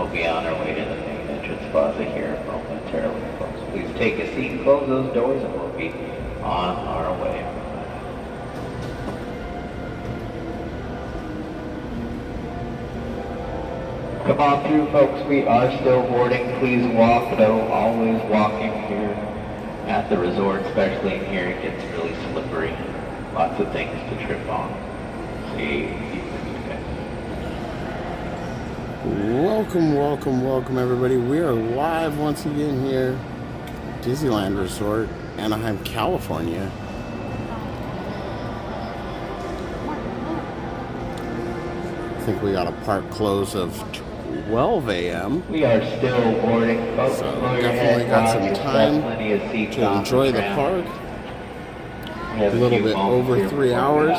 we'll be on our way to the main entrance plaza here momentarily, folks. Please take a seat, close those doors, and we'll be on our way. Come on through, folks. We are still boarding. Please walk, though. Always walking here at the resort, especially in here. It gets really slippery. Lots of things to trip on. See you guys. Welcome everybody. We are live once again here at Disneyland Resort, Anaheim, California. I think we got a park close of 12 a.m. We are still boarding, folks. So definitely got some time to enjoy the park. A little bit over 3 hours.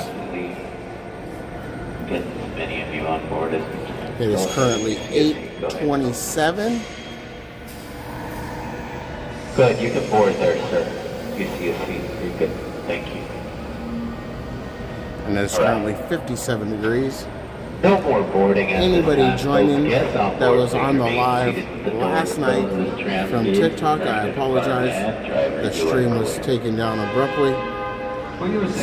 Get as many of you on board as we can. It is currently 8:27. Good, you can board there, sir. You see a seat. You're good. Thank you. And it's currently 57 degrees. No more boarding. Anybody joining that was on the live last night from TikTok, I apologize. The stream was taken down abruptly.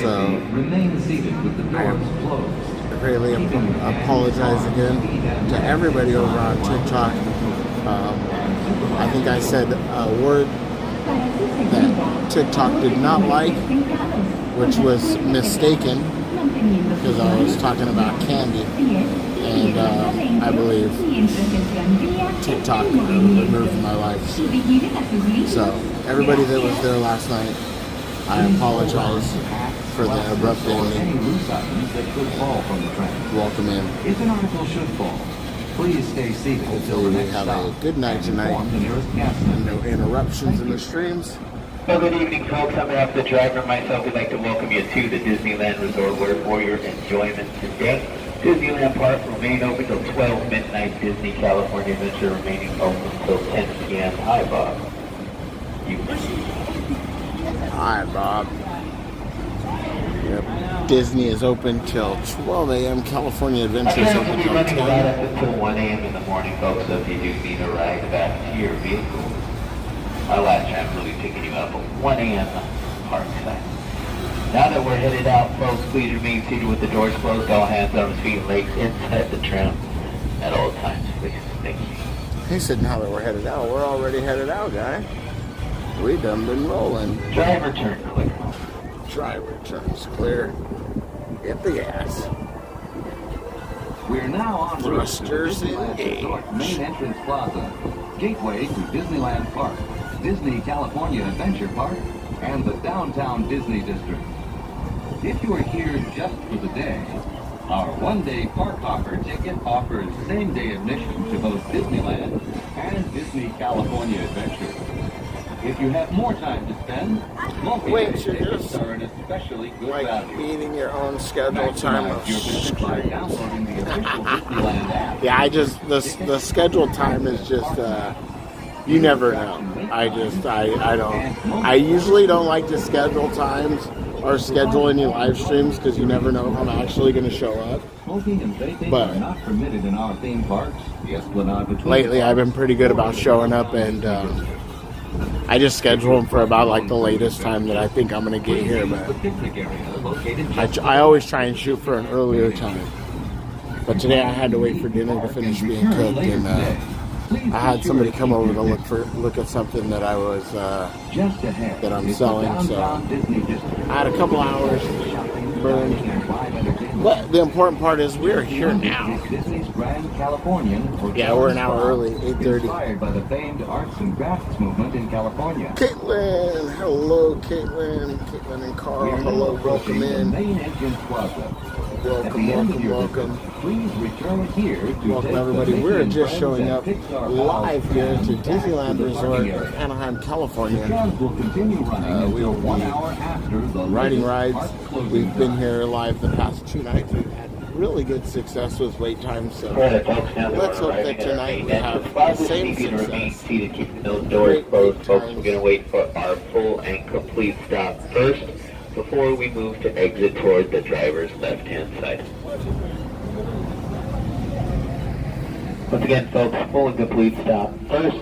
So remain seated with the doors closed. I greatly apologize again to everybody over on TikTok. I think I said a word that TikTok did not like, which was mistaken, because I was talking about candy, and I believe TikTok removed my life. So everybody that was there last night, I apologize for the abrupt ending. Welcome in. If an article should fall, please stay seated until the next have stop. a good night tonight. And no interruptions in the streams. Well, good evening, folks. On behalf of the driver and myself, we'd like to welcome you to the Disneyland Resort, where for your enjoyment today, Disneyland Park will remain open till 12 midnight. Disney California Adventure remaining open till 10 p.m. Hi, Bob. Hi, Bob. Yep. Disney is open till 12 a.m. California Adventure is open till 10. Right up until 1 a.m. in the morning, folks, so if you do need a ride back to your vehicle, our last time we'll be picking you up at 1 a.m. Parkside. Now that we're headed out, folks, please remain seated with the doors closed, all hands, arms, feet, and legs inside the tram at all times, please. Thank you. He said now that we're headed out. We're already headed out, guy. We done been rolling. Driver turn clear. Driver turns clear. Hit the gas. We're now on route to Thrusters Disneyland Resort Main Entrance Plaza, gateway to Disneyland Park, Disney California Adventure Park, and the Downtown Disney District. If you are here just for the day, our one-day Park Hopper ticket offers same-day admission to both Disneyland and Disney California Adventure. If you have more time to spend, multi-day tickets are an especially good value. Beating your own schedule time of your visit by downloading the official Disneyland app. Yeah, the schedule time is just, you never know. I usually don't like to schedule times or schedule any live streams because you never know if I'm actually going to show up. Smoking and vaping are not permitted in our theme parks. The Esplanade between Lately, I've been pretty good about showing up, and I just schedule them for about like the latest time that I think I'm going to get here. But I always try and shoot for an earlier time. But today I had to wait for dinner to finish being cooked, and I had somebody come over to look at something that I was that I'm selling. So I had a couple hours burned. But the important part is we're here now. Yeah, we're an hour early, 8:30. Inspired by the famed arts and crafts movement in California. Caitlin, hello, Caitlin. Caitlin and Carl, hello, welcome in. Main entrance plaza. Welcome. Please return here to welcome everybody. We're just showing up live here to Disneyland Resort, Anaheim, California. Will continue running we will be 1 hour after the riding rides. We've been here live the past 2 nights. We've had really good success with wait times. So let's hope that tonight we have the same success. Keep those doors closed, folks. We're going to wait for our full and complete stop first before we move to exit toward the driver's left-hand side. Once again, folks, full and complete stop. First,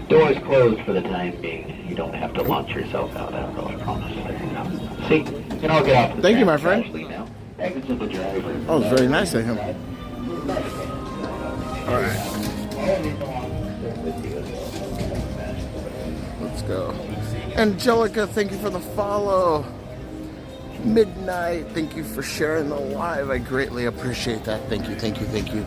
doors closed for the time being. You don't have to launch yourself out. I don't know, I promise. There you go. See, you can all get off the Thank you, my ground friend. casually now. Exit to the driver. Oh, it's very nice of him. All right. Let's go. Angelica, thank you for the follow. Midnight, thank you for sharing the live. I greatly appreciate that. Thank you, thank you, thank you.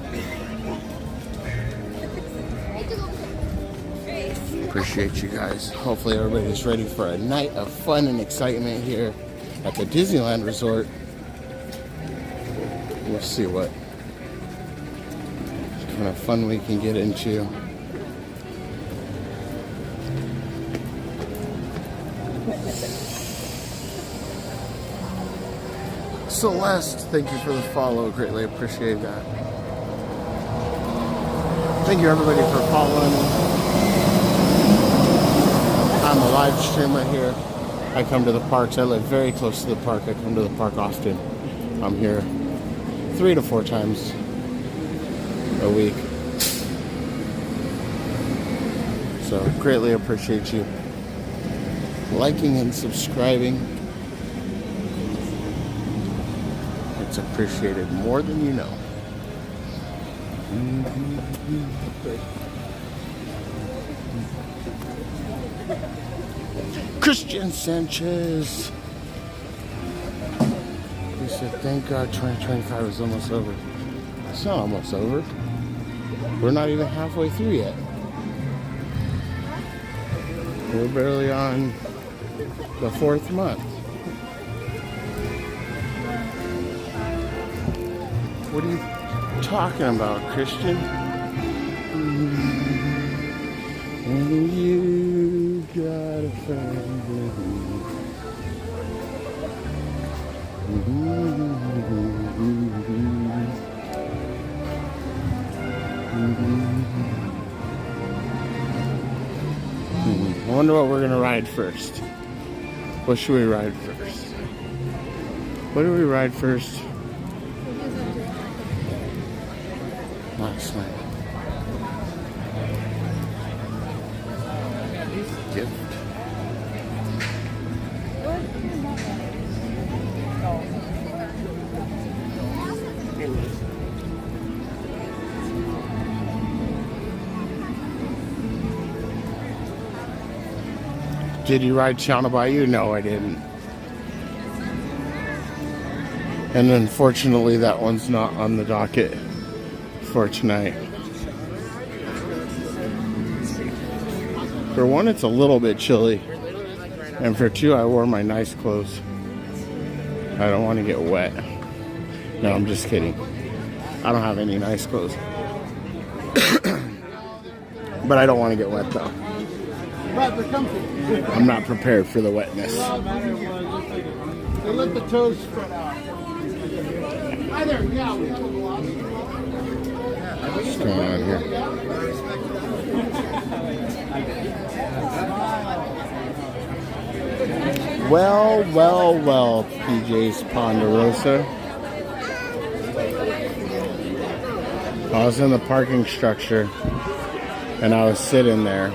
Appreciate you guys. Hopefully everybody's ready for a night of fun and excitement here at the Disneyland Resort. We'll see what kind of fun we can get into. Celeste, thank you for the follow. Greatly appreciate that. Thank you everybody for following. I'm a live streamer here. I come to the parks. I live very close to the park. I come to the park often. I'm here 3 to 4 times a week. So greatly appreciate you liking and subscribing. It's appreciated more than you know. Christian Sanchez. He said, thank God 2025 is almost over. It's not almost over. We're not even halfway through yet. We're barely on the 4th month. What are you talking about, Christian? And you got a friend with me. I wonder what we're gonna ride first. What should we ride first? What do we ride first? Last night. Gift. Did you ride Shauna Bayou? No, I didn't. And unfortunately, that one's not on the docket for tonight. For one, it's a little bit chilly. And for two, I wore my nice clothes. I don't want to get wet. No, I'm just kidding. I don't have any nice clothes. But I don't want to get wet though. I'm not prepared for the wetness. They let the toes spread out. Hi there, yeah, we have a lot. What's going on here? Well, PJ's Ponderosa. I was in the parking structure and I was sitting there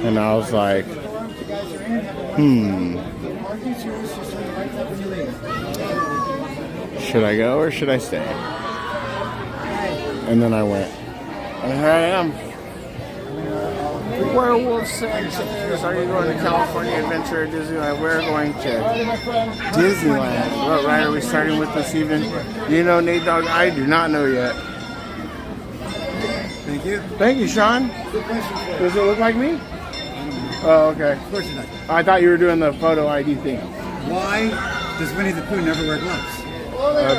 and I was like, should I go or should I stay? And then I went. And here I am. Werewolf Sanchez, are you going to California Adventure or Disneyland? We're going to Disneyland. What ride are we starting with this evening? You know, Nate Dogg, I do not know yet. Thank you. Thank you, Sean. Does it look like me? Oh, okay. Of course it does. I thought you were doing the photo ID thing. Why does Winnie the Pooh never wear gloves?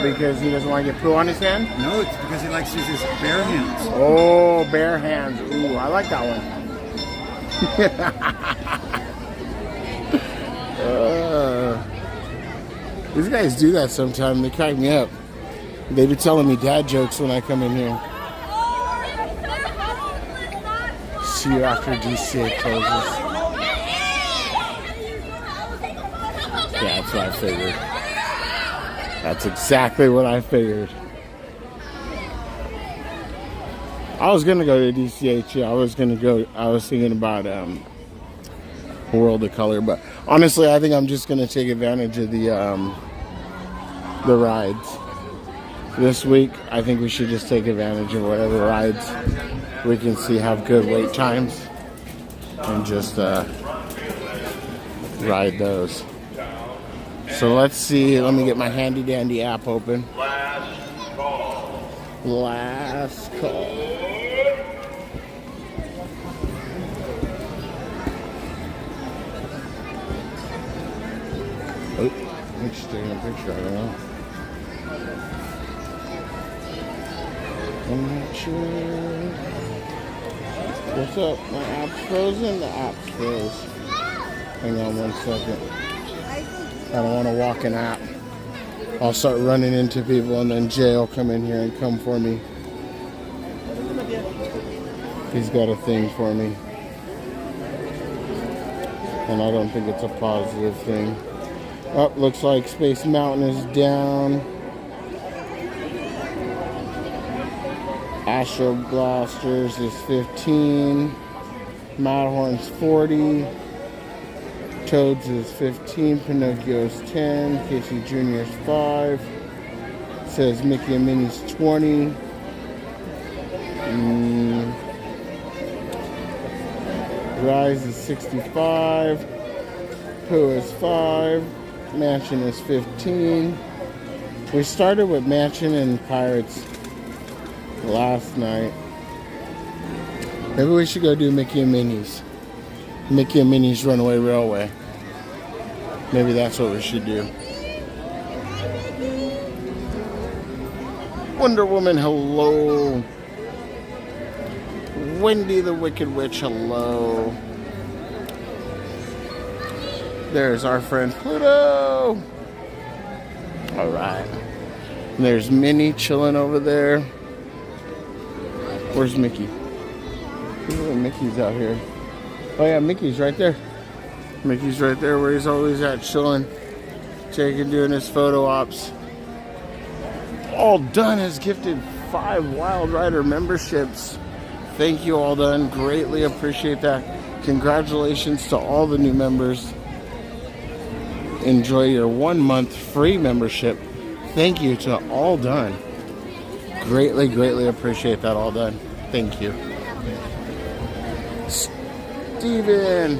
Because he doesn't want to get poo on his hand? No, it's because he likes to use his bare hands. Oh, bare hands. Ooh, I like that one. These guys do that sometimes. They crack me up. They be telling me dad jokes when I come in here. See you after DCA closes. Yeah, that's what I figured. That's exactly what I figured. I was gonna go to DCH. I was thinking about World of Color, but honestly, I think I'm just gonna take advantage of the rides this week. I think we should just take advantage of whatever rides we can see have good wait times and just ride those. So let's see. Let me get my handy dandy app open. Last call. Oh, I'm just taking a picture. I don't know. I'm not sure. What's up? My app's frozen? The app's froze. Hang on 1 second. I don't want to walk an app. I'll start running into people and then Jay will come in here and come for me. He's got a thing for me. And I don't think it's a positive thing. Oh, looks like Space Mountain is down. Astro Blasters is 15. Matterhorn's 40. Toads is 15. Pinocchio's 10. Casey Jr.'s 5. Says Mickey and Minnie's 20. Rise is 65. Pooh is 5. Mansion is 15. We started with Mansion and Pirates last night. Maybe we should go do Mickey and Minnie's. Mickey and Minnie's Runaway Railway. Maybe that's what we should do. Wonder Woman, hello. Wendy the Wicked Witch, hello. There's our friend Pluto. Alright. There's Minnie chilling over there. Where's Mickey? Mickey's out here. Oh yeah, Mickey's right there. Mickey's right there where he's always at, chilling. Doing his photo ops. All Done has gifted 5 Wild Rider memberships. Thank you, All Done. Greatly appreciate that. Congratulations to all the new members. Enjoy your 1 month free membership. Thank you to All Done. Greatly, greatly appreciate that, All Done. Thank you. Steven,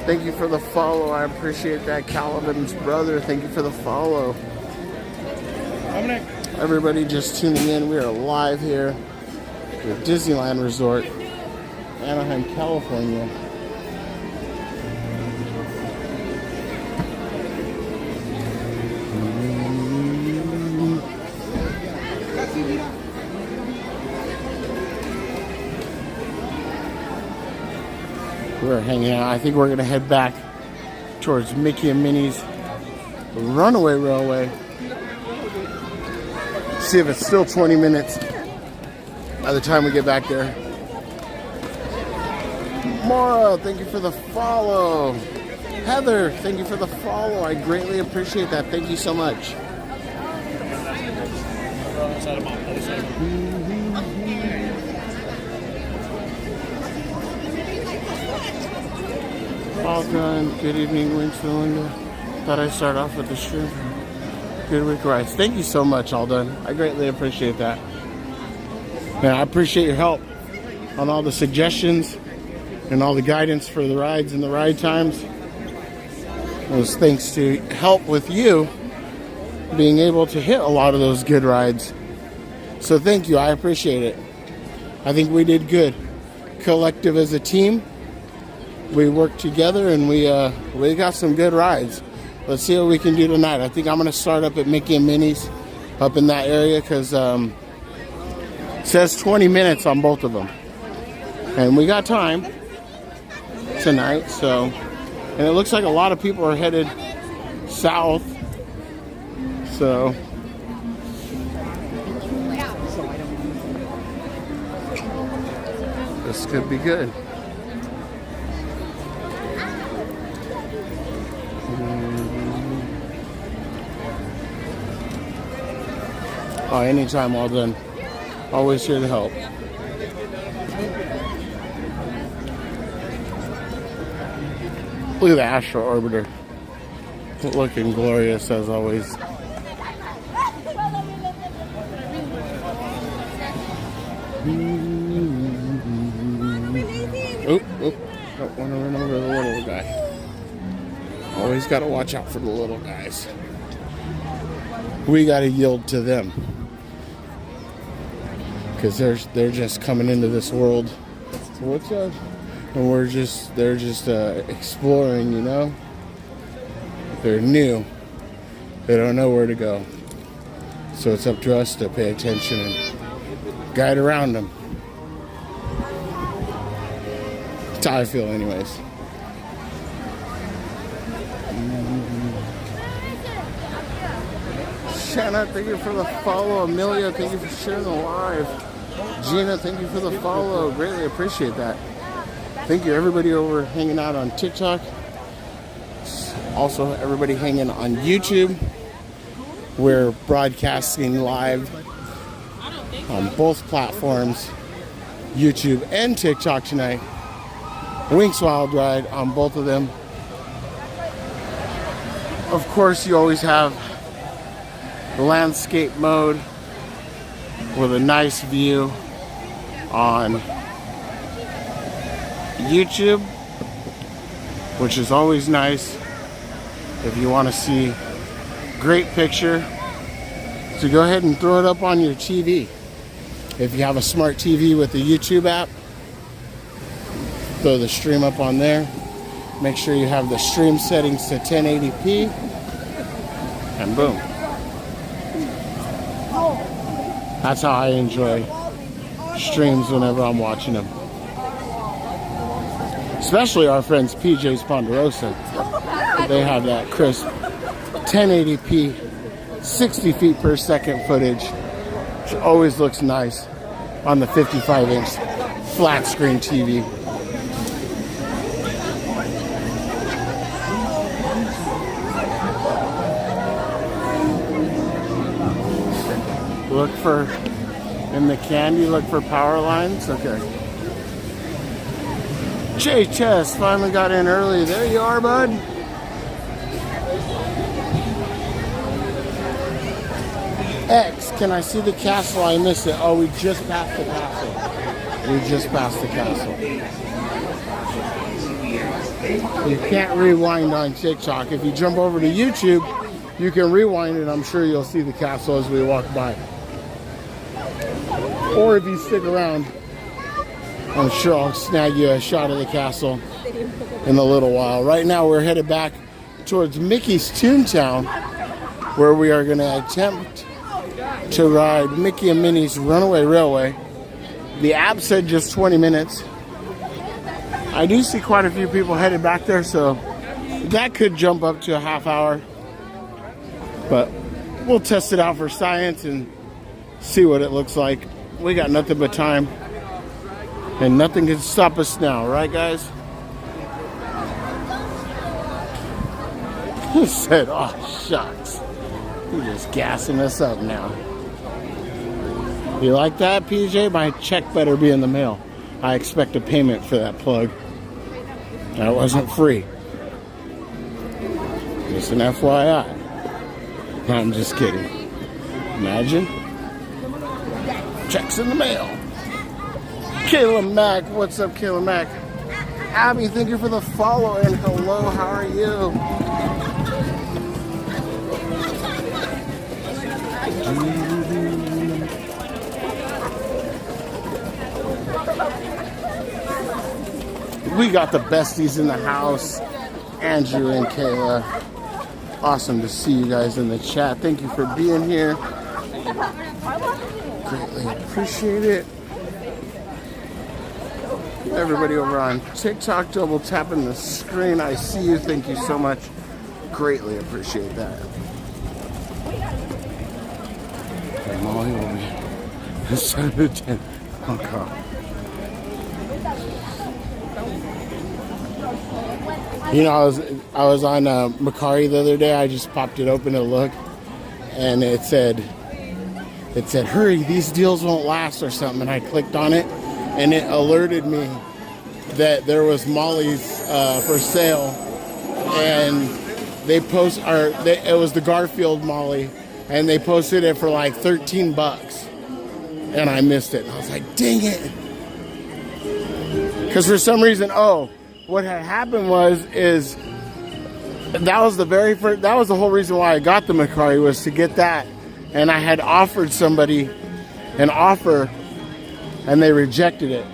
thank you for the follow. I appreciate that. Caliban's brother, thank you for the follow. Everybody just tuning in. We are live here at Disneyland Resort, Anaheim, California. We're hanging out. I think we're going to head back towards Mickey and Minnie's Runaway Railway. See if it's still 20 minutes by the time we get back there. Mara, thank you for the follow. Heather, thank you for the follow. I greatly appreciate that. Thank you so much. All done. Good evening, Winchell. Thought I'd start off with the stream. Good week rides. Thank you so much, All Done. I greatly appreciate that. Man, I appreciate your help on all the suggestions and all the guidance for the rides and the ride times. It was thanks to help with you being able to hit a lot of those good rides. So thank you. I appreciate it. I think we did good. Collective as a team. We worked together and we got some good rides. Let's see what we can do tonight. I think I'm going to start up at Mickey and Minnie's up in that area because it says 20 minutes on both of them. And we got time tonight. So, and it looks like a lot of people are headed south. So, this could be good. Oh, anytime, All Done. Always here to help. Look at the Astro Orbiter. Looking glorious as always. Oh, don't want to run over the little guy. Always got to watch out for the little guys. We got to yield to them. Because they're just coming into this world. So what's up? And they're just exploring, you know? They're new. They don't know where to go. So it's up to us to pay attention and guide around them. That's how I feel anyways. Shanna, thank you for the follow. Amelia, thank you for sharing the live. Gina, thank you for the follow. Greatly appreciate that. Thank you everybody over hanging out on TikTok. Also everybody hanging on YouTube. We're broadcasting live on both platforms, YouTube and TikTok tonight. Winx Wild Ride on both of them. Of course, you always have landscape mode with a nice view on YouTube, which is always nice if you want to see great picture. So go ahead and throw it up on your TV. If you have a smart TV with the YouTube app, throw the stream up on there. Make sure you have the stream settings to 1080p, and boom. That's how I enjoy streams whenever I'm watching them. Especially our friends PJ's Ponderosa. They have that crisp 1080p, 60 feet per second footage, which always looks nice on the 55-inch flat screen TV. Look for, in the candy, look for power lines. Okay. Jay Chess finally got in early. There you are, bud. X, can I see the castle? I missed it. Oh, we just passed the castle. We just passed the castle. You can't rewind on TikTok. If you jump over to YouTube, you can rewind it. I'm sure you'll see the castle as we walk by. Or if you stick around, I'm sure I'll snag you a shot of the castle in a little while. Right now we're headed back towards Mickey's Toontown, where we are going to attempt to ride Mickey and Minnie's Runaway Railway. The app said just 20 minutes. I do see quite a few people headed back there, so that could jump up to a half hour. But we'll test it out for science and see what it looks like. We got nothing but time, and nothing can stop us now, right guys? He said, oh shucks, you're just gassing us up now. You like that, PJ? My check better be in the mail. I expect a payment for that plug. That wasn't free. Just an FYI. I'm just kidding. Imagine. Checks in the mail. Kayla Mack, what's up, Kayla Mack? Abby, thank you for the follow, and hello, how are you? We got the besties in the house, Andrew and Kayla. Awesome to see you guys in the chat. Thank you for being here. Greatly appreciate it. Everybody over on TikTok, double tapping the screen. I see you. Thank you so much. Greatly appreciate that. I'm all over here. 7 to 10. Okay. You know, I was on Macari the other day. I just popped it open to look, and it said it said, hurry, these deals won't last or something. And I clicked on it and it alerted me that there was mollies for sale. And they it was the Garfield Molly, and they posted it for like 13 bucks. And I missed it. And I was like, dang it. Because for some reason, what had happened is that was the very first, that was the whole reason why I got the Macari, was to get that. And I had offered somebody an offer and they rejected it.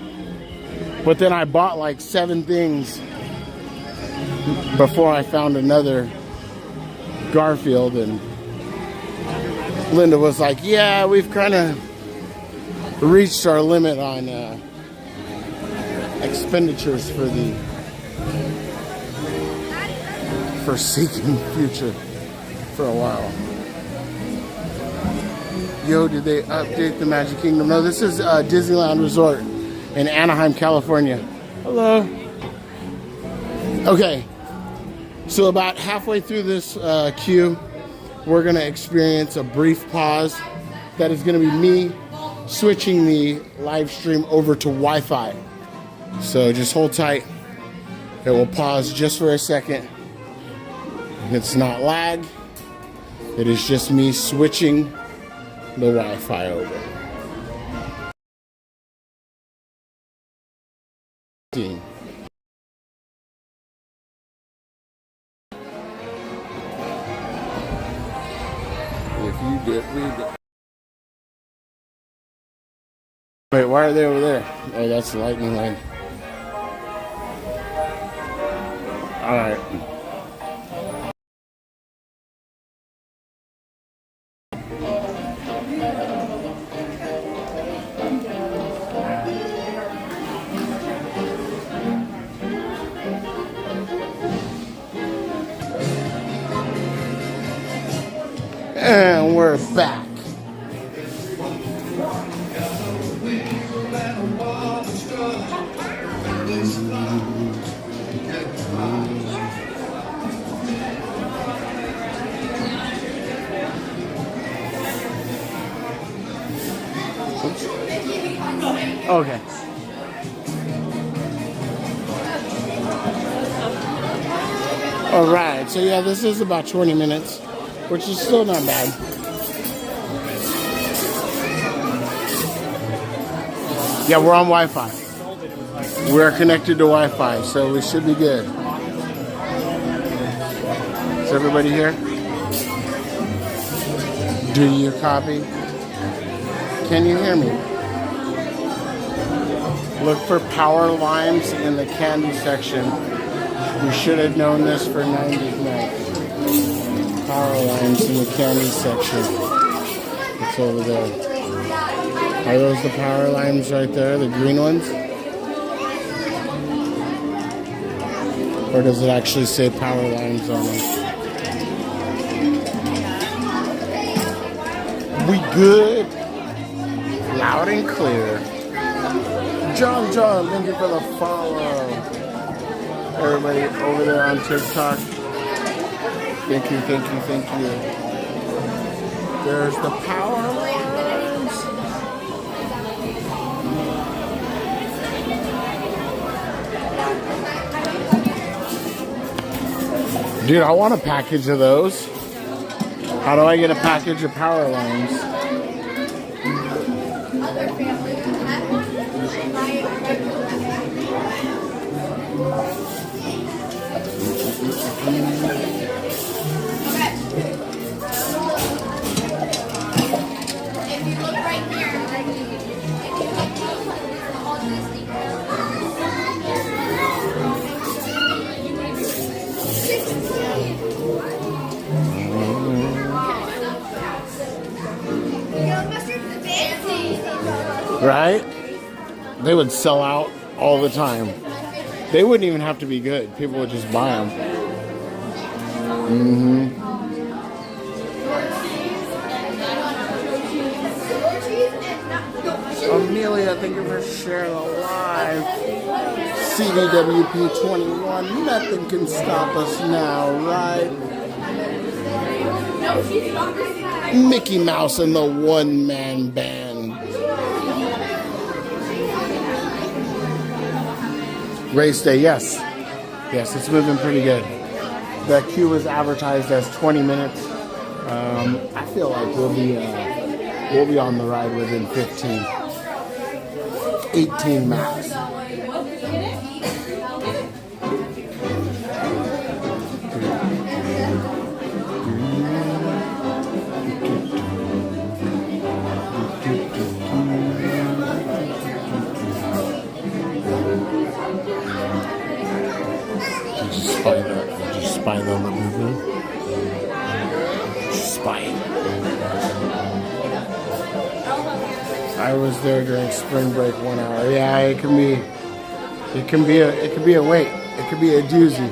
But then I bought like 7 things before I found another Garfield, and Linda was like, yeah, we've kind of reached our limit on expenditures for the forsaken future for a while. Yo, did they update the Magic Kingdom? No, this is Disneyland Resort in Anaheim, California. Hello. Okay, so about halfway through this queue, we're gonna experience a brief pause. That is gonna be me switching the live stream over to Wi-Fi. So just hold tight. It will pause just for a second. It's not lag. It is just me switching the Wi-Fi over. If you did read it. Wait, why are they over there? Oh, that's the lightning lane. Alright. And we're back. Okay. All right. So yeah, this is about 20 minutes, which is still not bad. Yeah, we're on Wi-Fi. We're connected to Wi-Fi, so we should be good. Is everybody here? Do you copy? Can you hear me? Look for power limes in the candy section. We should have known this for 90s night. Power limes in the candy section. It's over there. Are those the power limes right there, the green ones? Or does it actually say power limes on them? We good? Loud and clear. John, thank you for the follow. Everybody over there on TikTok. Thank you. There's the power lines. Dude, I want a package of those. How do I get a package of power lines? Right? They would sell out all the time. They wouldn't even have to be good. People would just buy them. Amelia, thank you for sharing the live. CDWP 21, nothing can stop us now, right? Mickey Mouse and the one-man band. Race day, yes. Yes, it's moving pretty good. The queue was advertised as 20 minutes. I feel like we'll be on the ride within 15. 18 max. Did you spy on the movie? Spy. I was there during spring break 1 hour. Yeah, it can be a wait. It could be a doozy.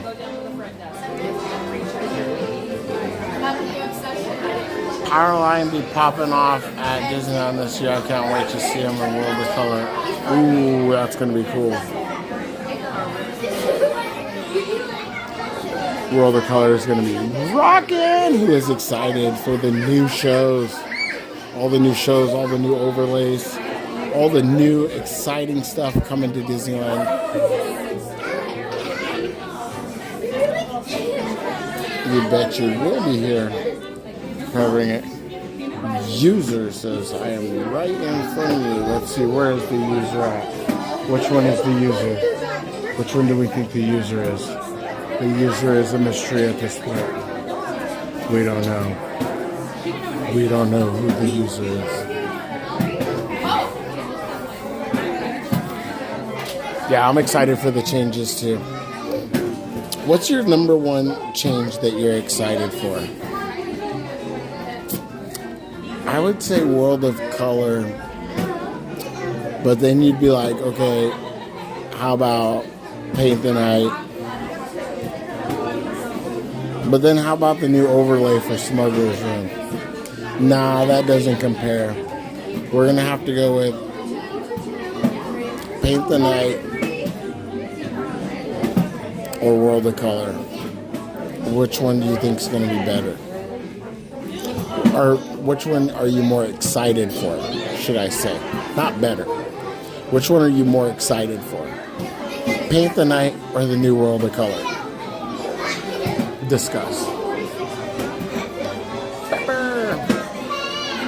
Powerline be popping off at Disneyland this year. I can't wait to see them in World of Color. Ooh, that's gonna be cool. World of Color is gonna be rocking. Who is excited for the new shows? All the new shows, all the new overlays, all the new exciting stuff coming to Disneyland. You bet you will be here covering it. User says, I am right in front of you. Let's see, where is the user at? Which one is the user? Which one do we think the user is? The user is a mystery at this point. We don't know. We don't know who the user is. Yeah, I'm excited for the changes too. What's your number one change that you're excited for? I would say World of Color, but then you'd be like, okay, how about Paint the Night? But then how about the new overlay for Smuggler's Run? Nah, that doesn't compare. We're going to have to go with Paint the Night or World of Color. Which one do you think is going to be better? Or which one are you more excited for, should I say? Not better. Which one are you more excited for? Paint the Night or the new World of Color? Discuss.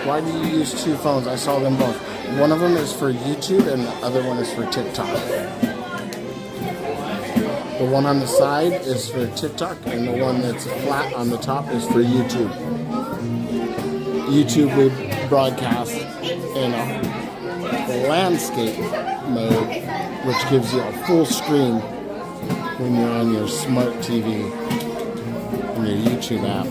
Why do you use two phones? I saw them both. One of them is for YouTube and the other one is for TikTok. The one on the side is for TikTok and the one that's flat on the top is for YouTube. YouTube would broadcast in a landscape mode, which gives you a full screen when you're on your smart TV and your YouTube app.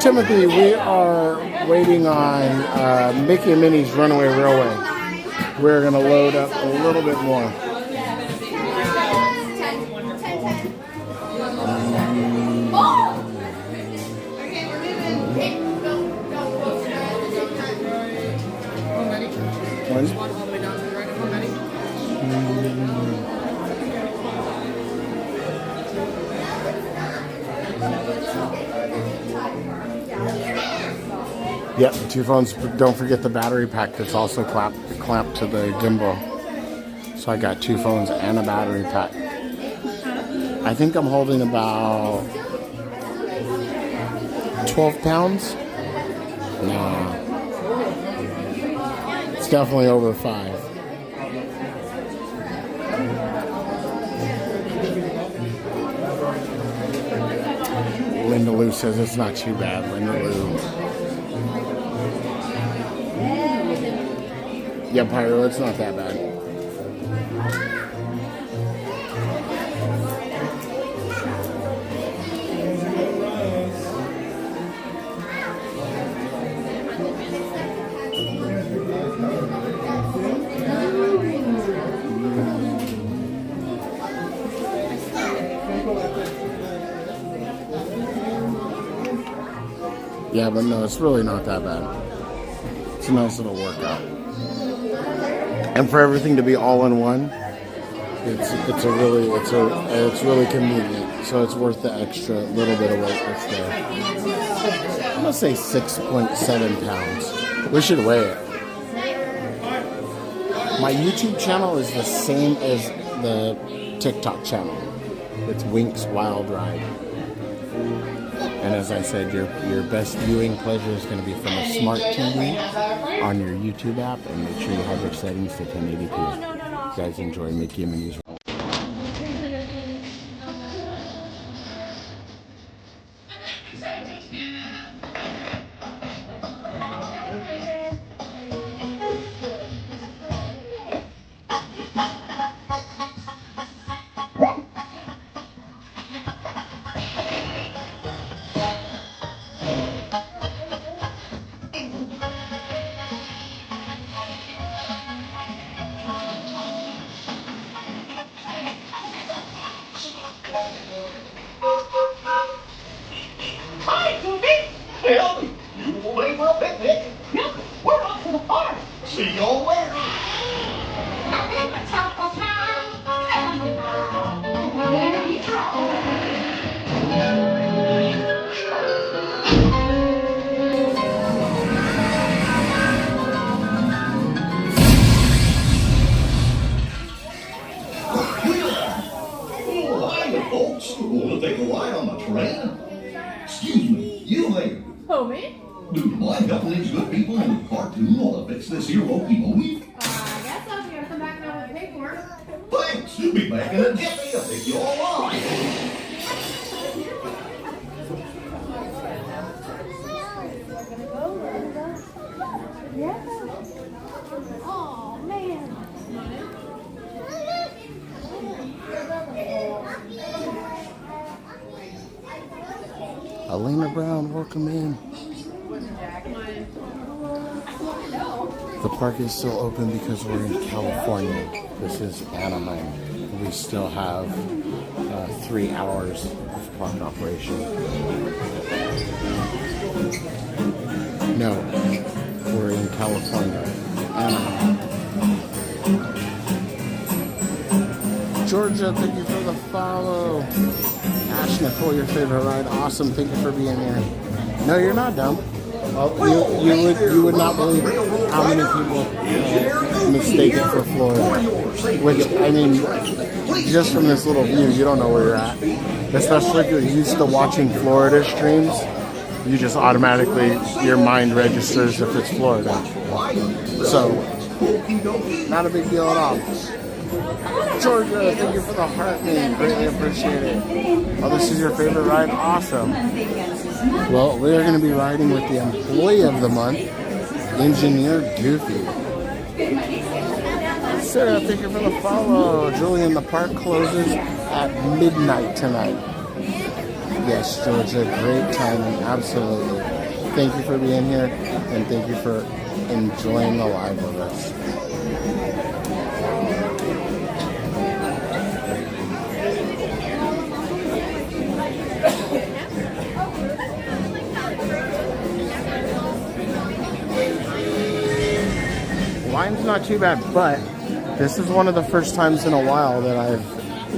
Timothy, we are waiting on Mickey and Minnie's Runaway Railway. We're going to load up a little bit more. Yep, two phones. Don't forget the battery pack that's also clamped to the gimbal. So I got two phones and a battery pack. I think I'm holding about 12 pounds. Nah. It's definitely over 5. Linda Lou says it's not too bad. Linda Lou. Yeah, Pyro, it's not that bad. Yeah, but no, it's really not that bad. It's a nice little workout. And for everything to be all in one, It's really convenient. So it's worth the extra little bit of weight that's there. I'm gonna say 6.7 pounds. We should weigh it. My YouTube channel is the same as the TikTok channel. It's Wink's Wild Ride. And as I said, your best viewing pleasure is going to be from a smart TV on your YouTube app, and make sure you have your settings to 1080p. You guys enjoy Mickey and Minnie's. Hi, Goofy! Well, you ready for a picnic? Yep, we're off to the park. See you all later. Oh, hi, folks. Want to take a ride on the train? Excuse me, you there. Oh, me? Do you mind helping these good people in the cartoon while I fix this here locomotive? I guess I'll be able to come back and I'll pay for it. Thanks, you'll be back in a jiffy. I'll pick you all up. Oh, man. Elena Brown, welcome in. The park is still open because we're in California. This is Anaheim. We still have 3 hours of park operation. No, we're in California. Anaheim. Georgia, thank you for the follow. Ash Nicole, your favorite ride. Awesome. Thank you for being here. No, you're not dumb. You would not believe how many people mistake it for Florida. Which, I mean, just from this little view, you don't know where you're at. Especially if you're used to watching Florida streams, you just automatically, your mind registers if it's Florida. So, not a big deal at all. Georgia, thank you for the heart, man. Greatly appreciate it. Oh, this is your favorite ride? Awesome. Well, we are going to be riding with the Employee of the Month, Engineer Goofy. Sarah, thank you for the follow. Julian, the park closes at midnight tonight. Yes, Georgia, great timing. Absolutely. Thank you for being here, and thank you for enjoying the live with us. Line's not too bad, but this is one of the first times in a while that I've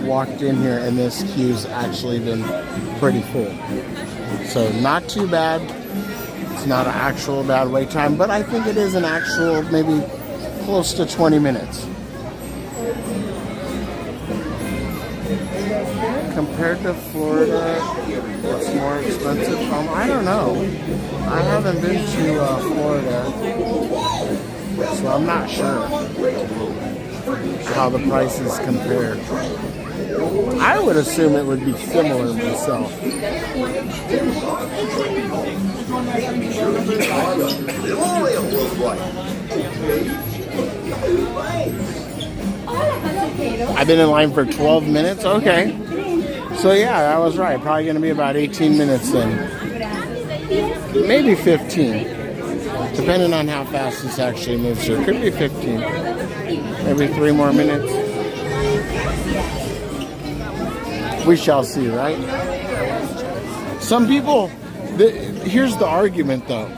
walked in here and this queue's actually been pretty full. So not too bad. It's not an actual bad wait time, but I think it is an actual maybe close to 20 minutes. Compared to Florida, it's more expensive. I don't know. I haven't been to Florida, so I'm not sure how the prices compare. I would assume it would be similar myself. I've been in line for 12 minutes? Okay. So yeah, I was right. Probably going to be about 18 minutes then. Maybe 15. Depending on how fast this actually moves here. Could be 15. Maybe 3 more minutes. We shall see, right? Some people, here's the argument though.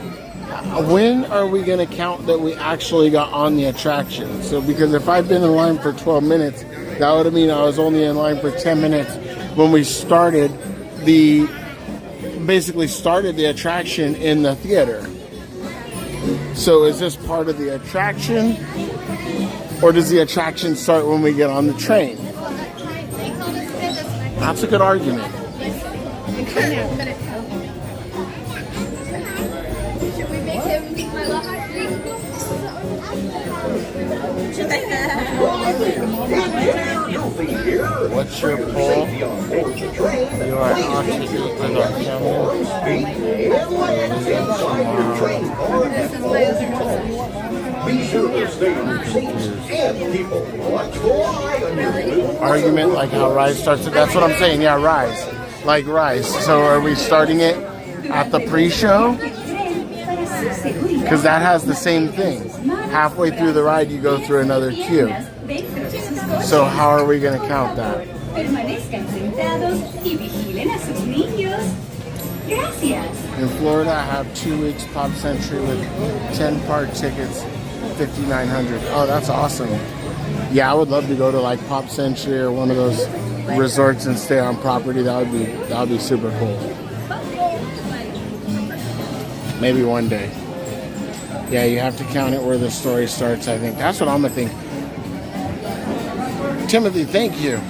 When are we going to count that we actually got on the attraction? So because if I've been in line for 12 minutes That would have mean I was only in line for 10 minutes when we started basically started the attraction in the theater. So is this part of the attraction, or does the attraction start when we get on the train? That's a good argument. Should we make him my love What's your poll? You are occupant of our Be sure to stay on your seats and keep a watchful eye on your little argument, like how RiDES starts it. That's what I'm saying. Yeah, RiDES. Like RiDES. So are we starting it at the pre-show? Because that has the same thing. Halfway through the ride, you go through another queue. So how are we going to count that? In Florida, I have 2 weeks Pop Century with 10 park tickets, $5,900. Oh, that's awesome. Yeah, I would love to go to like Pop Century or one of those resorts and stay on property. That would be super cool. Maybe one day. Yeah, you have to count it where the story starts, I think. That's what I'm going to think. Timothy, thank you.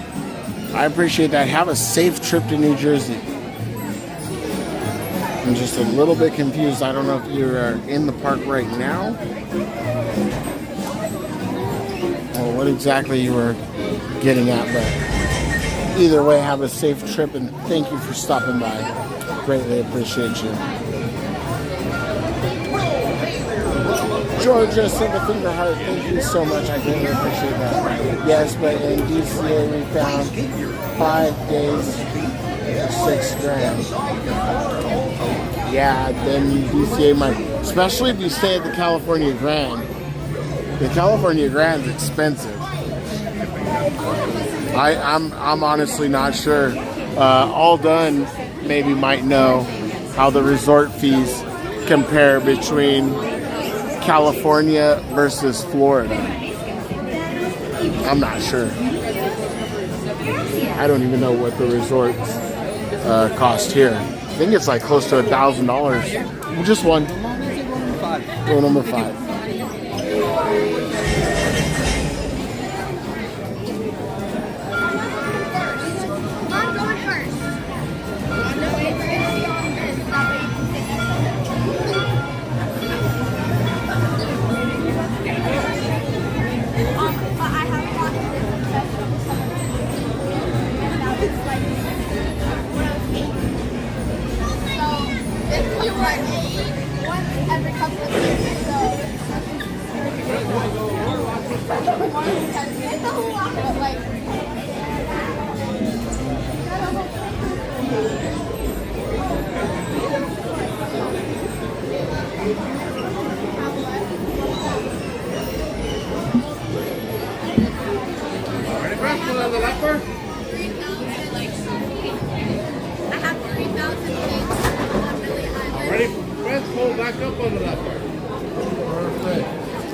I appreciate that. Have a safe trip to New Jersey. I'm just a little bit confused. I don't know if you're in the park right now, or what exactly you were getting at, but either way, have a safe trip, and thank you for stopping by. Greatly appreciate you. Georgia, single finger heart, thank you so much. I greatly appreciate that. Yes, but in DCA we found 5 days for $6,000. Yeah, then DCA might, especially if you stay at the California Grand. The California Grand's expensive. I'm honestly not sure. All Done maybe might know how the resort fees compare between California versus Florida. I'm not sure. I don't even know what the resorts cost here. I think it's like close to $1,000. Just one. Rule number 5.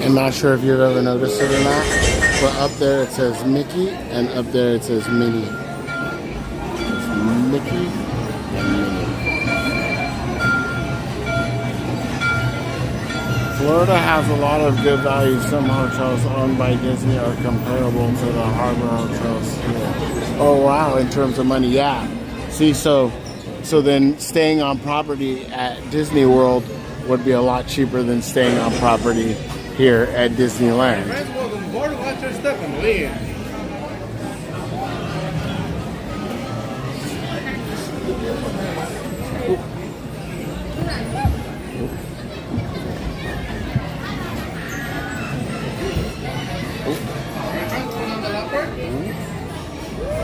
I'm not sure if you've ever noticed it or not, but up there it says Mickey and up there it says Minnie. It's Mickey and Minnie. Florida has a lot of good value. Some hotels owned by Disney are comparable to the harbor hotels here. Oh wow, in terms of money, yeah. See, so then staying on property at Disney World would be a lot cheaper than staying on property here at Disneyland.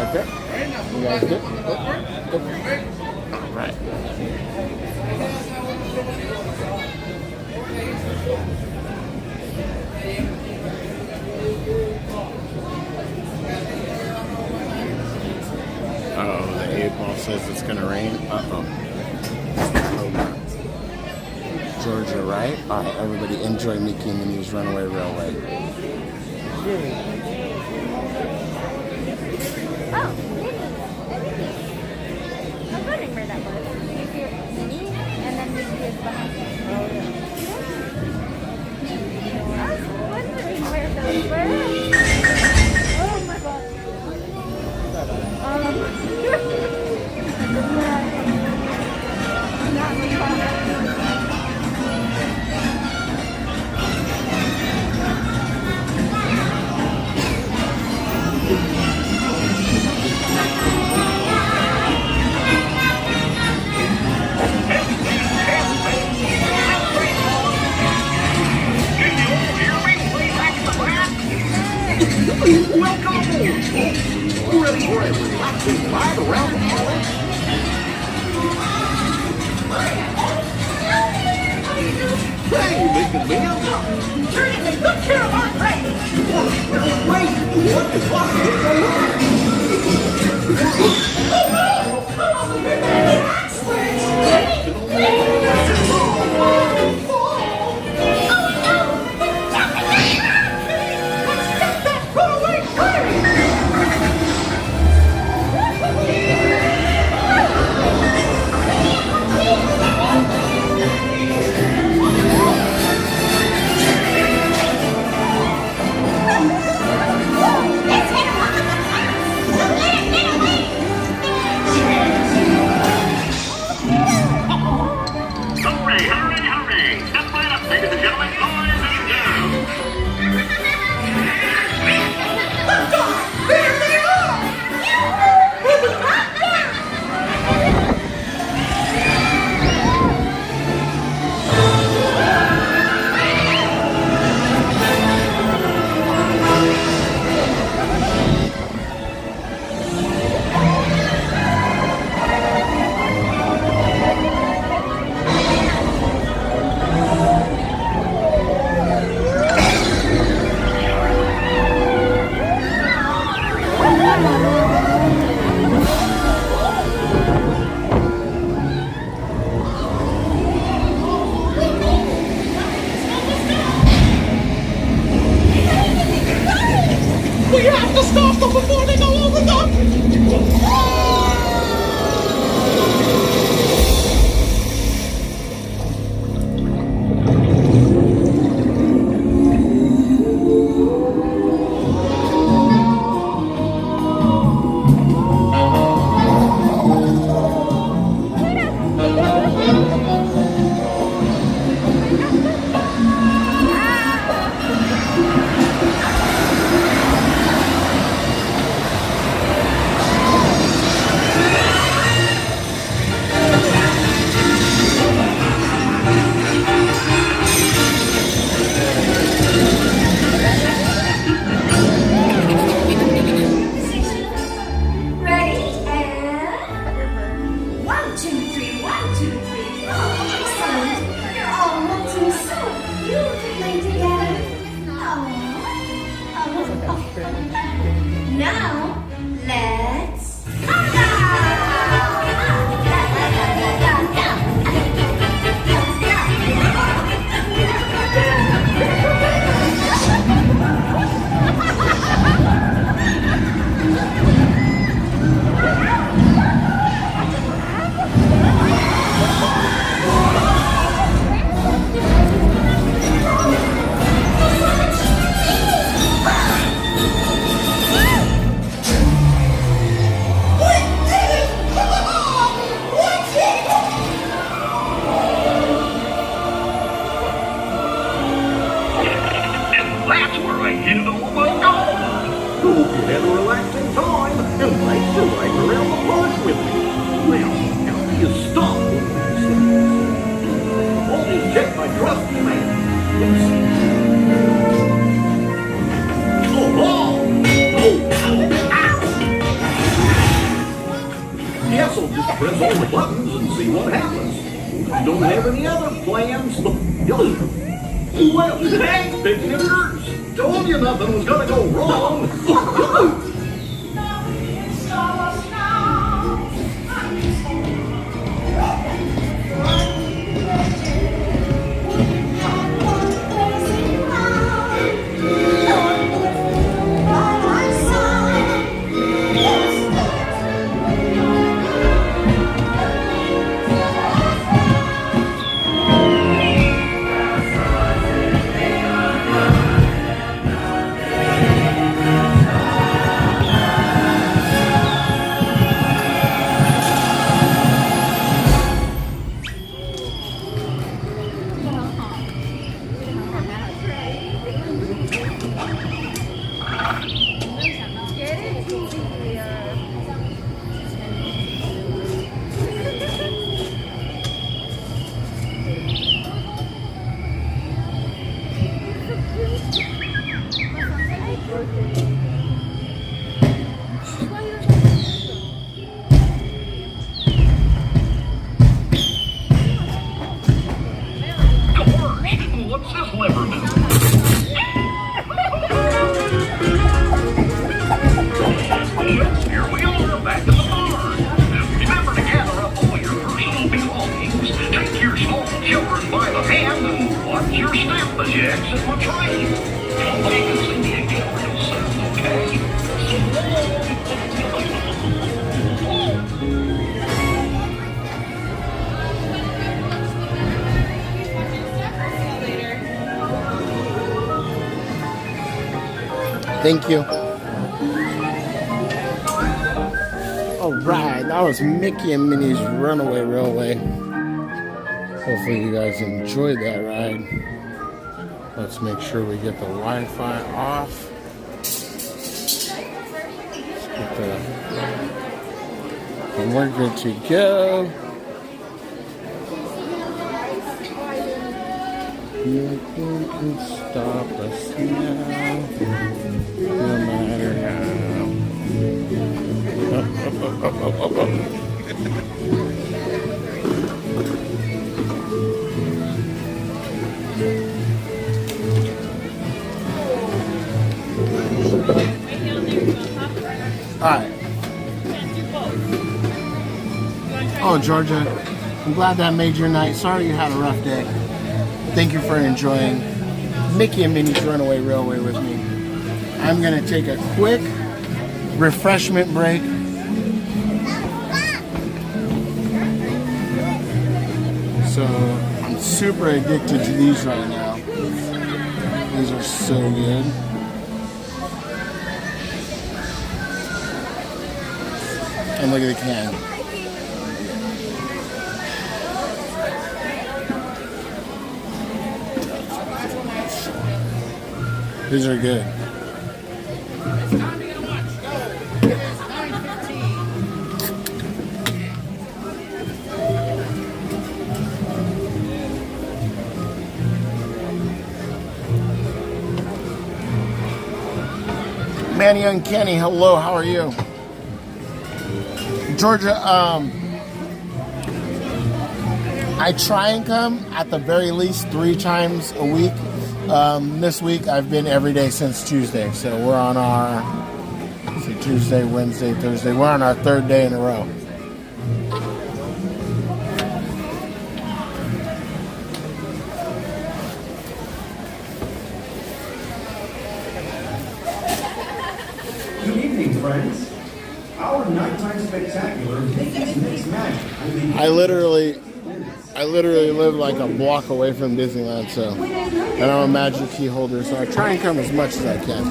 Okay. You guys good? All right. Uh-oh, the 8-ball says it's gonna rain. Uh-oh. Georgia, right? All right, everybody enjoy Mickey and Minnie's Runaway Railway. Oh my god. Welcome aboard, folks. Ready for a relaxing ride around the park? Hey, Mr. Man. You're taking good care of our friends. Wait, what the fuck is going We have to stop them before they go over the... Now, let's press all the buttons and see what happens. Don't have any other plans. Well, thanks, big nippers. Told you nothing was gonna go wrong. What's this lever do? Here we are, back to the barn. Remember to gather up all your personal belongings. Take your small children by the hand and watch your step as you exit the train. Come back and see me again real soon, okay? Thank you. All right, that was Mickey and Minnie's Runaway Railway. Hopefully you guys enjoyed that ride. Let's make sure we get the Wi-Fi off. Let's get the, and we're good to go. Nothing can stop us now, no matter how. Alright. Oh, Georgia, I'm glad that made your night. Sorry you had a rough day. Thank you for enjoying Mickey and Minnie's Runaway Railway with me. I'm going to take a quick refreshment break. So I'm super addicted to these right now. These are so good. And look at the can. These are good. Manny Uncanny, hello, how are you? Georgia, I try and come at the very least 3 times a week. This week I've been every day since Tuesday, so we're on our Tuesday, Wednesday, Thursday. We're on our 3rd day in a row. Good evening, friends. Our nighttime spectacular Mickey's Mixed Magic will be I literally live like a block away from Disneyland, so, and I'm a Magic Key holder, so I try and come as much as I can.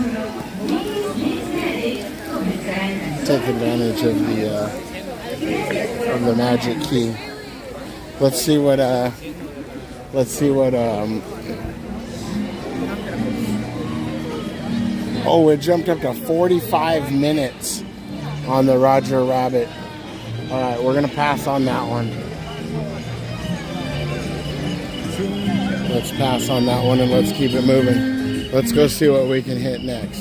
Take advantage of the Magic Key. Let's see what oh, it jumped up to 45 minutes on the Roger Rabbit. All right, we're gonna pass on that one. Let's pass on that one and let's keep it moving. Let's go see what we can hit next.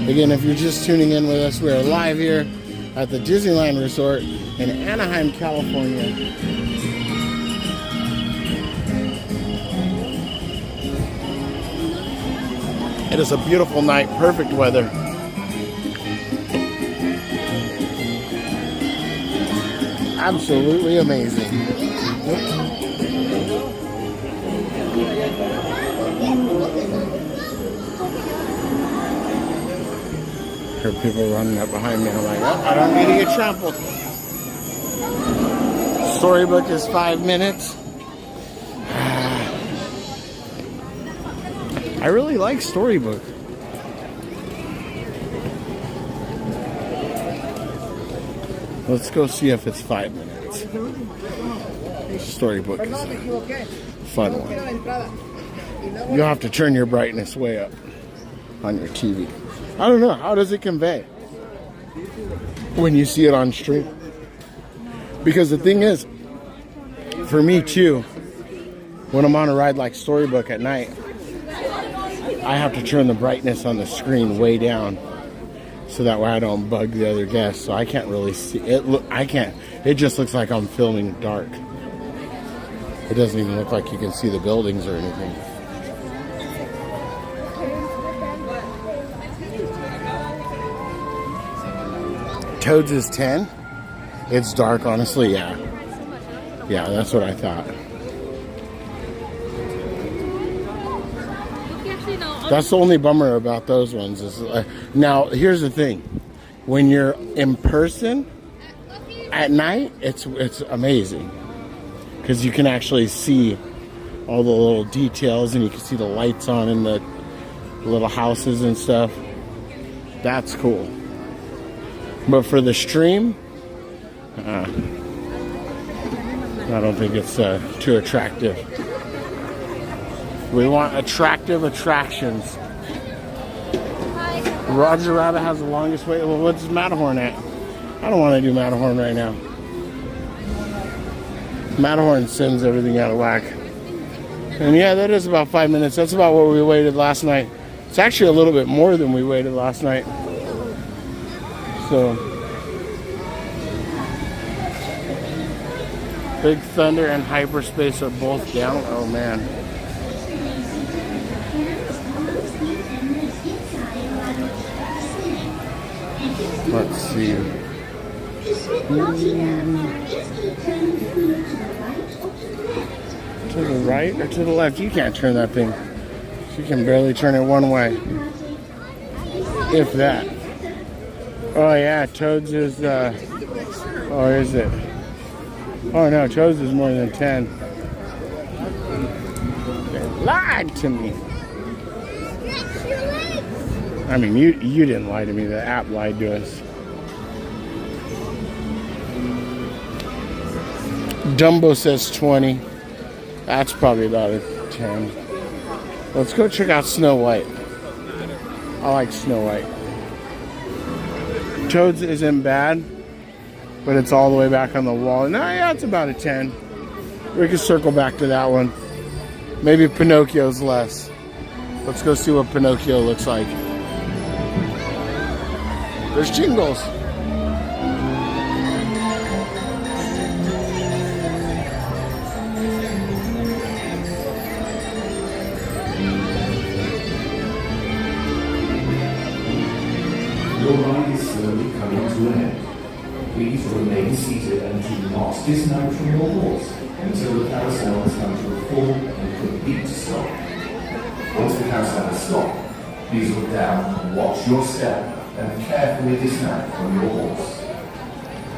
Again, if you're just tuning in with us, we are live here at the Disneyland Resort in Anaheim, California. It is a beautiful night, perfect weather. Absolutely amazing. Heard people running up behind me. I'm like, oh, I don't need to get trampled. Storybook is 5 minutes. I really like Storybook. Let's go see if it's 5 minutes. Storybook is a fun one. You'll have to turn your brightness way up on your TV. I don't know. How does it convey when you see it on stream? Because the thing is, for me too, when I'm on a ride like Storybook at night, I have to turn the brightness on the screen way down so that way I don't bug the other guests. So I can't really see it. It just looks like I'm filming dark. It doesn't even look like you can see the buildings or anything. Toads is 10. It's dark, honestly. Yeah, that's what I thought. That's the only bummer about those ones. Is now here's the thing: when you're in person at night, it's amazing because you can actually see all the little details and you can see the lights on in the little houses and stuff. That's cool. But for the stream, I don't think it's too attractive. We want attractive attractions. Roger Rabbit has the longest wait. Well, what's Matterhorn at? I don't want to do Matterhorn right now. Matterhorn sends everything out of whack. And yeah, that is about 5 minutes. That's about what we waited last night. It's actually a little bit more than we waited last night. So, Big Thunder and Hyperspace are both down. Oh man. Let's see. To the right or to the left? You can't turn that thing. You can barely turn it one way. If that. Oh yeah, Toads is, oh, is it? Oh no, Toads is more than 10. They lied to me. I mean, you didn't lie to me. The app lied to us. Dumbo says 20. That's probably about a 10. Let's go check out Snow White. I like Snow White. Toads isn't bad, but it's all the way back on the wall. No, yeah, it's about a 10. We can circle back to that one. Maybe Pinocchio's less. Let's go see what Pinocchio looks like. There's Jingles. Your ride is slowly coming to an end. Please remain seated and do not dismount from your horse until the carousel has come to a full and complete stop. Once the carousel has stopped, please look down and watch your step and carefully dismount from your horse.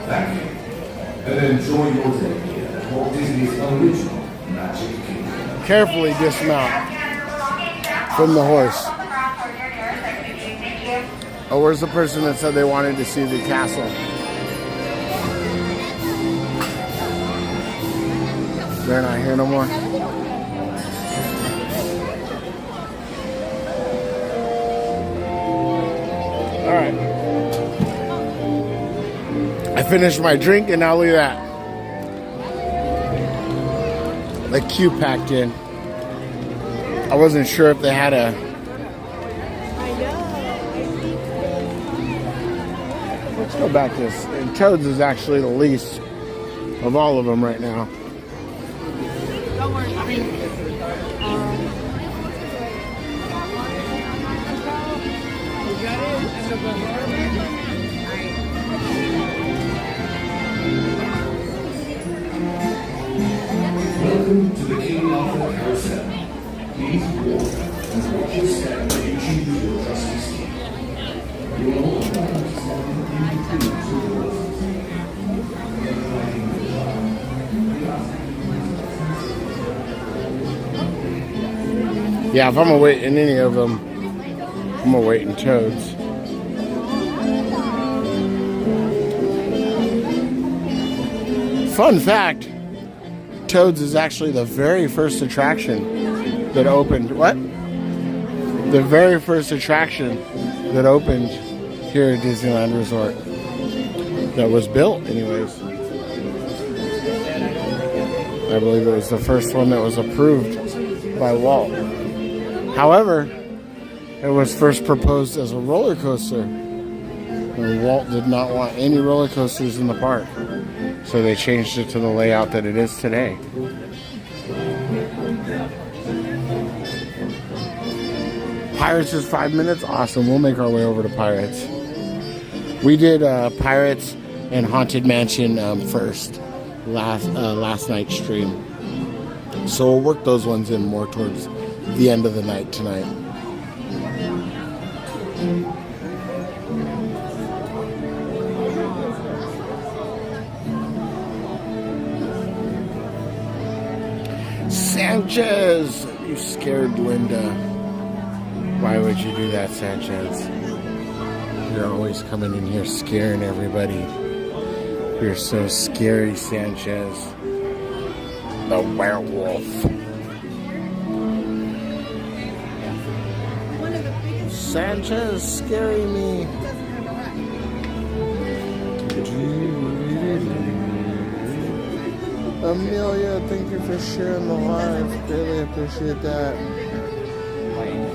Thank you. And enjoy your day here at Walt Disney's original Magic Kingdom. Carefully dismount from the horse. Oh, where's the person that said they wanted to see the castle? They're not here no more. All right. I finished my drink and now look at that. The queue packed in. I wasn't sure if they had a... Let's go back to this. And Toads is actually the least of all of them right now. Don't worry, I mean, Welcome to the King Arthur Carousel. Please walk and watch your step as you choose your trusty steed. You are all welcome to stand in between two horses. Yeah, if I'm gonna wait in any of them, I'm gonna wait in Toads. Fun fact, Toads is actually the very first attraction that opened. What? The very first attraction that opened here at Disneyland Resort. That was built anyways. I believe it was the first one that was approved by Walt. However, it was first proposed as a roller coaster. And Walt did not want any roller coasters in the park. So they changed it to the layout that it is today. Pirates is 5 minutes? Awesome. We'll make our way over to Pirates. We did Pirates and Haunted Mansion first. Last night's stream. So we'll work those ones in more towards the end of the night tonight. Sanchez! You scared Linda. Why would you do that, Sanchez? You're always coming in here scaring everybody. You're so scary, Sanchez. The werewolf. Sanchez scaring me. Amelia, thank you for sharing the live. Really appreciate that.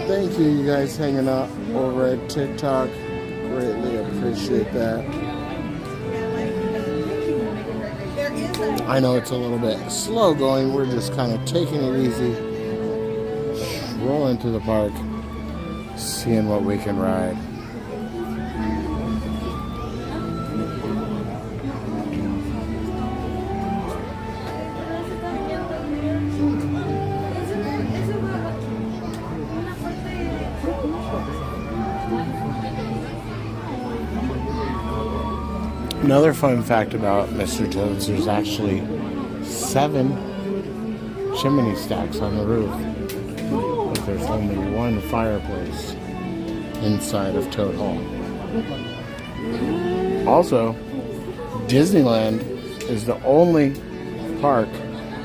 Thank you, you guys hanging out over at TikTok. Greatly appreciate that. I know it's a little bit slow going. We're just kind of taking it easy. Rolling to the park. Seeing what we can ride. Another fun fact about Mr. Toad's, there's actually 7 chimney stacks on the roof. But there's only 1 fireplace inside of Toad Hall. Also, Disneyland is the only park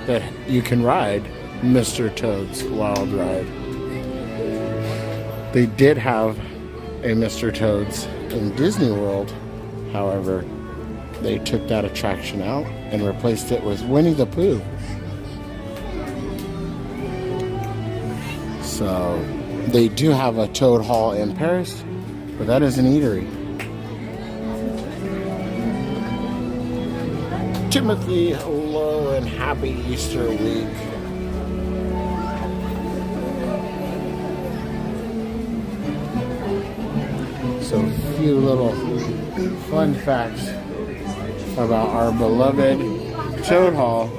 that you can ride Mr. Toad's Wild Ride. They did have a Mr. Toad's in Disney World, however, they took that attraction out and replaced it with Winnie the Pooh. So they do have a Toad Hall in Paris, but that is an eatery. Timothy, hello and happy Easter week. So a few little fun facts about our beloved Toad Hall,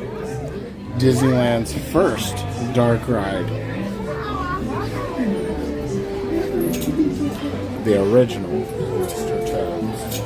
Disneyland's first dark ride. The original Mr. Toad's.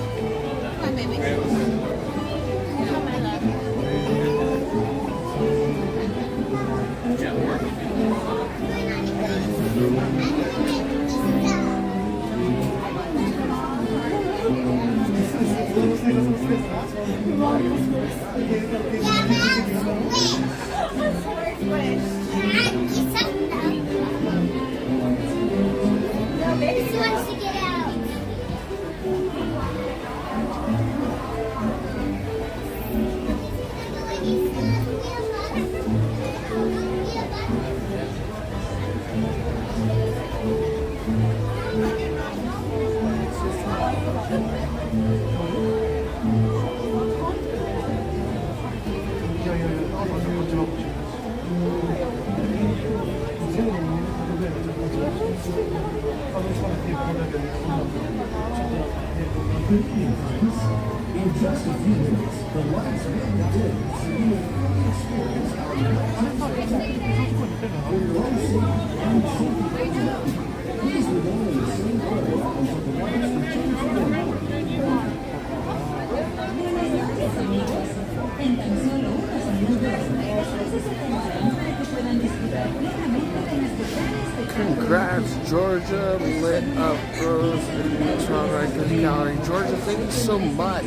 Good evening, friends. In just a few minutes, the lights will begin so you will fully experience our Please remain in the same area until the lights return to normal. En tan solo unos minutos, se para que puedan disfrutar plenamente de nuestros planes de Congrats, Georgia. Lit up Rose right to the gallery. Georgia, thank you so much.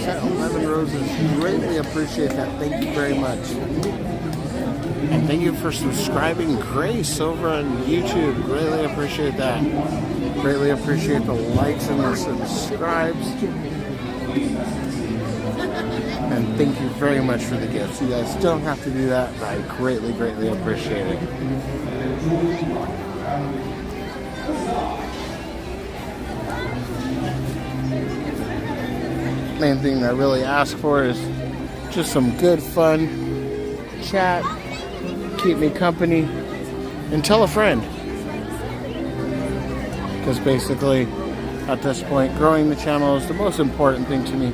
Set 11 roses. Greatly appreciate that. Thank you very much. And thank you for subscribing, Grace, over on YouTube. Greatly appreciate that. Greatly appreciate the likes and the subscribes. And thank you very much for the gifts. You guys don't have to do that, but I greatly, greatly appreciate it. Main thing I really ask for is just some good fun chat, keep me company, and tell a friend. Because basically, at this point, growing the channel is the most important thing to me,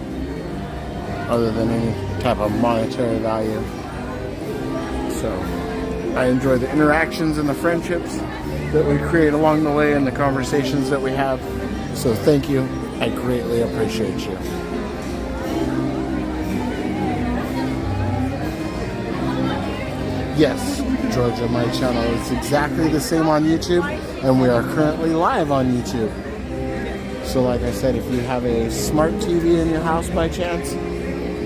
other than any type of monetary value. So, I enjoy the interactions and the friendships that we create along the way and the conversations that we have. So thank you. I greatly appreciate you. Yes, Georgia, my channel is exactly the same on YouTube, and we are currently live on YouTube. So like I said, if you have a smart TV in your house by chance,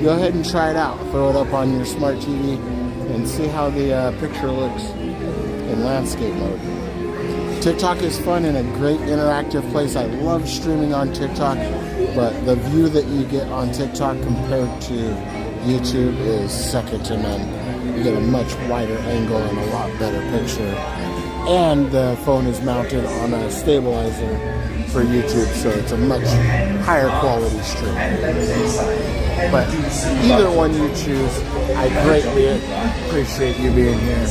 go ahead and try it out. Throw it up on your smart TV and see how the picture looks in landscape mode. TikTok is fun and a great interactive place. I love streaming on TikTok, but the view that you get on TikTok compared to YouTube is second to none. You get a much wider angle and a lot better picture. And the phone is mounted on a stabilizer for YouTube, so it's a much higher quality stream. But either one you choose, I greatly appreciate you being here.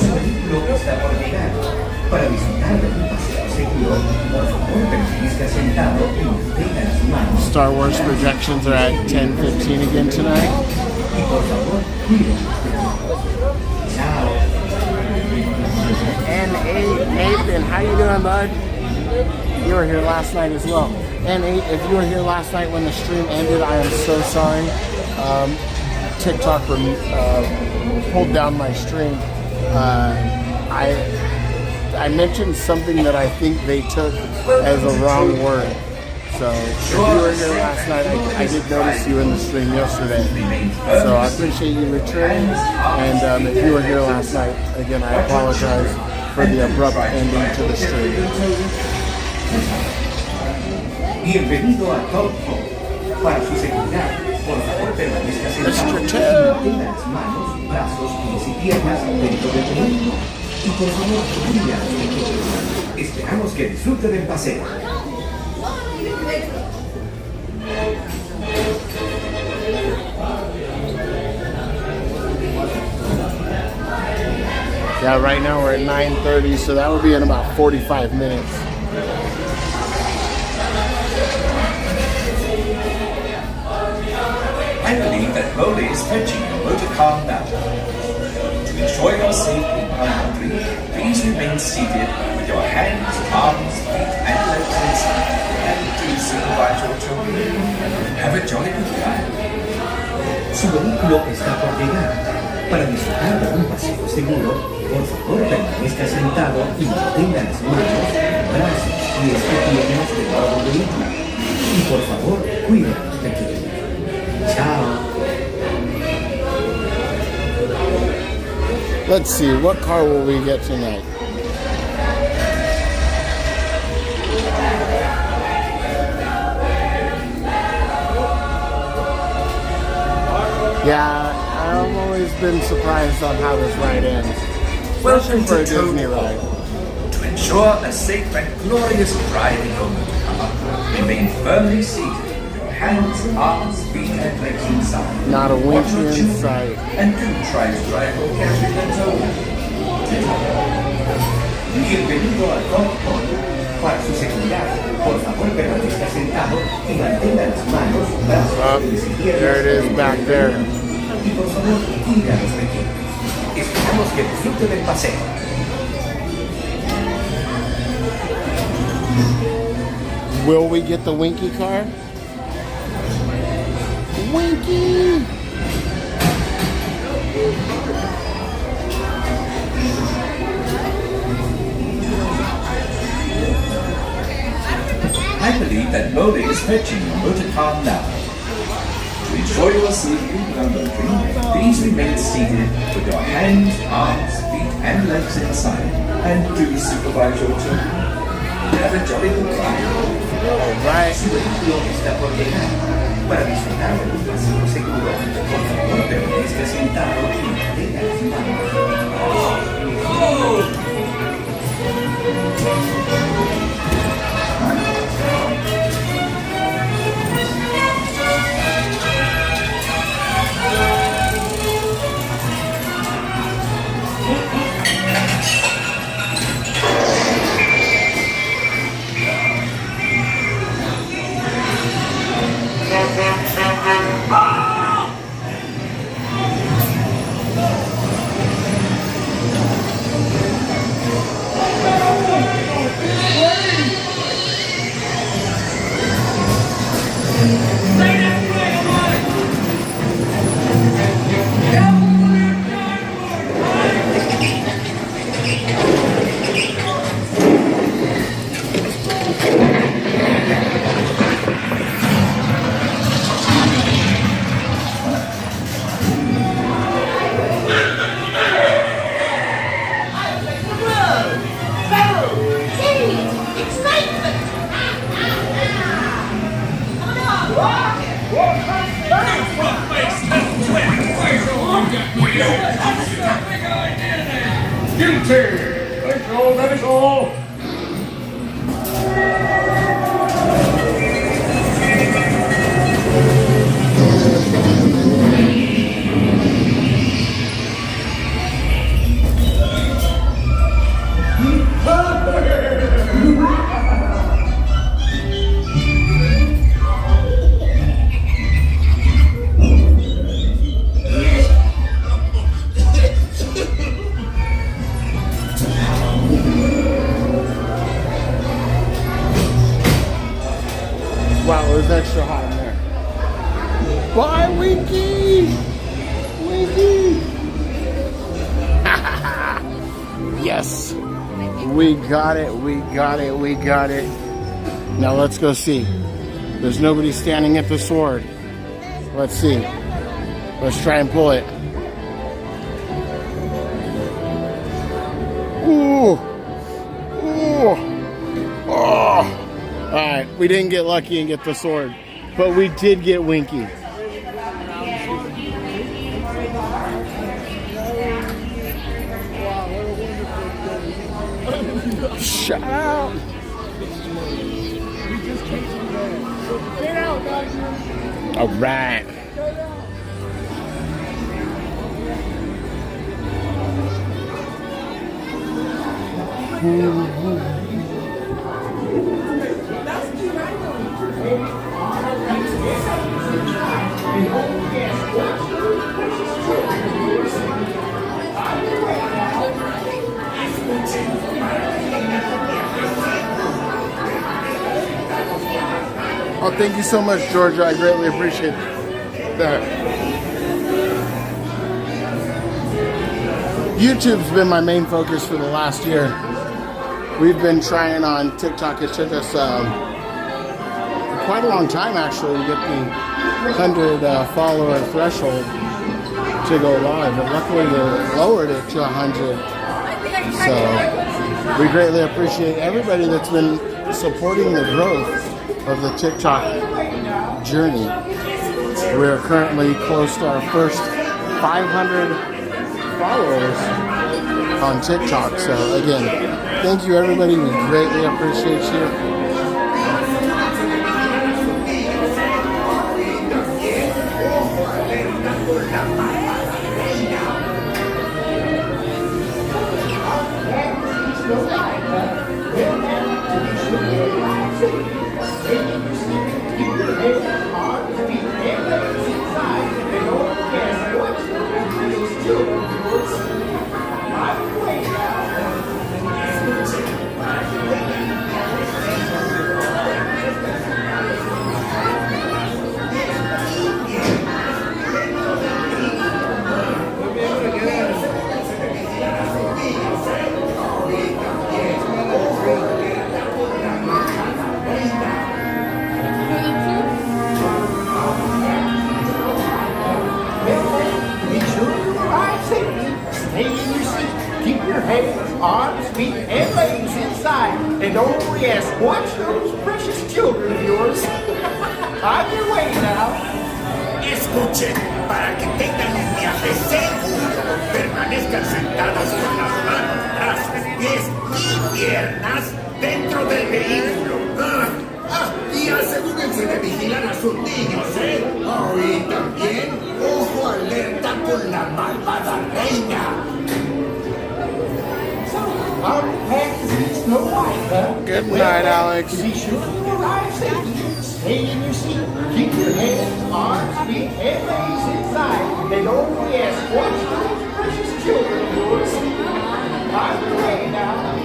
Star Wars projections are at 10:15 again tonight. N8, Nathan, how you doing, bud? You were here last night as well. N8, if you were here last night when the stream ended, I am so sorry. TikTok pulled down my stream. I mentioned something that I think they took as a wrong word. So if you were here last night, I did notice you in the stream yesterday. So I appreciate you returning. And if you were here last night, again, I apologize for the abrupt ending to the stream. Bienvenido a Top Home. Para su seguridad, por favor permanezca sentado y mantenga las manos, brazos, pies y piernas dentro del vehículo. Y por favor, cuide a los pequeños. Esperamos que disfrute del paseo. Yeah, right now we're at 9:30, so that will be in about 45 minutes. I believe that Molly is fetching your motor car now. To ensure your safety while laundry, please remain seated with your hands, arms, feet, and legs inside, and do supervise your children. Have a jolly good time. Su vehículo está por llegar. Para disfrutar de un paseo seguro, por favor permanezca sentado y mantenga las manos, brazos, pies y piernas dentro del vehículo. Y por favor, cuide a los pequeños. Ciao. Let's see, what car will we get tonight? Yeah, I've always been surprised on how this ride ends. Especially for a Disney ride. To ensure a safe and glorious ride in your motor car, remain firmly seated with your hands, arms, feet, and legs inside. Not a winch in sight. And do try to drive your carry-ons over. Bienvenido a Top Home. Para su seguridad, por favor permanezca sentado y mantenga las manos, brazos, pies y piernas. There it is back there. Y por favor, cuide a los pequeños. Esperamos que disfrute del paseo. Will we get the Winky car? Winky! I believe that Molly is fetching your motor car now. To ensure your safety while motoring, please remain seated with your hands, arms, feet, and legs inside, and do supervise your children. Have a jolly good ride. All right. Su vehículo está por llegar. Para disfrutar de un paseo seguro, por favor permanezca sentado y mantenga las manos. Wow, it was extra hot in there. Bye, Winky! Winky! Yes! We got it, we got it, we got it. Now let's go see. There's nobody standing at the sword. Let's see. Let's try and pull it. Ooh! Ooh! Oh! Alright, we didn't get lucky and get the sword, but we did get Winky. Shout out! Alright. Oh, thank you so much, Georgia. I greatly appreciate that. YouTube's been my main focus for the last year. We've been trying on TikTok. It took us quite a long time, actually, to get the 100 follower threshold to go live. But luckily, they lowered it to 100. So we greatly appreciate everybody that's been supporting the growth of the TikTok journey. We're currently close to our first 500 followers on TikTok. So again, thank you everybody. We greatly appreciate you. Arms, feet, and legs inside. And oh yes, watch those precious children of yours. On your way now. Escuchen, para que tengan un viaje seguro, permanezcan sentados con las manos, brazos, pies y piernas dentro del vehículo. Y asegúrense de vigilar a sus niños, ¿eh? Oh, y también, ojo alerta con la malvada reina. Good night, Alex. Be sure to arrive safely. Stay in your seat. Keep your hands, arms, feet, and legs inside. And oh yes, watch those precious children of yours. On your way now.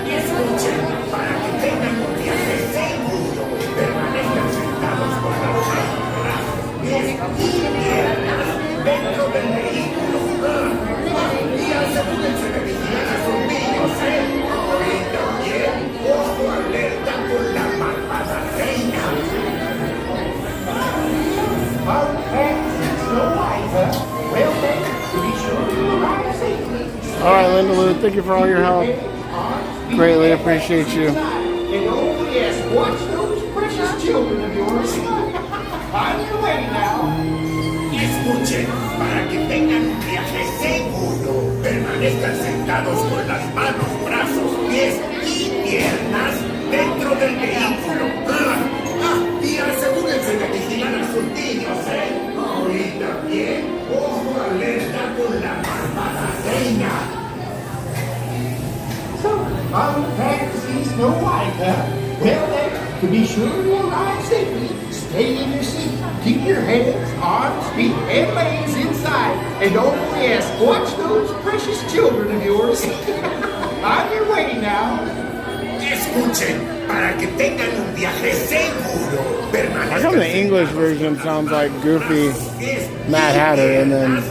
Escuchen, para que tengan un viaje seguro, permanezcan sentados con las manos, brazos, pies y piernas dentro del vehículo. Y asegúrense de vigilar a sus niños, ¿eh? Y también, ojo alerta con la malvada reina. Our fans Snow White, huh? Well then, be sure to arrive safely. All right, Linda Lou, thank you for all your help. Greatly appreciate you. And oh yes, watch those precious children of yours. On your way now. Escuchen, para que tengan un viaje seguro, permanezcan sentados con las manos, brazos, pies y piernas dentro del vehículo. Y asegúrense de vigilar a sus niños, ¿eh? Y también, ojo alerta con la malvada reina. So, on the Fantasy Snow White, huh? Well then, to be sure to arrive safely, stay in your seat. Keep your hands, arms, feet, and legs inside. And oh yes, watch those precious children of yours. On your way now. Escuchen, para que tengan un viaje seguro, How permanezcan come the English version sounds like Goofy Mad Hatter, and then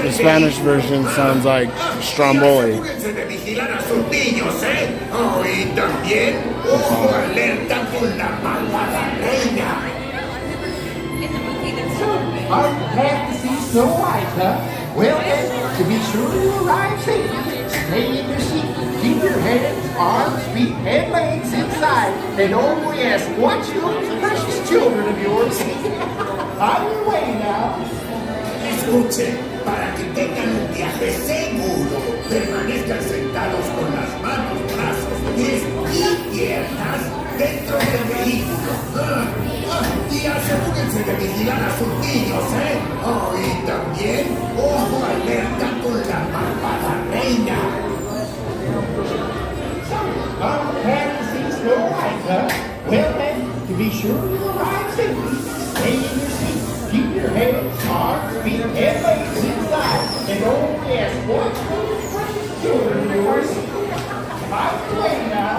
the Spanish version sounds like Stromboli? Asegúrense de vigilar a sus niños, ¿eh? Y también, ojo alerta con la malvada reina. On the Fantasy Snow White, huh? Well then, to be sure to arrive safely, stay in your seat. Keep your hands, arms, feet, and legs inside. And oh yes, watch those precious children of yours. On your way now. Escuchen, para que tengan un viaje seguro, permanezcan sentados con las manos, brazos, pies y piernas dentro del vehículo. Y asegúrense de vigilar a sus niños, ¿eh? Y también, ojo alerta con la malvada reina. On the Fantasy Snow White, huh? Well then, to be sure to arrive safely, stay in your seat. Keep your hands, arms, feet, and legs inside. And oh yes, watch those precious children of yours. On your way now.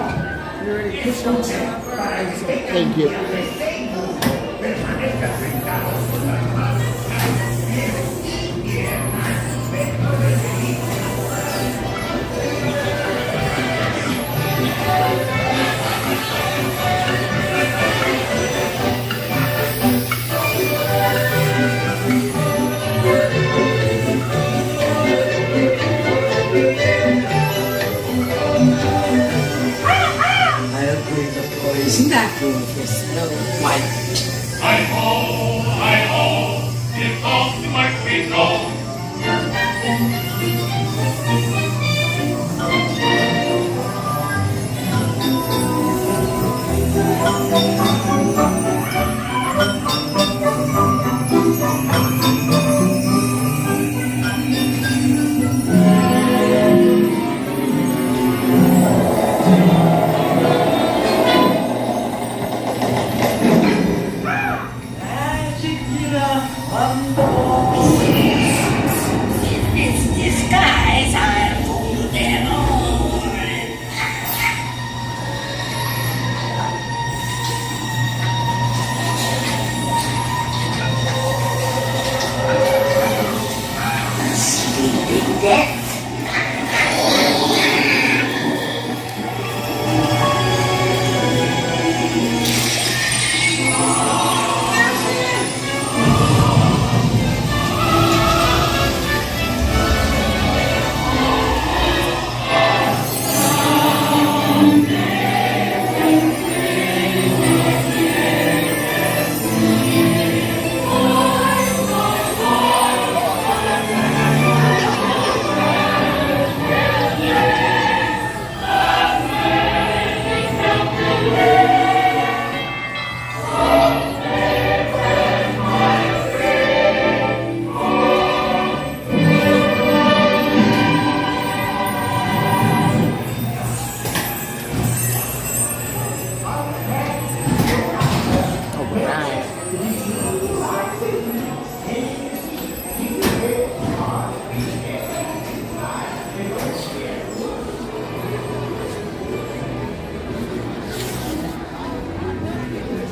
Escuchen, para que tengan Thank you. un viaje seguro, permanezcan sentados con las manos, brazos, pies y piernas dentro del vehículo. Isn't that beautiful, Snow White? Hi-ho, here comes my sweet home.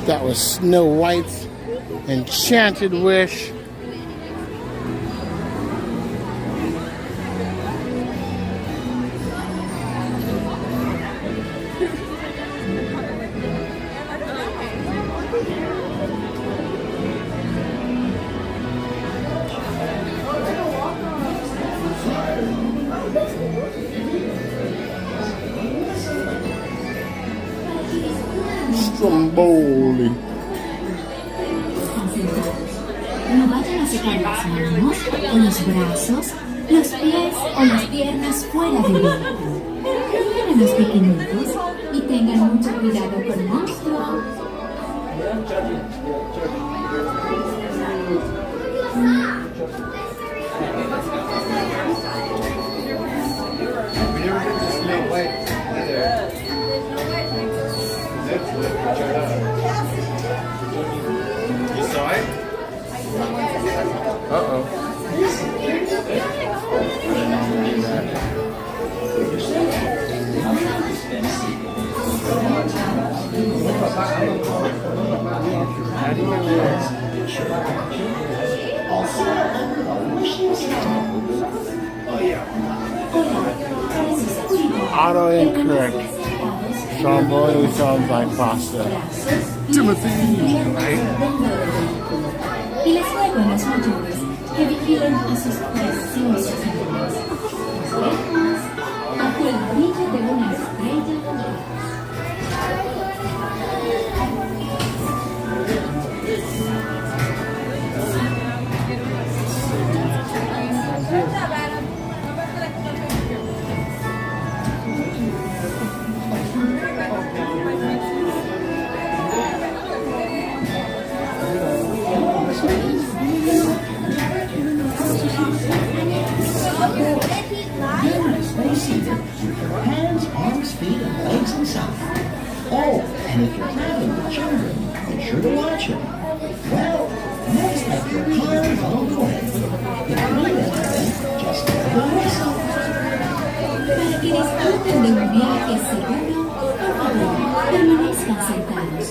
That was Snow White's Enchanted Wish. Stromboli. No vayan a secar las manos o los brazos, los pies o las piernas fuera del vehículo. Cuiden a los pequeñitos y tengan mucho cuidado con el monstruo. Auto incorrect. Stromboli sounds like pasta. Timothy, right? Y les ruego a los mayores que vigilen a sus preciosos niños. Bajo el brillo de una estrella fugaz. With your hands, arms, feet, and legs inside. Oh, and if you're traveling with children, be sure to watch them. Well, next up your car is on the way. If you need anything, just give the whistle. Para que disfruten de un viaje seguro, por favor, permanezcan sentados.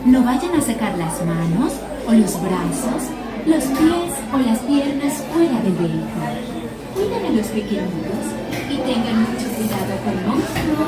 No vayan a sacar las manos o los brazos, los pies o las piernas fuera del vehículo. Cuiden a los pequeñitos y tengan mucho cuidado con el monstruo.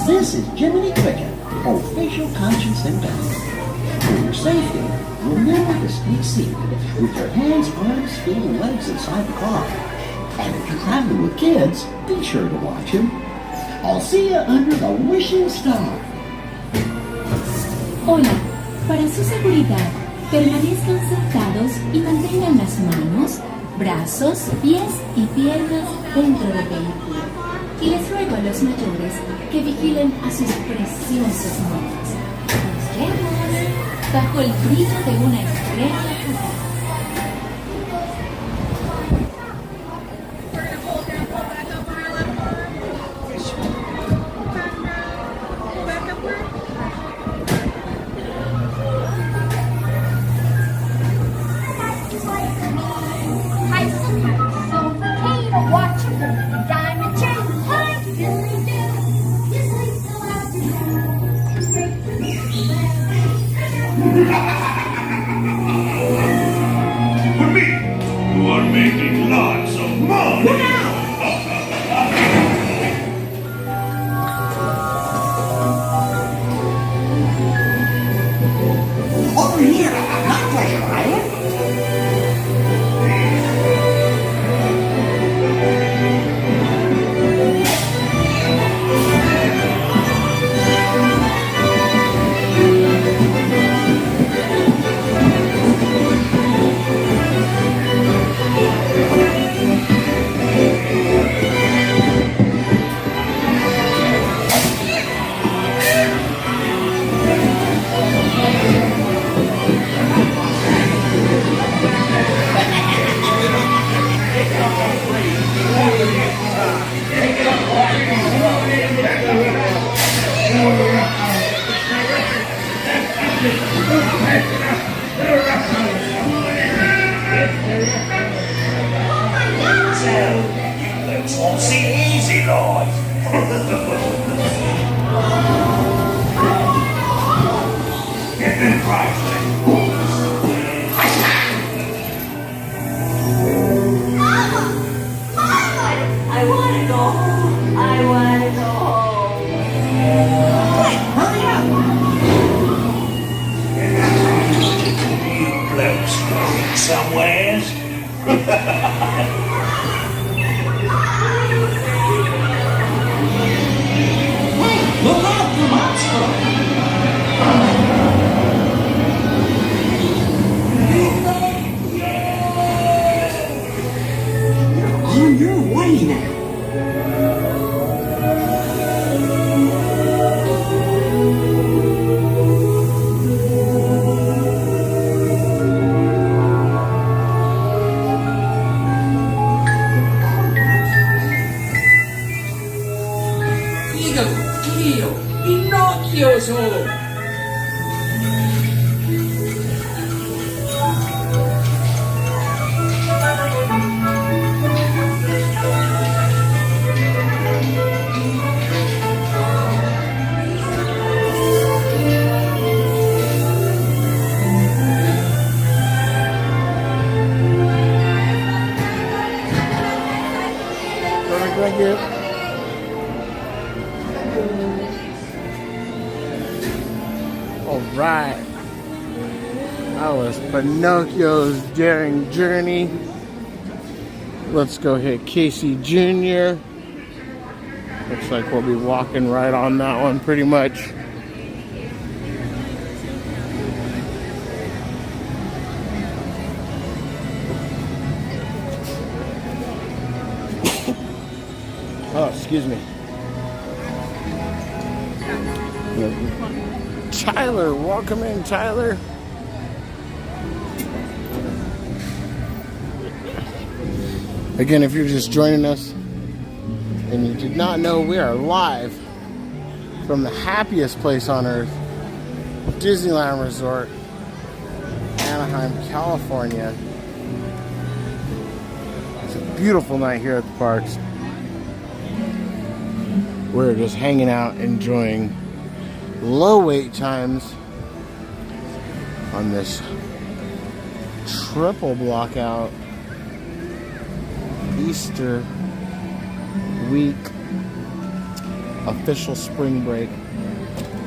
This is Jiminy Cricket, official conscience ambassador. For your safety, remember the sneak seat with your hands, arms, feet, and legs inside the car. And if you're traveling with kids, be sure to watch them. I'll see you under the wishing star. Hola, para su seguridad, permanezcan sentados y mantengan las manos, brazos, pies y piernas dentro del vehículo. Y les ruego a los mayores que vigilen a sus preciosos niños. Nos vemos bajo el brillo de una estrella fugaz. With me, you are making lots of money. Over here, not pleasure, Ryan. parents won't see easy life. Get them prize I want to go home. I want to go home. Wait, hurry up. You blokes going somewheres? Hey, look out, the monster! On your way now. Pinocchioso! Thank you. All right. That was Pinocchio's Daring Journey. Let's go hit Casey Jr. Looks like we'll be walking right on that one pretty much. Oh, excuse me. Tyler, welcome in, Tyler. Again, if you're just joining us and you did not know, we are live from the happiest place on earth, Disneyland Resort, Anaheim, California. It's a beautiful night here at the parks. We're just hanging out, enjoying low wait times on this triple block out Easter week official spring break,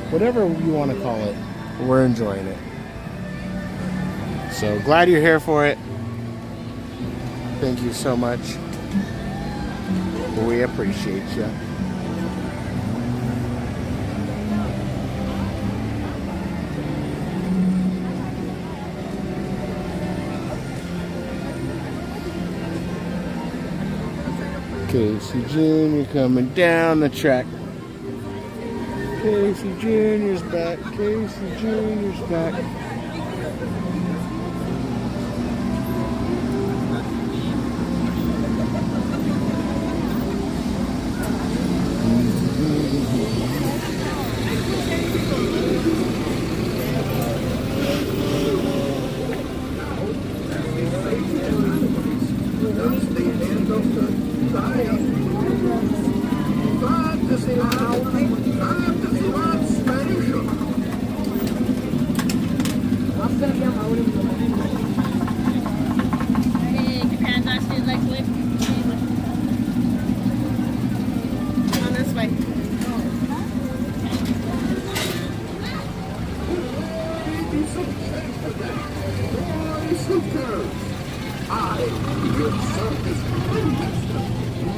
whatever you want to call it. We're enjoying it. So glad you're here for it. Thank you so much. We appreciate you. Casey Jr. coming down the track. Casey Jr.'s back. Casey Jr.'s back.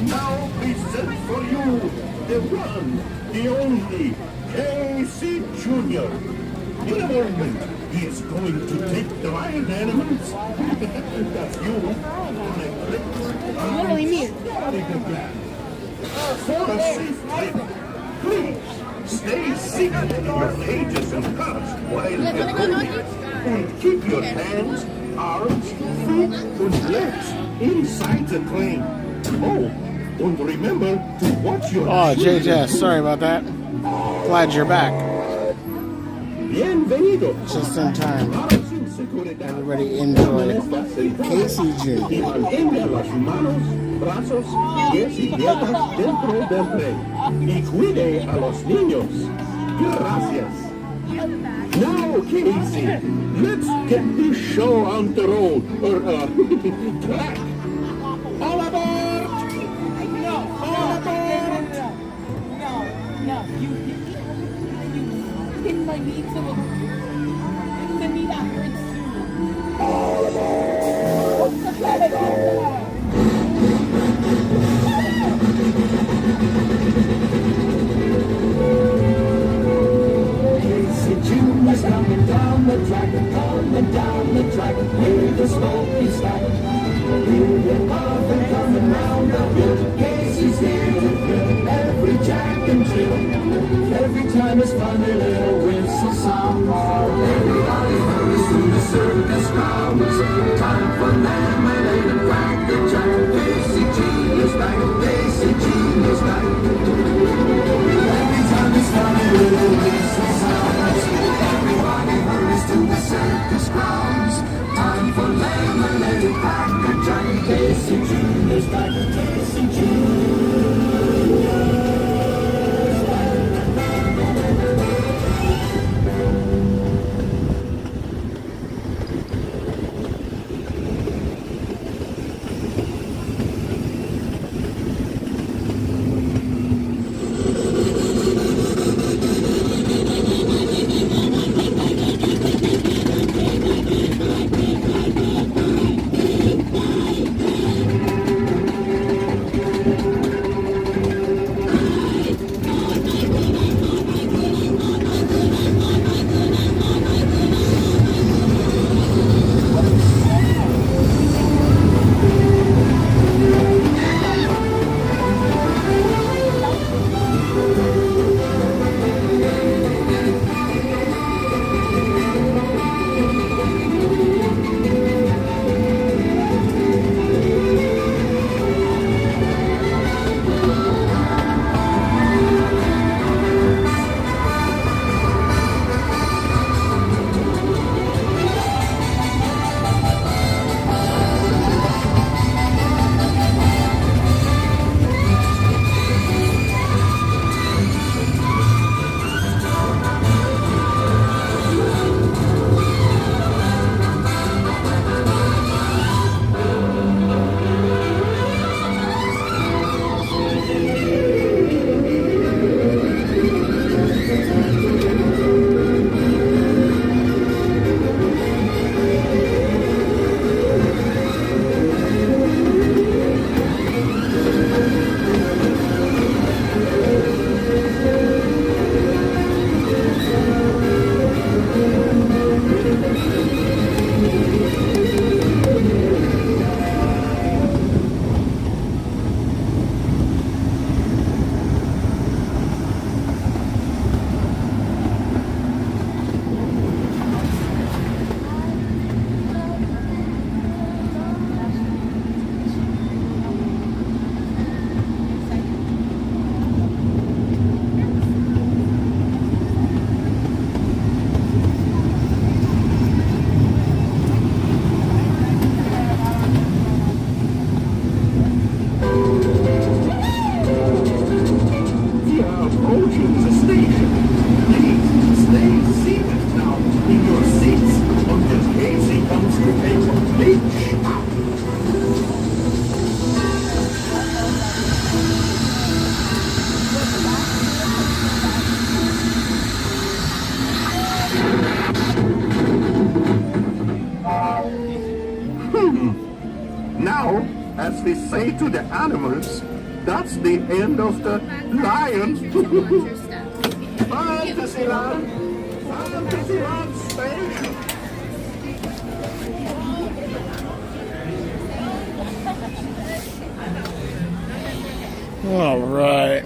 Now present for you the one, the only, Casey Jr. In a moment, he is going to take the wild animals and a few on a trip. What do we mean? For a safe trip, please stay seated in your cages and carts while you're going, and keep your hands, arms, feet, and legs inside the plane. Oh, and remember to watch your... Oh, JJ, sorry about that. Glad you're back. Bienvenido. Just in time. Everybody enjoy Casey Jr. Y mantenga las manos, brazos, pies y piernas dentro del tren. Y cuide a los niños. Gracias. Now, Casey, let's get this show on the road, or track. All aboard! No, all aboard! No, you hit my knee to the knee that hurts too. All aboard! Let's go! Junior's coming down the track, hear the smoky stack. Hear the coffin coming round the hill. Casey's here to thrill every jack and jill. Every time his funny little whistle sounds, everybody hurries to the circus grounds. Time for lemonade and cracker jack. Casey Junior's back, Casey Junior's back. Every time his funny little whistle sounds, everybody hurries to the circus grounds. Time for lemonade and cracker jack. Casey Junior's back, Casey Junior's back. Now, as we say to the animals, that's the end of the lion. Fantasyland! Fantasyland Station! All right.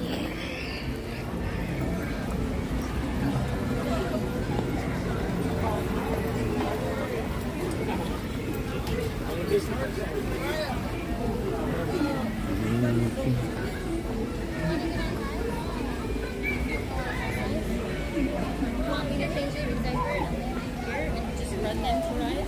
Want me to change the diaper here and just run them to ride?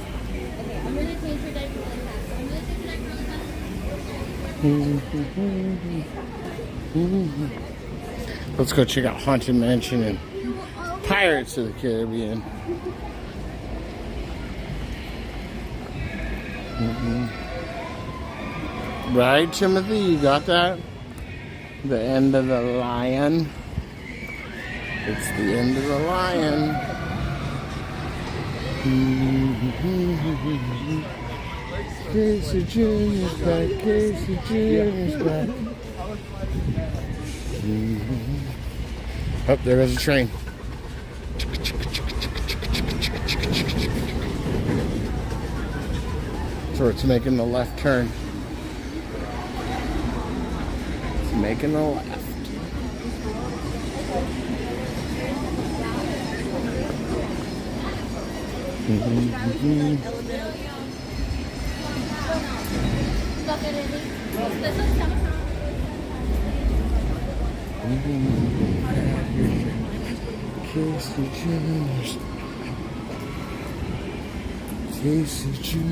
Let's go check out Haunted Mansion and Pirates of the Caribbean. Right, Timothy? You got that? The end of the lion. It's the end of the lion. Casey Jr.'s back. Casey Jr.'s back. Oh, there goes a train. So it's making the left turn. It's making the left. Casey Jr.'s. Casey Jr.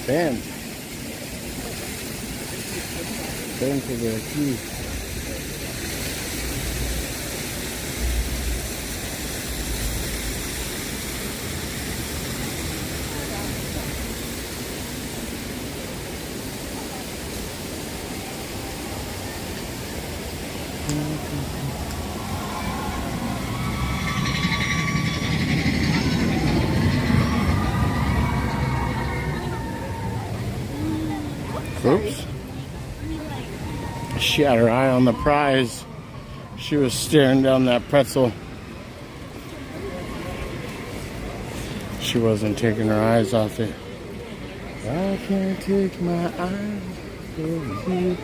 Ben. Ven que de aquí. Oops. She had her eye on the prize. She was staring down that pretzel. She wasn't taking her eyes off it. I can't take my eyes off you.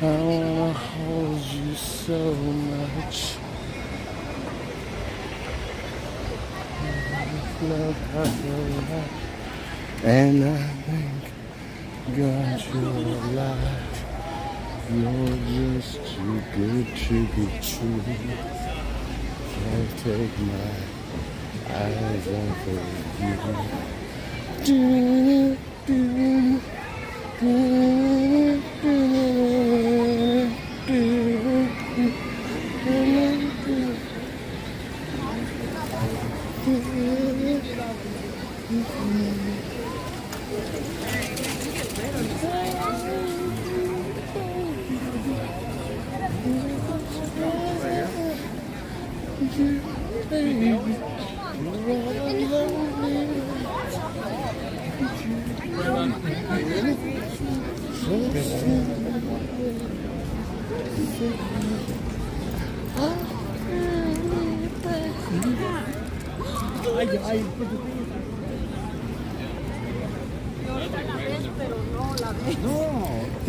I wanna hold you so much. And I think God, you're alive. You're just too good to be true. Can't take my eyes off of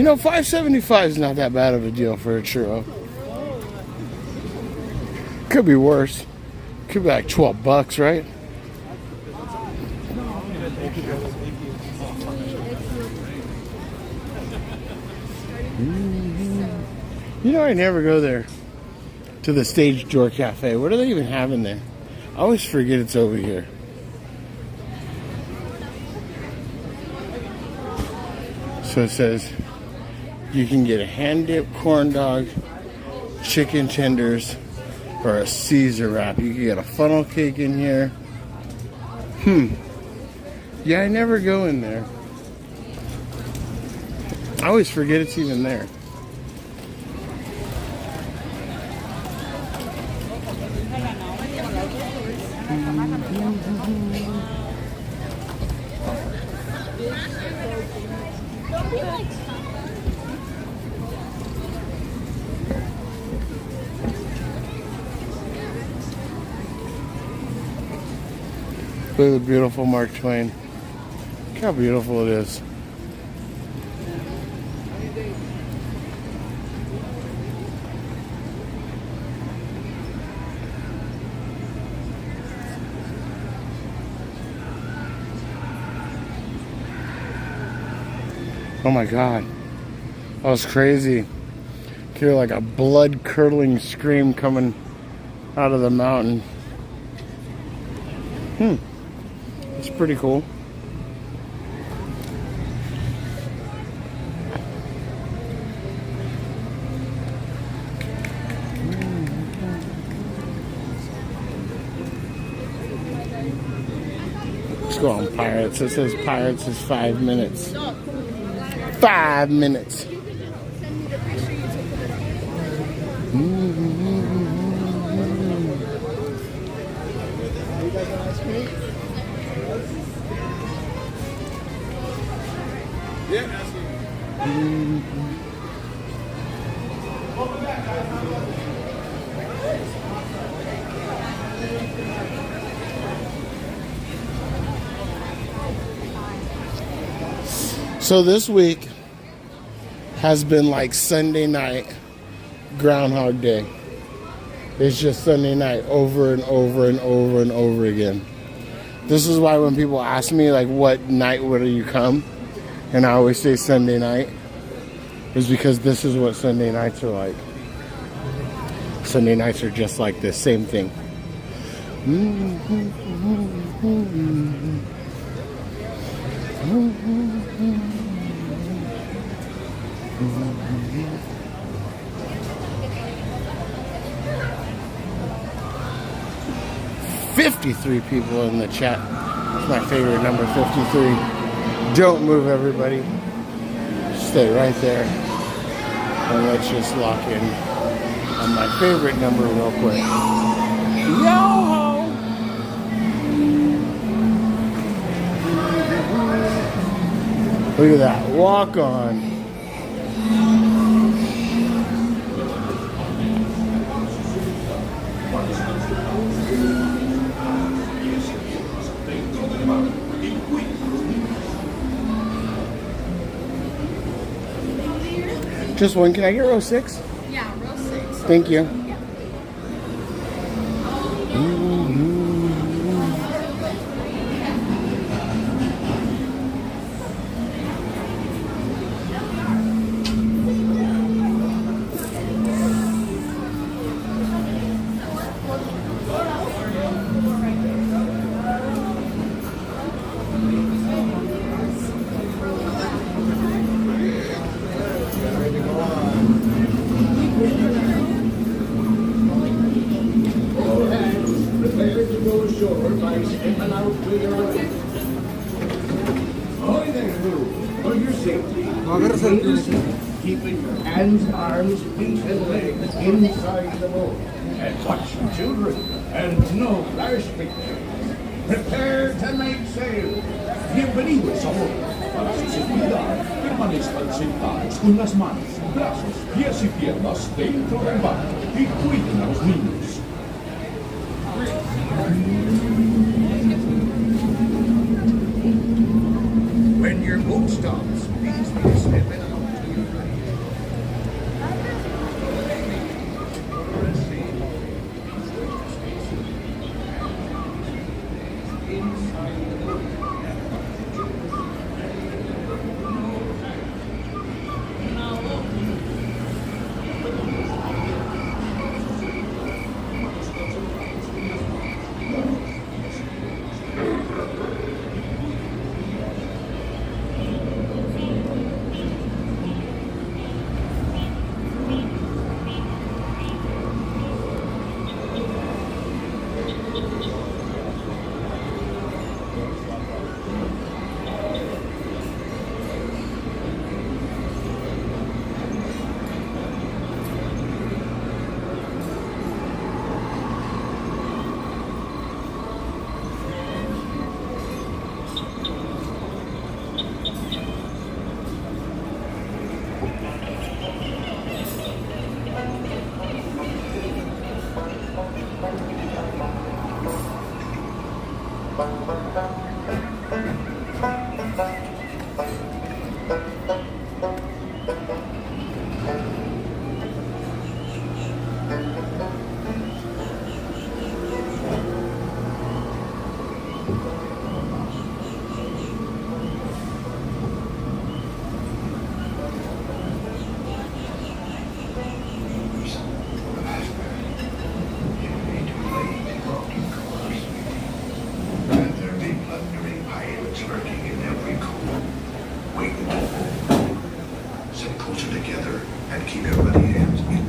You know, $5.75 is not that bad of a deal for a churro. Could be worse. Could be like $12, right? You know, I never go there to the Stage Door Cafe. What do they even have in there? I always forget it's over here. So it says you can get a hand-dipped corn dog, chicken tenders, or a Caesar wrap. You can get a funnel cake in here. Yeah, I never go in there. I always forget it's even there. Look at the beautiful Mark Twain. Look how beautiful it is. Oh my God, that was crazy. Hear like a blood-curdling scream coming out of the mountain. It's pretty cool. Let's go on Pirates. It says Pirates is 5 minutes. 5 minutes. So this week has been like Sunday night Groundhog Day. It's just Sunday night over and over and over and over again. This is why when people ask me like what night will you come, and I always say Sunday night, is because this is what Sunday nights are like. Sunday nights are just like this, same thing. 53 people in the chat. It's my favorite number, 53. Don't move, everybody. Stay right there. And let's just lock in on my favorite number real quick. Yo-ho! Look at that. Walk on. Just one. Can I get row 6? Yeah, row 6. Thank you. Keeping your hands, arms, feet, and legs inside the boat. And watch the children, and no flash pictures. Prepare to make sail. Bienvenidos a bordo. Para su seguridad, permanezcan sentados con las manos, brazos, pies y piernas dentro del barco y cuiden a los niños. When your boat stops, please be stepping out to your right. closer together and keep everybody's hands in.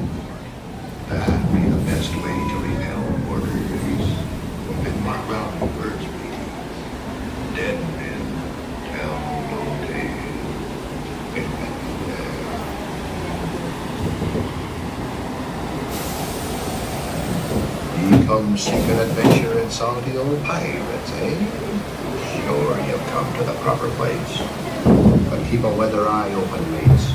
That'd be the best way to repel border enemies. And mark out the words, please. Dead men tell no tales. You come seeking adventure and salty old pirates, eh? Sure, you've come to the proper place. But keep a weather eye open, mates.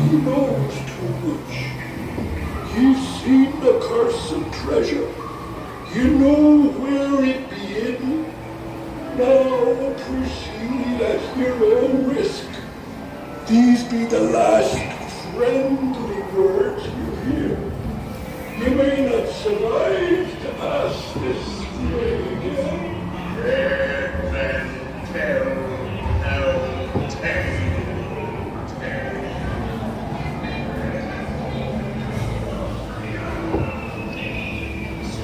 He knows too much. He's seen the cursed treasure. You know where it be hidden. Now proceed at your own risk. These be the last friendly words you hear. You may not survive to ask this way again. Dead men tell no tale.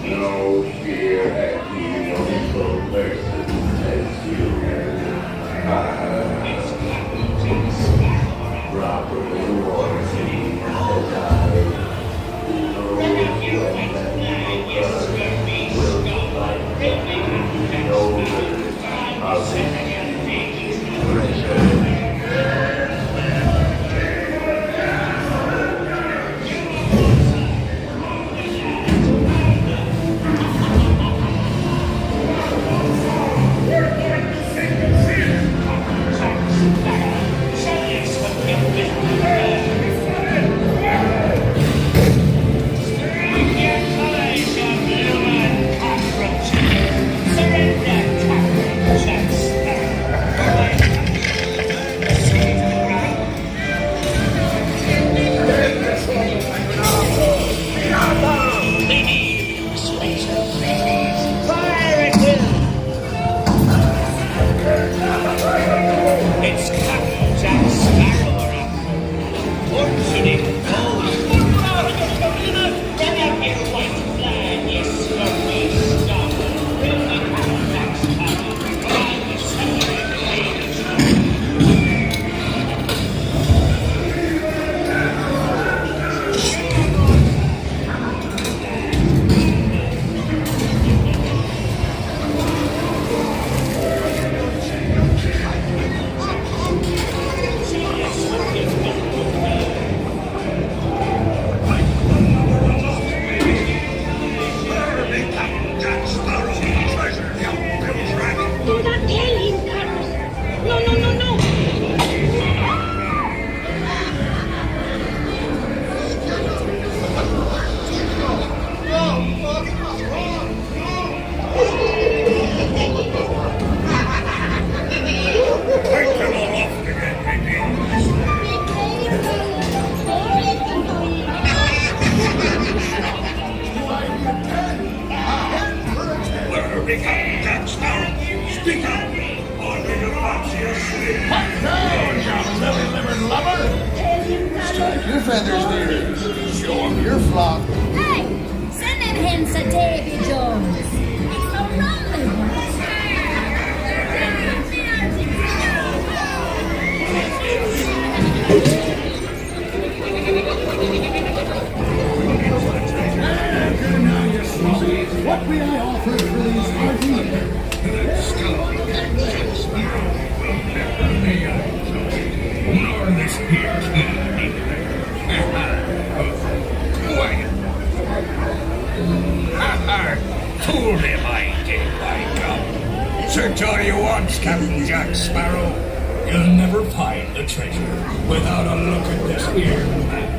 No fear at you, no mercy as you properly warranty as I know when that will your feathers, dear. Show them your flock. Hey, send them hens to Davy Jones. It's the Rumble. What may I offer for these RVs? Fool him, I did, by God. Search all you want, Captain Jack Sparrow. You'll never find the treasure without a look at this here map.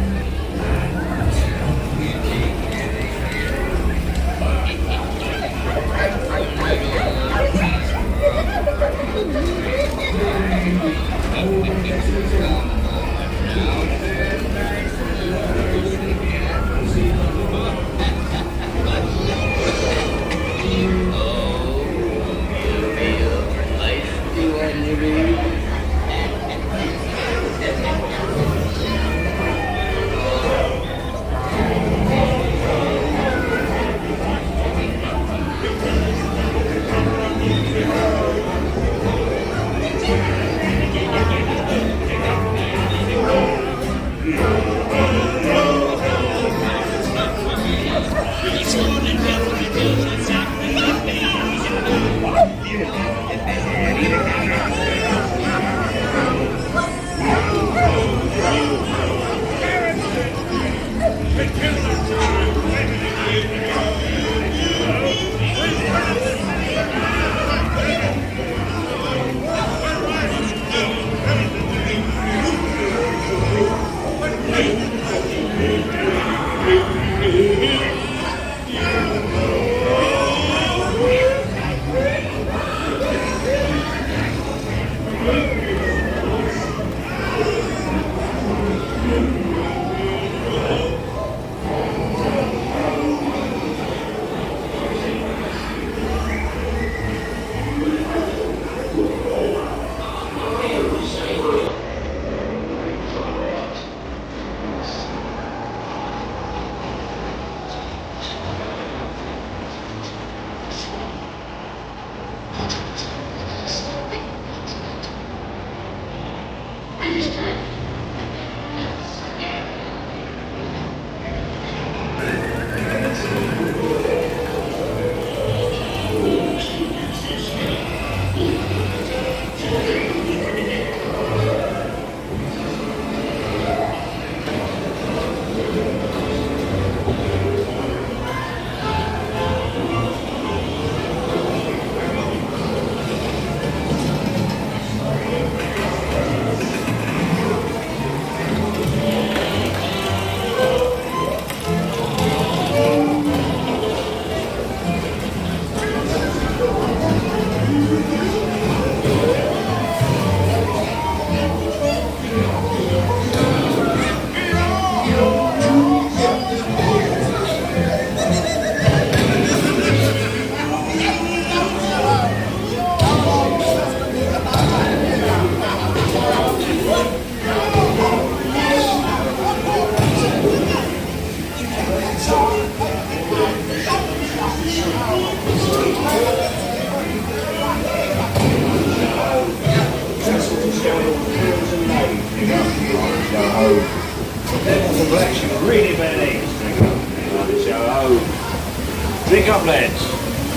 Drink up, lads.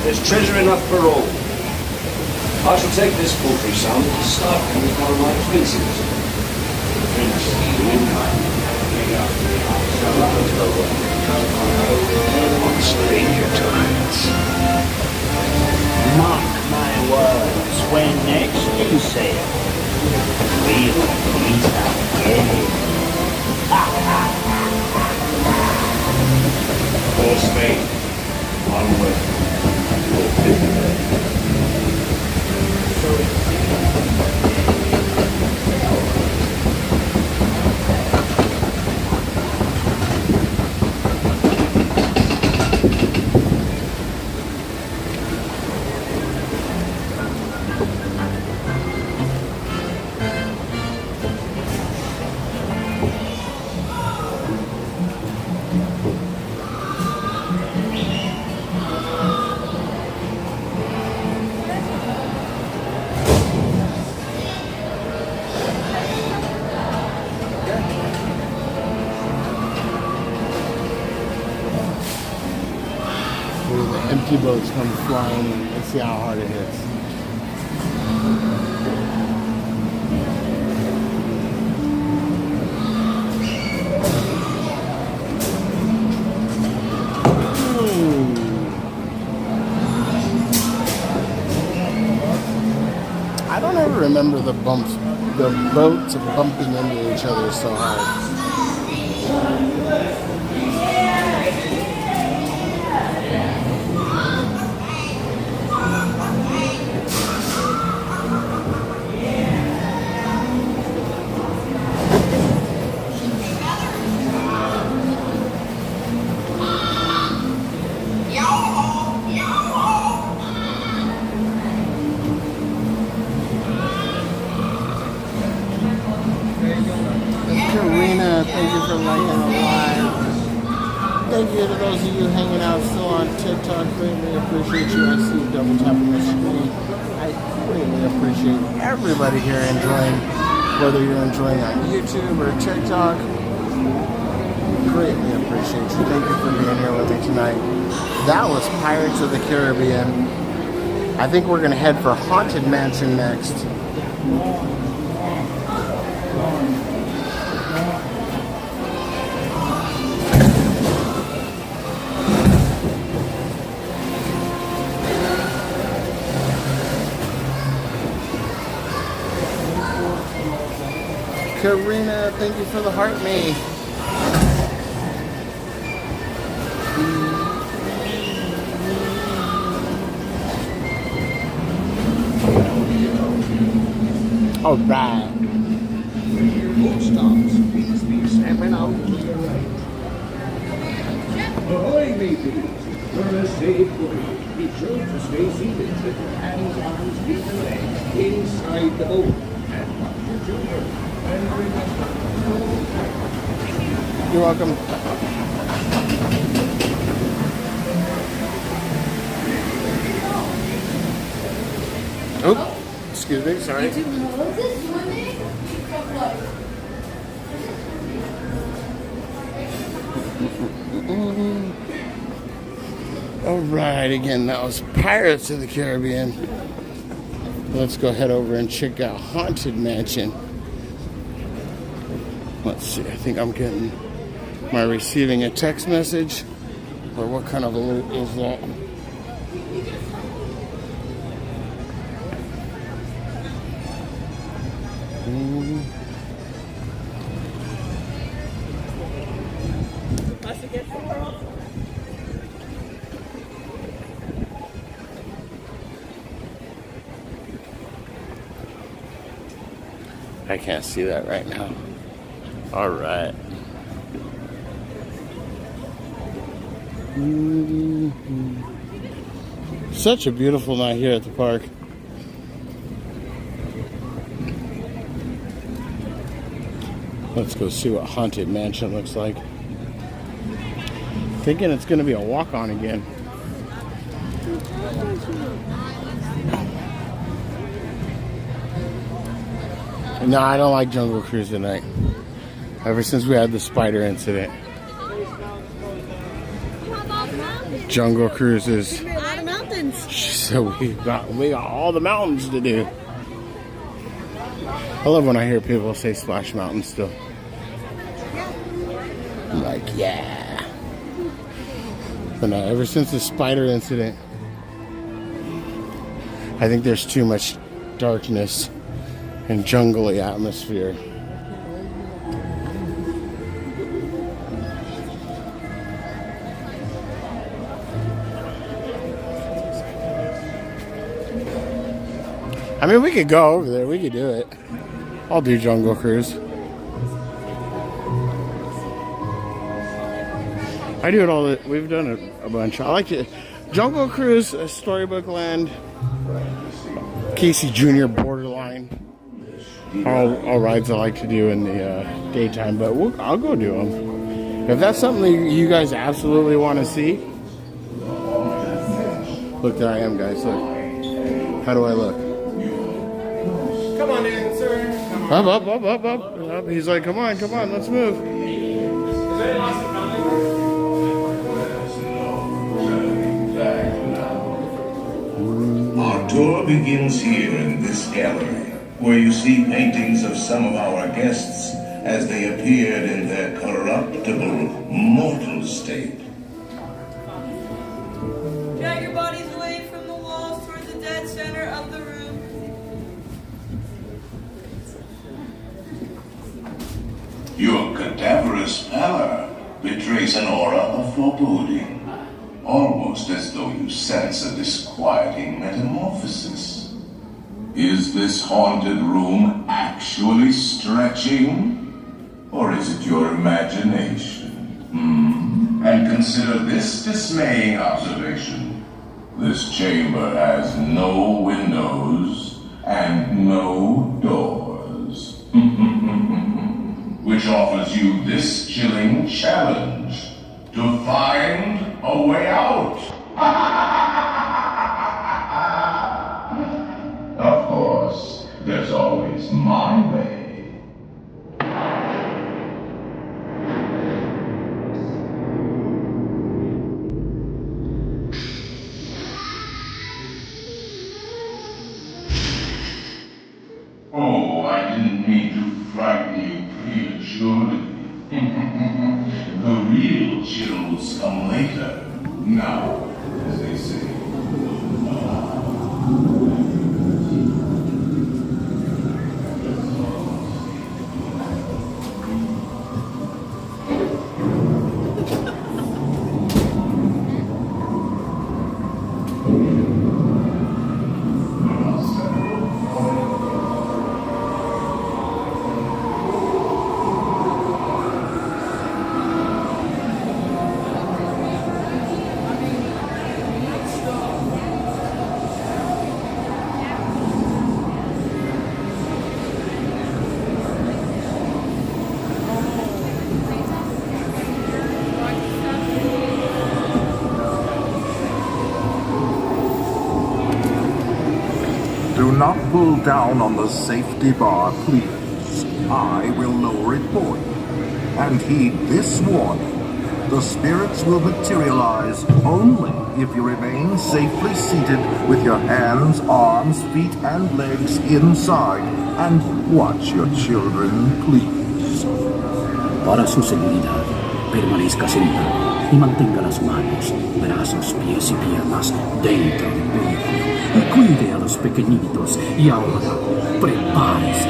There's treasure enough for all. I shall take this poultry sound to start with one of my princes. On stranger times. Mark my words, when next you sail, we'll meet again. Full speed. Onward. monkey boats come flying and see how hard it hits. I don't ever remember the boats bumping into each other so hard. Thank you for liking the live. Thank you to those of you hanging out still on TikTok. Greatly appreciate you. I see you double tapping the screen. I greatly appreciate everybody here enjoying, whether you're enjoying on YouTube or TikTok. Greatly appreciate you. Thank you for being here with me tonight. That was Pirates of the Caribbean. I think we're going to head for Haunted Mansion next. Karina, thank you for the heart me. All right. Four stars, please be stepping out. Ahoy, mateys. You're a safe way. Be sure to stay seated with your hands, arms, feet, and legs inside the boat. And watch your children. You're welcome. Oh, excuse me, sorry. All right, again, that was Pirates of the Caribbean. Let's go head over and check out Haunted Mansion. Let's see, I think I'm getting, am I receiving a text message? Or what kind of alert is that? I can't see that right now. All right. Such a beautiful night here at the park. Let's go see what Haunted Mansion looks like. Thinking it's going to be a walk-on again. No, I don't like Jungle Cruise tonight. Ever since we had the spider incident. Jungle Cruises. A lot of mountains. So we got all the mountains to do. I love when I hear people say Splash Mountain still. I'm like, yeah. But no, ever since the spider incident, I think there's too much darkness and jungly atmosphere. I mean, we could go over there. We could do it. I'll do Jungle Cruise. I do it all. We've done it a bunch. I like it. Jungle Cruise, Storybook Land, Casey Jr. Borderline. All rides I like to do in the daytime, but I'll go do them. If that's something you guys absolutely want to see. Look, there I am, guys. Look. How do I look? Come on in, sir. Come on. Up. He's like, come on, let's move. tour begins here in this gallery, where you see paintings of some of our guests as they appeared in their corruptible, mortal state. Drag your bodies away from the walls toward the dead center of the room. Your cadaverous pallor betrays an aura of foreboding, almost as though you sense a disquieting metamorphosis. Is this haunted room actually stretching? Or is it your imagination? And consider this dismaying observation. This chamber has no windows and no doors. Which offers you this chilling challenge to find a way out. Of course, there's always my way. Oh, I didn't mean to frighten you prematurely. The real chills come later. Now, as they say. Do not pull down on the safety bar, please. I will lower it for you. And heed this warning. The spirits will materialize only if you remain safely seated with your hands, arms, feet, and legs inside. And watch your children, please. Para su seguridad, permanezca sentado y mantenga las manos, brazos, pies y piernas dentro del vehículo. Y cuide a los pequeñitos. Y ahora, prepárese.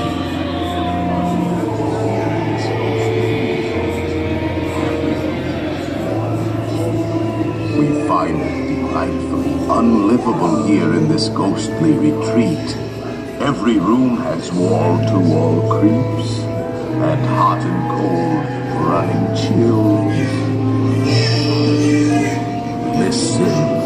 We find it delightfully unlivable here in this ghostly retreat. Every room has wall-to-wall creeps, and hot and cold running chills. Listen.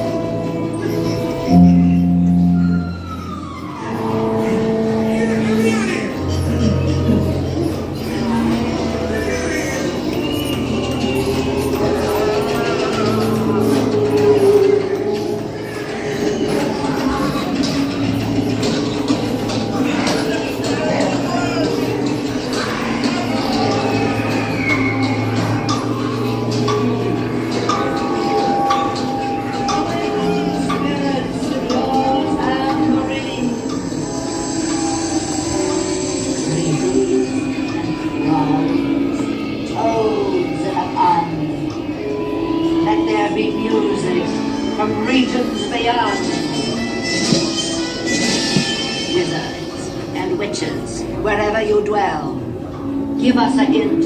Give us a hint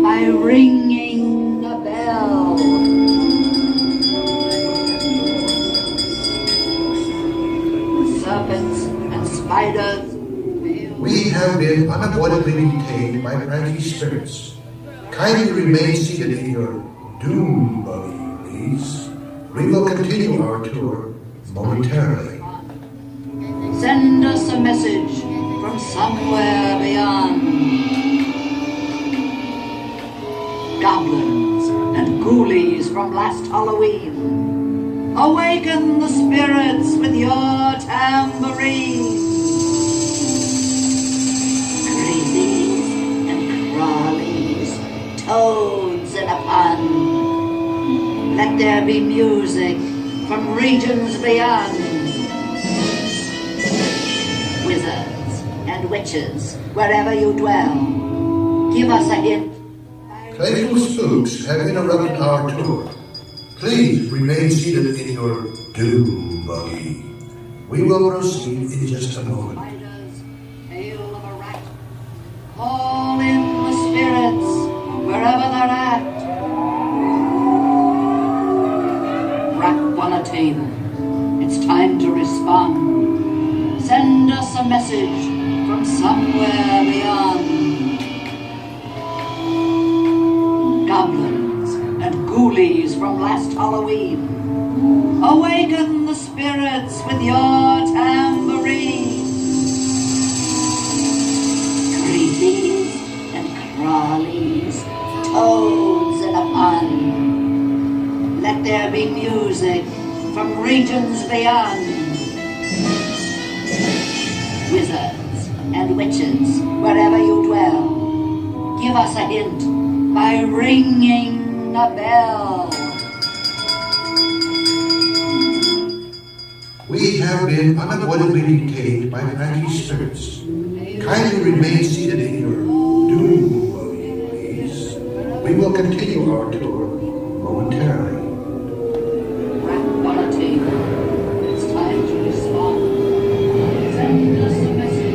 by ringing the bell. Serpents and spiders. We have been unavoidably detained by frantic spirits. Kindly remain seated in your doom buggy, please. We will continue our tour momentarily. Send us a message from somewhere beyond. Goblins and ghoulies from last Halloween, awaken the spirits with your tambourine. Crazies and crawlies, toads in a pond, let there be music from regions beyond. and witches, wherever you dwell. Give us a hint. Playful spooks have interrupted our tour. Please remain seated in your doom buggy. We will proceed in just a moment. Call in the spirits, wherever they're at. Rap on a table. It's time to respond. Send us a message from somewhere beyond. Goblins and ghoulies from last Halloween, awaken the spirits with your tambourine. Creepies and crawlies, toads in a pond. Let there be music from regions beyond. Wizards and witches, wherever you dwell, give us a hint by ringing a bell. We have been unavoidably detained by Frankie's spirits. Kindly remain seated in your doom buggy, please. We will continue our tour momentarily. Rap on a table. It's time to respond. Send us a message.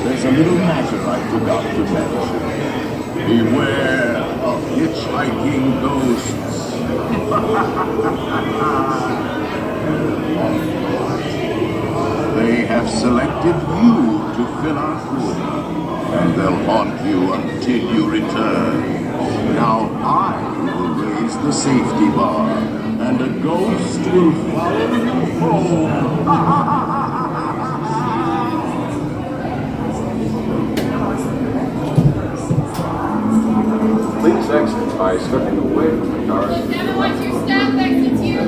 There's a little matter I forgot to mention. Beware of hitchhiking ghosts. They have selected you to fill our quota, and they'll haunt you until you return. Now I will raise the safety bar, and a ghost will follow you home. Please exit by stepping away from the cars. Never want your staff exits here,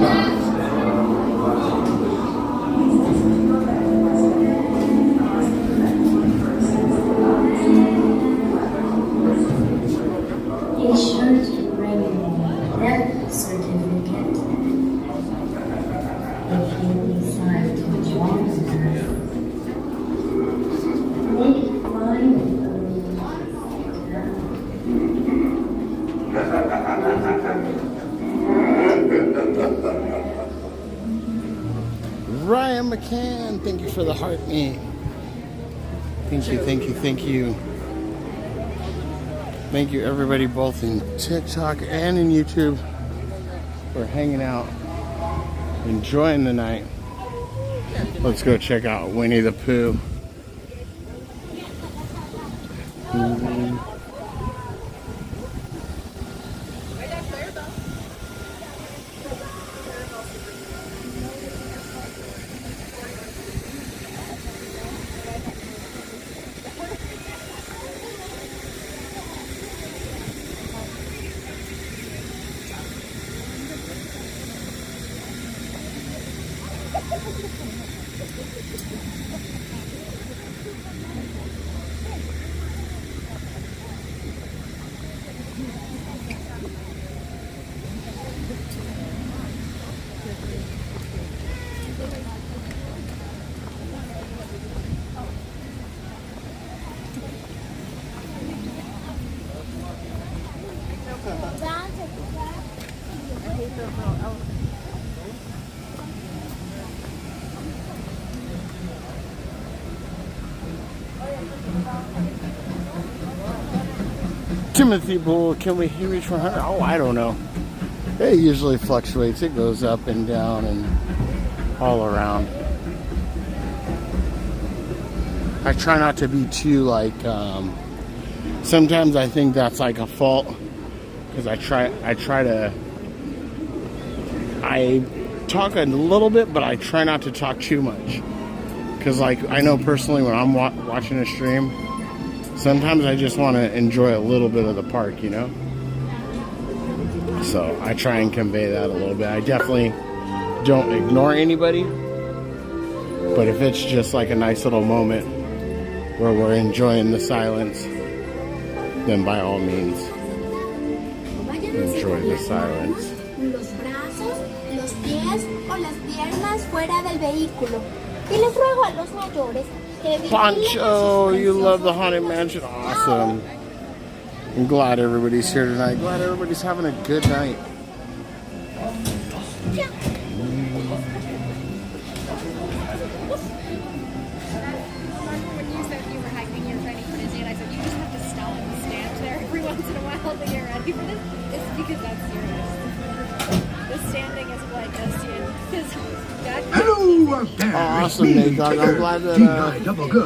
thank you for the heart me. Thank you, thank you, thank you. Thank you everybody both in TikTok and in YouTube for hanging out, enjoying the night. Let's go check out Winnie the Pooh. Timothy Bull, can we reach 100? Oh, I don't know. It usually fluctuates. It goes up and down and all around. I try not to be too like, sometimes I think that's like a fault because I talk a little bit, but I try not to talk too much. Because like, I know personally when I'm watching a stream, sometimes I just want to enjoy a little bit of the park, you know? So I try and convey that a little bit. I definitely don't ignore anybody, but if it's just like a nice little moment where we're enjoying the silence, then by all means, enjoy the silence. Los brazos, los pies o las piernas fuera del vehículo. Y les ruego a los mayores que Pancho, you love the Haunted Mansion. Awesome. I'm glad everybody's here tonight. Glad everybody's having a good night. When you said you were hiking your ready for Disney, and I said you just have to stop and stand there every once in a while to get ready for this, it's because that's serious. The standing is what does you. Hello out there. Awesome, Nate Dog. I'm glad that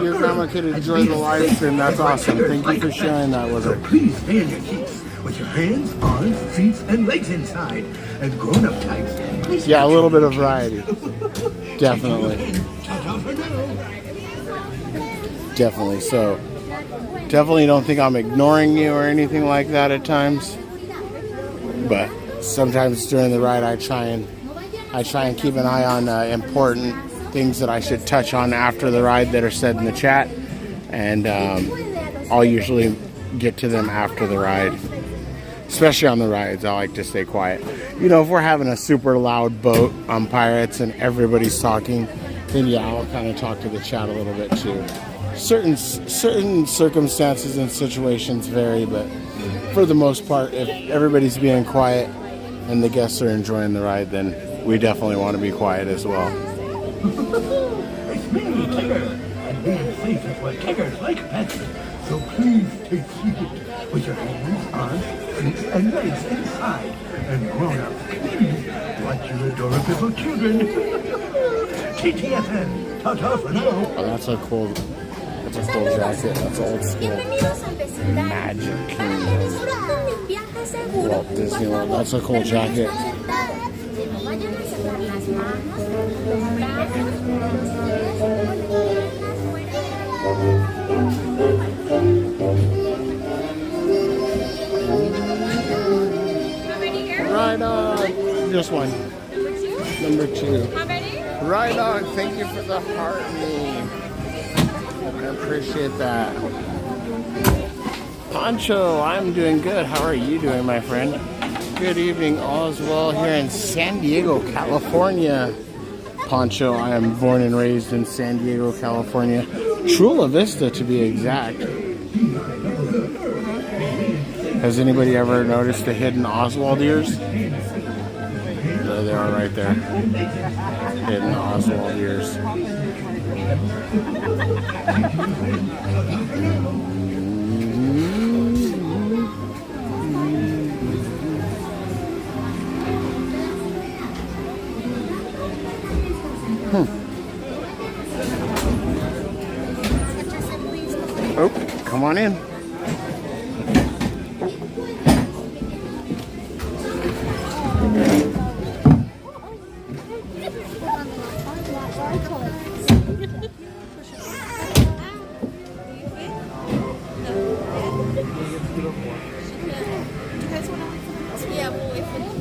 your grandma could enjoy the live stream. That's awesome. Thank you for sharing that with her. Please stay in your seats with your hands, arms, feet, and legs inside. And grown-up types, please. Yeah, a little bit of variety. Definitely. Definitely. So, definitely don't think I'm ignoring you or anything like that at times. But sometimes during the ride, I try and keep an eye on important things that I should touch on after the ride that are said in the chat, and I'll usually get to them after the ride. Especially on the rides, I like to stay quiet. You know, if we're having a super loud boat on Pirates and everybody's talking, then yeah, I'll kind of talk to the chat a little bit too. Certain circumstances and situations vary, but for the most part, if everybody's being quiet and the guests are enjoying the ride, then we definitely want to be quiet as well. It's me, Tigger, and being safe is what Tiggers like best. So please take seat with your hands, arms, feet, and legs inside. And grown-ups, please watch your adorable children. TTFN, ta-ta for now. Oh, that's a cool jacket. That's old school. Magic Kingdom. Walt Disneyland. That's a cool jacket. Right on. Just one. Number 2. Right on. Thank you for the heart meme. I appreciate that. Pancho, I'm doing good. How are you doing, my friend? Good evening. All is well here in San Diego, California. Pancho, I am born and raised in San Diego, California. Chula Vista, to be exact. Has anybody ever noticed the hidden Oswald ears? There they are right there. Hidden Oswald ears. Oh, come on in. Yeah, we'll wait for them.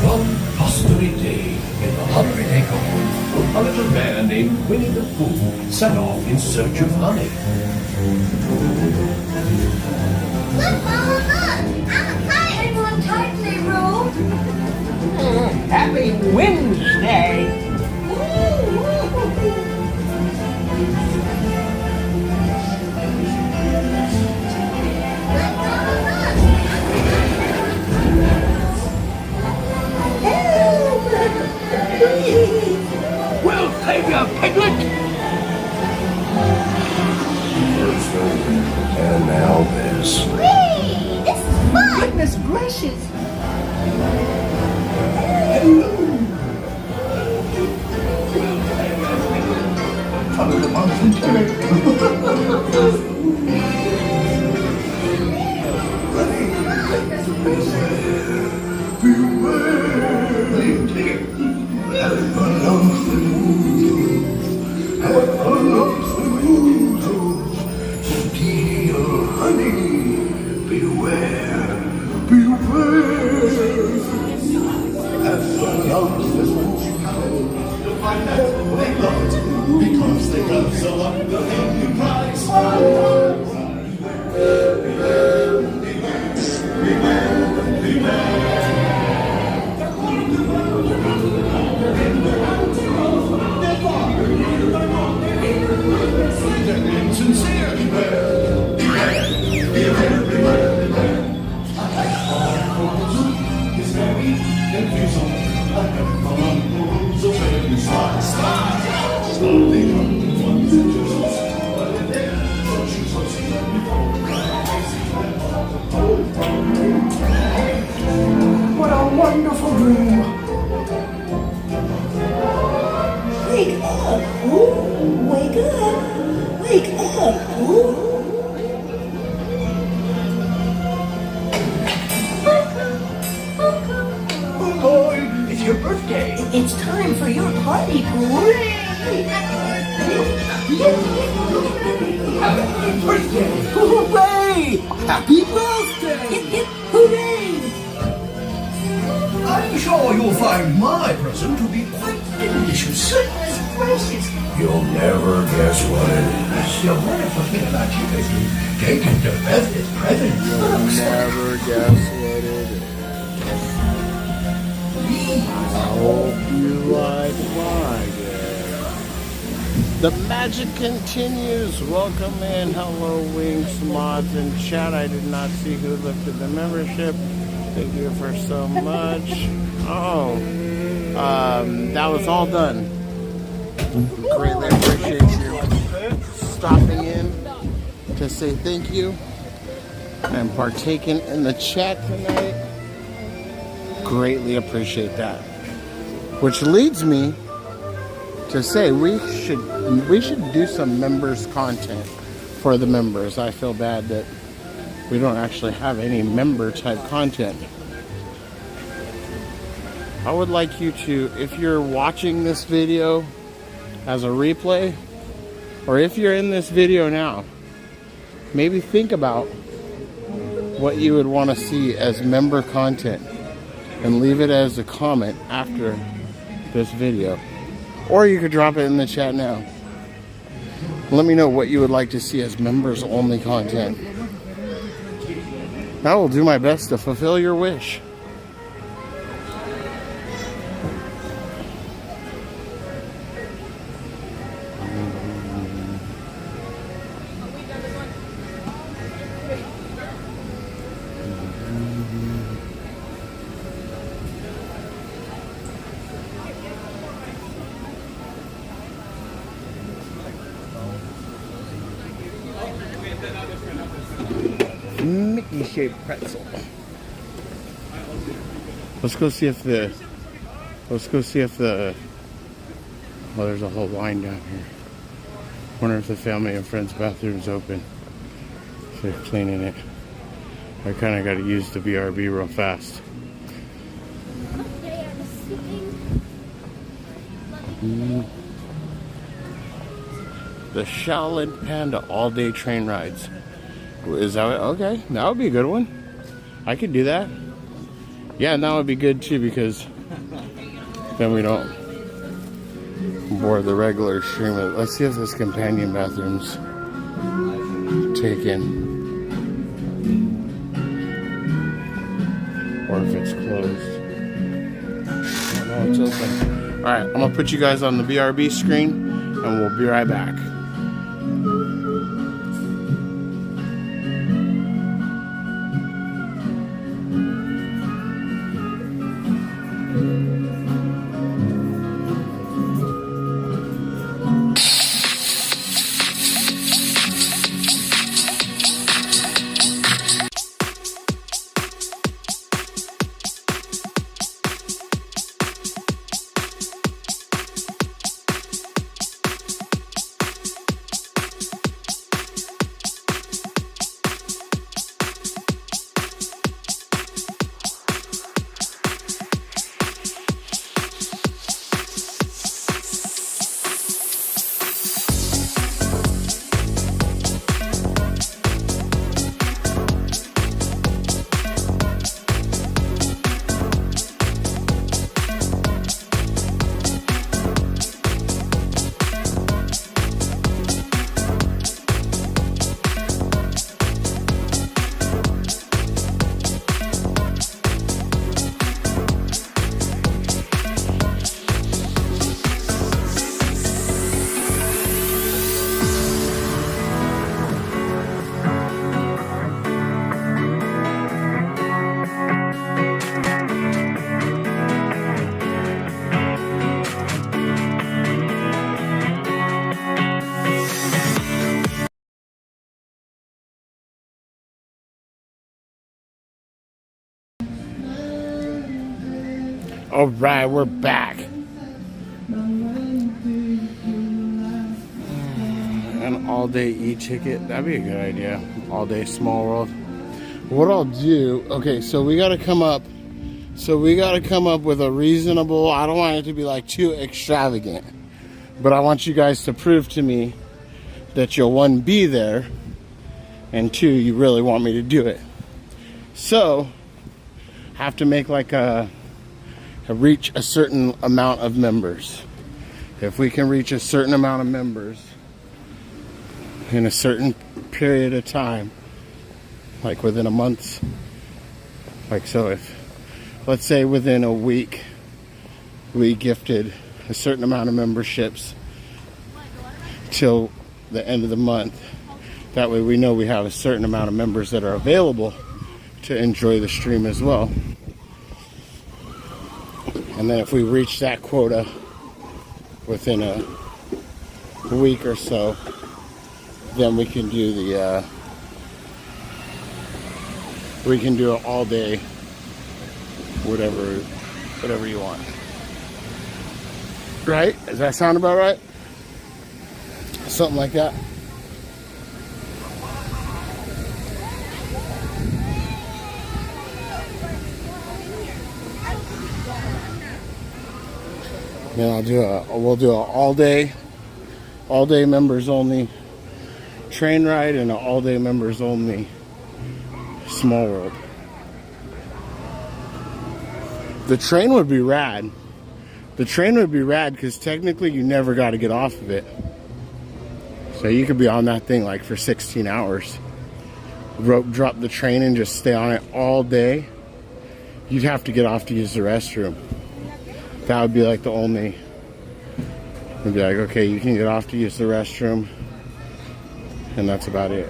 One customary day in the holiday home, a little bear named Winnie the Pooh set off in search of honey. Look, Mama, look! I'm a kite in one tightly rolled. Happy Wednesday! We'll save you, Piglet! First and now this. Whee! This is fun! Goodness gracious! Follow the monster Because they got so long the heavy price. What a wonderful dream! Wake up, Pooh! Wake up! Wake up, Pooh! Oh boy, it's your birthday! It's time for your party, Pooh! Happy birthday! Hooray! Happy birthday! Hip hip hooray! I'm sure you'll find my present to be quite delicious. Goodness gracious! You'll never guess what it is. The wonderful thing about you is you've taken the best present. You'll never guess what it is. I hope you like it. The magic continues. Welcome in. Hello, Wings, Mods, and chat. I did not see who lifted the membership. Thank you for so much. Oh, that was all done. Greatly appreciate you stopping in to say thank you and partaking in the chat tonight. Greatly appreciate that. Which leads me to say we should do some members content for the members. I feel bad that we don't actually have any member type content. I would like you to, if you're watching this video as a replay, or if you're in this video now, maybe think about what you would want to see as member content and leave it as a comment after this video. Or you could drop it in the chat now. Let me know what you would like to see as members only content. I will do my best to fulfill your wish. Mickey-shaped pretzel. Let's go see if the well, there's a whole line down here. Wonder if the family and friends bathroom's open. If they're cleaning it. I kind of got to use the BRB real fast. The Shaolin Panda all-day train rides. Is that okay? That would be a good one. I could do that. Yeah, and that would be good too because then we don't bore the regular stream. Let's see if this companion bathroom's taken or if it's closed. No, it's open. All right, I'm gonna put you guys on the BRB screen, and we'll be right back. All right, we're back. An all-day e-ticket. That'd be a good idea. All-day Small World. What I'll do, okay, so we got to come up with a reasonable, I don't want it to be like too extravagant, but I want you guys to prove to me that you'll, one, be there, and two, you really want me to do it. So, have to make like reach a certain amount of members. If we can reach a certain amount of members in a certain period of time, like within a month, like so if, let's say within a week, we gifted a certain amount of memberships till the end of the month, that way we know we have a certain amount of members that are available to enjoy the stream as well. And then if we reach that quota within a week or so, then we can do the we can do it all day, whatever you want. Right? Does that sound about right? Something like that. Then we'll do an all day members only train ride and an all day members only Small World. The train would be rad. The train would be rad because technically you never got to get off of it. So you could be on that thing like for 16 hours. Rope drop the train and just stay on it all day. You'd have to get off to use the restroom. That would be like the only. It'd be like, okay, you can get off to use the restroom. And that's about it.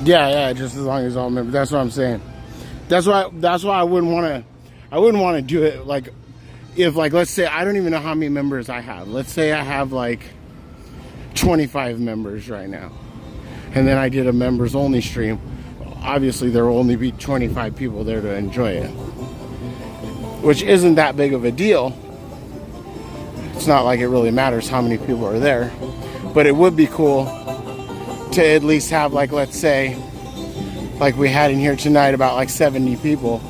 Yeah, just as long as all members. That's what I'm saying. That's why I wouldn't want to do it like if like let's say I don't even know how many members I have. Let's say I have like 25 members right now. And then I did a members only stream. Obviously there will only be 25 people there to enjoy it. Which isn't that big of a deal. It's not like it really matters how many people are there. But it would be cool to at least have like, let's say, like we had in here tonight about like 70 people.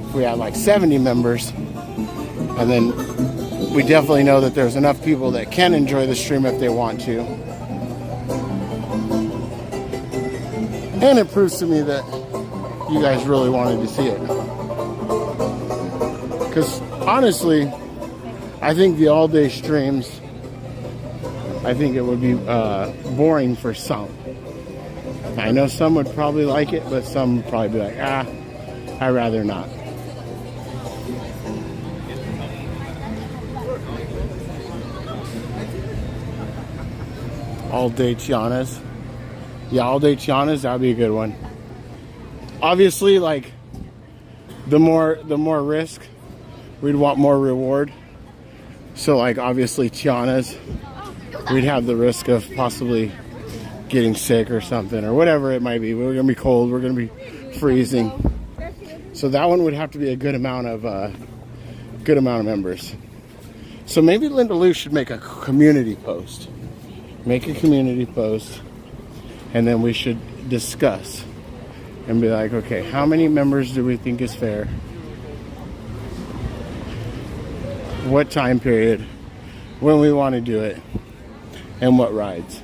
If we had like 70 members, and then we definitely know that there's enough people that can enjoy the stream if they want to. And it proves to me that you guys really wanted to see it. Because honestly, I think the all-day streams, I think it would be boring for some. I know some would probably like it, but some would probably be like, I'd rather not. All-day Tianas. Yeah, all-day Tianas, that'd be a good one. Obviously, like, the more risk, we'd want more reward. So, like, obviously, Tianas, we'd have the risk of possibly getting sick or something, or whatever it might be. We're gonna be cold, we're gonna be freezing. So that one would have to be a good amount of members. So maybe Linda Lou should make a community post. Make a community post, and then we should discuss and be like, okay, how many members do we think is fair? What time period? When we want to do it? And what rides?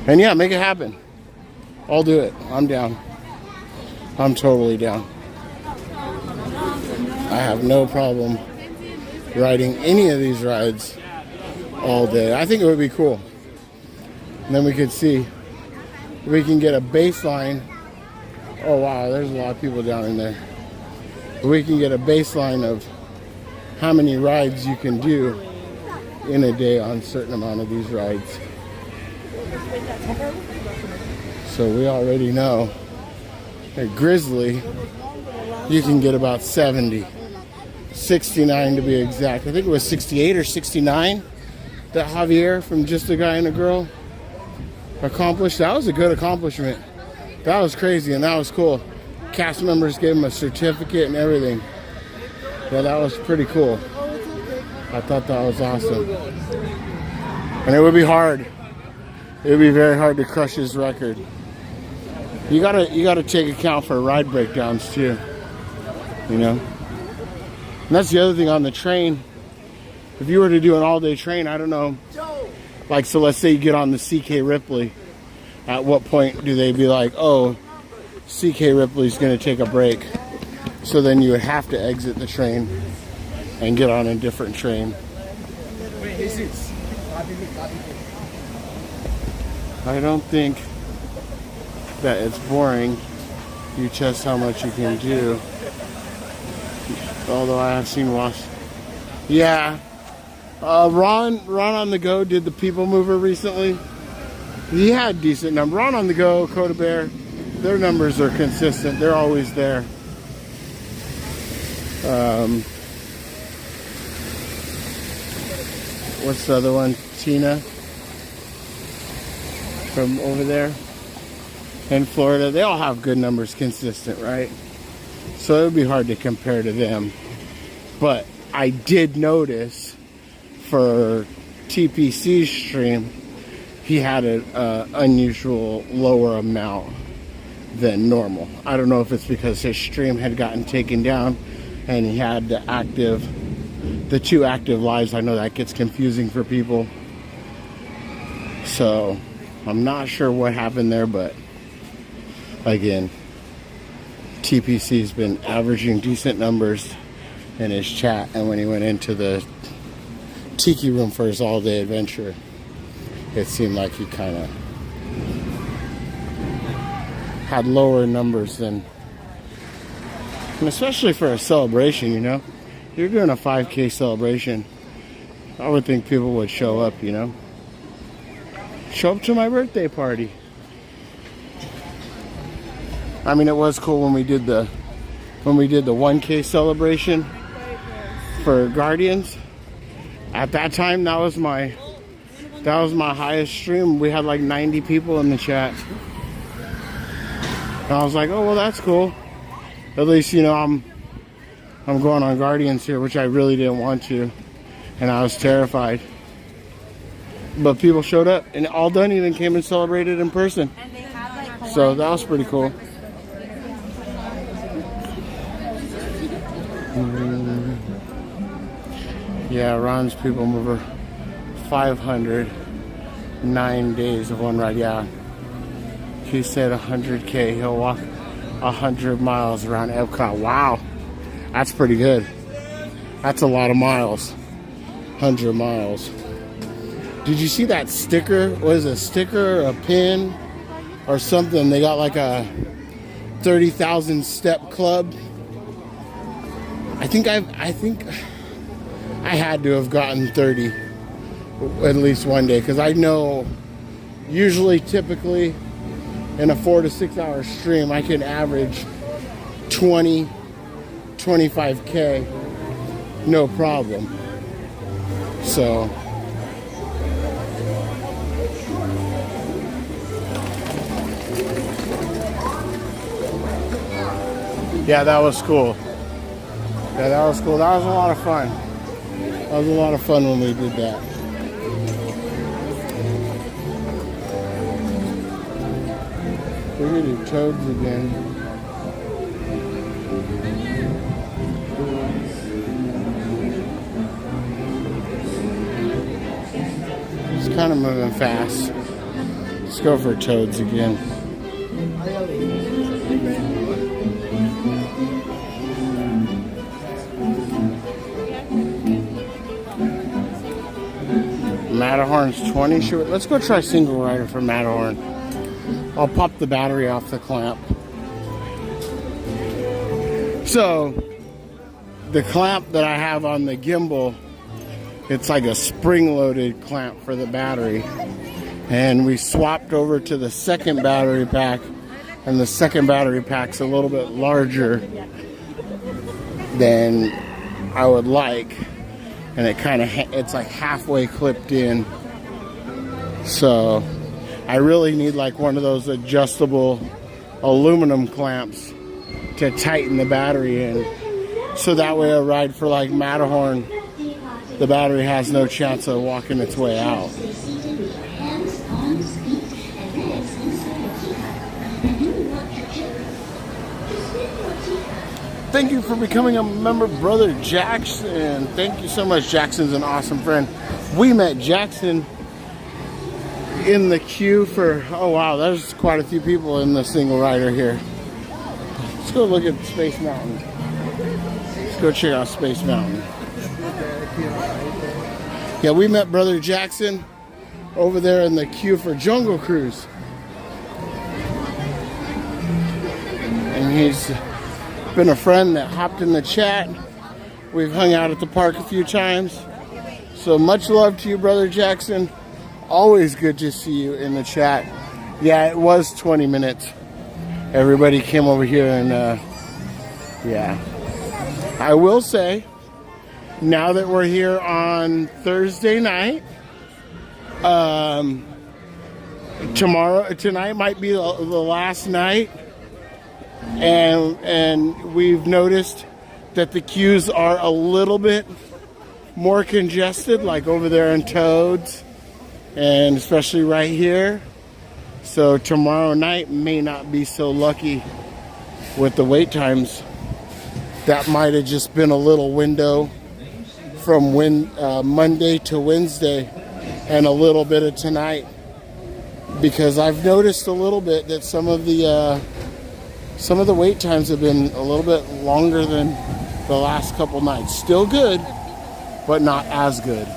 And yeah, make it happen. I'll do it. I'm down. I'm totally down. I have no problem riding any of these rides all day. I think it would be cool. And then we could see if we can get a baseline. Oh wow, there's a lot of people down in there. We can get a baseline of how many rides you can do in a day on a certain amount of these rides. So we already know at Grizzly you can get about 70, 69 to be exact. I think it was 68 or 69 that Javier from Just a Guy and a Girl accomplished. That was a good accomplishment. That was crazy and that was cool. Cast members gave him a certificate and everything. Yeah, that was pretty cool. I thought that was awesome. And it would be hard. It would be very hard to crush his record. You gotta take account for ride breakdowns too. You know? And that's the other thing on the train. If you were to do an all-day train, I don't know. Like, so let's say you get on the CK Ripley. At what point do they be like, oh, CK Ripley's gonna take a break? So then you would have to exit the train and get on a different train. I don't think that it's boring. You test how much you can do. Although I have seen wash. Yeah. Ron on the Go did the People Mover recently. He had decent numbers. Ron on the Go, Coda Bear, their numbers are consistent. They're always there. What's the other one? Tina from over there in Florida. They all have good numbers, consistent, right? So it would be hard to compare to them. But I did notice for TPC's stream, he had an unusual lower amount than normal. I don't know if it's because his stream had gotten taken down and he had the active the 2 active lives. I know that gets confusing for people. So I'm not sure what happened there, but again, TPC's been averaging decent numbers in his chat, and when he went into the tiki room for his all-day adventure, it seemed like he kind of had lower numbers than, and especially for a celebration, you know, you're doing a 5K celebration, I would think people would show up, you know, show up to my birthday party. I mean, it was cool when we did the 1K celebration for Guardians. At that time, that was my highest stream. We had like 90 people in the chat. And I was like, oh, well, that's cool. At least, you know, I'm going on Guardians here, which I really didn't want to. And I was terrified. But people showed up, and all done even came and celebrated in person. So that was pretty cool. Yeah, Ron's People Mover, 509 days of one ride. Yeah, he said 100K. He'll walk 100 miles around Epcot. Wow, that's pretty good. That's a lot of miles. 100 miles. Did you see that sticker? What is it, a sticker, a pin, or something? They got like a 30,000 step club. I think I had to have gotten 30 at least one day, because I know usually, typically, in a 4 to 6 hour stream, I can average 20, 25K, no problem. So, yeah, that was cool. Yeah, that was cool. That was a lot of fun. That was a lot of fun when we did that. We're gonna do toads again. It's kind of moving fast. Let's go for toads again. Matterhorn's 20. Let's go try single rider for Matterhorn. I'll pop the battery off the clamp. So, the clamp that I have on the gimbal, it's like a spring-loaded clamp for the battery. And we swapped over to the second battery pack, and the second battery pack's a little bit larger than I would like. And it's like halfway clipped in. So I really need like one of those adjustable aluminum clamps to tighten the battery in. So that way a ride for like Matterhorn, the battery has no chance of walking its way out. Thank you for becoming a member, Brother Jackson. Thank you so much. Jackson's an awesome friend. We met Jackson in the queue for, oh wow, there's quite a few people in the single rider here. Let's go look at Space Mountain. Let's go check out Space Mountain. Yeah, we met Brother Jackson over there in the queue for Jungle Cruise. And he's been a friend that hopped in the chat. We've hung out at the park a few times. So much love to you, Brother Jackson. Always good to see you in the chat. Yeah, it was 20 minutes. Everybody came over here and yeah. I will say, now that we're here on Thursday night, tonight might be the last night. And we've noticed that the queues are a little bit more congested, like over there in Toads, and especially right here. So tomorrow night may not be so lucky with the wait times. That might have just been a little window from Monday to Wednesday and a little bit of tonight, because I've noticed a little bit that some of the wait times have been a little bit longer than the last couple nights. Still good, but not as good.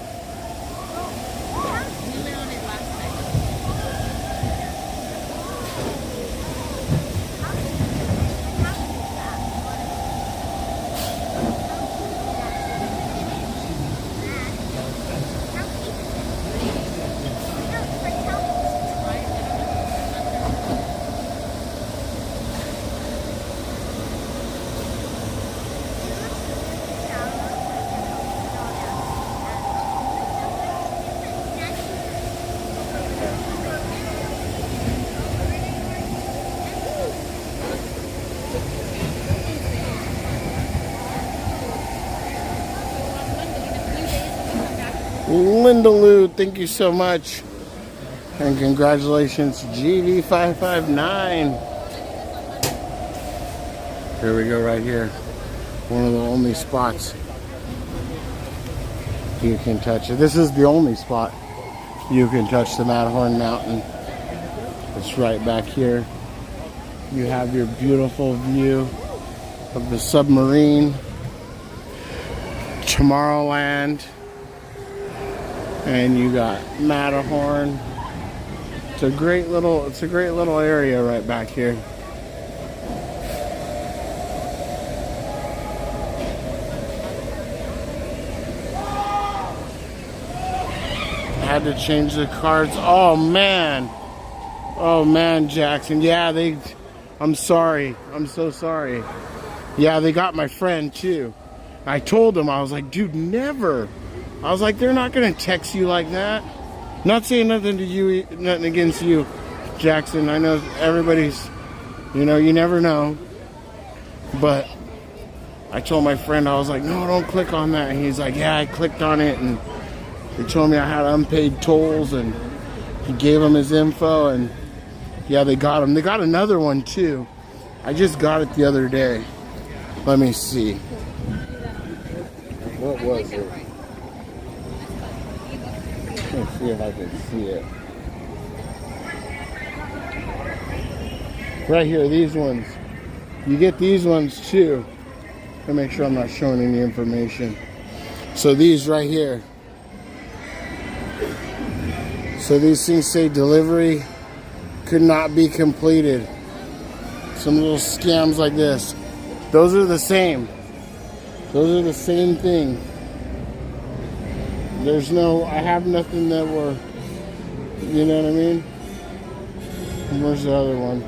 Linda Lou, thank you so much. And congratulations, GV559. Here we go, right here. One of the only spots you can touch it. This is the only spot you can touch the Matterhorn Mountain. It's right back here. You have your beautiful view of the submarine, Tomorrowland, and you got Matterhorn. It's a great little area right back here. Had to change the cards. Oh man, Jackson. Yeah, I'm sorry. I'm so sorry. Yeah, they got my friend too. I told him, I was like, dude, never. I was like, they're not gonna text you like that. Not saying nothing to you, nothing against you, Jackson. I know everybody's, you never know. But I told my friend, I was like, no, don't click on that. And he's like, yeah, I clicked on it, and he told me I had unpaid tolls, and he gave him his info, and yeah, they got him. They got another one too. I just got it the other day. Let me see. What was it? Let's see if I can see it. Right here, these ones. You get these ones too. Let me make sure I'm not showing any information. So these right here. So these things say delivery could not be completed. Some little scams like this. Those are the same. Those are the same thing. I have nothing that were, you know what I mean? And where's the other one?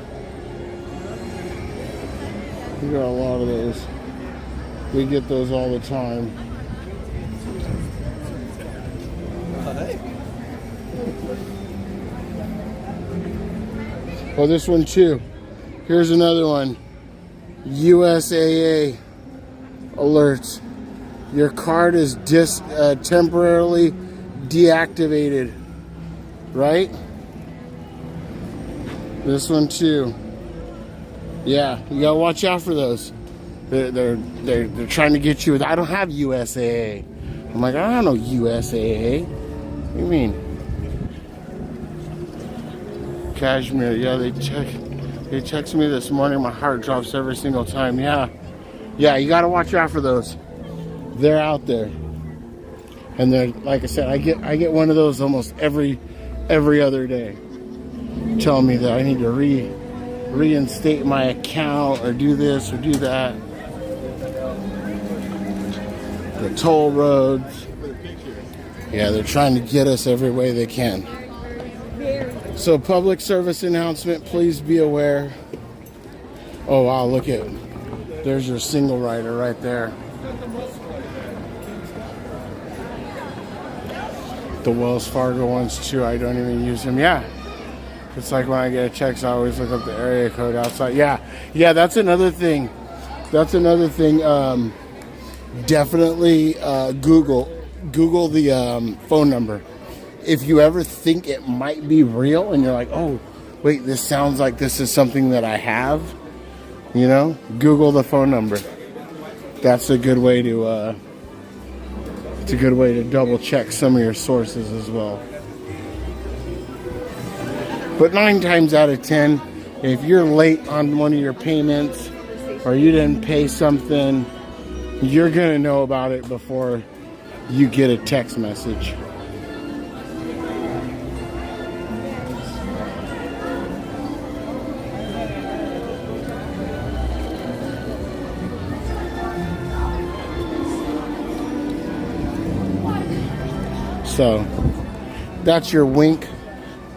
We got a lot of those. We get those all the time. Oh, this one too. Here's another one. USAA alerts. Your card is temporarily deactivated. Right? This one too. Yeah, you gotta watch out for those. They're trying to get you. I don't have USAA. I'm like, I don't know USAA. What do you mean? Cashmere, yeah, they text me this morning. My heart drops every single time. Yeah, you gotta watch out for those. They're out there, and they're, like I said, I get one of those almost every other day, telling me that I need to reinstate my account or do this or do that. The toll roads, yeah, they're trying to get us every way they can. So, public service announcement, please be aware. Oh wow, look at, there's your single rider right there. The Wells Fargo ones too, I don't even use them. Yeah, it's like when I get a check, so I always look up the area code outside. Yeah, that's another thing. Definitely Google the phone number. If you ever think it might be real and you're like, oh, wait, this sounds like this is something that I have, Google the phone number. That's a good way to It's a good way to double check some of your sources as well. But 9 times out of 10, if you're late on one of your payments or you didn't pay something, you're gonna know about it before you get a text message. So that's your wink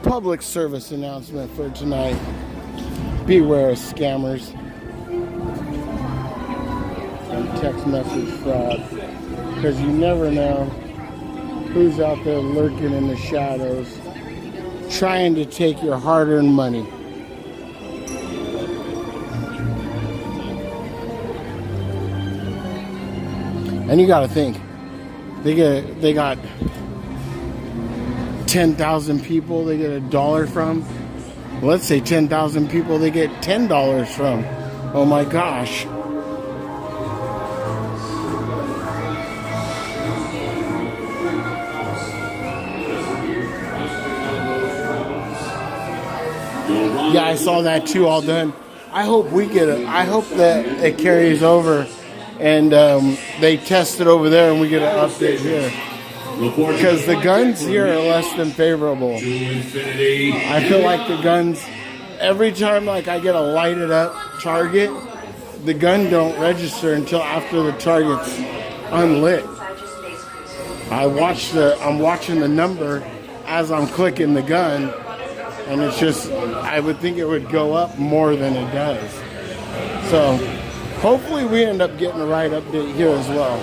public service announcement for tonight. Beware of scammers and text message fraud, because you never know who's out there lurking in the shadows trying to take your hard-earned money. And you got to think, they got 10,000 people they get $1 from. Let's say 10,000 people they get $10 from. Oh my gosh. Yeah, I saw that too, all done. I hope we get it. I hope that it carries over and they test it over there and we get an update here. Because the guns here are less than favorable. I feel like the guns, every time like I get a lighted up target, the gun don't register until after the target's unlit. I'm watching the number as I'm clicking the gun, and it's just, I would think it would go up more than it does. So hopefully we end up getting the right update here as well.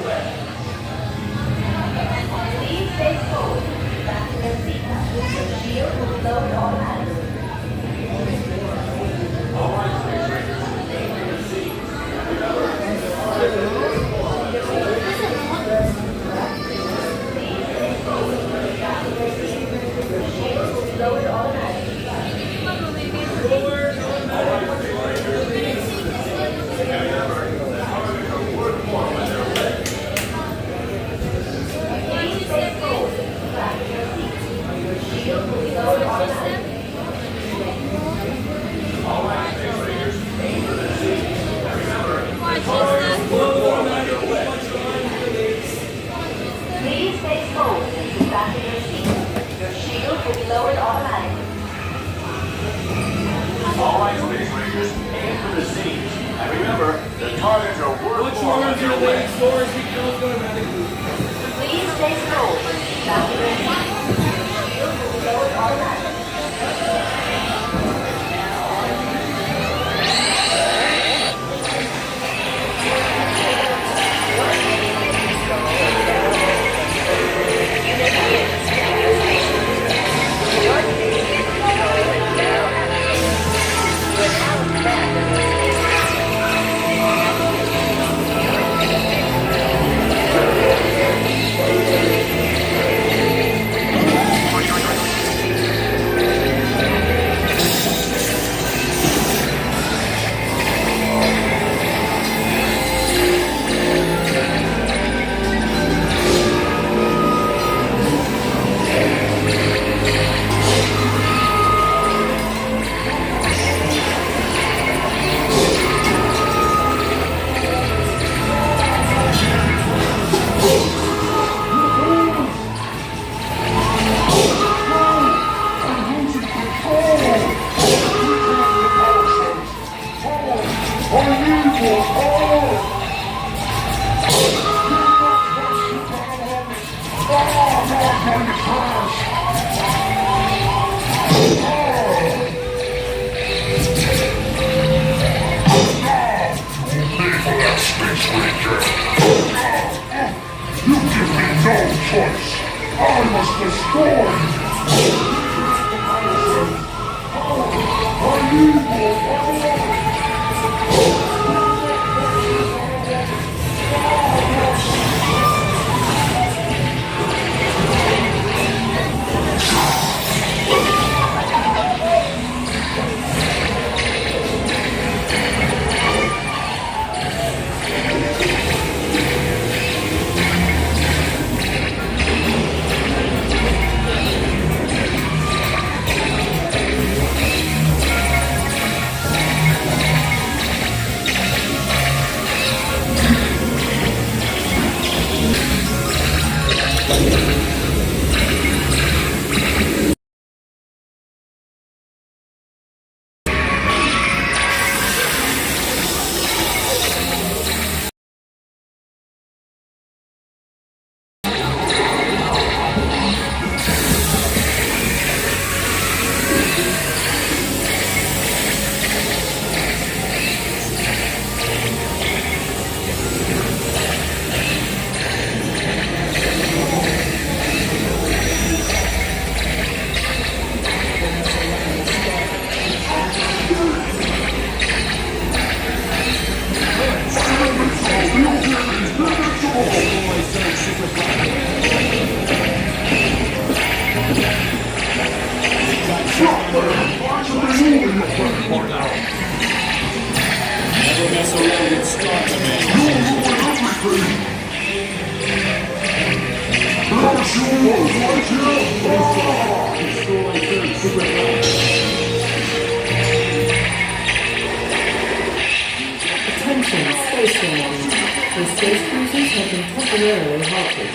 Attention, space landing. The space cruisers have been temporarily halted.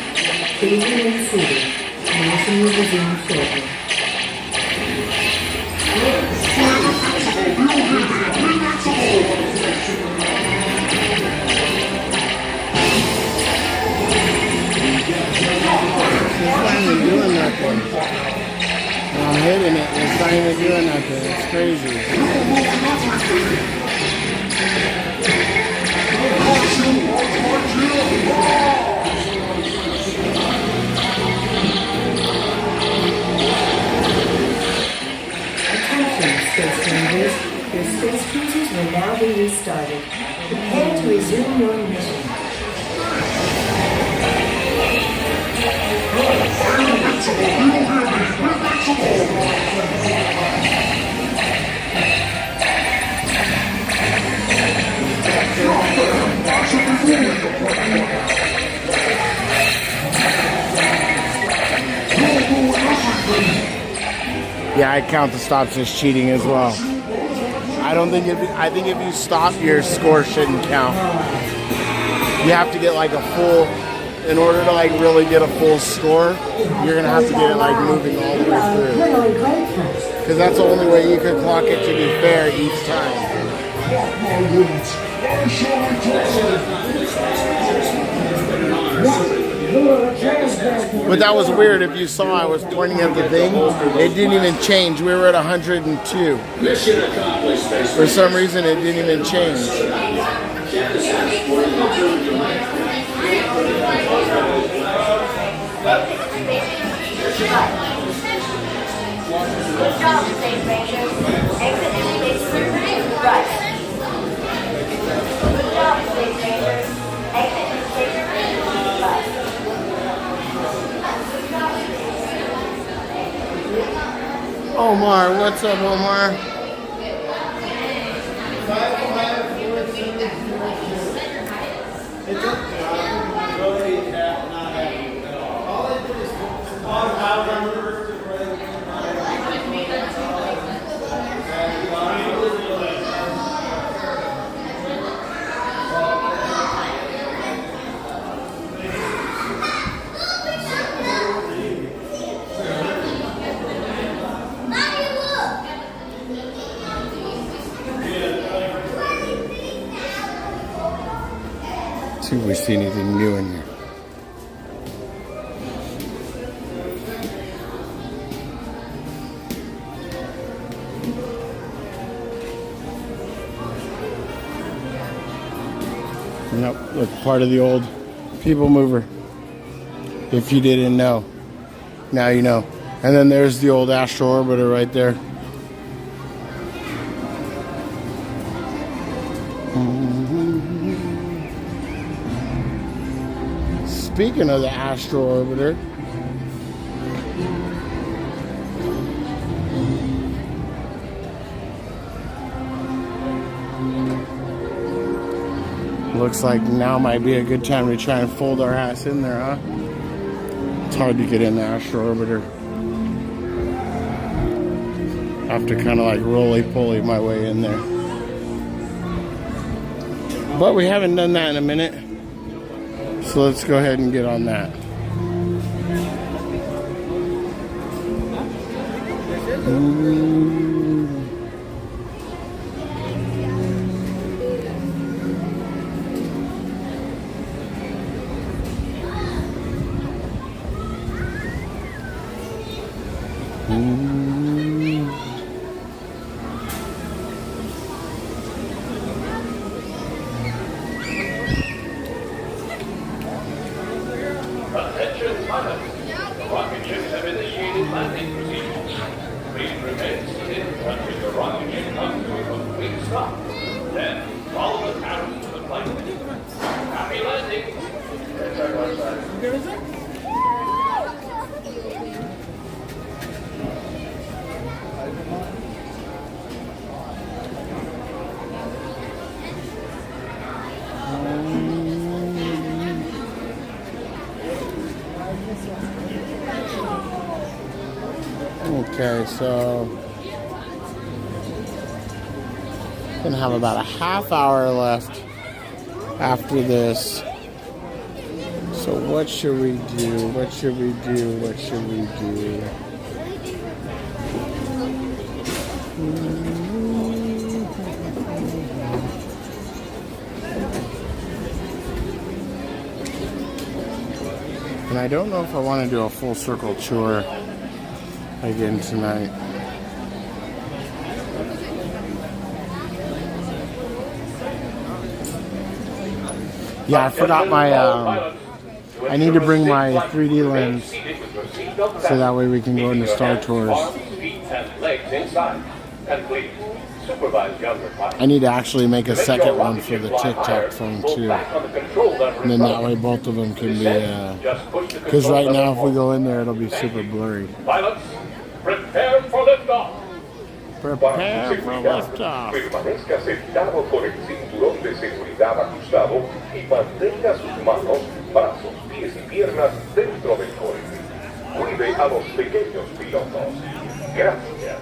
Please remain seated. Motion will resume shortly. It's not even doing nothing. And I'm hitting it, and it's not even doing nothing. It's crazy. Attention, space rangers. Your space cruisers will now be restarted. Prepare to resume your mission. Yeah, I count the stops as cheating as well. I think if you stop, your score shouldn't count. You have to get like a full, in order to like really get a full score, you're gonna have to get it like moving all the way through. Because that's the only way you could clock it to be fair each time. But that was weird. If you saw, I was pointing at the thing. It didn't even change. We were at 102. For some reason, it didn't even change. Good job, Space Rangers. Exit station right. Good job, Space Rangers. Exit station right. Omar, what's up, Omar? See if we see anything new in here. Nope, look, part of the old people mover. If you didn't know, now you know. And then there's the old Astro Orbiter right there. Speaking of the Astro Orbiter, looks like now might be a good time to try and fold our ass in there, huh? It's hard to get in the Astro Orbiter. I have to kind of like roly-poly my way in there. But we haven't done that in a minute. So let's go ahead and get on that. Attention pilots. Rocket ships have initiated landing procedures. Please remain seated until the rocket ship comes to a complete stop. Then follow the pattern to the flight. Happy landing. Okay, so gonna have about a half hour left after this. So what should we do? What should we do? What should we do? And I don't know if I want to do a full circle tour again tonight. Yeah, I forgot my, I need to bring my 3D lens so that way we can go into Star Tours. I need to actually make a second one for the TikTok phone too. And then that way both of them can be, because right now if we go in there it'll be super blurry. Pilots, prepare for liftoff. Prepare for liftoff. Permanezca sentado con el cinturón de seguridad ajustado y mantenga sus manos, brazos, pies y piernas dentro del cohete. Cuide a los pequeños pilotos. Gracias.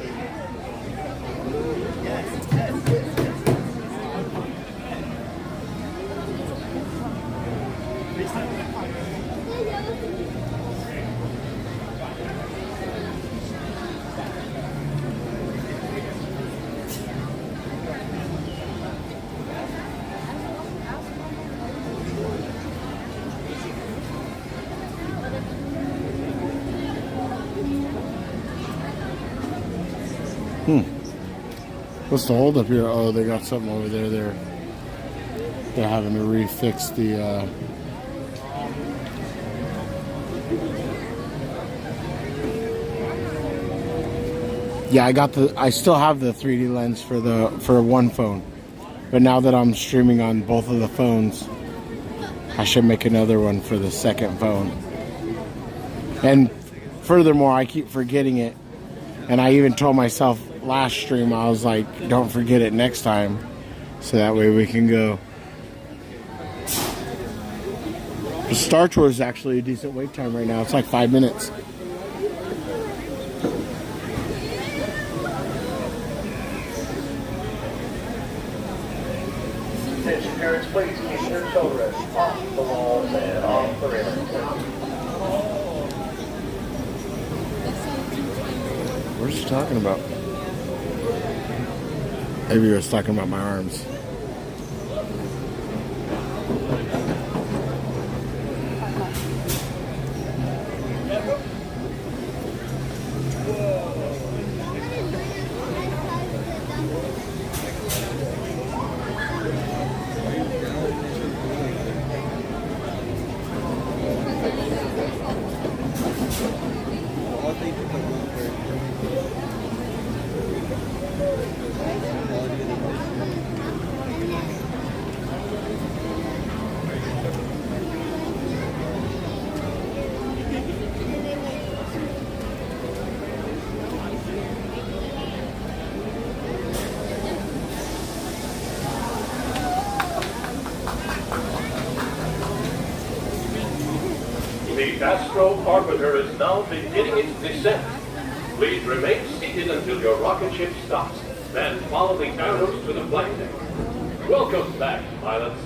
What's the hold up here? Oh, they got something over there. They're having to refix the. Yeah, I still have the 3D lens for one phone, but now that I'm streaming on both of the phones, I should make another one for the second phone. And furthermore, I keep forgetting it, and I even told myself last stream, I was like, don't forget it next time, so that way we can go. The Star Tours is actually a decent wait time right now. It's like 5 minutes. Attention parents, please keep your children off the walls and off the railings. What's he talking about? Maybe he was talking about my arms. The Astro Orbiter is now beginning its descent. Please remain seated until your rocket ship stops. Then follow the arrows to the flight deck. Welcome back, pilots.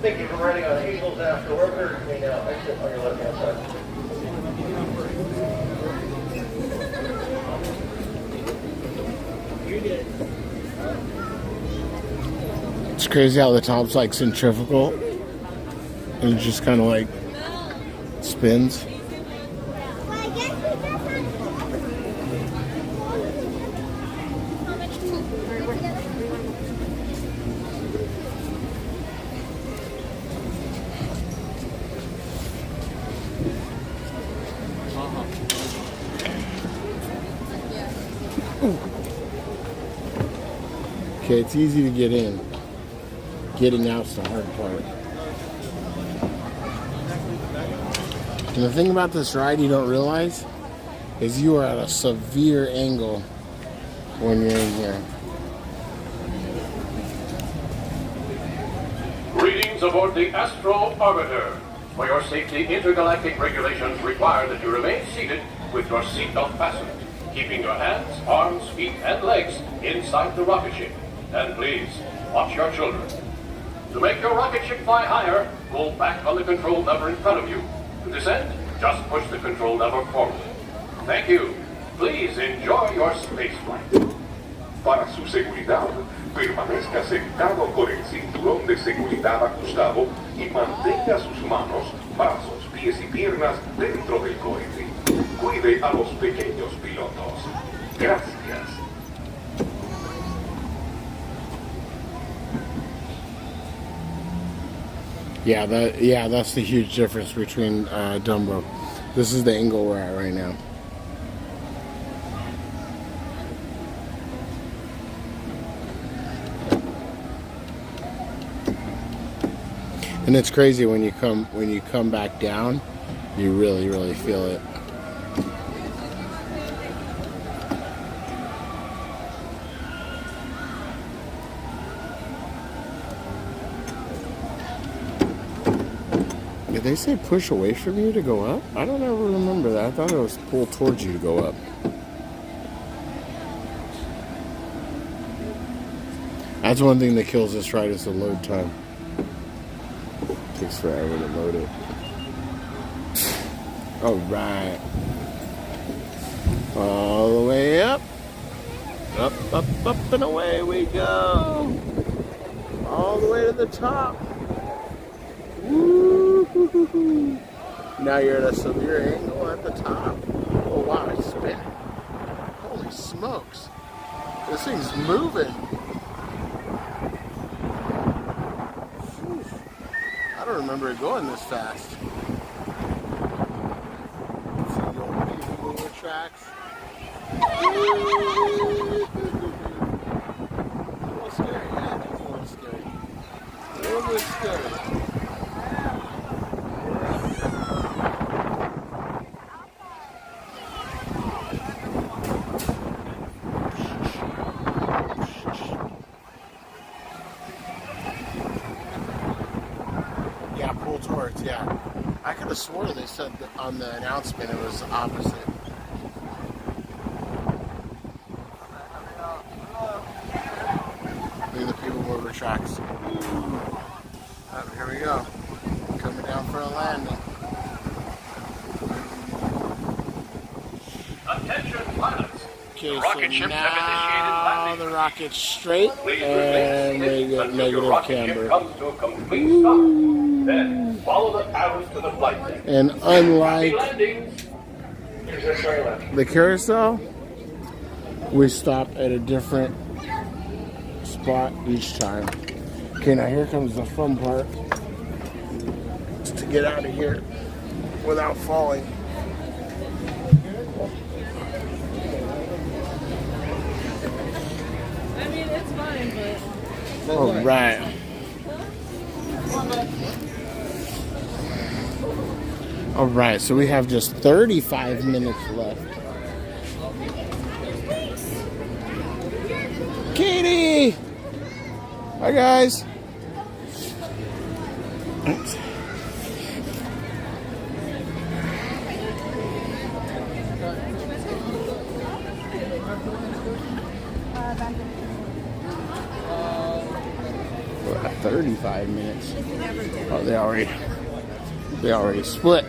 Thank you for riding on Eagle's Astro Orbiter. You may now exit on your left-hand side. It's crazy how the top's like centrifugal and it just kind of like spins. Okay, it's easy to get in. Getting out's the hard part. And the thing about this ride you don't realize is you are at a severe angle when you're in here. Greetings aboard the Astro Orbiter. For your safety, intergalactic regulations require that you remain seated with your seatbelt fastened, keeping your hands, arms, feet, and legs inside the rocket ship. And please, watch your children. To make your rocket ship fly higher, pull back on the control lever in front of you. To descend, just push the control lever forward. Thank you. Please enjoy your space flight. Para su seguridad, permanezca sentado con el cinturón de seguridad ajustado y mantenga sus manos, brazos, pies y piernas dentro del cohete. Cuide a los pequeños pilotos. Gracias. Yeah, that's the huge difference between Dumbo. This is the angle we're at right now. And it's crazy when you come back down, you really feel it. Did they say push away from you to go up? I don't ever remember that. I thought it was pull towards you to go up. That's one thing that kills this ride is the load time. It takes forever to load it. Alright. All the way up. Up, and away we go. All the way to the top. Woo-hoo-hoo-hoo. Now you're at a severe angle at the top. Oh wow, I spin. Holy smokes. This thing's moving. Whew. I don't remember it going this fast. See the old people tracks. A little scary, yeah, it's a little scary. A little bit scary. Yeah, I could have sworn they said that on the announcement it was opposite. Look at the people mover tracks. Here we go. Coming down for a landing. Attention pilots. Okay, the rocket so ships now have initiated landing. the rocket's straight Please and they remain get until your negative rocket ship camber. comes to a complete stop. Then follow the arrows to the flight deck. And unlike landings. the carousel, we stop at a different spot each time. Okay, now here comes the fun part. It's to get out of here without falling. I mean, it's fine, but... All right. All right, so we have just 35 minutes left. Katie! Hi, guys. Oops. We're at 35 minutes. Oh, they already split.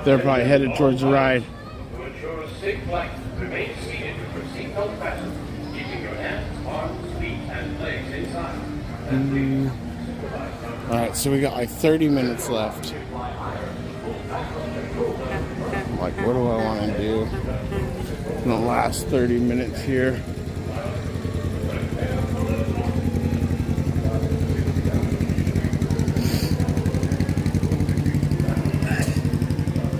They're probably headed towards the ride. To ensure a safe flight, remain seated with your seatbelt fastened, keeping your hands, arms, feet, and legs inside. And please. Alright, so we got like 30 minutes left. Like, what do I want to do in the last 30 minutes here?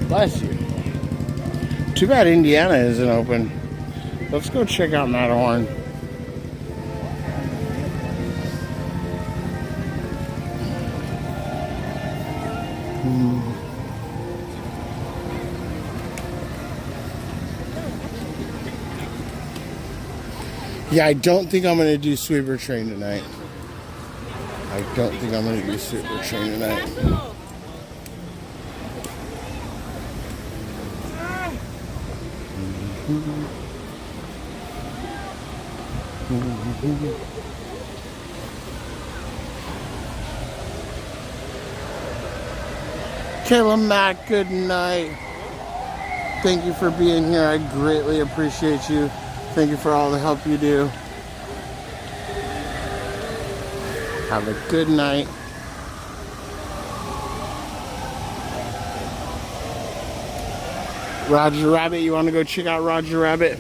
Bless you. Too bad Indiana isn't open. Let's go check out Matterhorn. Yeah, I don't think I'm going to do Sweeper Train tonight. I don't think I'm going to do Sweeper Train tonight. Kayla Mack, good night. Thank you for being here. I greatly appreciate you. Thank you for all the help you do. Have a good night. Roger Rabbit, you want to go check out Roger Rabbit?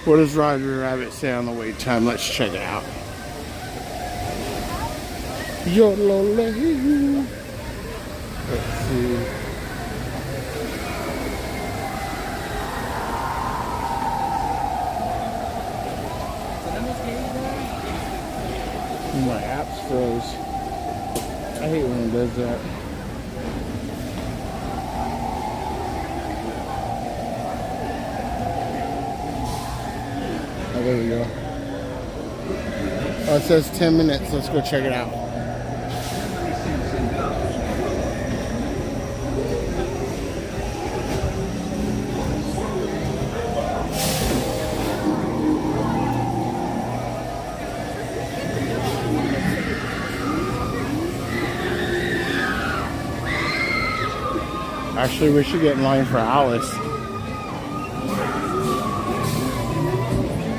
What does Roger Rabbit say on the wait time? Let's check it out. Yodel. Let's see. My app's froze. I hate when it does that. Oh, there we go. Oh, it says 10 minutes. Let's go check it out. Actually, we should get in line for Alice.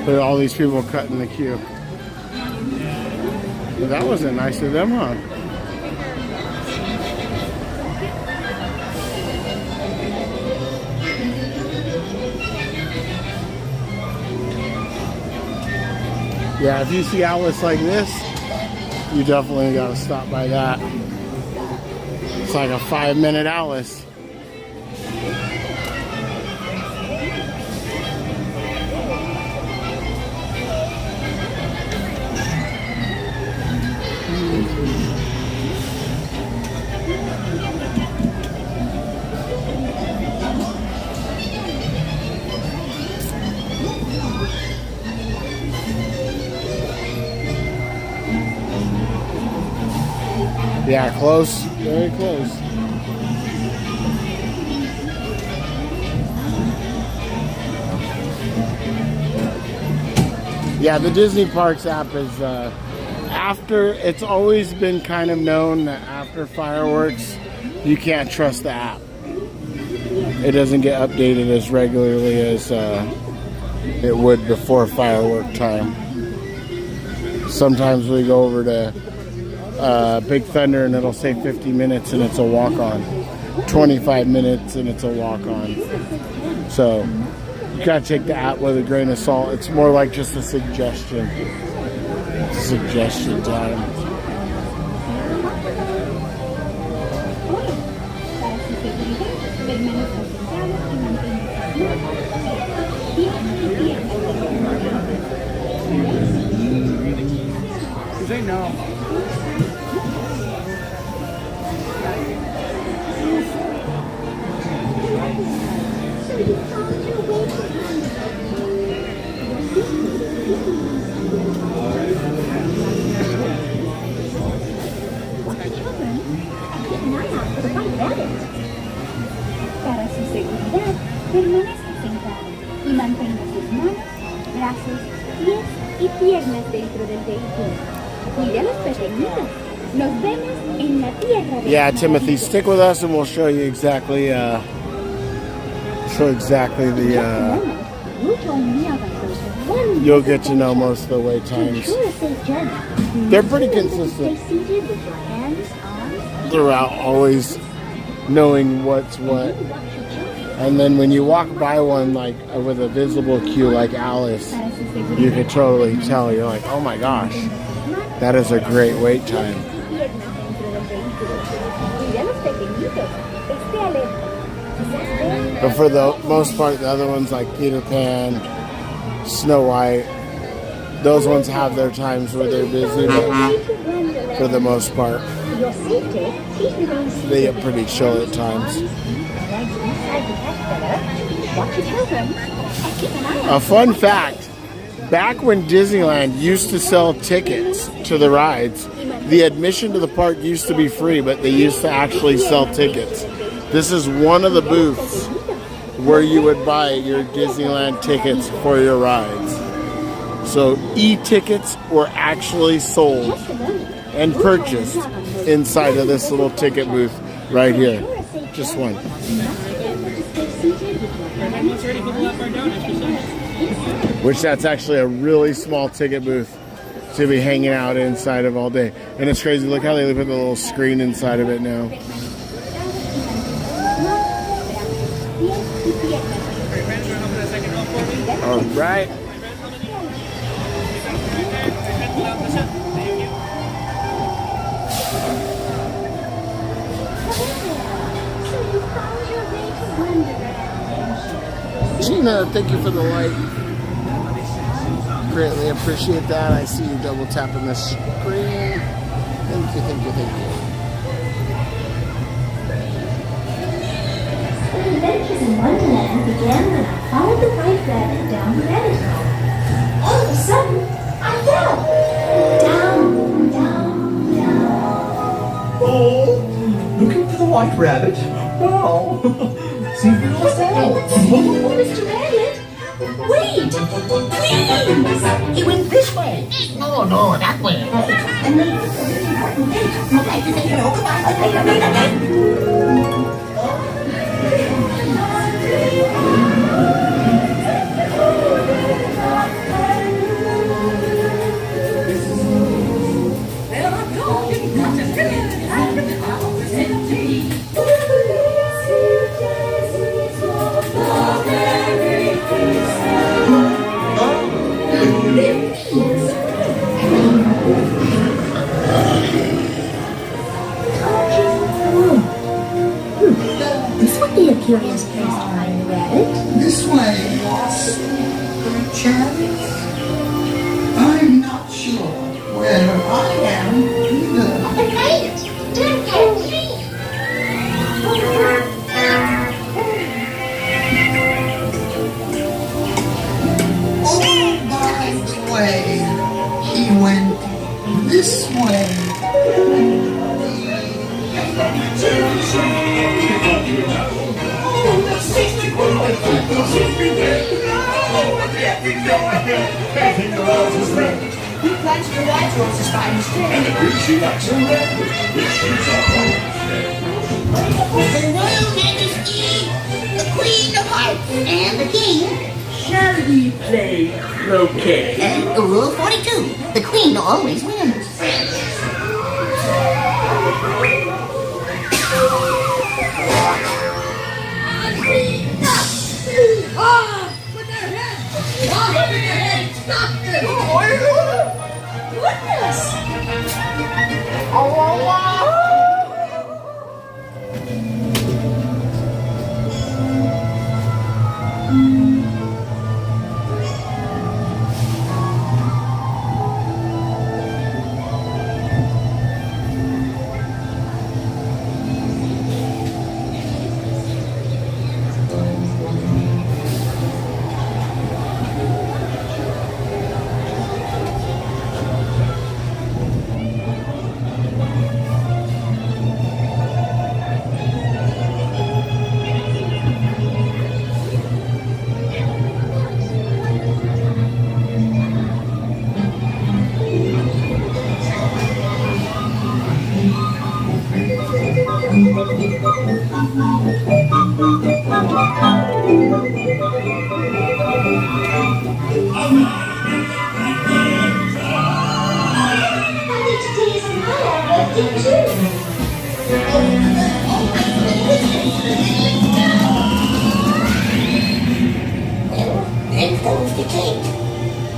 Look at all these people cutting the queue. Well, that wasn't nice of them, huh? Yeah, if you see Alice like this, you definitely gotta stop by that. It's like a 5-minute Alice. Yeah, close, very close. Yeah, the Disney Parks app is, it's always been kind of known that after fireworks, you can't trust the app. It doesn't get updated as regularly as it would before firework time. Sometimes we go over to Big Thunder and it'll say 50 minutes and it's a walk-on. 25 minutes and it's a walk-on. So you gotta take the app with a grain of salt. It's more like just a suggestion. Suggestion time. Because they know. Para su seguridad, permanezca sentado y mantenga sus manos, brazos, pies y piernas dentro del vehículo. Cuide a los pequeñitos. Nos vemos en la tierra de Yeah, Timothy, stick with us and we'll show you exactly you'll get to know most of the wait times. They're pretty consistent throughout, always knowing what's what. And then when you walk by one like with a visible queue like Alice, you can totally tell. You're like, oh my gosh, that is a great wait time. But for the most part, the other ones like Peter Pan, Snow White, those ones have their times where they're busy, but for the most part, they get pretty chill at times. A fun fact, back when Disneyland used to sell tickets to the rides, the admission to the park used to be free, but they used to actually sell tickets. This is one of the booths where you would buy your Disneyland tickets for your rides. So e-tickets were actually sold and purchased inside of this little ticket booth right here. Just one. Which that's actually a really small ticket booth to be hanging out inside of all day. And it's crazy, look how they put the little screen inside of it now. All right. Gina, thank you for the like. Greatly appreciate that. I see you double tapping the screen. Thank you, thank you, thank you. The adventures in Wonderland began when I followed the white rabbit down the rabbit hole. All of a sudden, I fell. Down, down, down. Oh, looking for the white rabbit? Wow. See if you lost out. Oh, Mr. Rabbit. Wait, please. He went this way. No, no, that way. And then I'd like to say hello. Goodbye. This would be a curious place to find the rabbit. This way, boss. Chance? I'm not sure where I am either. Okay, don't get me. Oh, by the way, he went this way. He plans to ride Rose's finest day. And the green she likes her red, which she's all The Royal Majesty, the Queen of Hearts, and the King. Shall we play croquet? Rule 42, the Queen always wins. Ah! Put their head! Off with your head! Stop this! Goodness!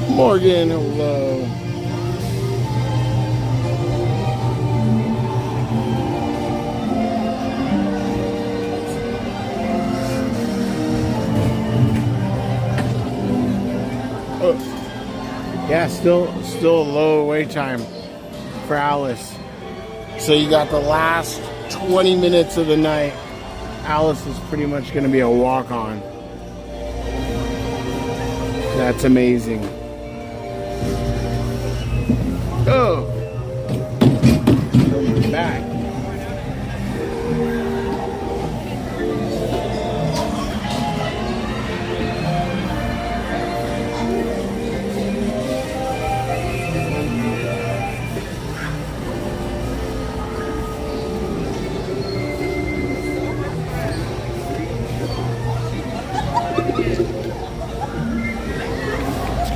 Morgan, hello. Yeah, still a low wait time for Alice. So you got the last 20 minutes of the night. Alice is pretty much going to be a walk-on. That's amazing. Oh, coming back.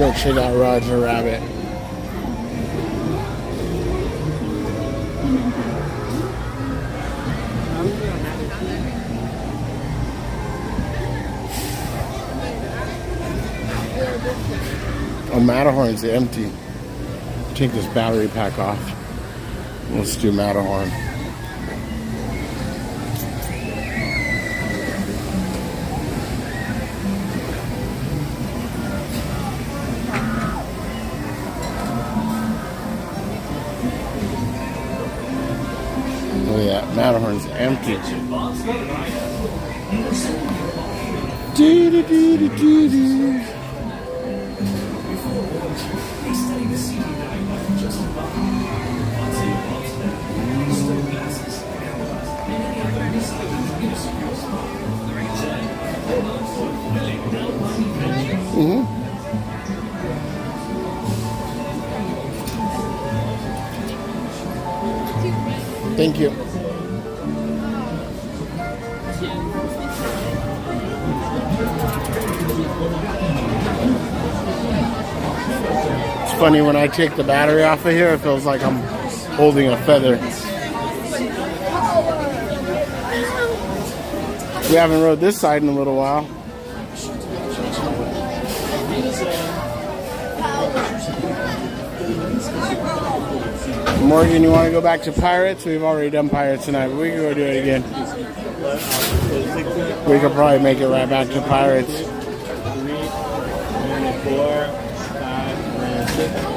Go check out Roger Rabbit. Oh, Matterhorn's empty. Take this battery pack off. Let's do Matterhorn. Oh yeah, Matterhorn's empty. Do-do-do-do-do-do. Thank you. It's funny when I take the battery off of here, it feels like I'm holding a feather. We haven't rode this side in a little while. Morgan, you want to go back to Pirates? We've already done Pirates tonight, but we can go do it again. We could probably make it right back to Pirates. 3, 4, 5, 6,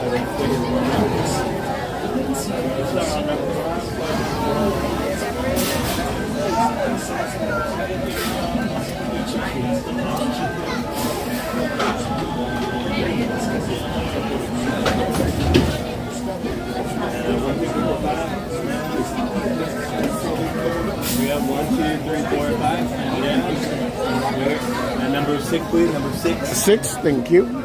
We have 1, 2, 3, 4, 5. Yeah. And number 6, please. Number 6. 6, thank you.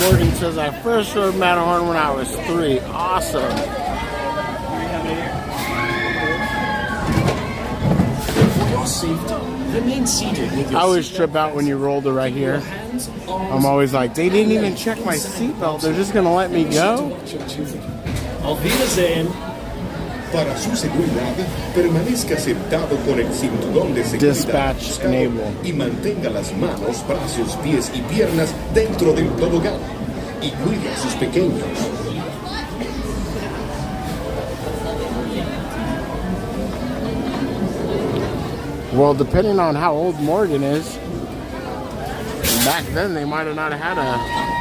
Morgan says, I first rode Matterhorn when I was 3. Awesome. For your safety, remain seated with your I always trip out when you roll to right here. I'm always like, they didn't even check my seatbelt. They're just going to let me go? Auf Wiedersehen. Para su seguridad, permanezca sentado con el cinturón de seguridad Dispatch ajustado enable. y mantenga las manos, brazos, pies y piernas dentro del tobogán y cuide a sus pequeños. Well, depending on how old Morgan is, back then they might have not had a...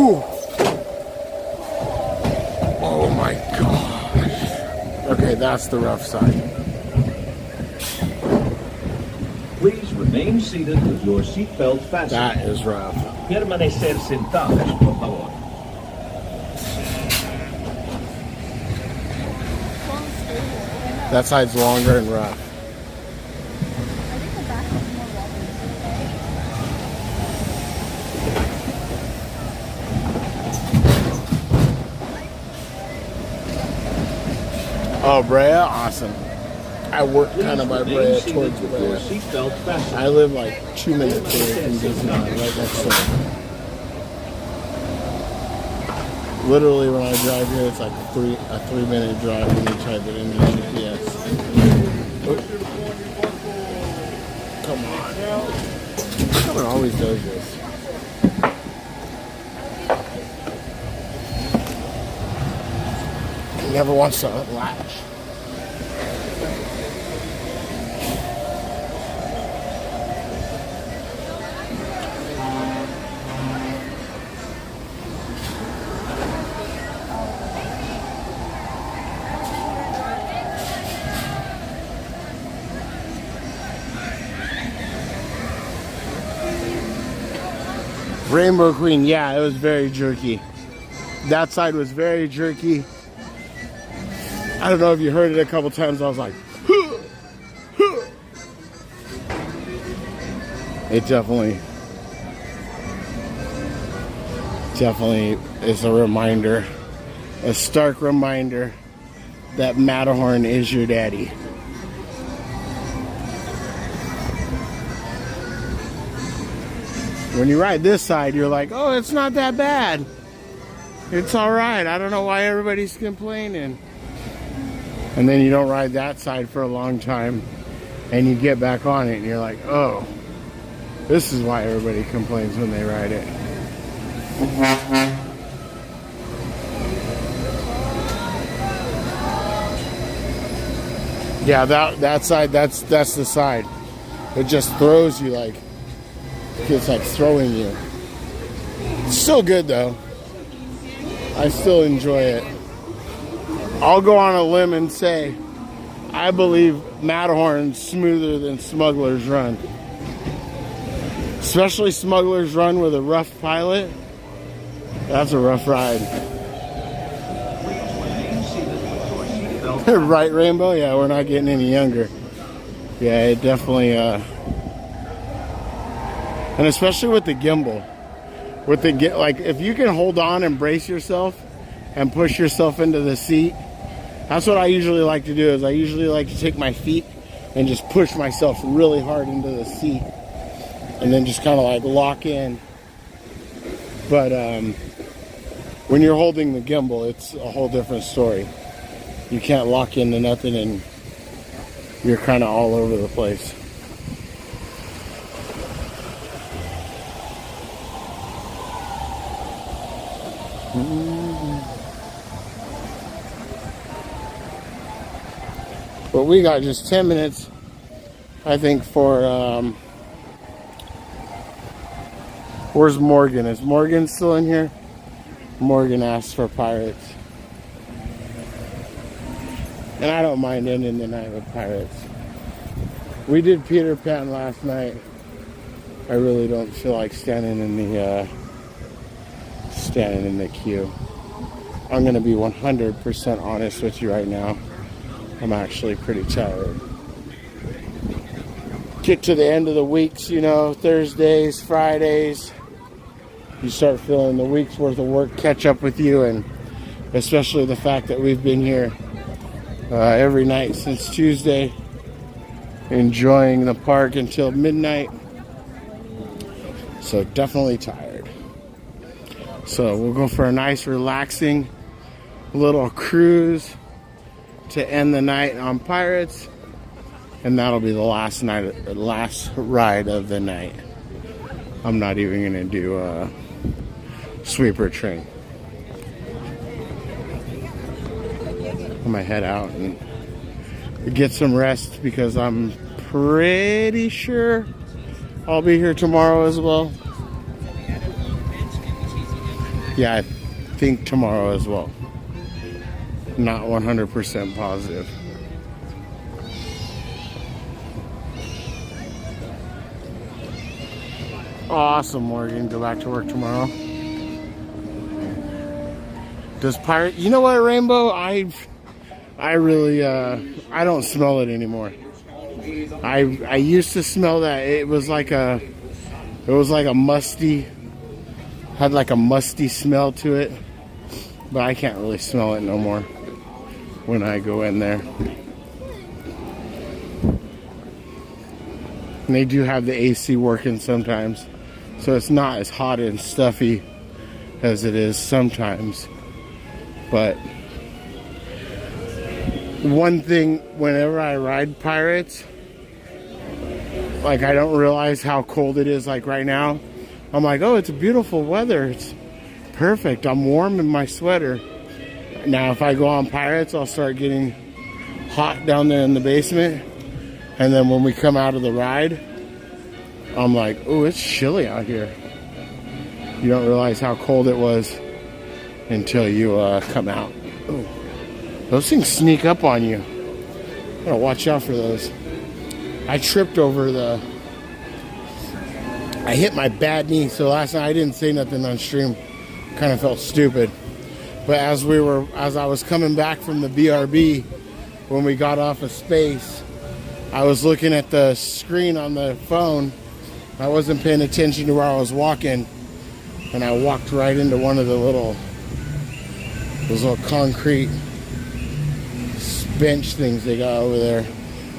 Whew. Oh my gosh. Okay, that's the rough side. Please remain seated with your seatbelt fastened. That is rough. Permanecer sentados, por favor. That side's longer and rough. Oh, Brea, awesome. I work kind of by Brea towards Brea. I live like 2 minutes away from Disneyland, right next door. Literally, when I drive here, it's like a 3-minute drive when you type it into GPS. Come on. Someone always does this. He never wants to latch. Rainbow Queen, yeah, it was very jerky. That side was very jerky. I don't know if you heard it a couple times. I was like, huh, huh. It definitely is a reminder, a stark reminder that Matterhorn is your daddy. When you ride this side, you're like, oh, it's not that bad. It's all right. I don't know why everybody's complaining. And then you don't ride that side for a long time, and you get back on it, and you're like, oh, this is why everybody complains when they ride it. Yeah, that side, that's the side. It just throws you like, it's like throwing you. It's still good though. I still enjoy it. I'll go on a limb and say I believe Matterhorn's smoother than Smuggler's Run. Especially Smuggler's Run with a rough pilot. That's a rough ride. Right, Rainbow? Yeah, we're not getting any younger. Yeah, it definitely and especially with the gimbal. With the like, if you can hold on and brace yourself and push yourself into the seat, that's what I usually like to do. Is I usually like to take my feet and just push myself really hard into the seat, and then just kind of like lock in. But when you're holding the gimbal, it's a whole different story. You can't lock into nothing, and you're kind of all over the place. But we got just 10 minutes, I think, for, where's Morgan? Is Morgan still in here? Morgan asked for Pirates. And I don't mind ending the night with Pirates. We did Peter Pan last night. I really don't feel like standing in the queue. I'm gonna be 100% honest with you right now. I'm actually pretty tired. Get to the end of the weeks, you know, Thursdays, Fridays. You start feeling the week's worth of work catch up with you, and especially the fact that we've been here every night since Tuesday, enjoying the park until midnight. So definitely tired. So we'll go for a nice relaxing little cruise to end the night on Pirates, and that'll be the last ride of the night. I'm not even gonna do a sweeper train. I'm gonna head out and get some rest because I'm pretty sure I'll be here tomorrow as well. Yeah, I think tomorrow as well. Not 100% positive. Awesome, Morgan. Go back to work tomorrow. Does pirate? You know what, Rainbow? I really I don't smell it anymore. I used to smell that. It was like a musty, had like a musty smell to it, but I can't really smell it no more when I go in there. And they do have the AC working sometimes, so it's not as hot and stuffy as it is sometimes. But one thing, whenever I ride Pirates, like I don't realize how cold it is. Like right now, I'm like, oh, it's beautiful weather. It's perfect. I'm warm in my sweater. Now, if I go on Pirates, I'll start getting hot down there in the basement. And then when we come out of the ride, I'm like, oh, it's chilly out here. You don't realize how cold it was until you come out. Ooh. Those things sneak up on you. You gotta watch out for those. I tripped over I hit my bad knee, so last night I didn't say nothing on stream. Kind of felt stupid. But as I was coming back from the BRB, when we got off of Space, I was looking at the screen on the phone. I wasn't paying attention to where I was walking, and I walked right into one of those little concrete bench things they got over there.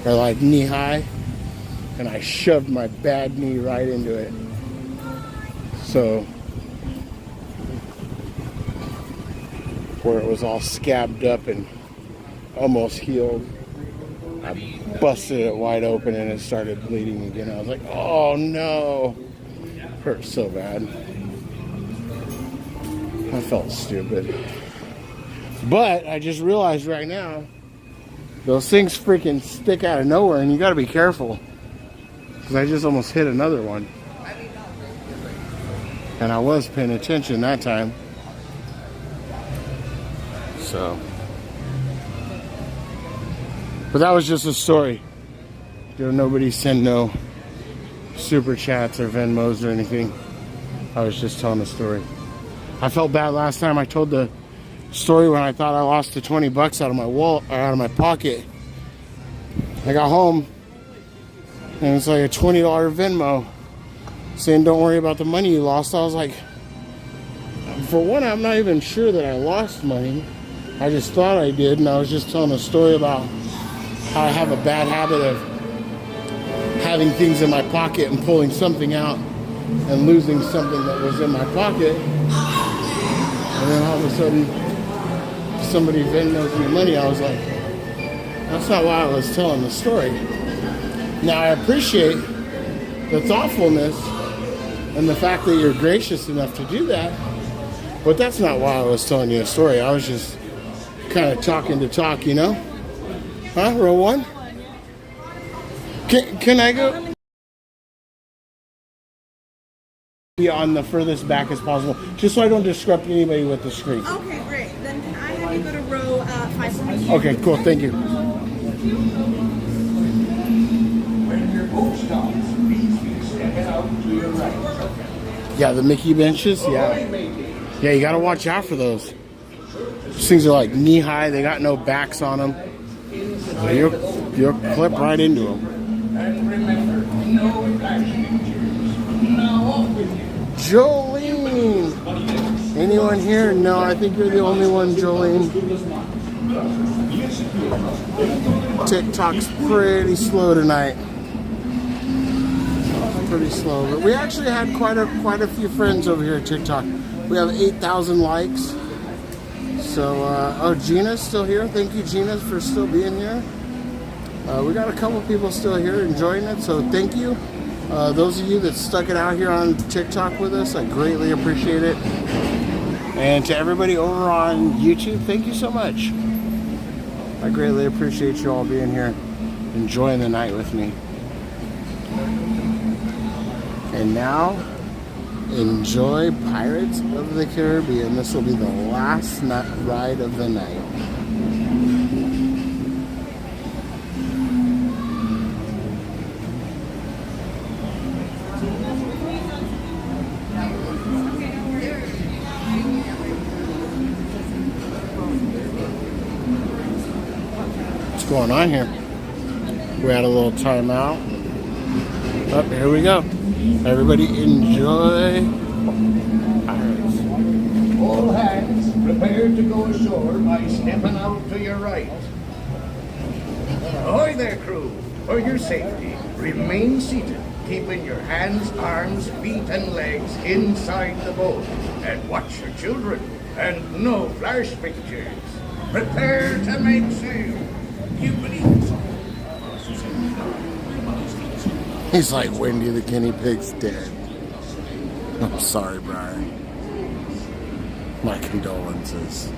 They're like knee high, and I shoved my bad knee right into it. So, where it was all scabbed up and almost healed, I busted it wide open and it started bleeding again. I was like, oh no, hurt so bad. I felt stupid. But I just realized right now, those things freaking stick out of nowhere and you gotta be careful. Because I just almost hit another one. And I was paying attention that time. So. But that was just a story. Nobody sent no super chats or Venmos or anything. I was just telling a story. I felt bad last time I told the story when I thought I lost the 20 bucks out of my wallet or out of my pocket. I got home and it's like a $20 Venmo saying don't worry about the money you lost. I was like, for one, I'm not even sure that I lost money. I just thought I did, and I was just telling a story about how I have a bad habit of having things in my pocket and pulling something out and losing something that was in my pocket. And then all of a sudden, somebody Venmos me money. I was like, that's not why I was telling the story. Now, I appreciate the thoughtfulness and the fact that you're gracious enough to do that, but that's not why I was telling you a story. I was just kind of talking to talk, you know? Huh? Row one? Can I go? Be on the furthest back as possible, just so I don't disrupt anybody with the screen. Okay, great. Then can I have you go to row 5? Okay, cool. Thank you. When your boat stops, please be stepping out to your right. Yeah, the Mickey benches. Yeah, yeah. You gotta watch out for those. These things are like knee high. They got no backs on them. You'll clip right into them. And remember, no flashing pictures. Now off with you. Jolene! Anyone here? No, I think you're the only one, Jolene. TikTok's pretty slow tonight. Pretty slow, but we actually had quite a few friends over here at TikTok. We have 8,000 likes. So, oh, Gina's still here. Thank you, Gina, for still being here. We got a couple people still here enjoying it, so thank you. Those of you that stuck it out here on TikTok with us, I greatly appreciate it. And to everybody over on YouTube, thank you so much. I greatly appreciate you all being here, enjoying the night with me. And now, enjoy Pirates of the Caribbean. This will be the last ride of the night. What's going on here? We had a little timeout. Oh, here we go. Everybody enjoy Pirates. All hands prepare to go ashore by stepping out to your right. Ahoy there, crew. For your safety, remain seated, keeping your hands, arms, feet, and legs inside the boat. And watch your children, and no flash pictures. Prepare to make sail. He's like, Wendy the guinea pig's dead. I'm sorry, Brian. My condolences.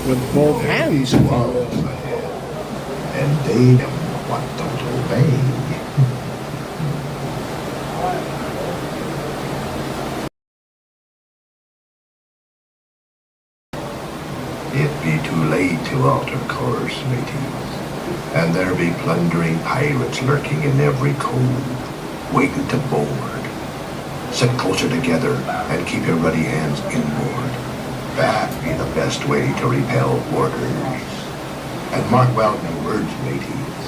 With both hands. And they don't what don't obey. It be too late to alter course, mateys, and there be plundering pirates lurking in every cove, waiting to board. Sit closer together and keep your ruddy hands inboard. That be the best way to repel boarders. And mark well my words, mateys.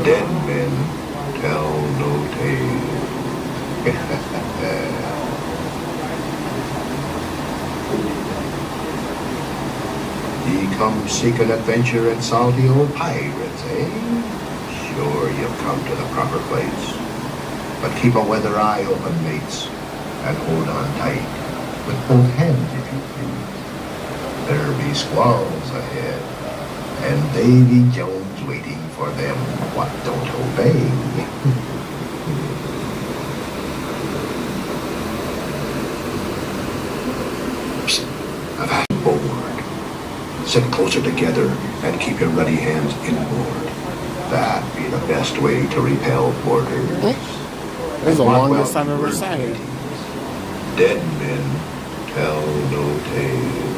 Dead men tell no tales. Ye come seeking adventure and salty old pirates, eh? Sure you've come to the proper place. But keep a weather eye open, mates, and hold on tight, with both hands if you please. There be squalls ahead, and Davy Jones waiting for them what don't obey. Psst, avast board. Sit closer together and keep your ruddy hands inboard. That be the best way to repel boarders. This is the longest I've ever sat here. Dead men tell no tales.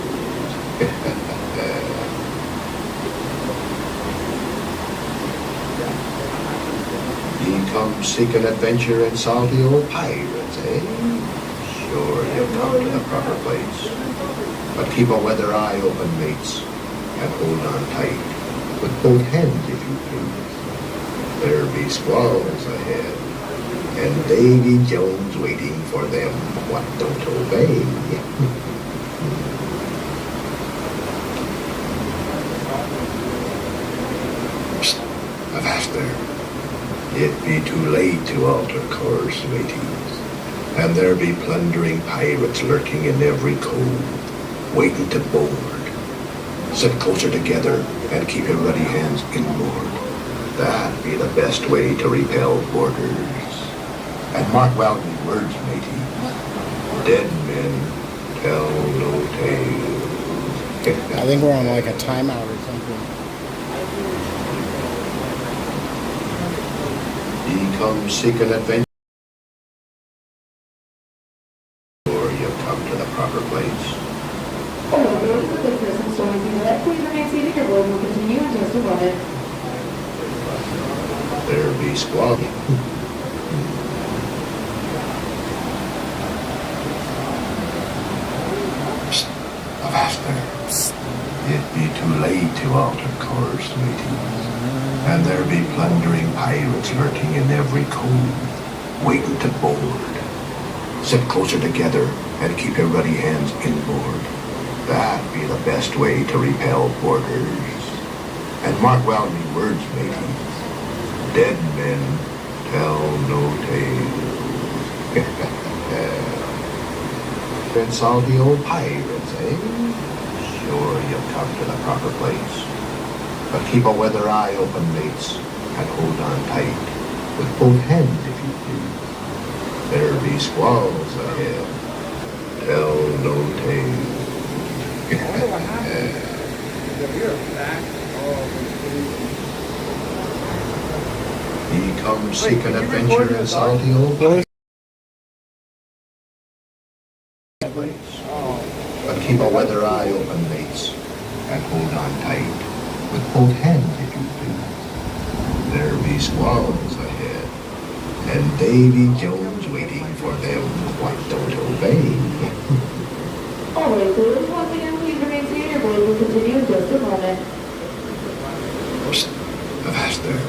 Ye come seeking adventure and salty old pirates, eh? Sure you've come to the proper place. But keep a weather eye open, mates, and hold on tight, with both hands if you please. There be squalls ahead, and Davy Jones waiting for them what don't obey. Psst, avast there. It be too late to alter course, mateys, And there be plundering pirates lurking in every cove, waiting to board. Sit closer together and keep your ruddy hands inboard. That be the best way to repel boarders. And mark well me words, matey. Dead men tell no tales. I think we're on like a timeout or something. Ye come seeking adventure, or you come to the proper place. Hello, this is the Christmas story unit. Please remain seated. Your board will continue in just a moment. There be squawk. Avast there. It be too late to alter course, matey. And there be plundering pirates lurking in every cove, waiting to board. Sit closer together and keep your ruddy hands inboard. That be the best way to repel boarders. And mark well me words, matey. Dead men tell no tales. Been salty old pirates, eh? Sure, you'll come to the proper place. But keep a weather eye open, mates, and hold on tight, with both hands if you please. There be squalls ahead. Tell no tales. He comes seeking adventure and salty old pirates. But keep a weather eye open, mates, and hold on tight, with both hands if you please. There be squalls ahead, and Davy Jones waiting for them what don't obey. All right, please. Once again, please remain seated. Your board will continue in just a moment. Avast there.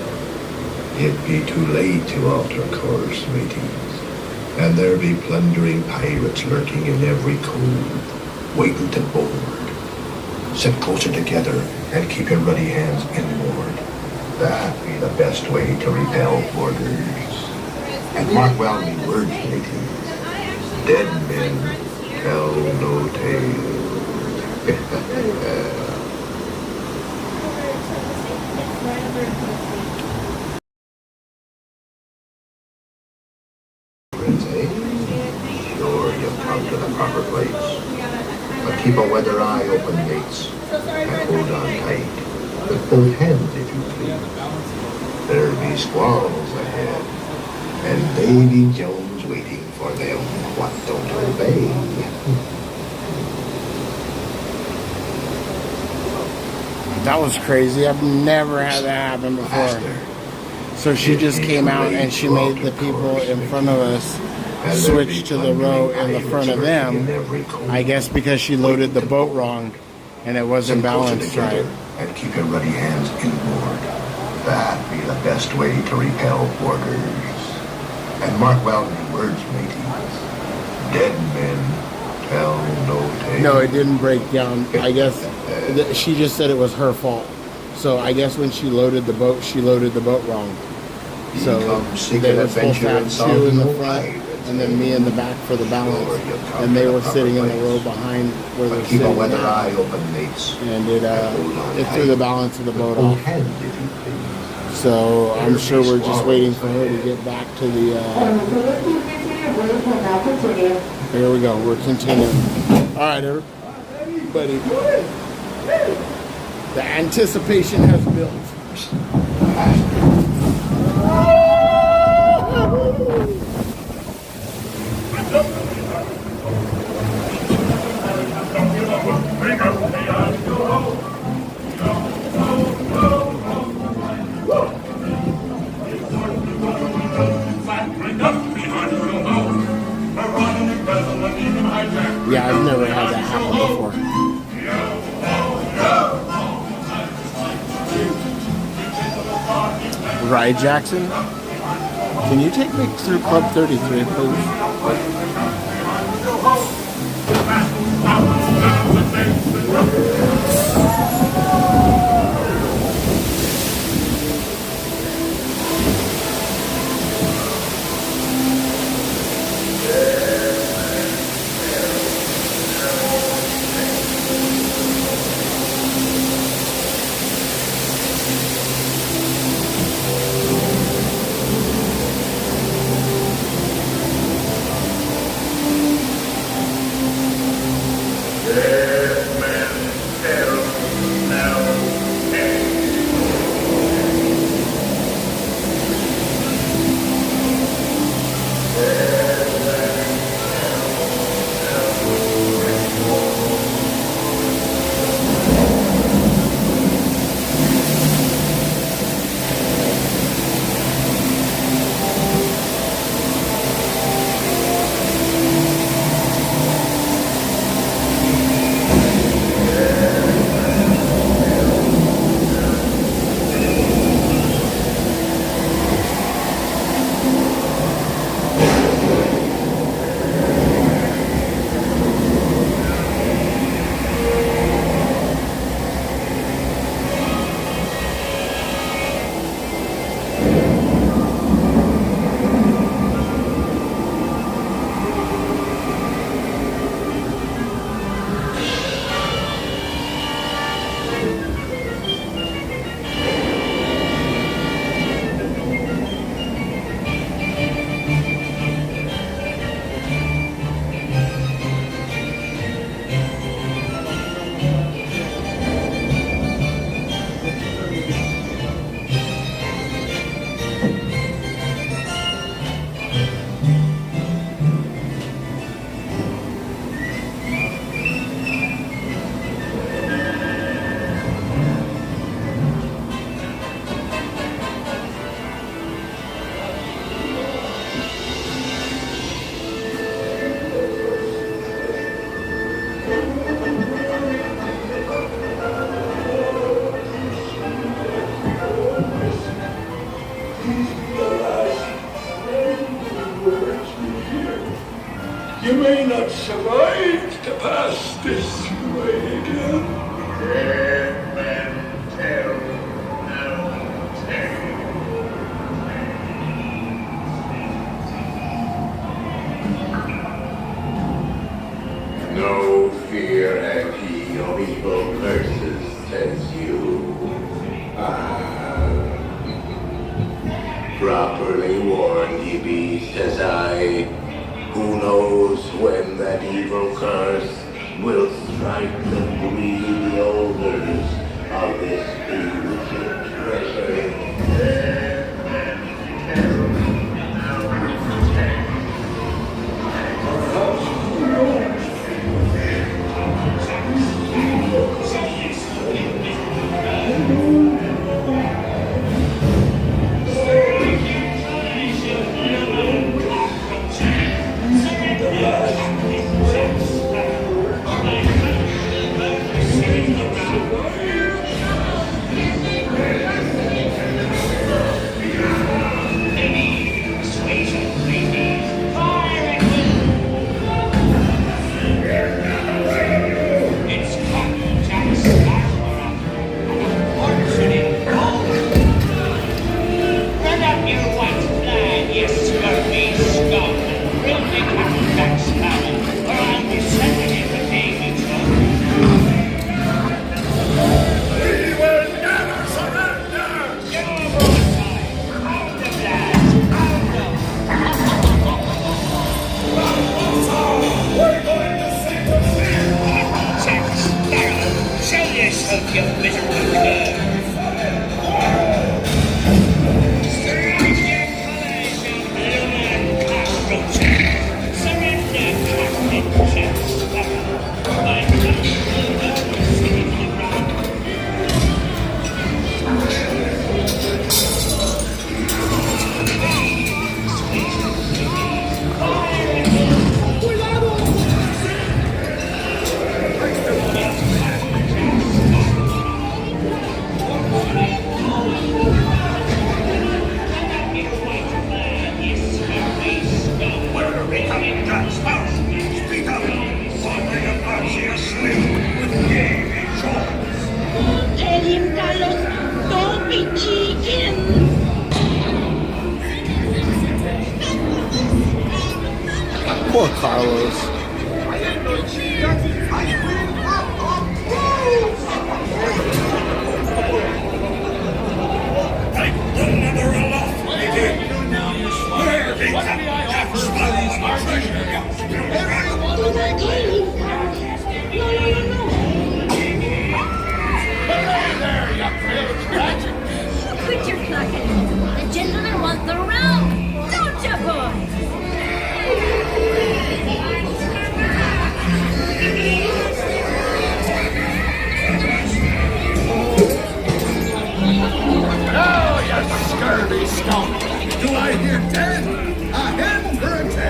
It be too late to alter course, mateys. And there be plundering pirates lurking in every cove, waiting to board. Sit closer together and keep your ruddy hands inboard. That be the best way to repel boarders. And mark well me words, mateys. Dead men tell no tales. Sure, you've come to the proper place. But keep a weather eye open, mates, and hold on tight, with both hands if you please. There be squalls ahead, and Davy Jones waiting for them what don't obey. That was crazy. I've never had that happen before. So she just came out and she made the people in front of us switch to the row in the front of them. I guess because she loaded the boat wrong and it wasn't balanced right. And keep your ruddy hands inboard. That be the best way to repel boarders. And mark well me words, mateys. Dead men tell no tales. No, it didn't break down. I guess she just said it was her fault. So I guess when she loaded the boat wrong. So they were supposed to have two in the front and then me in the back for the balance. And they were sitting in the row behind where they're Keep a sitting weather now. eye open, mates. And it threw the balance of the boat off. So I'm sure we're just waiting for her to get back to the. Here we go. We're continuing. All right, everybody. The anticipation has built. Yeah, I've never had that happen before. Ride Jackson, can you take me through Club 33, please? No fear and he of evil curses, says you. Properly warned, ye beast, as I. Who knows when that evil curse will strike the greedy owners of this ancient treasure. Poor Carlos. Quit your clucking. The gentlemen want the room. Don't you, boys? Oh, you scurvy skunk! Do I hear 10? A hen for a 10!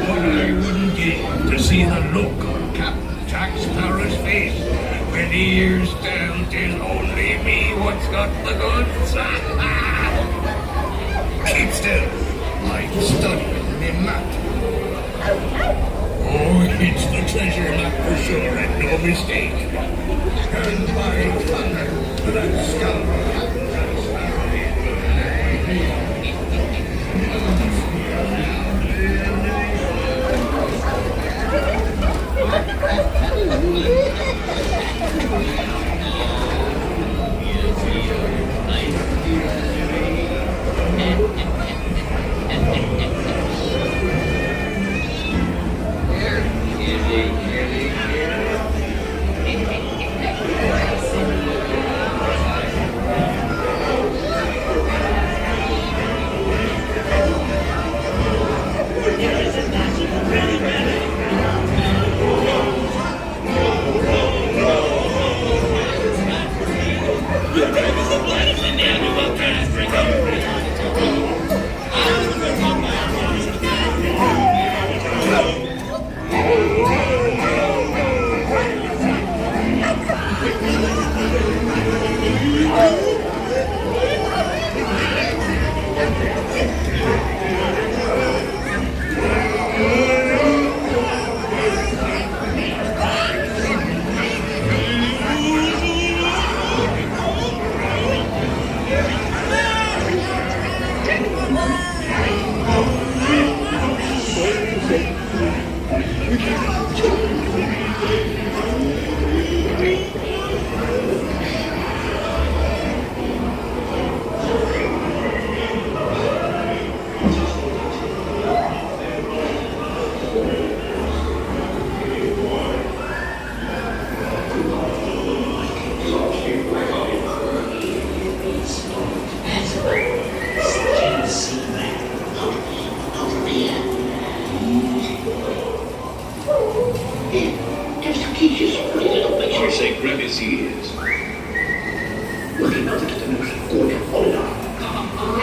I wouldn't give to see the look on Captain Jack Sparrow's face when he hears down till only me what's got the goods. Keep still. I'm studying the map. Oh, it's the treasure map for sure, and no mistake. Stand by thunder, let's go.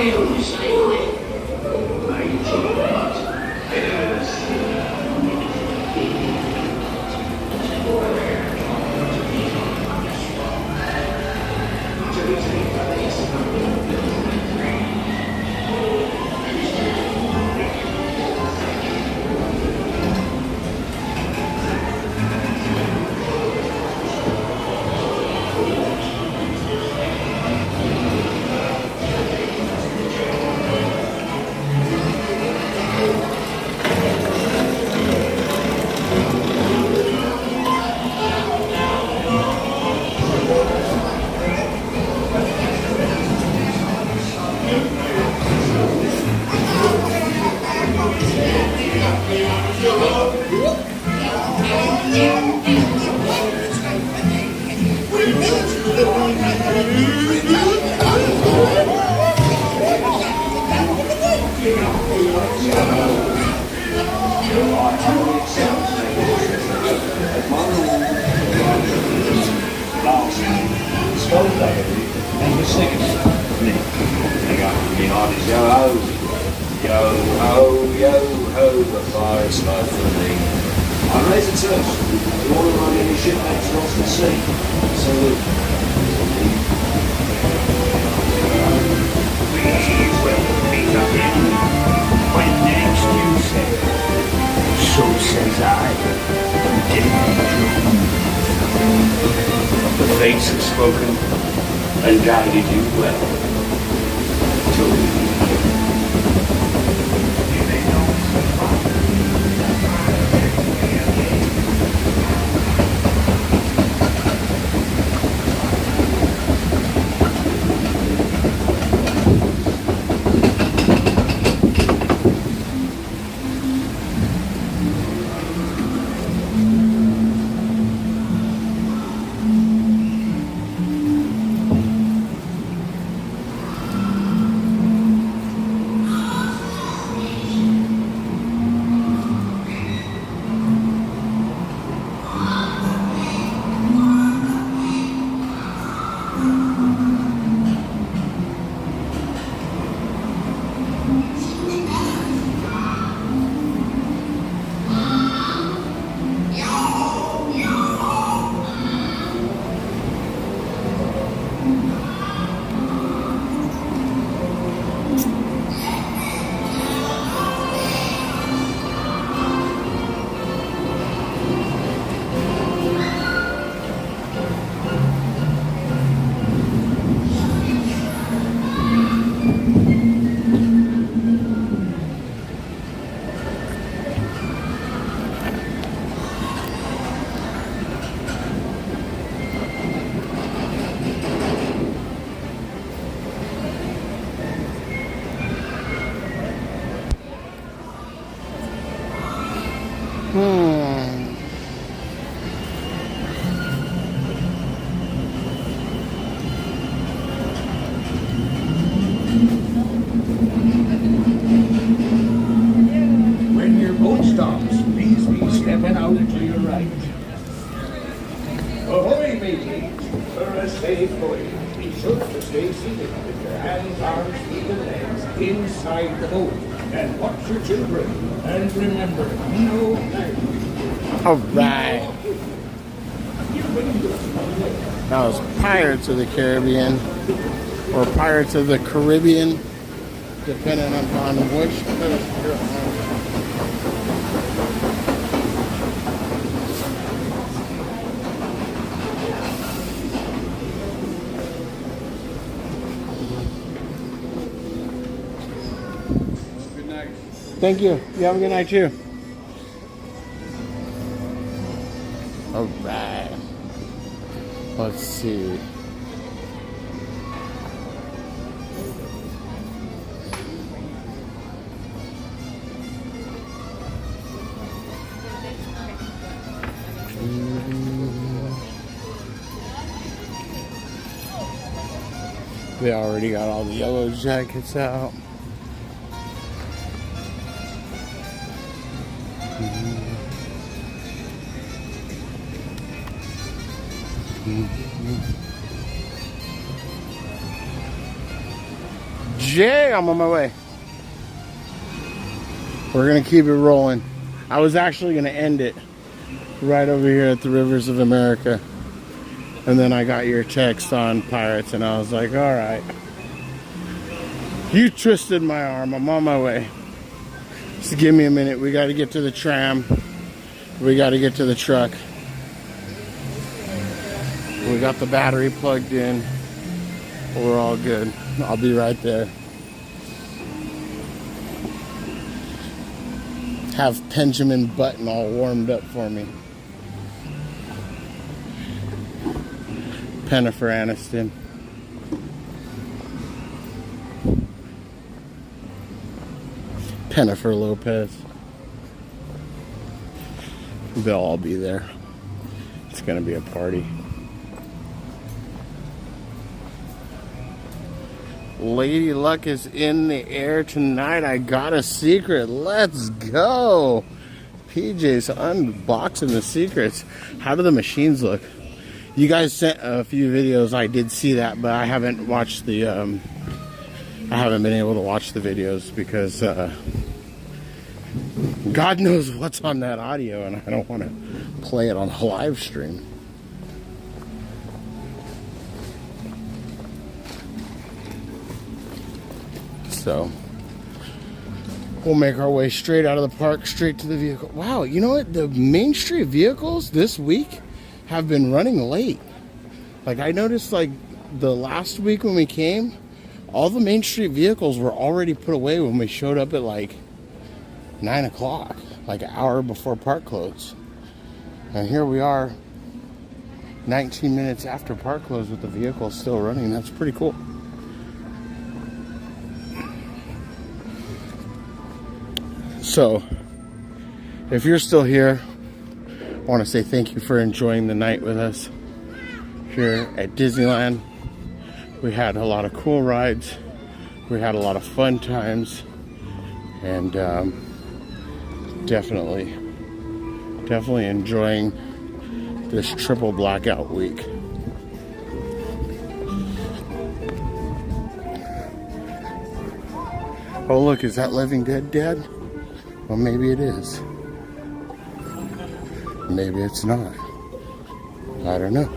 will stay with. Mighty but bitterness. When your boat stops, please be stepping out to your right. Ahoy, mateys! For a safe voyage, be sure to stay seated with your hands, arms, feet, and legs inside the boat. And watch your children. And remember, no panic. All right. That was Pirates of the Caribbean, or Pirates of the Caribbean, depending upon which coast you're on. Good night. Thank you. You have a good night too. All right. Let's see. We already got all the yellow jackets out. Jay, I'm on my way. We're gonna keep it rolling. I was actually gonna end it right over here at the Rivers of America. And then I got your text on Pirates and I was like, all right. You twisted my arm, I'm on my way. Just give me a minute, we gotta get to the tram. We gotta get to the truck. We got the battery plugged in. We're all good. I'll be right there. Have Benjamin Button all warmed up for me. Jennifer Aniston. Jennifer Lopez. They'll all be there. It's gonna be a party. Lady Luck is in the air tonight. I got a secret. Let's go. PJ's unboxing the secrets. How do the machines look? You guys sent a few videos. I did see that, but I haven't watched the I haven't been able to watch the videos because God knows what's on that audio and I don't want to play it on a live stream. So we'll make our way straight out of the park, straight to the vehicle. Wow, you know what? The Main Street vehicles this week have been running late. Like I noticed like the last week when we came, all the Main Street vehicles were already put away when we showed up at like 9 o'clock, like an hour before park close. And here we are 19 minutes after park close with the vehicles still running. That's pretty cool. So, if you're still here, I want to say thank you for enjoying the night with us here at Disneyland. We had a lot of cool rides. We had a lot of fun times. And definitely enjoying this triple blackout week. Oh look, is that Living Dead, Dad? Well, maybe it is. Maybe it's not. I don't know.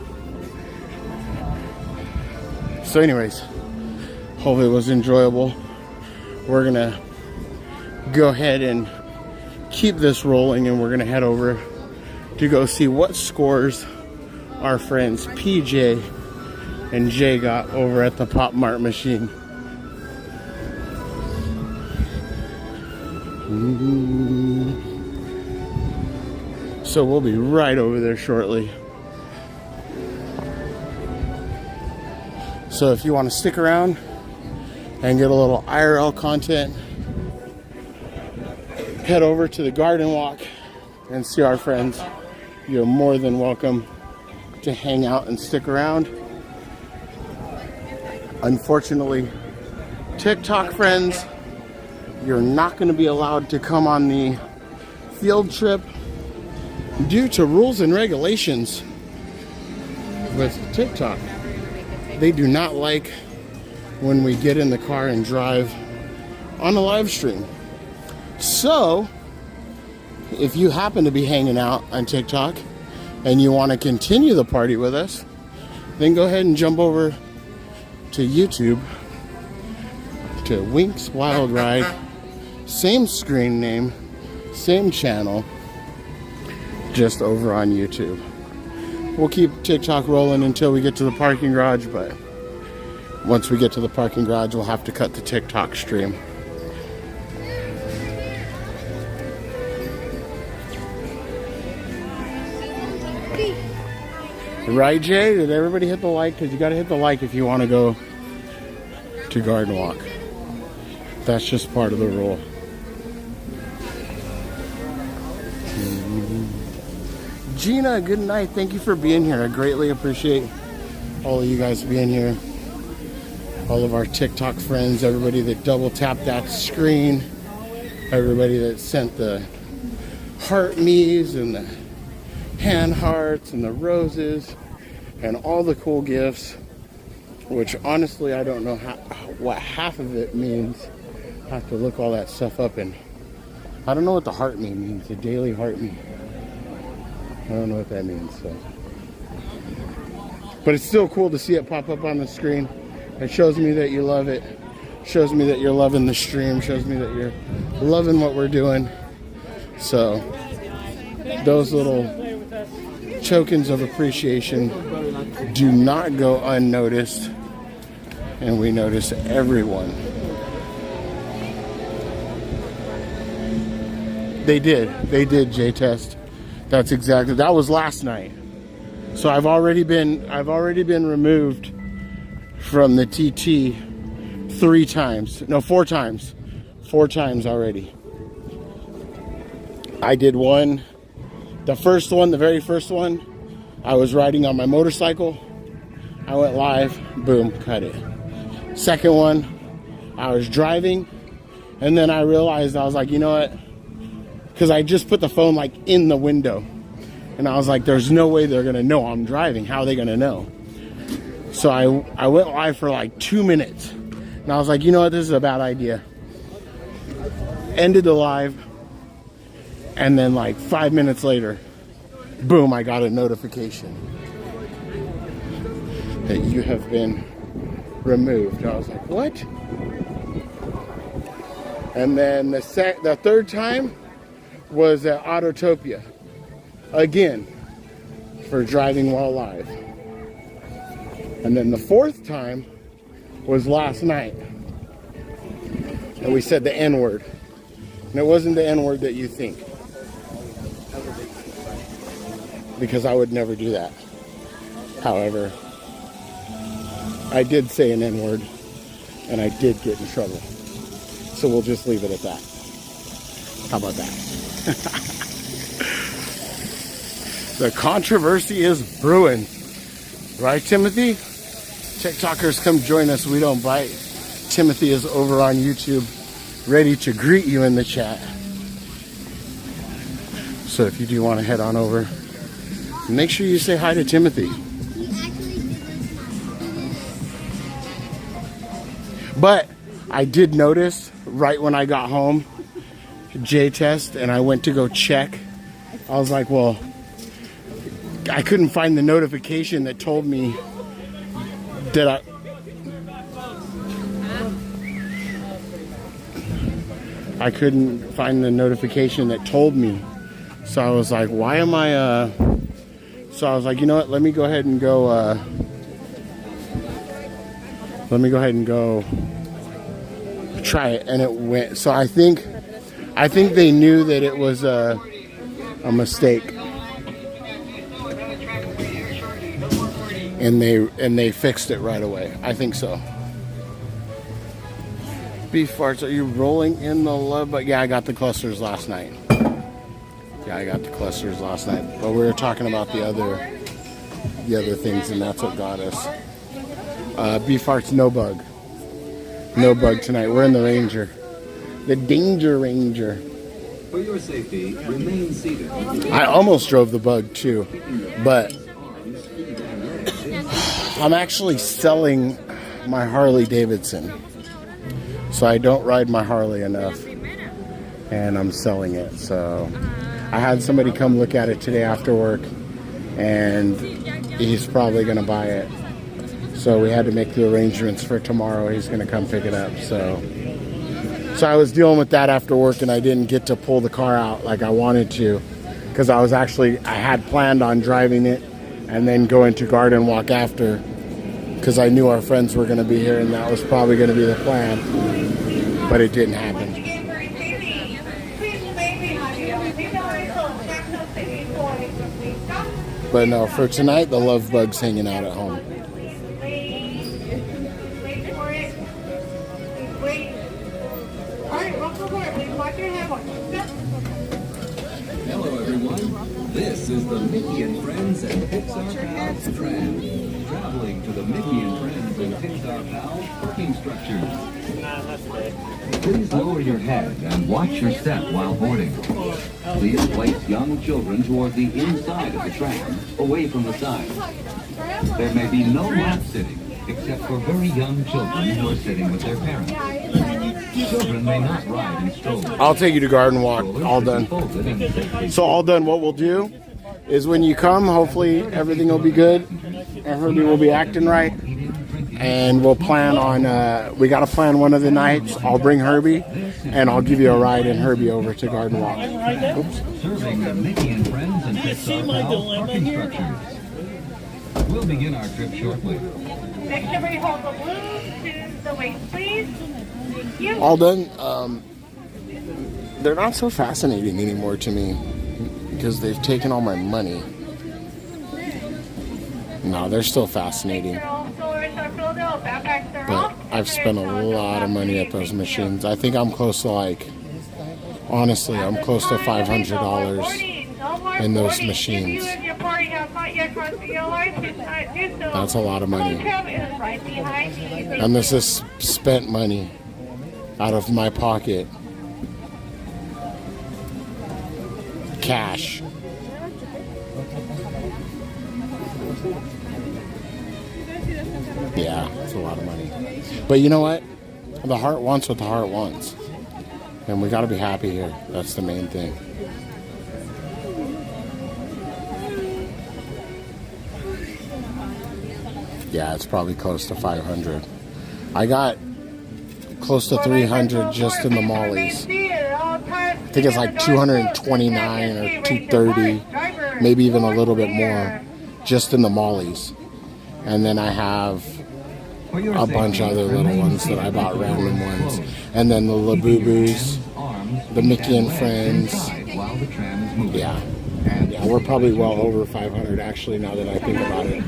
So anyways, hope it was enjoyable. We're gonna go ahead and keep this rolling and we're gonna head over to go see what scores our friends PJ and Jay got over at the Pop Mart machine. So we'll be right over there shortly. So if you want to stick around and get a little IRL content, head over to the garden walk and see our friends. You're more than welcome to hang out and stick around. Unfortunately, TikTok friends, you're not going to be allowed to come on the field trip due to rules and regulations with TikTok. They do not like when we get in the car and drive on a live stream. So, if you happen to be hanging out on TikTok and you want to continue the party with us, then go ahead and jump over to YouTube to Wink's Wild Ride. Same screen name, same channel, just over on YouTube. We'll keep TikTok rolling until we get to the parking garage, but once we get to the parking garage, we'll have to cut the TikTok stream. Right, Jay? Did everybody hit the like? Because you got to hit the like if you want to go to Garden Walk. That's just part of the rule. Gina, good night. Thank you for being here. I greatly appreciate all of you guys being here. All of our TikTok friends, everybody that double tapped that screen, everybody that sent the heart me's and the hand hearts and the roses and all the cool gifts. which honestly I don't know what half of it means. I have to look all that stuff up, and I don't know what the heart me means, the daily heart me. I don't know what that means, so. But it's still cool to see it pop up on the screen. It shows me that you love it. Shows me that you're loving the stream. Shows me that you're loving what we're doing. So those little tokens of appreciation do not go unnoticed, and we notice everyone. They did J-Test. That's exactly, that was last night. So I've already been removed from the TT 4 times. 4 times already. I did one, the very first one, I was riding on my motorcycle. I went live, boom, cut it. Second one, I was driving, and then I realized, I was like, you know what? Because I just put the phone like in the window. And I was like, there's no way they're gonna know I'm driving. How are they gonna know? So I went live for like 2 minutes. And I was like, you know what, this is a bad idea. Ended the live. And then like 5 minutes later, boom, I got a notification that you have been removed. I was like, what? And then the third time was at Autotopia. Again, for driving while live. And then the fourth time was last night. And we said the N-word. And it wasn't the N-word that you think. Because I would never do that. However, I did say an N-word, and I did get in trouble. So we'll just leave it at that. How about that? The controversy is brewing. Right, Timothy? TikTokers, come join us. We don't bite. Timothy is over on YouTube, ready to greet you in the chat. So if you do want to head on over, make sure you say hi to Timothy. But I did notice right when I got home, J-Test, and I went to go check. I was like, well, I couldn't find the notification that told me that I couldn't find the notification that told me. So I was like, why am I, so I was like, you know what, let me go ahead and go try it, and it went. So I think they knew that it was a mistake. And they fixed it right away. I think so. Beef farts, are you rolling in the love? But yeah, I got the clusters last night. But we were talking about the other things, and that's what got us. Beef farts, no bug. No bug tonight. We're in the Ranger. The Danger Ranger. For your safety, remain seated. I almost drove the bug too, but I'm actually selling my Harley Davidson. So I don't ride my Harley enough, and I'm selling it. So I had somebody come look at it today after work, and he's probably going to buy it. So we had to make the arrangements for tomorrow. He's going to come pick it up. So I was dealing with that after work, and I didn't get to pull the car out like I wanted to, because I had planned on driving it and then going to Garden Walk after, because I knew our friends were going to be here, and that was probably going to be the plan, but it didn't happen. But no, for tonight, the love bug's hanging out at home. Hello, everyone. This is the Mickey and Friends and Pixar Pals tram, traveling to the Mickey and Friends and Pixar Pals parking structures. Please lower your head and watch your step while boarding. Please place young children toward the inside of the tram, away from the side. There may be no lap sitting, except for very young children who are sitting with their parents. Children may not ride in strollers. I'll take you to Garden Walk. All done. So all done. What we'll do is when you come, hopefully everything will be good. Everybody will be acting right. And we'll plan on, we got to plan one of the nights. I'll bring Herbie, and I'll give you a ride and Herbie over to Garden Walk. Oops. Serving the Mickey and Friends and Pixar Pals parking structures. We'll begin our trip shortly. Next, everybody hold the balloon to the waist, please. Thank you. All done. They're not so fascinating anymore to me because they've taken all my money. No, they're still fascinating. But I've spent a lot of money at those machines. I think I'm close to honestly, I'm close to $500 in those machines. That's a lot of money. And this is spent money out of my pocket. Cash. Yeah, it's a lot of money. But you know what? The heart wants what the heart wants. And we got to be happy here. That's the main thing. Yeah, it's probably close to 500. I got close to 300 just in the mollies. I think it's like 229 or 230, maybe even a little bit more, just in the mollies. And then I have a bunch of other little ones that I bought, random ones. And then the Labubu's, the Mickey and Friends. Yeah. Yeah, we're probably well over 500 actually now that I think about it.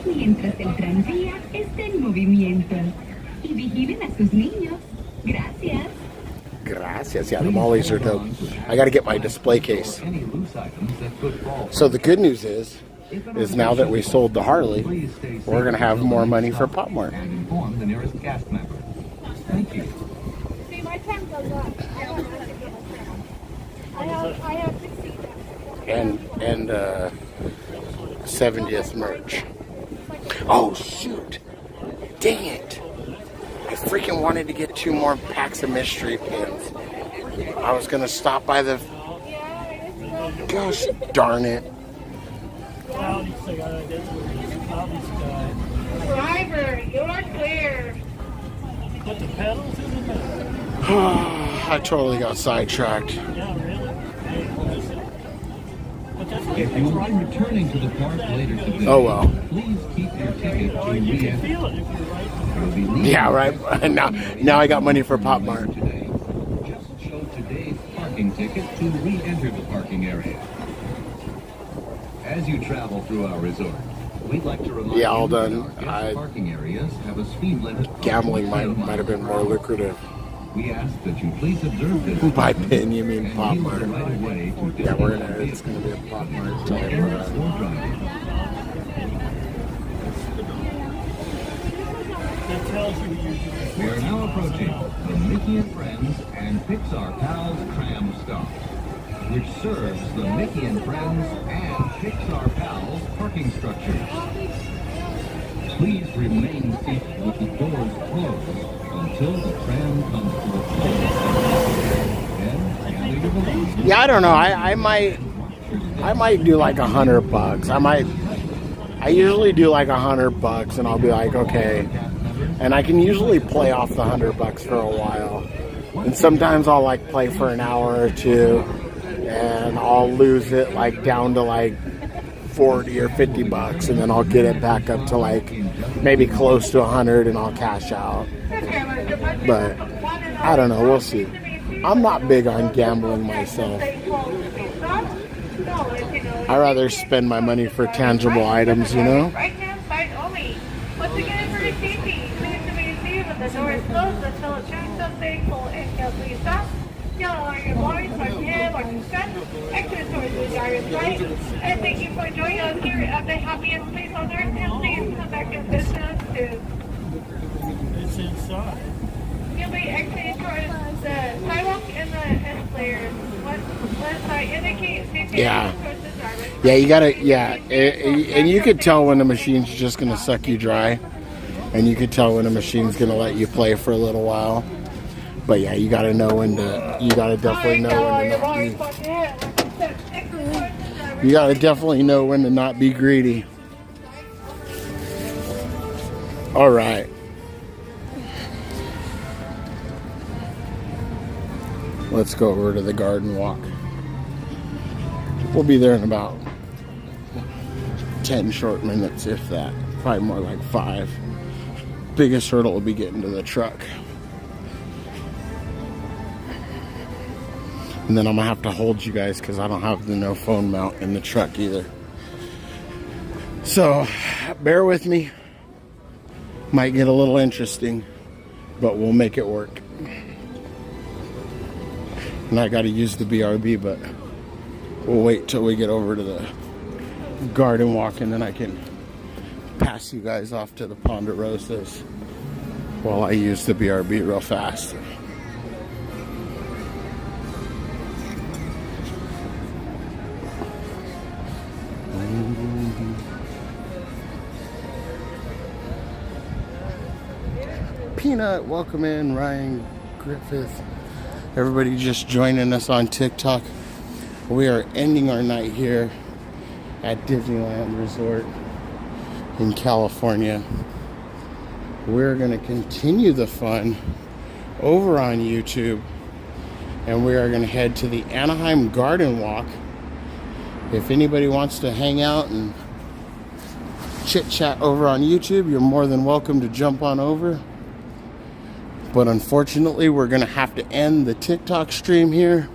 Mientras el tranvía está en movimiento. Y vigilen a sus niños. Gracias. Gracias. Yeah, the mollies are dope. I got to get my display case. So the good news is now that we sold the Harley, we're going to have more money for Pop Mart. Thank you. See, my time goes up. I have 16. And 70th merch. Oh shoot! Dang it! I freaking wanted to get 2 more packs of mystery pins. I was gonna stop by the. Gosh darn it! Driver, you're clear. Put the pedals in the middle. I totally got sidetracked. If you are returning to the park later today, oh well. Please keep your ticket to re-enter. Yeah, right. Now I got money for Pop Mart. Today. Just show today's parking ticket to re-enter the parking area. As you travel through our resort, we'd like to remind you all that done. our guest parking areas have a speed limit of Gambling 10 might have been more lucrative. We ask that you please observe this. By pin, you mean Pop Mart? Right, yeah, it's going to be a Pop Mart. We are now approaching the Mickey and Friends and Pixar Pals tram stop, which serves the Mickey and Friends and Pixar Pals parking structures. Please remain seated with the doors closed until the tram comes to a close. Then, gather your belongings. Yeah, I don't know. I might do like $100. I usually do like $100 and I'll be like, okay. And I can usually play off the $100 for a while. And sometimes I'll like play for an hour or two and I'll lose it like down to like 40 or 50 bucks, and then I'll get it back up to like maybe close to 100 and I'll cash out. But I don't know, we'll see. I'm not big on gambling myself. I rather spend my money for tangible items, you know? Right-hand side only. Once again, for safety, please remain seated with the doors closed until it turns something full and please stop. Yellow on your boys, on him, on your son, exit towards the driver's right. And thank you for joining us here at the Happiest Place on Earth. And please come back and visit us soon. It's inside. You'll be exiting towards the sidewalk and the players. Let's indicate safety Yeah. towards the driver. Yeah, you gotta, yeah. And you could tell when the machine's just gonna suck you dry. And you could tell when the machine's gonna let you play for a little while. But yeah, you gotta know when to, you gotta definitely know when to not be, you gotta definitely know when to not be greedy. All right. Let's go over to the garden walk. We'll be there in about 10 short minutes, if that. Probably more like 5. Biggest hurdle will be getting to the truck. And then I'm gonna have to hold you guys because I don't have the no phone mount in the truck either. So bear with me. Might get a little interesting, but we'll make it work. And I gotta use the BRB, but we'll wait till we get over to the garden walk and then I can pass you guys off to the Ponderosas while I use the BRB real fast. Peanut, welcome in. Ryan Griffith, everybody just joining us on TikTok. We are ending our night here at Disneyland Resort in California. We're going to continue the fun over on YouTube, and we are going to head to the Anaheim Garden Walk. If anybody wants to hang out and chit chat over on YouTube, you're more than welcome to jump on over. But unfortunately, we're going to have to end the TikTok stream here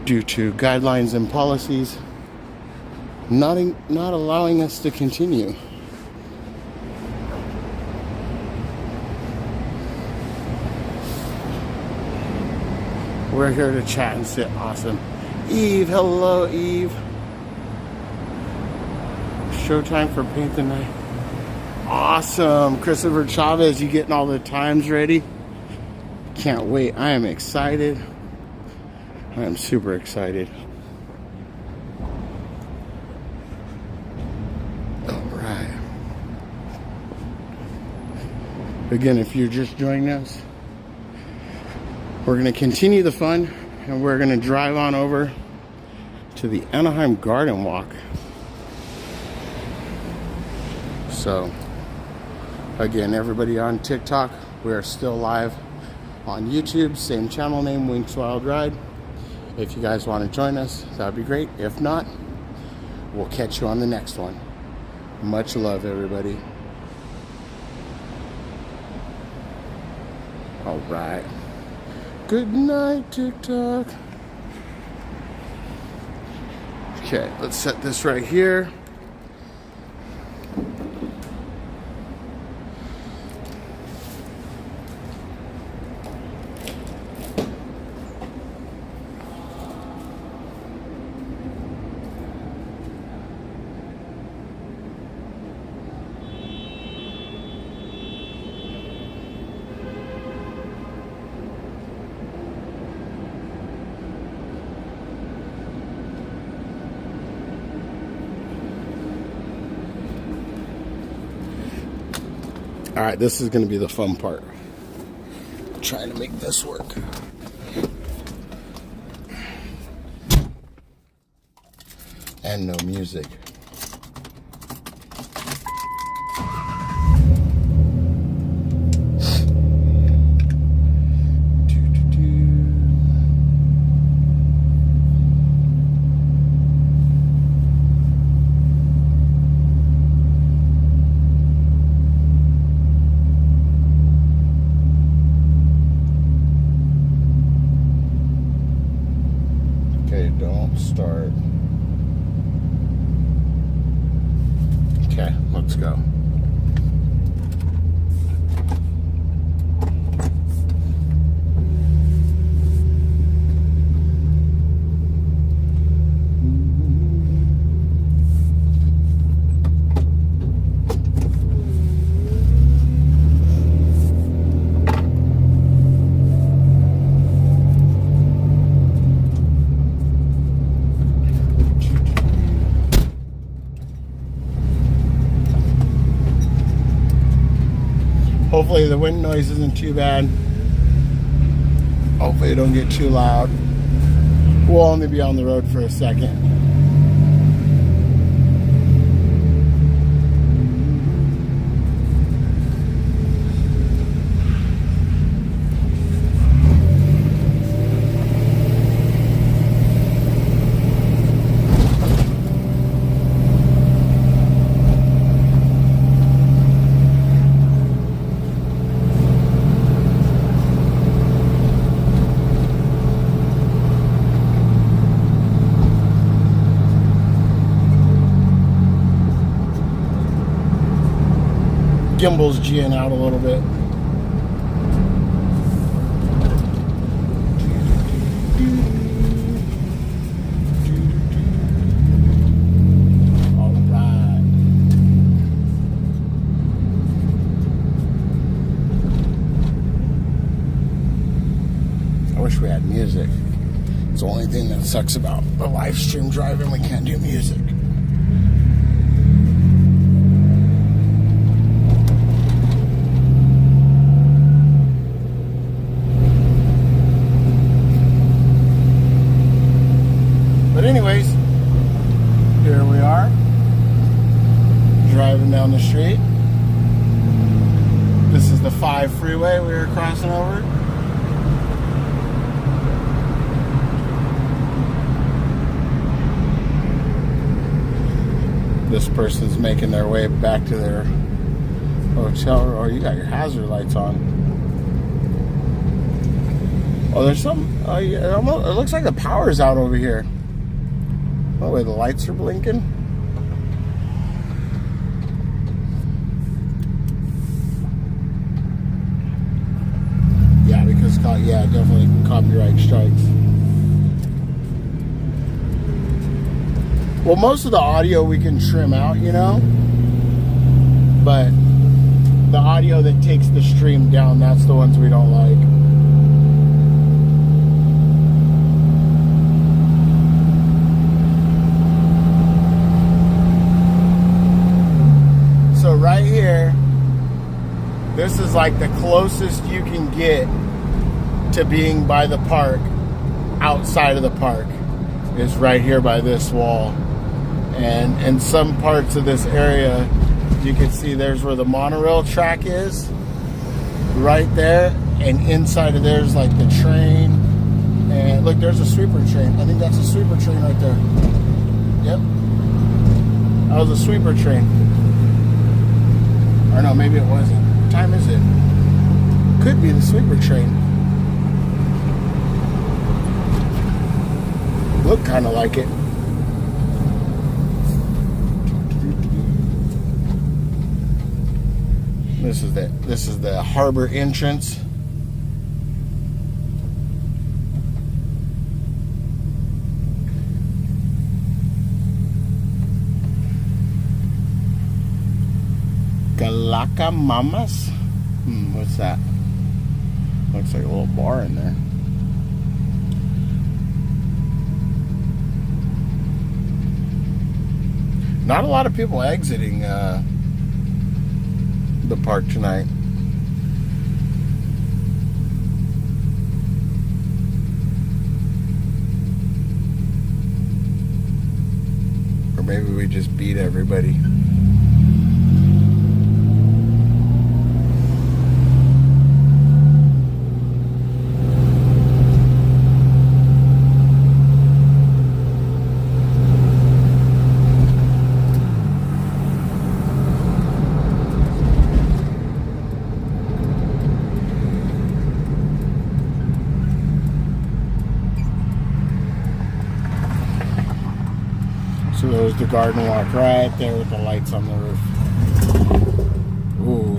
due to guidelines and policies not allowing us to continue. We're here to chat and sit. Awesome. Eve, hello, Eve. Showtime for Paint the Night. Awesome. Christopher Chavez, you getting all the times ready? Can't wait. I am excited. I am super excited. All right. Again, if you're just joining us, we're going to continue the fun and we're going to drive on over to the Anaheim Garden Walk. So, again, everybody on TikTok, we are still live on YouTube, same channel name, Winks Wild Ride. If you guys want to join us, that'd be great. If not, we'll catch you on the next one. Much love, everybody. All right. Good night, TikTok. Okay, let's set this right here. All right, this is going to be the fun part. I'm trying to make this work. And no music. Start. Okay, let's go. Hopefully the wind noise isn't too bad. Hopefully it don't get too loud. We'll only be on the road for a second. Gimbal's G'ing out a little bit. All right. I wish we had music. It's the only thing that sucks about the live stream driving. We can't do music. Anyways, here we are, driving down the street. This is the 5 freeway we were crossing over. This person's making their way back to their hotel. Oh, you got your hazard lights on. Oh, there's some, it looks like the power's out over here. Oh, wait, the lights are blinking. Yeah, because, yeah, definitely copyright strikes. Well, most of the audio we can trim out, you know? But the audio that takes the stream down, that's the ones we don't like. So right here, this is like the closest you can get to being by the park, outside of the park, is right here by this wall. And in some parts of this area, you can see there's where the monorail track is, right there. And inside of there's like the train. And look, there's a sweeper train. I think that's a sweeper train right there. Yep. That was a sweeper train. Or no, maybe it wasn't. What time is it? Could be the sweeper train. Looked kind of like it. This is the harbor entrance. Galaka Mamas? What's that? Looks like a little bar in there. Not a lot of people exiting the park tonight. Or maybe we just beat everybody. So there's the garden walk right there with the lights on the roof. Ooh.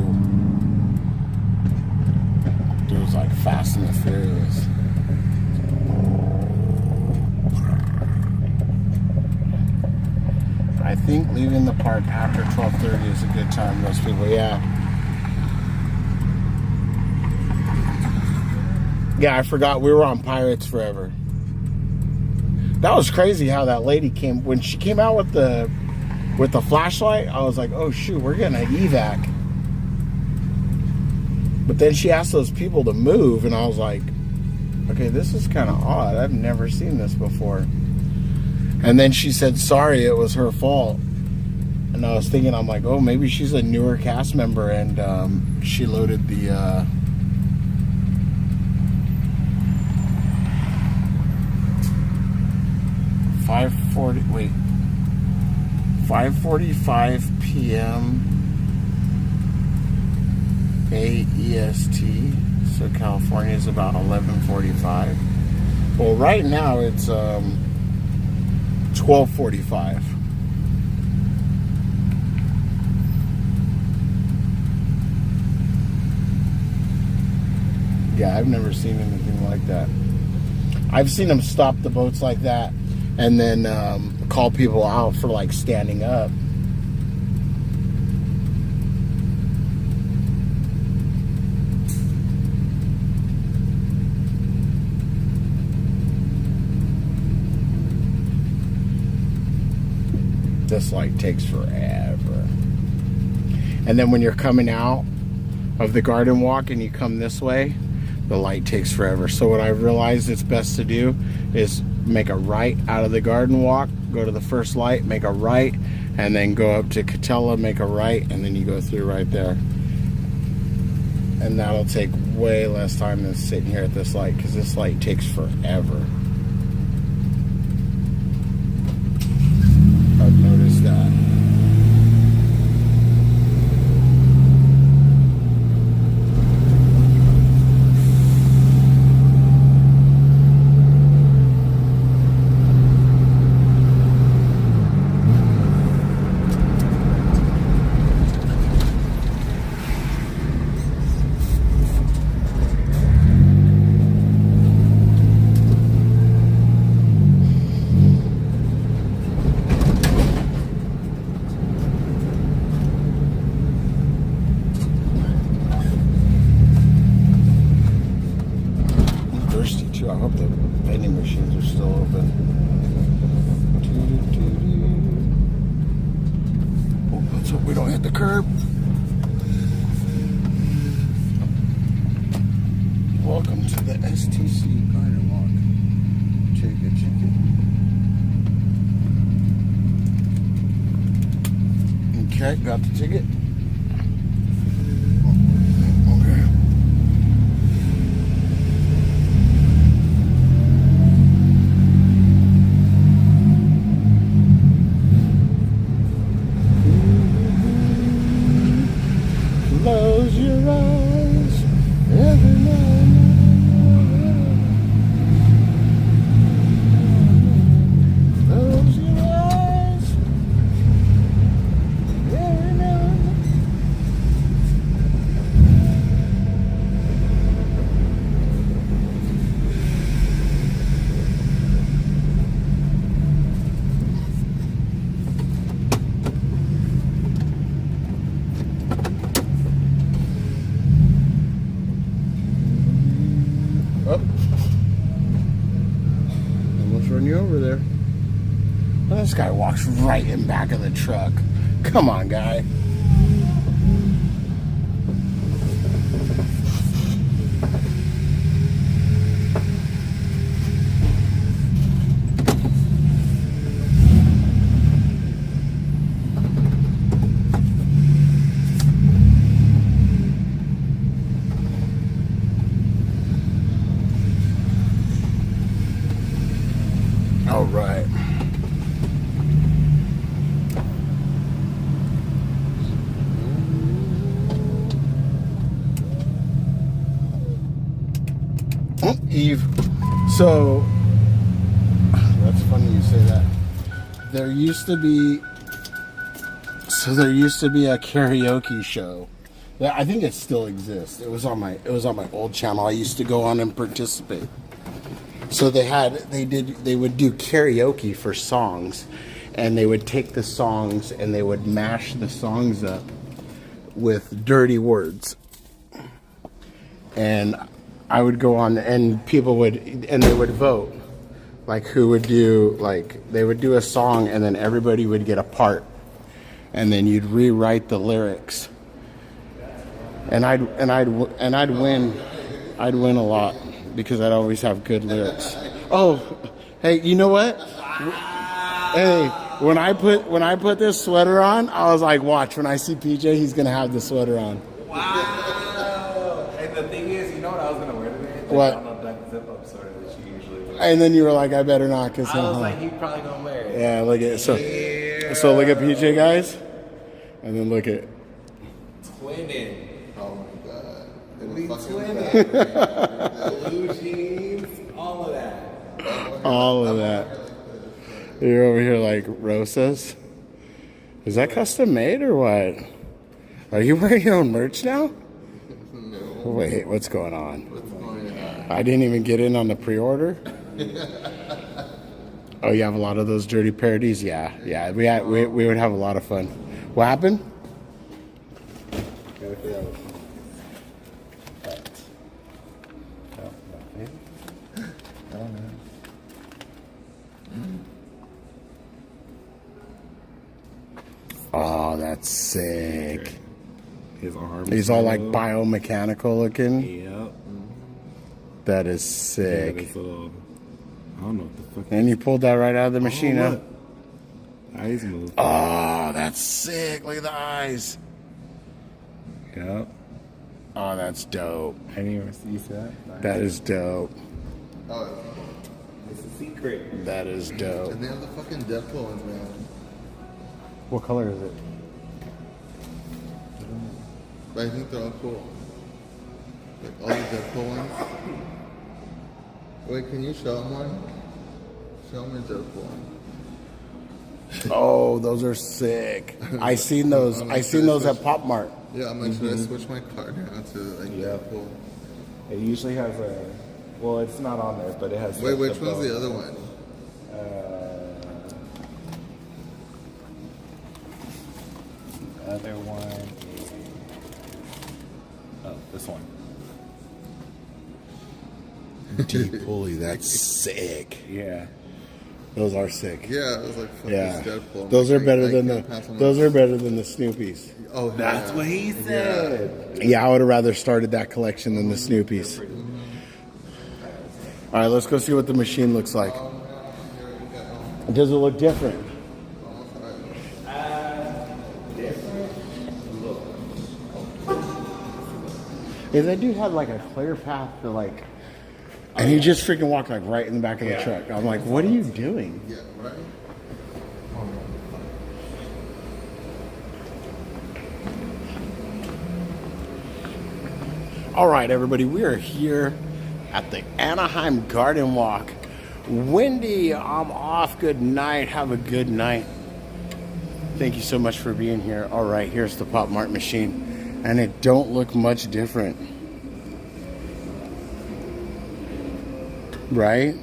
It was like Fast and the Furious. I think leaving the park after 12:30 is a good time, most people, yeah. Yeah, I forgot we were on Pirates Forever. That was crazy how that lady came, when she came out with the flashlight, I was like, oh shoot, we're getting an evac. But then she asked those people to move, and I was like, okay, this is kind of odd. I've never seen this before. And then she said, sorry, it was her fault. And I was thinking, I'm like, oh, maybe she's a newer cast member, and she loaded the 5:45 p.m. AEST. So California is about 11:45. Well, right now it's 12:45. Yeah, I've never seen anything like that. I've seen them stop the boats like that and then call people out for like standing up. This light takes forever. And then when you're coming out of the garden walk and you come this way, the light takes forever. So what I realized it's best to do is make a right out of the garden walk, go to the first light, make a right, and then go up to Catella, make a right, and then you go through right there. And that'll take way less time than sitting here at this light, because this light takes forever. I've noticed that. I hope the vending machines are still open. Oh, let's hope we don't hit the curb. Welcome to the STC Garden Walk. Ticket. Okay, got the ticket. Close your eyes every night. Close your eyes every night. Run you over there. Well, this guy walks right in back of the truck. Come on, guy. All right. Eve. So that's funny you say that. There used to be a karaoke show. I think it still exists. It was on my old channel. I used to go on and participate. So they would do karaoke for songs, and they would take the songs and they would mash the songs up with dirty words. And I would go on, and they would vote, like who would do, like they would do a song, and then everybody would get a part, and then you'd rewrite the lyrics And I'd win a lot because I'd always have good lyrics. Oh, hey, you know what? Hey, when I put this sweater on, I was like, watch, when I see PJ, he's gonna have the sweater on. Wow. And the thing is, you know what I was gonna wear today? What? Donald Duck zip-up sweater that she usually wears. And then you were like, I better not, cause I was like, he's probably gonna wear it. Yeah, look at so look at PJ, guys, and then look at Twinning. Oh my god. We twinning. Blue jeans, all of that. all of that. You're over here like Rosas. Is that custom made or what? Are you wearing your own merch now? No. Wait, what's going on? What's going on? I didn't even get in on the pre-order. Oh, you have a lot of those dirty parodies? Yeah. We would have a lot of fun. What happened? Oh, that's sick. His arms. He's all like biomechanical looking. Yep. That is sick. Yeah, little, I don't know what the fuck. And you pulled that right out of the machine, huh? Eyes move. Oh, that's sick. Look at the eyes. Yep. Oh, that's dope. I didn't even see that. That is dope. Oh, it's a secret. That is dope. and they have the fucking Deadpool ones, man. What color is it? But I think they're all cool. Like all the Deadpool ones. Wait, can you show them one? Show them a Deadpool one. Oh, those are sick. I seen those. I seen those at Pop Mart. Yeah, I'm like, should I switch my card now to like Deadpool? It usually has a. Well, it's not on there, but it has. Wait, like which one's the other one? The other one is. Oh, this one. Deep pulley. That's sick. Yeah. Those are sick. Yeah, it was like fucking Deadpool. Those are better I than can't pass on those are better than the Snoopies. Oh, that's what he said. Yeah, I would have rather started that collection than the Snoopies. All right, let's go see what the machine looks like. Does it look different? Yeah, that dude had like a clear path to like, and he just freaking walked like right in the back of the truck. I'm like, what are you doing? Yeah, right. All right, everybody, we are here at the Anaheim Garden Walk. Wendy, I'm off. Good night. Have a good night. Thank you so much for being here. All right, here's the Pop Mart machine. And it don't look much different. Right?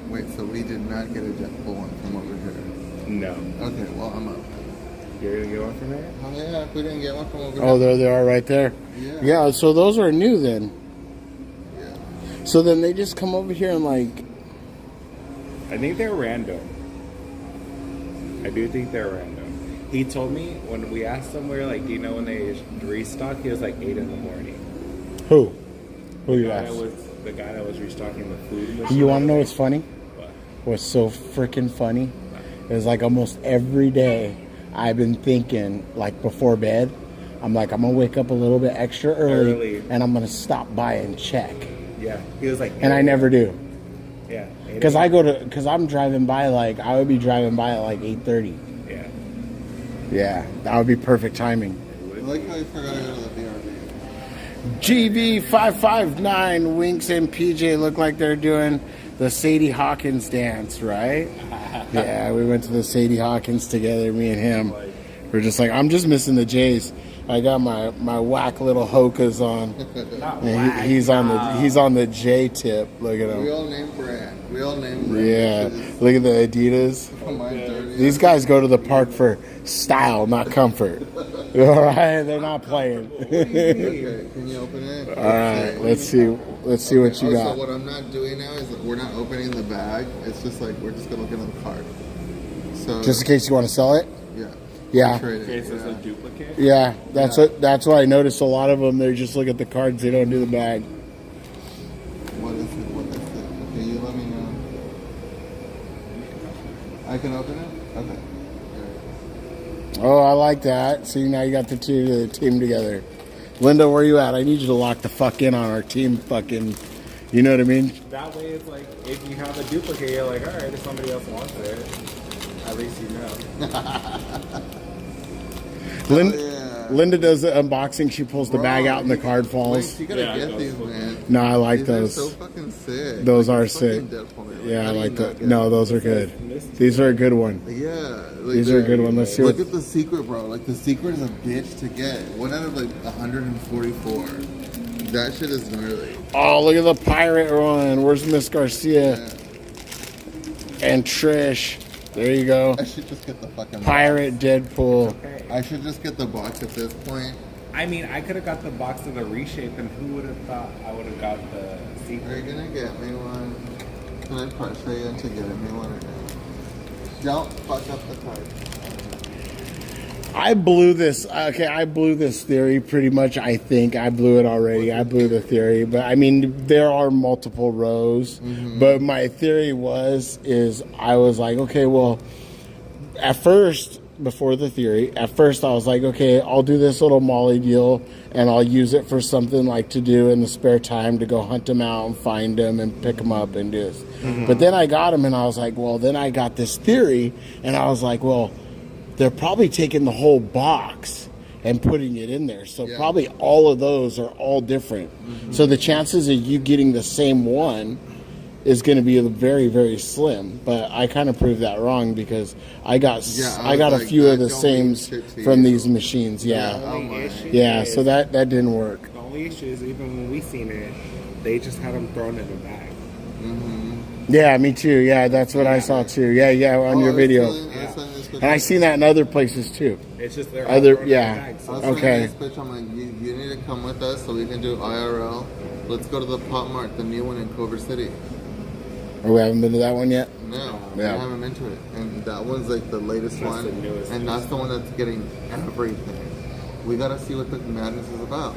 Wait, so we did not get a Deadpool one from over here? No. Okay, well, I'm up. You're gonna get one from there? Oh, yeah, if we didn't get one from over here. Oh, there they are right there. Yeah, so those are new then. Yeah. So then they just come over here and like... I think they're random. I do think they're random. He told me when we asked him where, like, do you know when they restock? He was like 8 in the morning. Who? Who you asked? The guy that was restocking the food. You want to know what's funny? What? What's so freaking funny is like almost every day I've been thinking, like before bed, I'm like, I'm going to wake up a little bit extra early. And I'm going to stop by and check. Yeah. He was like... And I never do. Yeah. Because I'm driving by, like, I would be driving by at like 8:30. Yeah. Yeah, that would be perfect timing. I like how you forgot to go to the BRB. GV559, Winks and PJ look like they're doing the Sadie Hawkins dance, right? Yeah, we went to the Sadie Hawkins together, me and him. We're just like, I'm just missing the J's. I got my whack little Hokas on. And he's on the J tip. Look at him. We all name brand. Yeah, look at the Adidas. These guys go to the park for style, not comfort. All right, they're not playing. Okay, can you open it? All right, let's see what you got. So what I'm not doing now is we're not opening the bag. It's just like we're just gonna look into the card. So just in case you want to sell it. Yeah. Yeah. Okay, so it's a duplicate? Yeah, that's what I noticed. A lot of them, they just look at the cards. They don't do the bag. What is it? What is it? Okay, you let me know. I can open it? Okay. Oh, I like that. See, now you got the team together. Linda, where you at? I need you to lock the fuck in on our team fucking, you know what I mean? That way it's like, if you have a duplicate, you're like, all right, if somebody else wants it, at least you know. Linda does the unboxing. She pulls the bag out and the card falls. You gotta get these, man. No, I like these those. Are so fucking sick. Those like, are sick. Yeah, I like that. No, those are good. These are a good one. Yeah. Like These are a good one. Let's see. Look at the secret, bro. Like, the secret is a bitch to get. 1 out of like 144. That shit is gnarly. Oh, look at the pirate one. Where's Miss Garcia? And Trish. There you go. I should just get the fucking Pirate box. Deadpool. Okay. I should just get the box at this point. I mean, I could have got the box of the reshape, and who would have thought I would have got the secret? Are you gonna get me one? Can I pressure you into getting me one? Don't fuck up the card. I blew this. Okay, I blew this theory pretty much. I think I blew it already. I blew the theory, but I mean, there are multiple rows. But my theory is I was like, okay, well, at first, before the theory, at first I was like, okay, I'll do this little Molly deal, and I'll use it for something like to do in the spare time to go hunt them out and find them and pick them up and do this. But then I got them, and I was like, well, then I got this theory, and I was like, well, they're probably taking the whole box and putting it in there. So probably all of those are all different. So the chances of you getting the same one is going to be very, very slim. But I kind of proved that wrong because I got a few of the sames from these machines. Yeah. So that didn't work. The only issue is even when we seen it, they just had them thrown in a bag. Yeah, me too. Yeah, that's what I saw too. Yeah, on your video. And I seen that in other places too. It's just they're okay. Bitch, I'm like, you need to come with us so we can do IRL. Let's go to the Pop Mart, the new one in Culver City. Oh, we haven't been to that one yet? No, we haven't been to it. And that one's like the latest one. And that's the one that's getting everything. We gotta see what the madness is about.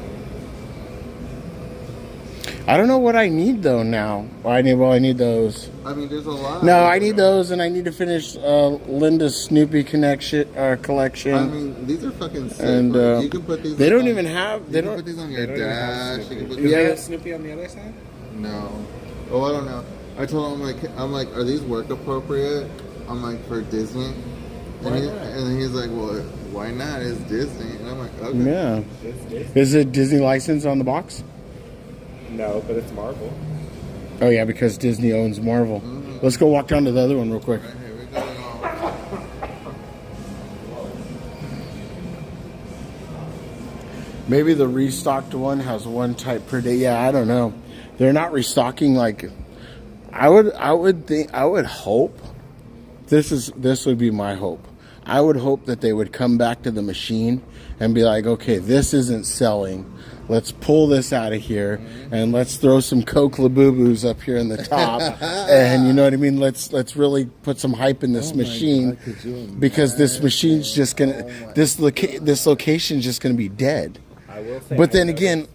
I don't know what I need though now. I need those. I mean, there's a lot. No, I need those, and I need to finish Linda's Snoopy collection. I mean, these are fucking sick. And you can put these. They don't even have. They don't put these on your dash. You can put these. Have Snoopy on the other side? No. Oh, I don't know. I told him I'm like, are these work appropriate? I'm like, for Disney. And he's like, well, why not? It's Disney. And I'm like, okay. Yeah. Is it Disney license on the box? No, but it's Marvel. Oh yeah, because Disney owns Marvel. Let's go walk down to the other one real quick. Right, here we go. Maybe the restocked one has one type per day. Yeah, I don't know. They're not restocking like I would hope. This would be my hope. I would hope that they would come back to the machine and be like, okay, this isn't selling. Let's pull this out of here and let's throw some Coke Labubu's up here in the top. And you know what I mean? Let's really put some hype in this machine because this machine's just gonna this location's just gonna be dead. I will say. But then again,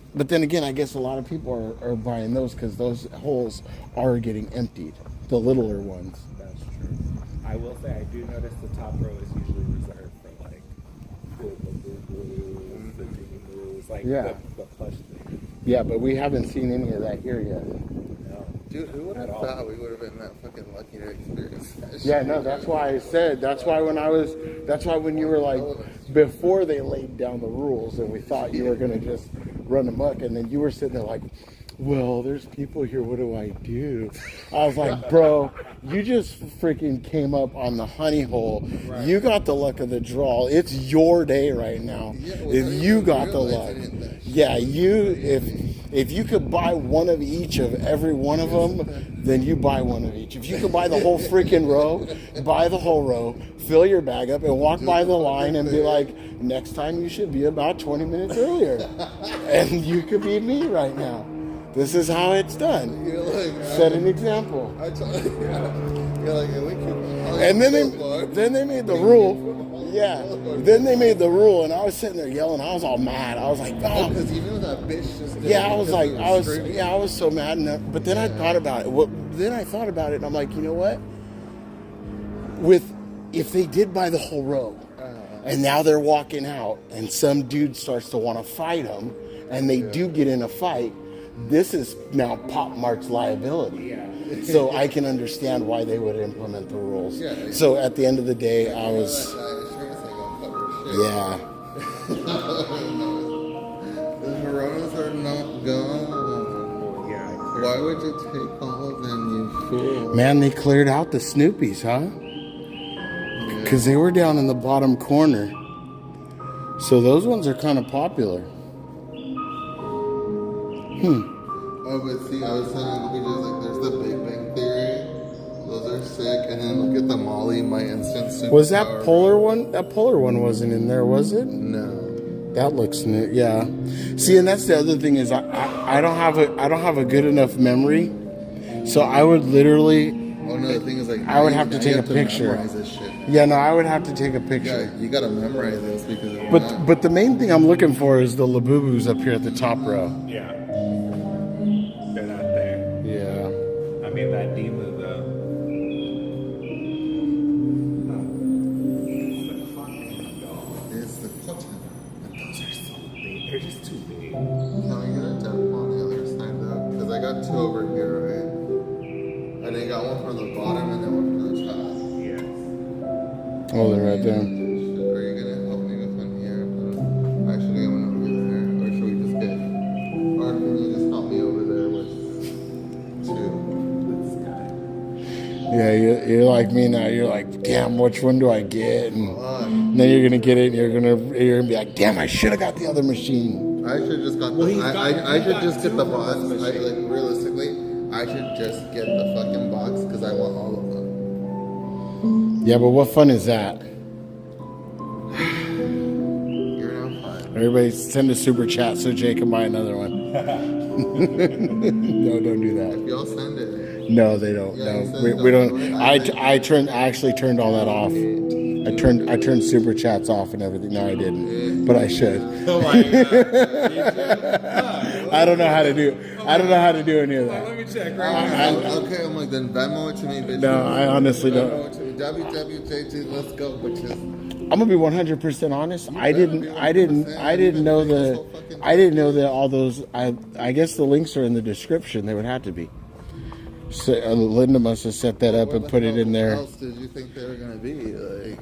I guess a lot of people are buying those because those holes are getting emptied. The littler ones. That's true. I will say I do notice the top row is usually reserved for like like the plush thing. Yeah, but we haven't seen any of that here yet. No. Dude, who would have thought we would have been that fucking lucky to experience that? Yeah, no, that's why I said. That's why when you were like, before they laid down the rules and we thought you were going to just run amok, and then you were sitting there like, well, there's people here, what do I do? I was like, bro, you just freaking came up on the honey hole. Right. You got the luck of the draw. It's your day right now. Yeah, well, if you got the luck. Yeah, if you could buy one of each of every one of them, then you buy one of each. If you could buy the whole freaking row, buy the whole row, fill your bag up, and walk by the line and be like, next time you should be about 20 minutes earlier. And you could be me right now. This is how it's done. You're like, set an example. You're like, we could And then they made the rule. Yeah. Then they made the rule, and I was sitting there yelling. I was all mad. I was like, oh, because even though that bitch just did yeah, I was like, I was so mad. But then I thought about it. Then I thought about it, and I'm like, you know what? If they did buy the whole row, and now they're walking out, and some dude starts to want to fight them, and they do get in a fight, this is now Pop Mart's liability. Yeah. So I can understand why they would implement the rules. Yeah, so at the end of the day, I was... Yeah. The Moronas are not gone. Yeah. Why would you take all of them, you fool? Man, they cleared out the Snoopies, huh? Because they were down in the bottom corner. So those ones are kind of popular. Oh, but see, I was saying, we just like, there's the Big Bang Theory. Those are sick. And then look at the Molly, My Instant Superpower. Was that Polar one? That Polar one wasn't in there, was it? No. That looks new. Yeah. See, and that's the other thing is I don't have a good enough memory, so I would literally. Oh no, the thing is like I would have to take a picture. Yeah, no, I would have to take a picture. Yeah, you gotta memorize this because. But the main thing I'm looking for is the Labubus up here at the top row. Yeah. They're not there. Yeah. I mean that Demu though. It's the cotton. Those are so big. They're just too big. Can we get a temple on the other side though? Because I got two over here, right? And I got one from the bottom and then one from the top. Yes. Oh, they're right there. Are you gonna help me with one here? Actually, I'm gonna over there. Or should we just get? Or can you just help me over there with two? This guy. Yeah, you're like me now. You're like, damn, which one do I get? And then you're gonna get it, and you're gonna be like, damn, I should have got the other machine. I should just got. I should just get the box. Realistically, I should just get the fucking box because I want all of them. Yeah, but what fun is that? You're no fun. Everybody send a super chat so Jay can buy another one. No, don't do that. If y'all send it. No, they don't. Yeah, No, we don't. I actually turned all that off. I turned super chats off and everything. No, I didn't, but I should. Oh my god! I don't know how to do. I don't know how to do any of that. Let me check right now. Okay, I'm like, then Venmo it to me, bitch. No, I honestly don't. Venmo it to me. WWJT, let's go, bitches. I'm gonna be 100% honest. I didn't know that all those. I guess the links are in the description. They would have to be. So, Linda must have set that up and put it in there. What else did you think they were gonna be like?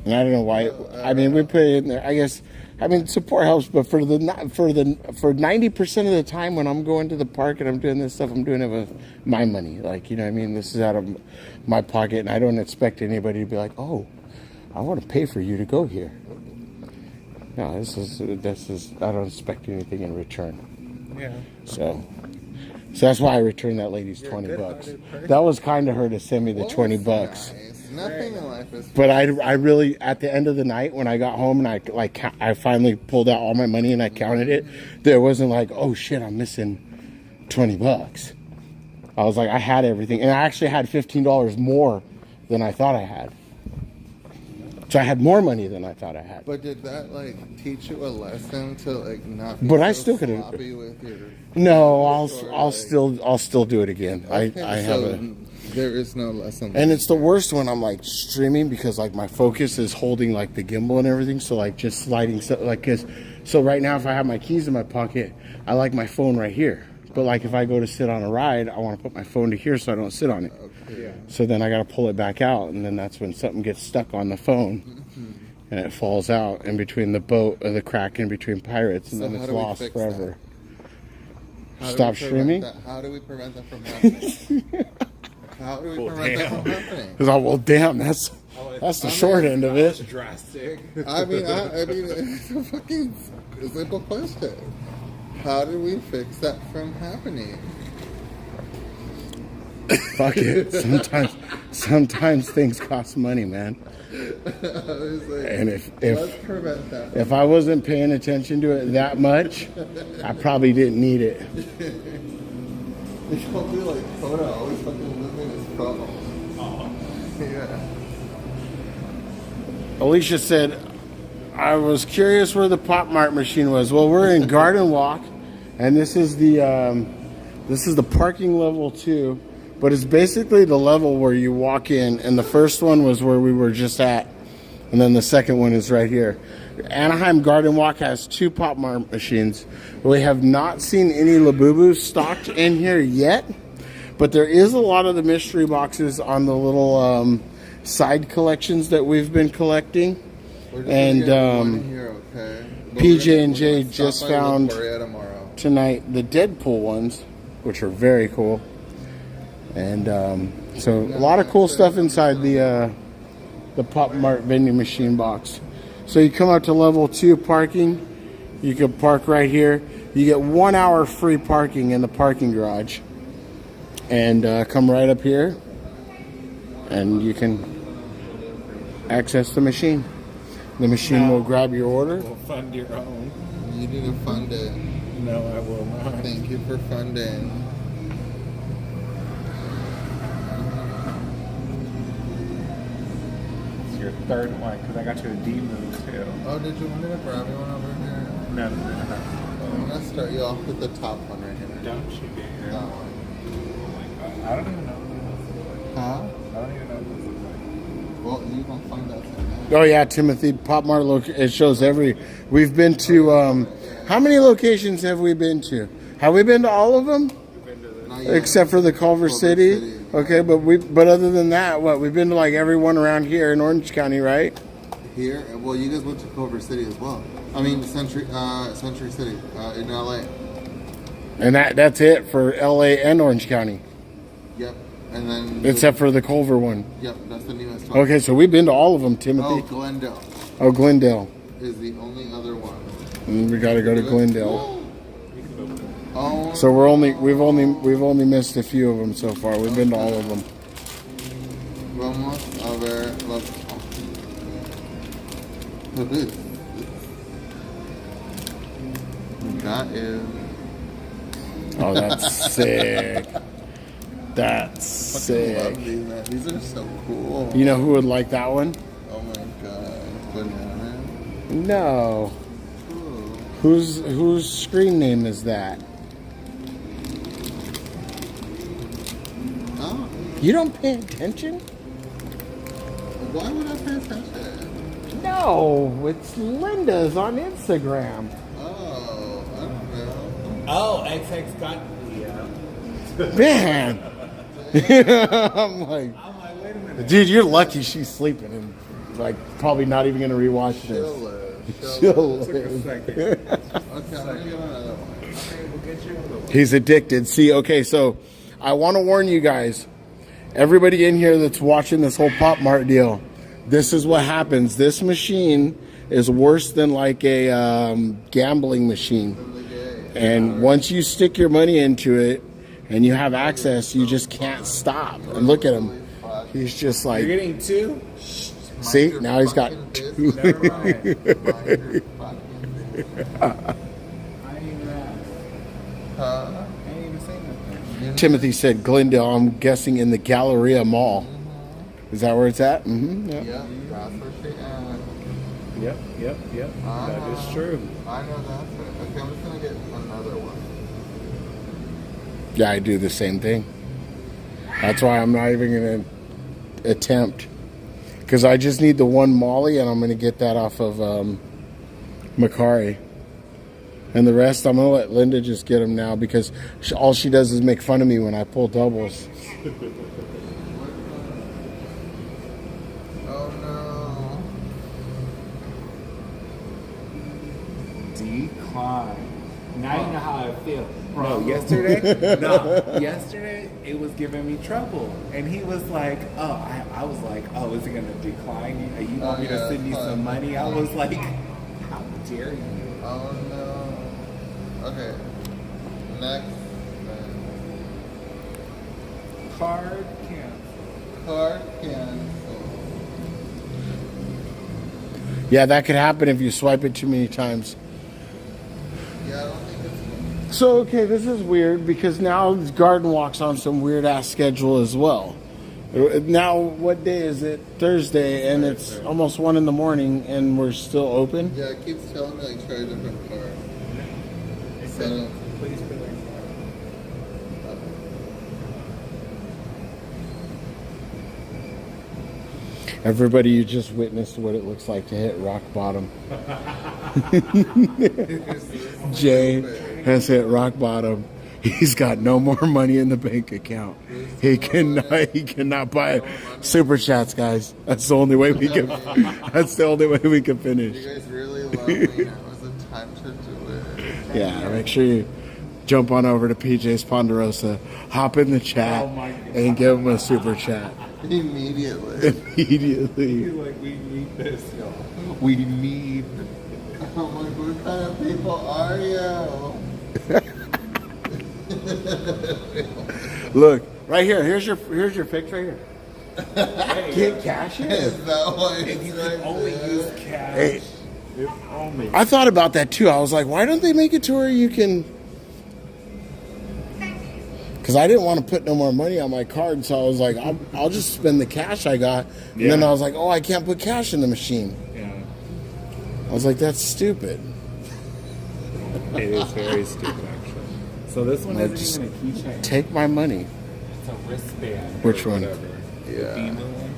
And I don't know why. I mean, we put it in there. I guess. I mean, support helps, but for 90% of the time when I'm going to the park and I'm doing this stuff, I'm doing it with my money. Like, you know what I mean? This is out of my pocket, and I don't expect anybody to be like, oh, I want to pay for you to go here. No, this is. I don't expect anything in return. Yeah. So that's why I returned that lady's $20. That was kind of her to send me the $20. Nice. Nothing in life is. But I really, at the end of the night when I got home and I finally pulled out all my money and I counted it, there wasn't like, oh shit, I'm missing $20. I was like, I had everything, and I actually had $15 more than I thought I had. So I had more money than I thought I had. But did that like teach you a lesson to like not? Be But so I still could have. sloppy with your. No, I'll still do it again. Okay, I have a. There is no lesson. And it's the worst when I'm like streaming because like my focus is holding like the gimbal and everything. So like just sliding stuff like so right now if I have my keys in my pocket, I like my phone right here. But like if I go to sit on a ride, I want to put my phone to here so I don't sit on it. Okay. Yeah. So then I got to pull it back out, and then that's when something gets stuck on the phone, and it falls out in between the boat or the crack in between pirates, and then it's lost forever. Stop streaming? How do we prevent that from happening? How do we prevent that from happening? Well, damn, that's the short end of it. That's drastic. I mean, it's a fucking simple question. How do we fix that from happening? Fuck it. Sometimes things cost money, man. And let's prevent that. If I wasn't paying attention to it that much, I probably didn't need it. It's probably like Coda always fucking losing his phone. Yeah. Alicia said, I was curious where the Pop Mart machine was. Well, we're in Garden Walk, and this is the parking level 2, but it's basically the level where you walk in, and the first one was where we were just at, and then the second one is right here. Anaheim Garden Walk has 2 Pop Mart machines. We have not seen any Labubu stocked in here yet, but there is a lot of the mystery boxes on the little side collections that we've been collecting. And here, okay? PJ and J just found tonight the Deadpool ones, which are very cool. And so a lot of cool stuff inside the Pop Mart vending machine box. So you come up to level 2 parking. You can park right here. You get 1 hour free parking in the parking garage. And come right up here, and you can access the machine. The machine will grab your order. We'll fund your own. You need to fund it. No, I will not. Thank you for funding. It's your third one, because I got you a D move too. Oh, did you want me to grab you one over here? No. I'm going to start you off with the top one right here. Don't you dare. That one. I don't even know what this looks like. Huh? I don't even know what this looks like. Well, you can find that thing. Oh yeah, Timothy, Pop Mart it shows we've been to how many locations have we been to? Have we been to all of them? Except for the Culver City. Okay, but other than that, we've been to like every one around here in Orange County, right? Here? Well, you guys went to Culver City as well. I mean Century City in LA. And that's it for LA and Orange County. Yep. And then except for the Culver one. Yep, that's the newest one. Okay, so we've been to all of them, Timothy. Oh, Glendale. Oh, Glendale Is the only other one. And we got to go to Glendale. Oh. So we've only missed a few of them so far. We've been to all of them. Vamos a ver los. That is. Oh, that's sick. That's sick. Love these, man. These are so cool. You know who would like that one? Oh my god, Banana Man. No. Ooh. Whose screen name is that? Oh. You don't pay attention? Why would I pay attention? No, it's Linda's on Instagram. Oh, I don't know. Oh, XX got the. Man. I'm like, wait a minute. dude, you're lucky she's sleeping and like probably not even gonna rewatch this. She'll live. Okay, I'm gonna get another one. Okay, we'll get you another one. He's addicted. See, okay, so I want to warn you guys, everybody in here that's watching this whole Pop Mart deal, this is what happens. This machine is worse than like a gambling machine. And once you stick your money into it and you have access, you just can't stop. And look at him. He's just like... You're getting 2? See? Now he's got 2. Never mind. Timothy said Glendale. I'm guessing in the Galleria Mall. Is that where it's at? Mm-hmm. Yeah, that's where she at. Yep. That is true. I know that's it. Okay, I'm just gonna get another one. Yeah, I do the same thing. That's why I'm not even going to attempt. Because I just need the one Molly, and I'm going to get that off of Macari. And the rest, I'm going to let Linda just get them now, because all she does is make fun of me when I pull doubles. Oh no. Decline. Now you know how I feel. No, yesterday it was giving me trouble, and he was like, "Oh, I was like, oh, is it gonna decline? You want me to send you some money?" I was like, "How dare you?" Oh no. Okay. Next. Card cancel. Card cancel. Yeah, that could happen if you swipe it too many times. Yeah, I don't think it's. So, okay, this is weird because now Garden Walk's on some weird ass schedule as well. Now, what day is it? Thursday, and it's almost 1 in the morning, and we're still open. Yeah, it keeps telling me like try a different car. So, Please put it. Everybody, you just witnessed what it looks like to hit rock bottom. Jay has hit rock bottom. He's got no more money in the bank account. He cannot buy super chats, guys. That's the only way we can. That's the only way we can finish. you guys really love me. Now is the time to do it. Yeah, make sure you jump on over to PJ's Ponderosa, hop in the chat, and give him a super chat. Immediately. Immediately. Like, we need this, y'all. We need. I'm like, what kind of people are you? Look, right here. Here's your fix right here. Get cash in. Is that why If you could only use cash. Hey, If only. I thought about that too. I was like, why don't they make it to where you can? Because I didn't want to put no more money on my card, so I was like, I'll just spend the cash I got. And then I was like, oh, I can't put cash in the machine. Yeah. I was like, that's stupid. It is very stupid, actually. So this one isn't even a keychain. Take my money. It's a wristband. Which or one? whatever. Yeah. The BMO one?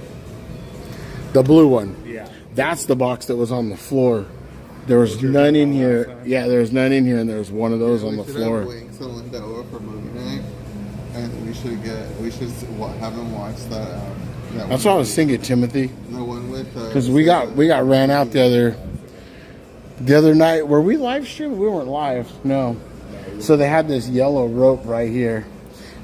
The blue one. Yeah. That's the box that was on the floor. There was none in here. Yeah, there was none in here, and there was one of those on the floor. We should have Winks and Linda over for movie night, and we should have them watch that. That's what I was thinking, Timothy. The one with because we got ran out the other night. Were we live streaming? We weren't live. No. So they had this yellow rope right here,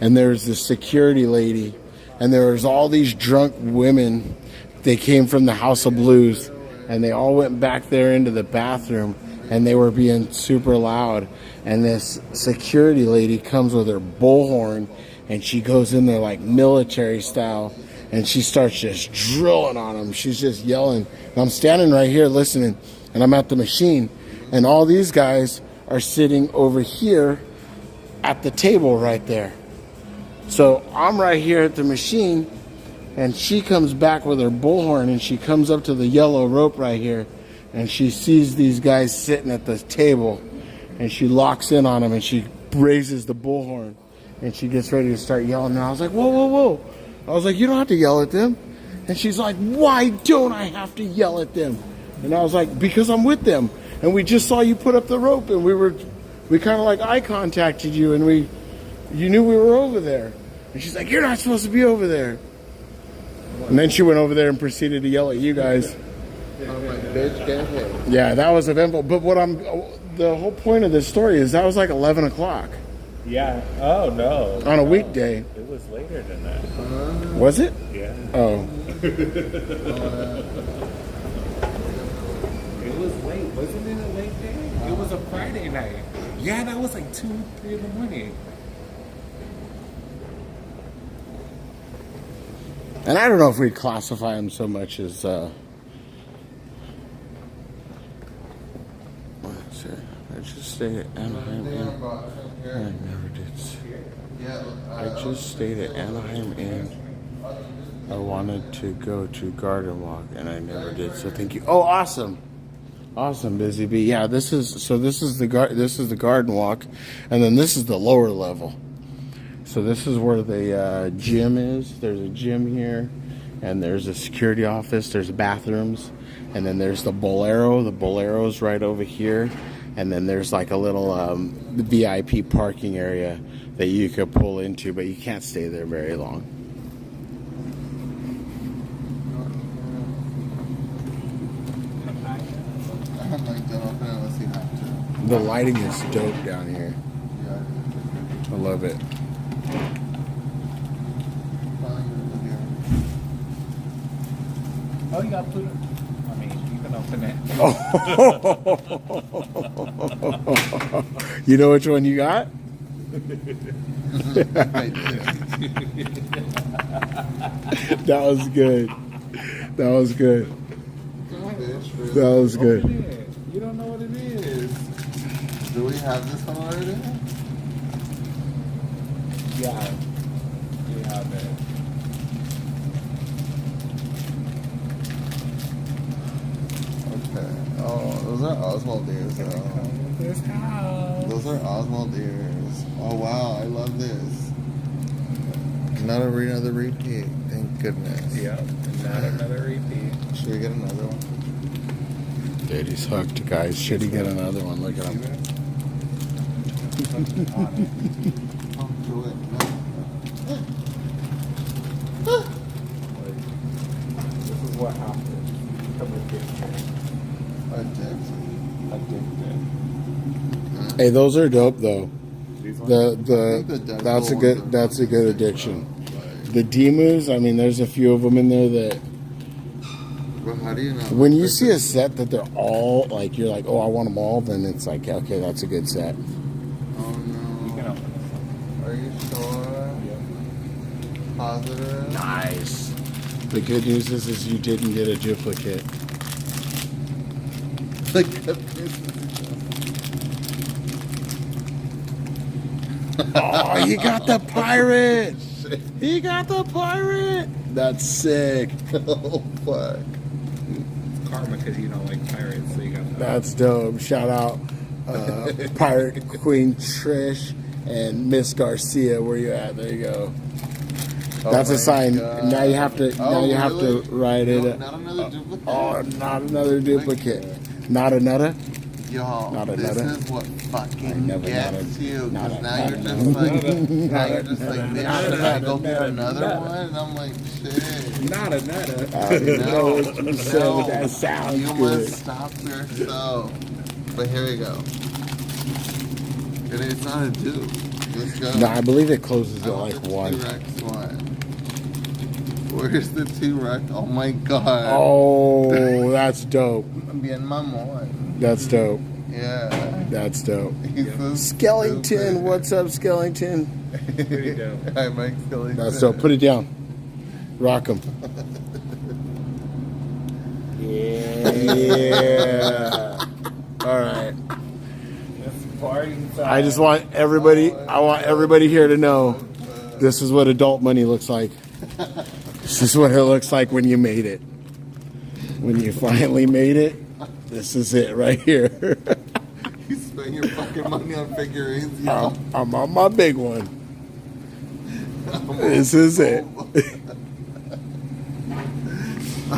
and there's this security lady, and there was all these drunk women. They came from the House of Blues, and they all went back there into the bathroom, and they were being super loud. And this security lady comes with her bullhorn, and she goes in there like military style, and she starts just drilling on them. She's just yelling. And I'm standing right here listening, and I'm at the machine, and all these guys are sitting over here at the table right there. So I'm right here at the machine, and she comes back with her bullhorn, and she comes up to the yellow rope right here, and she sees these guys sitting at the table, and she locks in on them, and she raises the bullhorn, and she gets ready to start yelling. And I was like, whoa, whoa, whoa. I was like, you don't have to yell at them. And she's like, why don't I have to yell at them? And I was like, because I'm with them. And we just saw you put up the rope, and we kind of like eye contacted you, and you knew we were over there. And she's like, you're not supposed to be over there. And then she went over there and proceeded to yell at you guys. I'm like, bitch, get ahead. Yeah, that was eventful. But the whole point of this story is that was like 11 o'clock. Yeah. Oh, no. On a weekday. It was later than that. Was it? Yeah. Oh. It was late. Wasn't it a late day? It was a Friday night. Yeah, that was like 2, 3 in the morning. And I don't know if we'd classify them so much as let's see. I just stayed at Anaheim Inn. I never did. I just stayed at Anaheim Inn. I wanted to go to Garden Walk, and I never did. So thank you. Oh, awesome, awesome, Busy Bee. Yeah, this is the Garden Walk, and then this is the lower level. So this is where the gym is. There's a gym here, and there's a security office. There's bathrooms, and then there's the Bolero. The Bolero's right over here, and then there's like a little VIP parking area that you could pull into, but you can't stay there very long. The lighting is dope down here. I love it. Oh, you got Pluto. I mean, you can open it. You know which one you got? That was good. That was good. That was good. You don't know what it is. Do we have this one already? Yeah. We have it. Those are Oswald ears, though. This house. Those are Oswald ears. Oh wow, I love this. Not another repeat. Thank goodness. Yep. Not another repeat. Should we get another one? Dude, he's hooked, guys. Should he get another one? Look at him. Oh, do it. This is what happens. Become addicted. Hey, those are dope though. That's a good addiction. The Demus, I mean, there's a few of them in there that. But how do you know? When you see a set that they're all like, you're like, oh, I want them all. Then it's like, okay, that's a good set. Oh no. You can open this. Are you sure? Yeah. Positive. Nice. The good news is you didn't get a duplicate. The good news Oh, he got the pirate! He got the pirate! That's sick. Oh, fuck. It's karma because you don't like pirates, so you got that. That's dope. Shout out Pirate Queen Trish and Miss Garcia. Where you at? There you go. That's a sign. God. Now you have to. Now you have to write it. Not another duplicate. Oh, not another duplicate. Not another. Y'all, Not this another. is what fucking never gets you. Not Because a- now not you're just another. like, now Not you're a- just like, not bitch, a- should I go get not a- another not a- one? And I'm like, shit. Not another. I know what you said, but that sounds You good. must stop yourself. But here we go. It's not a dupe. Let's go. No, I believe it closes I at want like the 1. T-Rex one. Where's the T-Rex? Oh my god. Oh, that's dope. Bien mamón. That's dope. Yeah. That's dope. He's so Skellington, stupid. what's up, Skellington? Pretty dope. Hi, Mike Skellington. That's dope. Put it down. Rock 'em. Yeah. All right. It's party time. I just want everybody. I want everybody here to know this is what adult money looks like. This is what it looks like when you made it. When you finally made it, this is it right here. You spend your fucking money on figurines, you I'm on my big one. This is it.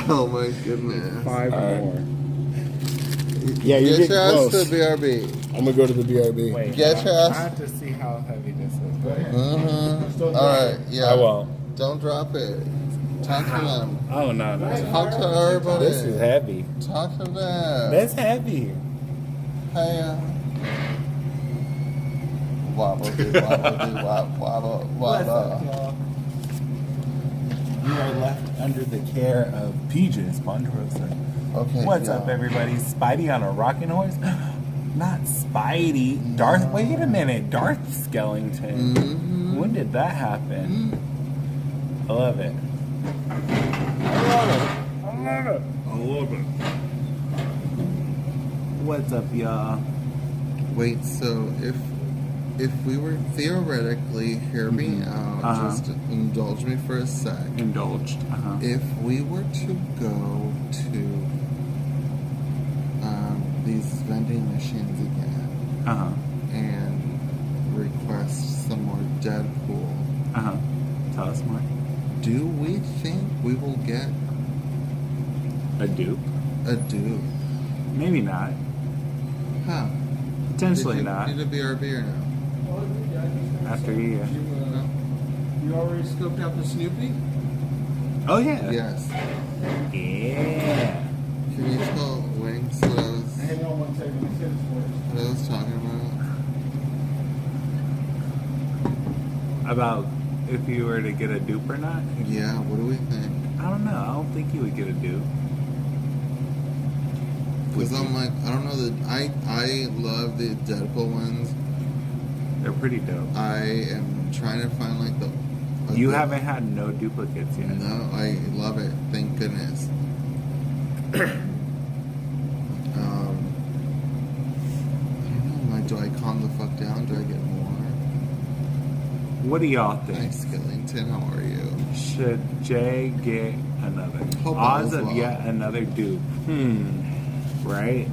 Oh my goodness. 5 more. Yeah, you Get get your ass close. to the BRB. I'm gonna go to the BRB. Wait, Get your I ass. have to see how heavy this is. Go ahead. Alright, yeah. I won't. Don't drop it. Talk to them. Oh, no. Talk to everybody. This is heavy. Talk to them. That's heavy. Hey, wobble, do, wobble, do, wobble, wobble. You are left under the care of Peaches Ponderosa. Okay. What's yeah. up, everybody? Spidey on a rocking horse? Not Spidey. Darth. Wait a minute. Darth Skellington. Mm-hmm. When did that happen? I love it. I love it. What's up, y'all? Wait, so if we were theoretically, hear me out, just indulge me for a sec. Indulged. If we were to go to these vending machines again and request some more Deadpool, Tell us more. do we think we will get A dupe? a dupe? Maybe not. Huh? Potentially Did you not. need a BRB or no? After you. You already scoped out the Snoopy? Oh, yeah. Yes. Yeah. Can you spell wings? What I was talking about? About if you were to get a dupe or not? Yeah, what do we think? I don't know. I don't think you would get a dupe. Because I'm like, I don't know, I love the Deadpool ones. They're pretty dope. I am trying to find like the... You haven't had no duplicates yet. No, I love it. Thank goodness. I don't know, like, do I calm the fuck down? Do I get more? What do y'all think? Hi, Skellington, how are you? Should Jay get another? Hope Odds all is of well. yet another dupe. Right?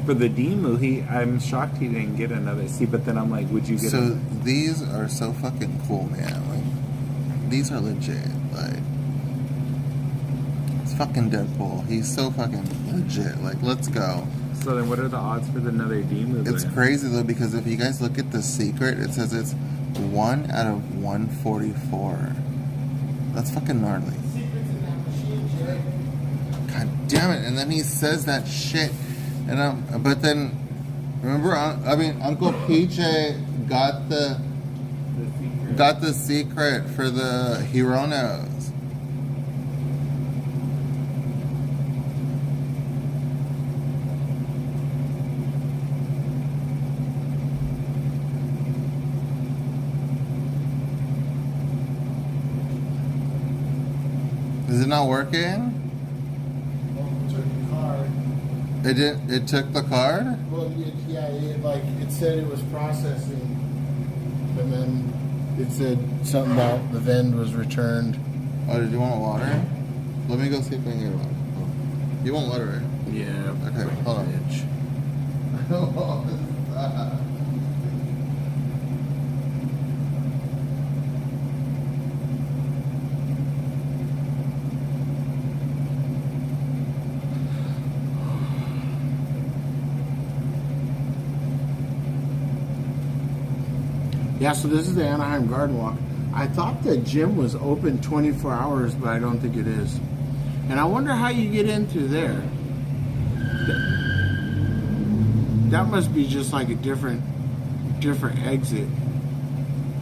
For the Demu, I'm shocked he didn't get another. See, but then I'm like, would you get? So these are so fucking cool, man. Like, these are legit. Like, it's fucking Deadpool. He's so fucking legit. Like, let's go. So then, what are the odds for another Demu? It's crazy though, because if you guys look at the secret, it says it's 1 out of 144. That's fucking gnarly. God damn it! And then he says that shit, and but then remember, Uncle PJ got the secret for the Hironos. Is it not working? It did. It took the card. Well, it said it was processing, and then it said something about the VEND was returned. Oh, did you want water? Let me go see if I can get water. You want water, right? Yeah. Okay, hold on. Yeah, so this is the Anaheim Garden Walk. I thought the gym was open 24 hours, but I don't think it is. And I wonder how you get in through there. That must be just like a different exit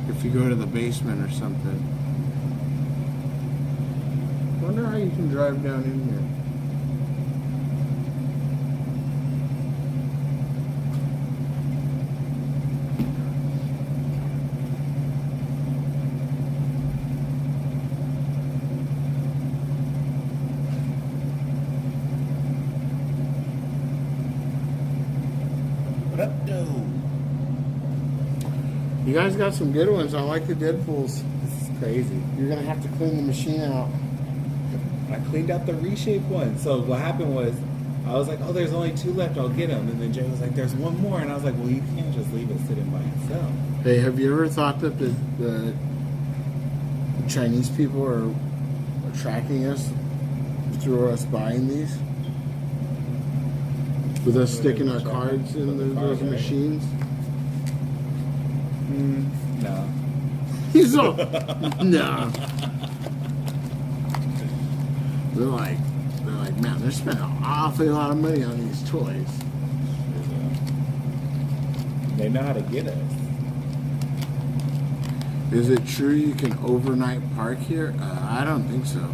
if you go to the basement or something. I wonder how you can drive down in here. You guys got some good ones. I like the Deadpools. This is crazy. You're gonna have to clean the machine out. I cleaned out the reshape one. So what happened was, I was like, oh, there's only 2 left. I'll get them. And then Jay was like, there's 1 more. And I was like, well, you can't just leave it sitting by itself. Hey, have you ever thought that the Chinese people are tracking us through us buying these? With us sticking our cards in those machines? No. He's all, no. They're like, man, they're spending an awfully lot of money on these toys. They know how to get us. Is it true you can overnight park here? I don't think so.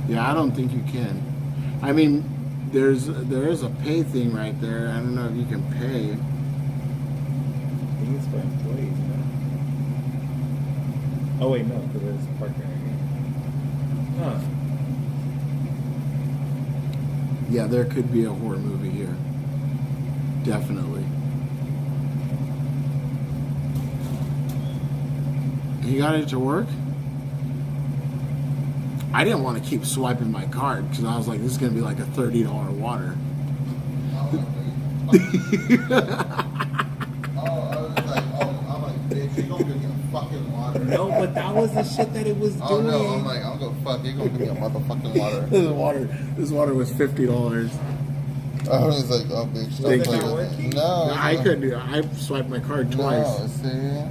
Yeah, I don't think you can. I mean, there is a pay thing right there. I don't know if you can pay. I think it's for employees, no? Oh wait, no, because there's parking right here. Huh. Yeah, there could be a horror movie here. Definitely. You got it to work? I didn't want to keep swiping my card because I was like, this is going to be like a $30 water. No, but that was the shit that it was doing. Oh no, I'm like, I'm gonna fuck, you're gonna give me a motherfucking water. This water was $50. I was like, oh bitch, don't play with it. No, I couldn't do it. I swiped my card twice. No, see?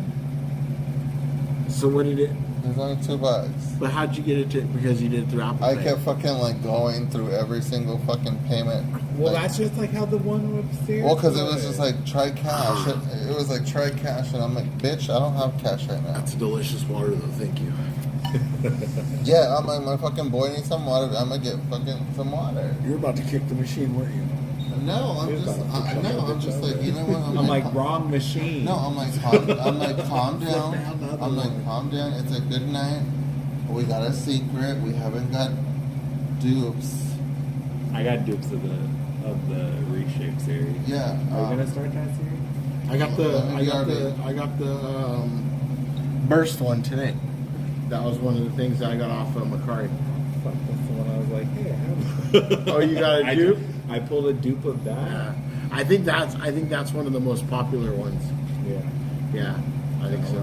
So what did it? There's only $2. But how'd you get it to? Because you did it through Apple Pay. I kept fucking like going through every single fucking payment. Well, like, that's just like how the one upstairs. well, because it was just like try cash. It was like try cash, and I'm like, bitch, I don't have cash right now. That's delicious water, though. Thank you. Yeah, I'm like, my fucking boy needs some water. I'm gonna get fucking some water. You're about to kick the machine, weren't you? No, I'm just like, you know what? I'm like, wrong machine. No, I'm like, calm down. I'm like, calm down. It's a good night. We got a secret. We haven't got dupes. I got dupes of the reshape series. Yeah. Are you gonna start that series? I got the burst one today. That was one of the things that I got off of Macari. Fuck, that's the one I was like, hey, oh, you got a dupe? I pulled a dupe of that. Yeah. I think that's one of the most popular ones. Yeah. Yeah, I think so.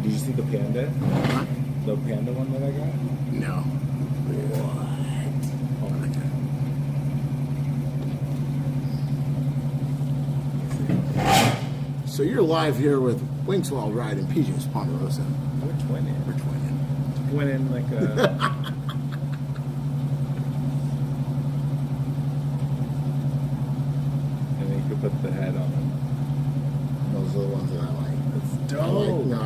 Did you see the panda? Huh? The panda one that I got? No. What? Oh my god. So you're live here with Wings Wild Ride and PJ's Ponderosa. We're twinning. We're twinning. Twinning like a... and then you could put the head on them. Those are the ones that I like. It's dope. I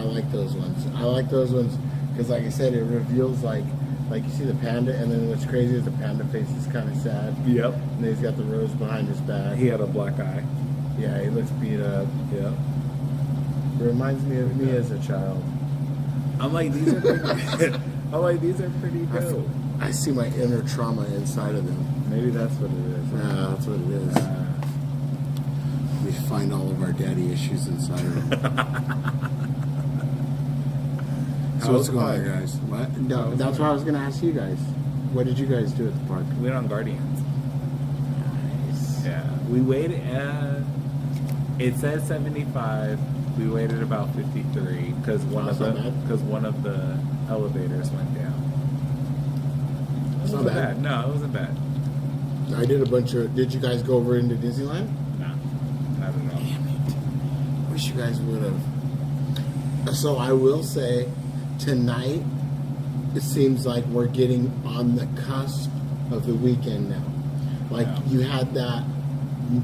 like those ones. I like those ones because, like I said, it reveals like you see the panda, and then what's crazy is the panda face is kind of sad. Yep. And then he's got the rose behind his back. He had a black eye. Yeah, he looks beat up. Yep. It reminds me of me as a child. I'm like, these are pretty. I'm like, these are pretty dope. I see my inner trauma inside of them. Maybe that's what it is. Yeah, that's what it is. We find all of our daddy issues inside of them. So what's going on, guys? What? No, that's what I was going to ask you guys. What did you guys do at the park? We went on Guardians. Nice. Yeah, we waited. It says 75. We waited about 53 because one of the elevators went down. It wasn't bad. No, it wasn't bad. I did a bunch of. Did you guys go over into Disneyland? No, I don't know. Damn it! Wish you guys would have. So I will say, tonight it seems like we're getting on the cusp of the weekend now. Like you had that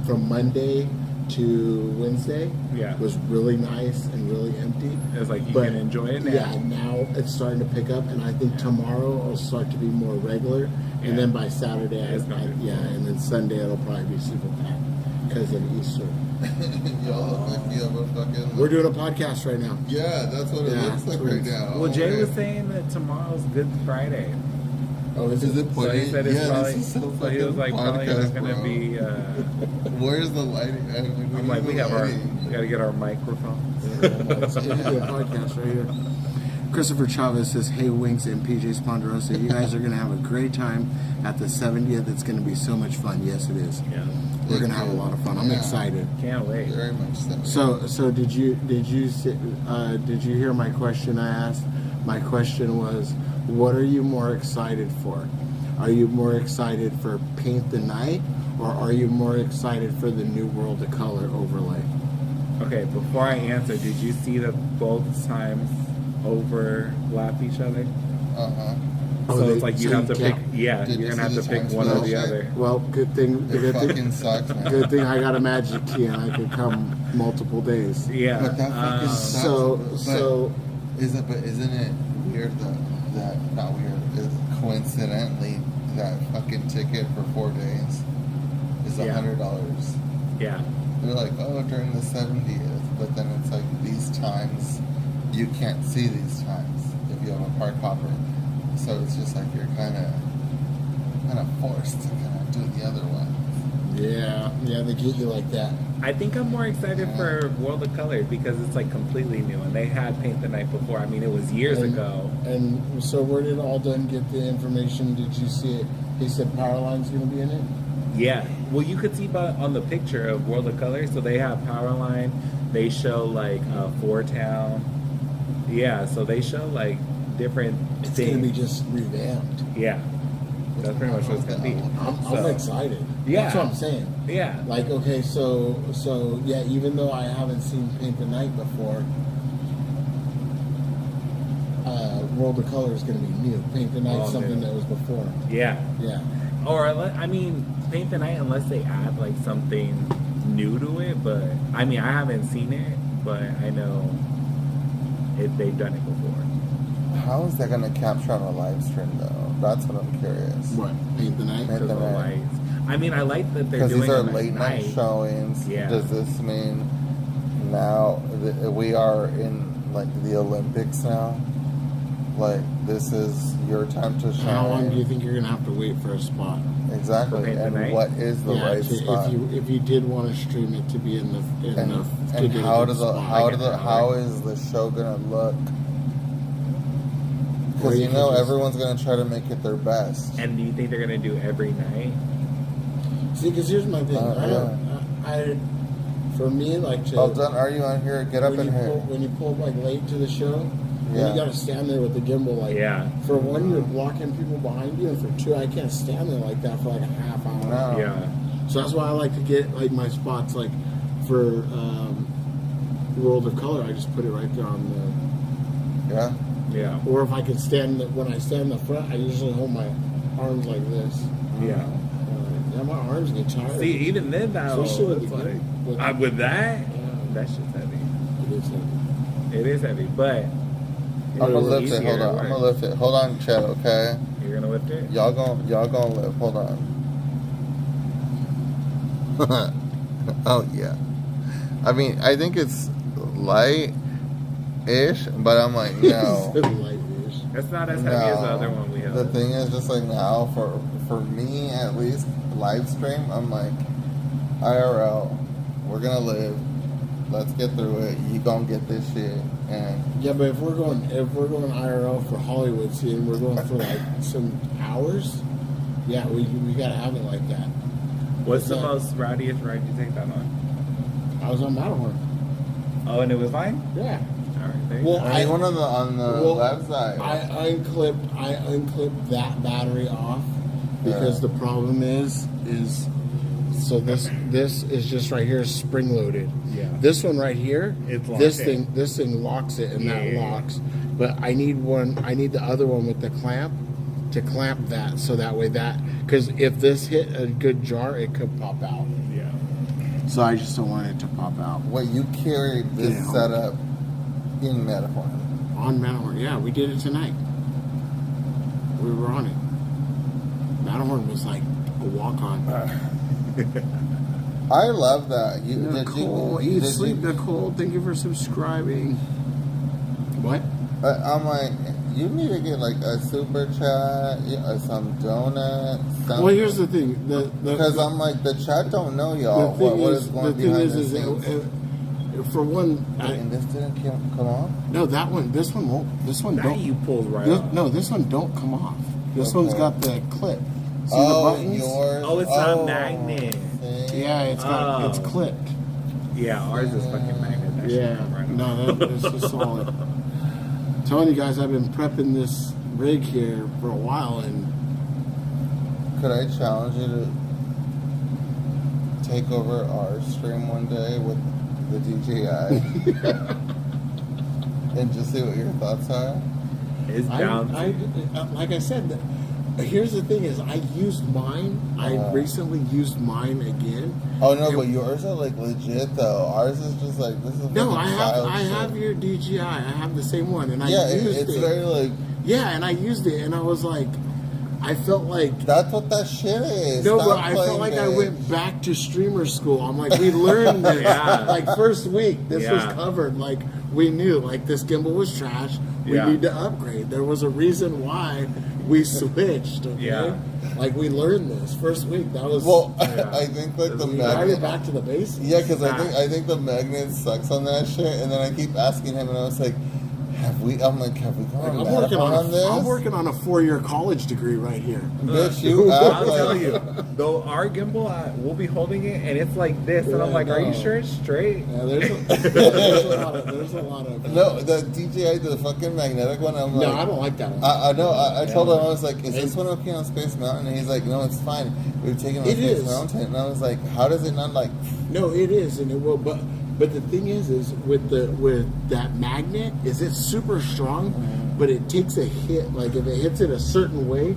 from Monday to Wednesday. Yeah, was really nice and really empty. It was like you can enjoy it now. Yeah, now it's starting to pick up, and I think tomorrow it'll start to be more regular. And then by Saturday, and then Sunday it'll probably be super packed because of Easter. We're doing a podcast right now. Yeah, that's what it looks like right now. Well, Jay was saying that tomorrow's Good Friday. Oh, is it? So he said it's probably. This is so so he was like, probably podcast, it's gonna be. Where's the lighting? I'm like, we gotta get our microphones. Yeah, it's a podcast right here. Christopher Chavez says, "Hey, Wings and PJ's Ponderosa, you guys are gonna have a great time at the 70th. It's gonna be so much fun. Yes, it is. Yeah, we're gonna have a lot of fun. I'm excited. Can't wait. Very much so. So did you hear my question I asked? My question was, what are you more excited for? Are you more excited for Paint the Night, or are you more excited for the New World of Color overlay? Okay, before I answer, did you see that both times overlap each other? So it's like you have to pick. Yeah, you're gonna have to pick one or the other. Well, good thing. Sucks, man. Good thing I got a magic key and I could come multiple days. Yeah. But that fucking sucks. Isn't it weird that not weird? Is coincidentally that fucking ticket for 4 days is $100. Yeah. They're like, oh, during the 70th, but then it's like these times you can't see these times if you have a park hopper. So it's just like you're kind of forced to kind of do the other one. Yeah, they get you like that. I think I'm more excited for World of Color because it's like completely new, and they had Paint the Night before. I mean, it was years ago. And so where did Alden get the information? Did you see it? He said Powerline's going to be in it? Yeah. Well, you could see on the picture of World of Color, so they have Powerline. They show like Town. Yeah, so they show like different things. It's going to be just revamped. Yeah. That's pretty much what it's going to be. I'm excited. Yeah. That's what I'm saying. Yeah. Like, okay, so yeah, even though I haven't seen Paint the Night before, World of Color is going to be new. Paint the Night something that was before. Yeah. Yeah. Or, I mean, Paint the Night unless they add like something new to it, but I mean, I haven't seen it, but I know they've done it before. How is that going to capture on a live stream though? That's what I'm curious. What? Paint the Night? Paint the Night. Lights. I mean, I like that they're doing these are them late night showings. Yeah. Does this mean now we are in like the Olympics now? Like this is your time to shine. How long do you think you're going to have to wait for a spot? Exactly. And what is the right spot? If you did want to stream it to be in the how is the show gonna look? Because everyone's gonna try to make it their best. And do you think they're gonna do every night? See, because here's my thing. For me, like, to, Done. Are you on here? Get up in here. When you pull like late to the show, Yeah. then you got to stand there with the gimbal. Like, for one, you're blocking people behind you, and for two, I can't stand there like that for like a half hour. No. Yeah. So that's why I like to get like my spots. Like for World of Color, I just put it right there on the. Yeah. Yeah. Or if I can stand when I stand in the front, I usually hold my arms like this. Yeah. Yeah, my arms get tired. See, even then, though, Especially with it's the like, with- with that, that shit's heavy. It is heavy. It is heavy, but I'm gonna lift it. Hold on. I'm gonna lift it. Hold on, Chad. Okay. You're gonna lift it. Y'all gonna lift. Hold on. Oh yeah. I mean, I think it's light-ish, but I'm like, no. Light-ish. It's not as heavy as the other one we have. The thing is, just like now, for me at least, live stream, I'm like, IRL, we're gonna live. Let's get through it. You gonna get this shit. And yeah, but if we're going IRL for Hollywood scene, we're going for like some hours. Yeah, we gotta have it like that. What's the most rowdiest ride you take that on? I was on Matterhorn. Oh, and it was fine? Yeah. All right. There you Well, go. I one on the left side. I unclipped that battery off because the problem is so this is just right here is spring loaded. Yeah. This one right here, It's locked this in. thing locks it and that Yeah. locks. But I need the other one with the clamp to clamp that so that way because if this hit a good jar, it could pop out. Yeah. So I just don't want it to pop out. Wait, you carried this setup in Matterhorn? On Matterhorn, yeah, we did it tonight. We were on it. Matterhorn was like a walk-on. I love that. Nicole, eat, sleep, Nicole. Thank you for subscribing. What? I'm like, you need to get like a super chat, some donut. Something. Well, here's the thing. Because I'm like, the chat don't know y'all what is going behind the scenes. For one, and this didn't come off. No, that one. This one won't. This one That don't. you pulled right this, off. No, this one don't come off. This Okay. one's got the clip. See Oh, the buttons? yours. Oh, it's a magnet. Yeah, it's clipped. Yeah, ours is fucking magnet. That shit Yeah, come right off. no, this is solid. Telling you guys, I've been prepping this rig here for a while, and Could I challenge you to take over our stream one day with the DJI and just see what your thoughts are? It's down. Like I said, here's the thing: is I used mine. I recently used mine again. Oh no, but yours are like legit though. Ours is just like this is. No, fucking child I shit. have your DJI. I have the same one, and I Yeah, used it's it. very like. Yeah, and I used it, and I was like, I felt like. That's what that shit is. No, Stop but I felt playing like I games. went back to streamer school. I'm like, we learned this. Yeah. Like first week, this was Yeah. covered. Like we knew, like this gimbal was trash. We Yeah. need to upgrade. There was a reason why we switched. Okay? Yeah. Like we learned this first week. That was Well, Yeah. I think like the we got magnet. it back to the basics. Yeah, because I think the magnet sucks on that shit, and then I keep asking him, and I was like, have we gone Like, I'm on this? I'm working on a 4-year college degree right here. Bitch, you I'll act tell like you, though our gimbal, we'll be holding it, and it's like this, and I'm Yeah, like, "Are you no. sure it's straight?" Yeah, there's a lot of. No, the DJI, the fucking magnetic one. I'm like, No, I don't like that one. I know. I told him, I was like, "Is this one okay on Space Mountain?" And he's like, "No, it's fine. We've taken it on It Space is. Mountain." And I was like, "How does it not like?" No, it is, and it will. But the thing is with that magnet, is it's super strong, but it takes a hit. Like if it hits it a certain way,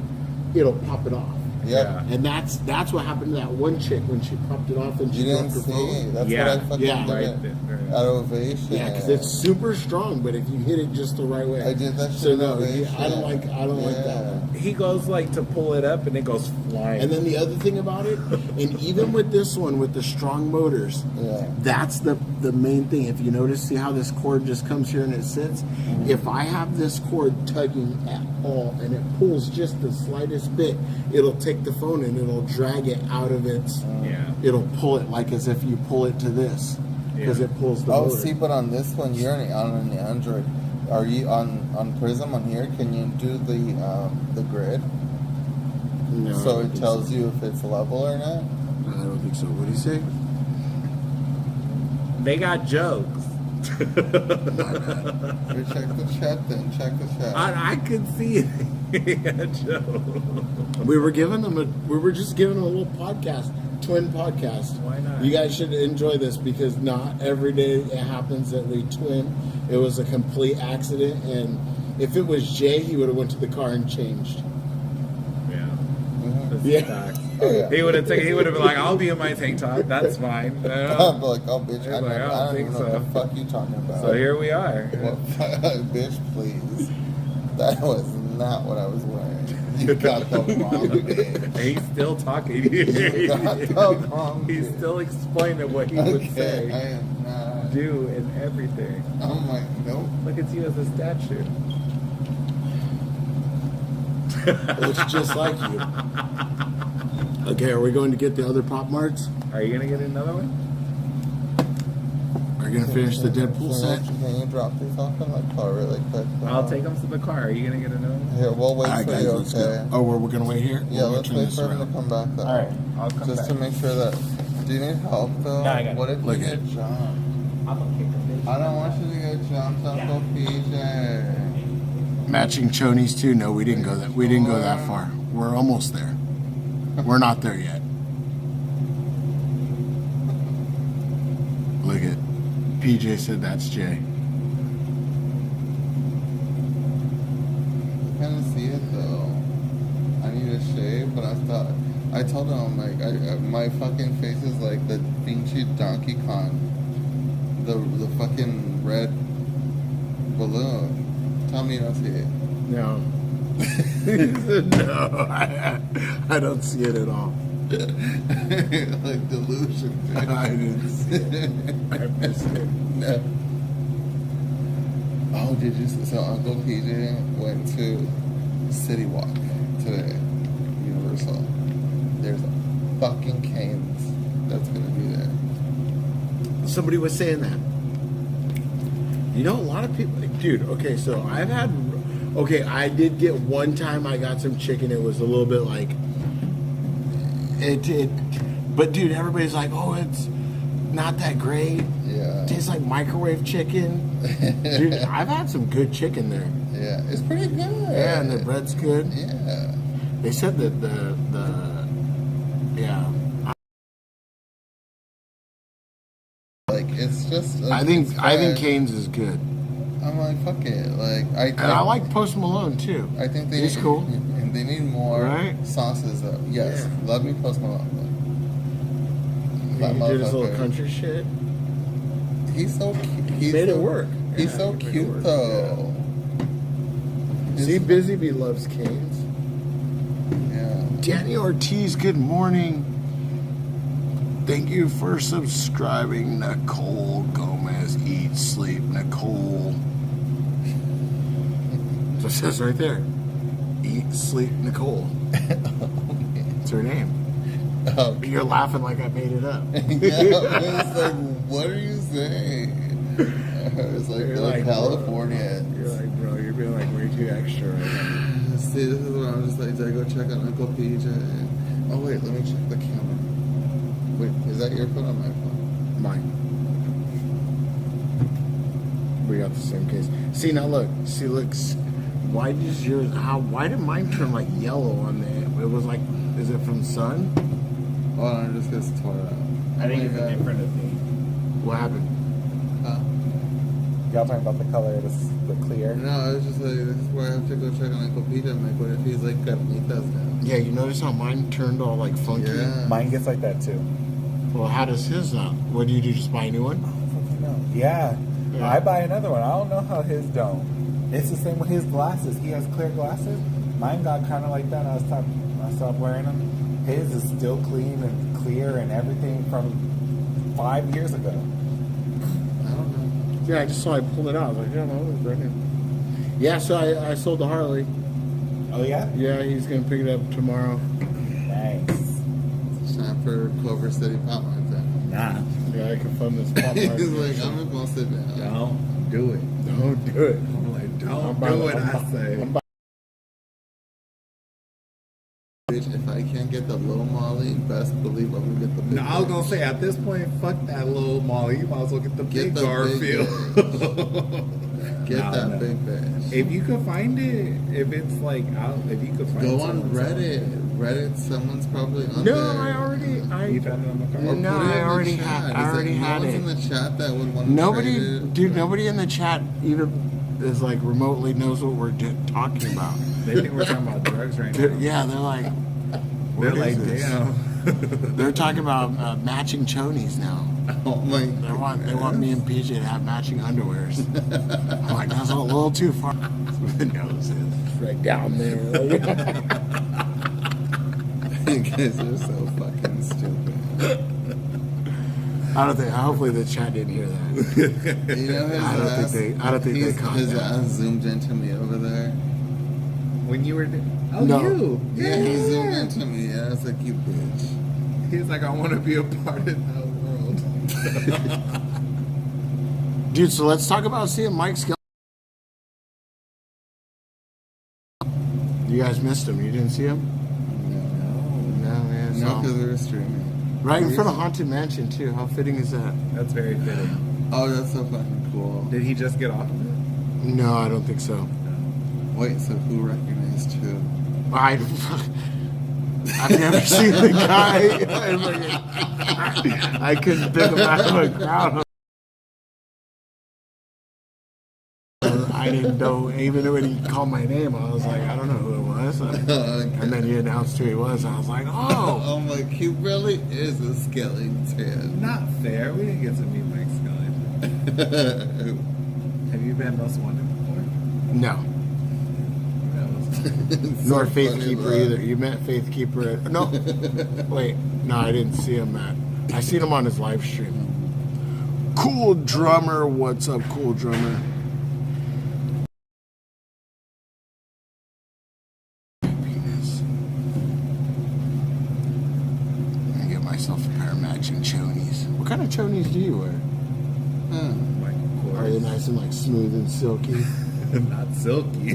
it'll pop it off. Yeah. And that's what happened to that one chick when she popped it off and she You didn't dropped her see. phone. That's Yeah. what I fucking Yeah. did. Right It. there. At Ovation. Yeah, because it's super strong, but if you hit it just the right way, I did that shit So at no, Ovation. I don't like that Yeah. one. He goes like to pull it up, and it goes flying. And then the other thing about it, and even with this one with the strong motors, Yeah. that's the main thing. If you notice, see how this cord just comes here and it sits? If I have this cord tugging at all and it pulls just the slightest bit, it'll take the phone and it'll drag it out of its, it'll pull it like as if you pull it to this, because it pulls the Oh, motor. see, but on this one, you're on the Android. Are you on Prism on here? Can you do the grid? No, So I it think tells you if it's level or not. I don't think so. What did he say? They got jokes. Check the chat then. Check the chat. I could see it. He got jokes. We were giving them we were just giving them a little podcast, twin podcast. Why not? You guys should enjoy this because not every day it happens that we twin. It was a complete accident, and if it was Jay, he would have went to the car and changed. Yeah. Yeah. Oh, yeah. He would have been like, I'll be in my tank top. That's fine. I'm like, oh, bitch, I don't don't think even know what the fuck you talking about. So here we are. Bitch, please. That was not what I was wearing. You got the wrong bitch. He's still talking. You got the wrong He's bitch. still explaining what he would say. I am not. Do and everything. I'm like, nope. Look at you as a statue. Looks just like you. Okay, are we going to get the other Pop Marts? Are you gonna get another one? Are you gonna finish the Deadpool set? Can you drop these off in the car really quick? I'll take them to the car. Are you gonna get another one? Here, we'll wait All right, for guys, you, let's okay? go. Oh, we're gonna wait here? Yeah, We'll let's turn wait this for him around. to come back though. All right, I'll come Just back. to make sure that. Do you need help though? No, I got it. What if Look you at get it. jumped? I don't want you to get jumped, Uncle PJ. Matching chonies too? No, we didn't go that. We didn't go that far. We're almost there. We're not there yet. Look at PJ said that's Jay. I kind of see it though. I need a shave, but I told him I'm like, my fucking face is like the Vinci Donkey Kong, the fucking red balloon. Tell me you don't see it. No. No, I don't see it at all. Like delusion. I didn't see it. I missed it. No. Oh, did you? So Uncle PJ went to City Walk today, Universal. There's a fucking Canes that's gonna be there. Somebody was saying that. You know, a lot of people, dude. Okay, so I've had. Okay, I did get one time. I got some chicken. It was a little bit like it. But dude, everybody's like, "Oh, it's not that great." Yeah. It tastes like microwave chicken. Dude, I've had some good chicken there. Yeah, it's pretty good. Yeah, and the bread's good. Yeah. They said that the yeah. Like it's just. I think Cane's is good. I'm like, fuck it. Like I like Post Malone too. I think they He's need, cool. And they need more Right? sauces though. Yes, love me Post Malone. But He did his little country shit. He's so cute. He made it work. He's so he made it cute work, though. See, Busy Bee loves Cane's. Yeah. Danny Ortiz, good morning. Thank you for subscribing, Nicole Gomez. Eat, sleep, Nicole. So it says right there. Eat, sleep, Nicole. It's her name. You're laughing like I made it up. Yeah, it's like, what are you saying? It's like, You're like like, California. You're like, bro, you're being like way too extra right now. See, this is what I'm just like, did I go check on Uncle PJ? Oh, wait, let me check the camera. Wait, is that your phone or my phone? Mine. We got the same case. See, now look. See, looks. Why does yours? Why did mine turn like yellow on the? It was like, is it from sun? Oh, no, it just gets torn out. I think it's in front of me. What happened? Huh? Y'all talking about the color of the clear? No, I was just like, this is where I have to go check on Uncle PJ. I'm like, what if he's like carnitas now? Yeah, you notice how mine turned all like funky? Yeah. Mine gets like that too. Well, how does his not? What do you do? Just buy a new one? Yeah. I buy another one. I don't know how his don't. It's the same with his glasses. He has clear glasses. Mine got kind of like that. I stopped wearing them. His is still clean and clear and everything from 5 years ago. I don't know. Yeah, I just saw I pulled it out. I was like, yeah, no, it's brand new. Yeah, so I sold the Harley. Oh yeah? Yeah, he's gonna pick it up tomorrow. Nice. It's time for Clover City Pop Mart then. Nah. Yeah, I can fund this Pop Mart. He's like, I'm not gonna sit down. Don't do it. Don't do it. I'm like, don't I'm do it, I say. Bitch, if I can't can't get the little Molly, best believe I'm gonna get the big No, I was gonna bitch. say at this point, fuck that little Molly. You might as well get the big the Garfield. Get that big bitch. If you could find it, if it's like out, if you could find Go it on Reddit. Reddit, someone's probably on No, there. I You found it on the card? No, I already had. I already had no it. one's in the chat that would want to Nobody, trade it. dude. Nobody in the chat even is like remotely knows what we're talking about. They think we're talking about drugs right now. Yeah, they're like, They're what like, is this? damn. They're talking about matching chonies now. Oh my! They want me and PJ to have matching underwears. I'm like, that's a little too far. The nose is right down there. You guys are so fucking stupid. I don't think. Hopefully, the chat didn't hear that. You know his I don't ass, think they caught his that. ass zoomed into me over there. When you were, No. you, Yeah, he zoomed into me. Yeah, I was like, you bitch. He's like, I want to be a part of that world. Dude, so let's talk about seeing Mike Skeleton. You guys missed him. You didn't see him? No, man. No, because we were streaming. Right in front of Haunted Mansion, too. How fitting is that? That's very fitting. Oh, that's so fucking cool. Did he just get off of it? No, I don't think so. Wait, so who recognized who? I've never seen the guy. I couldn't pick him out of a crowd. I didn't know, even when he called my name, I was like, I don't know who it was. And then he announced who he was. I was like, oh. I'm like, he really is a skeleton. Not fair. We didn't get to meet Mike Skeleton. Have you been Most Wanted before? No. Nor Faith Keeper either. You met Faith Keeper. No. Wait. No, I didn't see him at. I seen him on his live stream. Cool Drummer. What's up, Cool Drummer? Penis. I'm gonna get myself a pair of matching chonies. What kind of chonies do you wear? Are they nice and like smooth and silky? Not silky.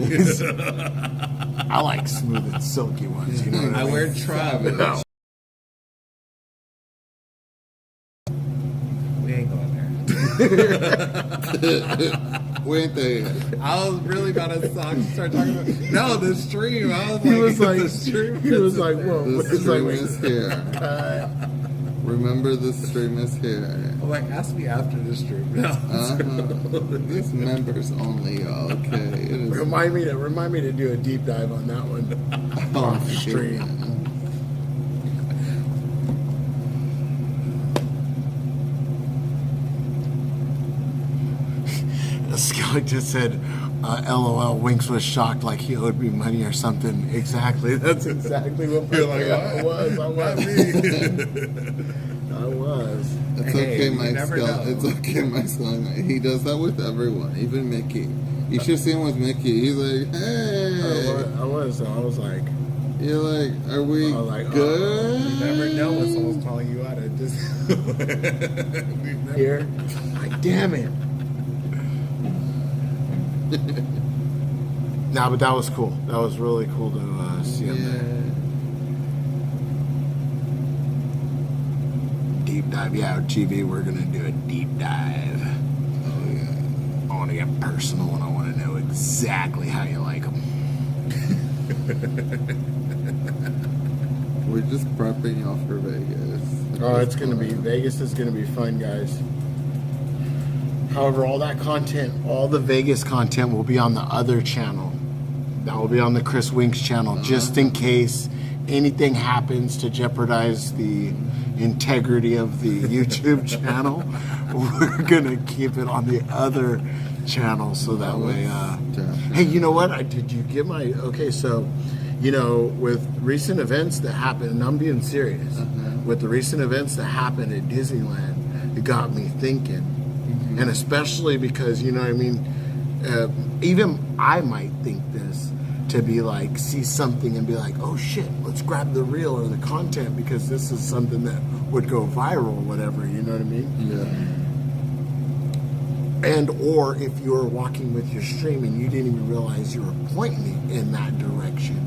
I like smooth and silky ones. You know what I mean? wear Travis. No. We ain't going We ain't there. I was really about to start talking about. No, the stream. I was He like, was like, the stream. he was like, whoa. The It's stream like, is here. Remember, the stream is here. I'm like, ask me after the stream. No. These members only, y'all. Okay. It is. Remind me to do a deep dive on that one off stream. Skellig just said, LOL, Winks was shocked like he owed me money or something. Exactly. That's exactly what You're like, I was. I was. It's okay, Mike Skeleton. It's okay, Mike Skeleton. He does that with everyone, even Mickey. You should see him with Mickey. He's like, hey. I was like, you're like, are we good? You never know when someone's calling you out. It just here. Like, damn it. Nah, but that was cool. That was really cool to see him there. Deep dive. Yeah, TV, we're going to do a deep dive. Oh, yeah. I want to get personal and I want to know exactly how you like them. We're just prepping y'all for Vegas. Oh, it's going to be, Vegas is going to be fun, guys. However, all that content, all the Vegas content will be on the other channel. That will be on the Chris Winks channel, just in case anything happens to jeopardize the integrity of the YouTube channel. We're going to keep it on the other channel so that way... hey, you know what? Did you get my... Okay, so, you know, with recent events that happened, and I'm being serious, with the recent events that happened at Disneyland, it got me thinking. And especially because, you know what I mean, even I might think this to be like, see something and be like, oh shit, let's grab the reel or the content because this is something that would go viral or whatever, you know what I mean? Yeah. And or if you were walking with your stream and you didn't even realize you were pointing in that direction,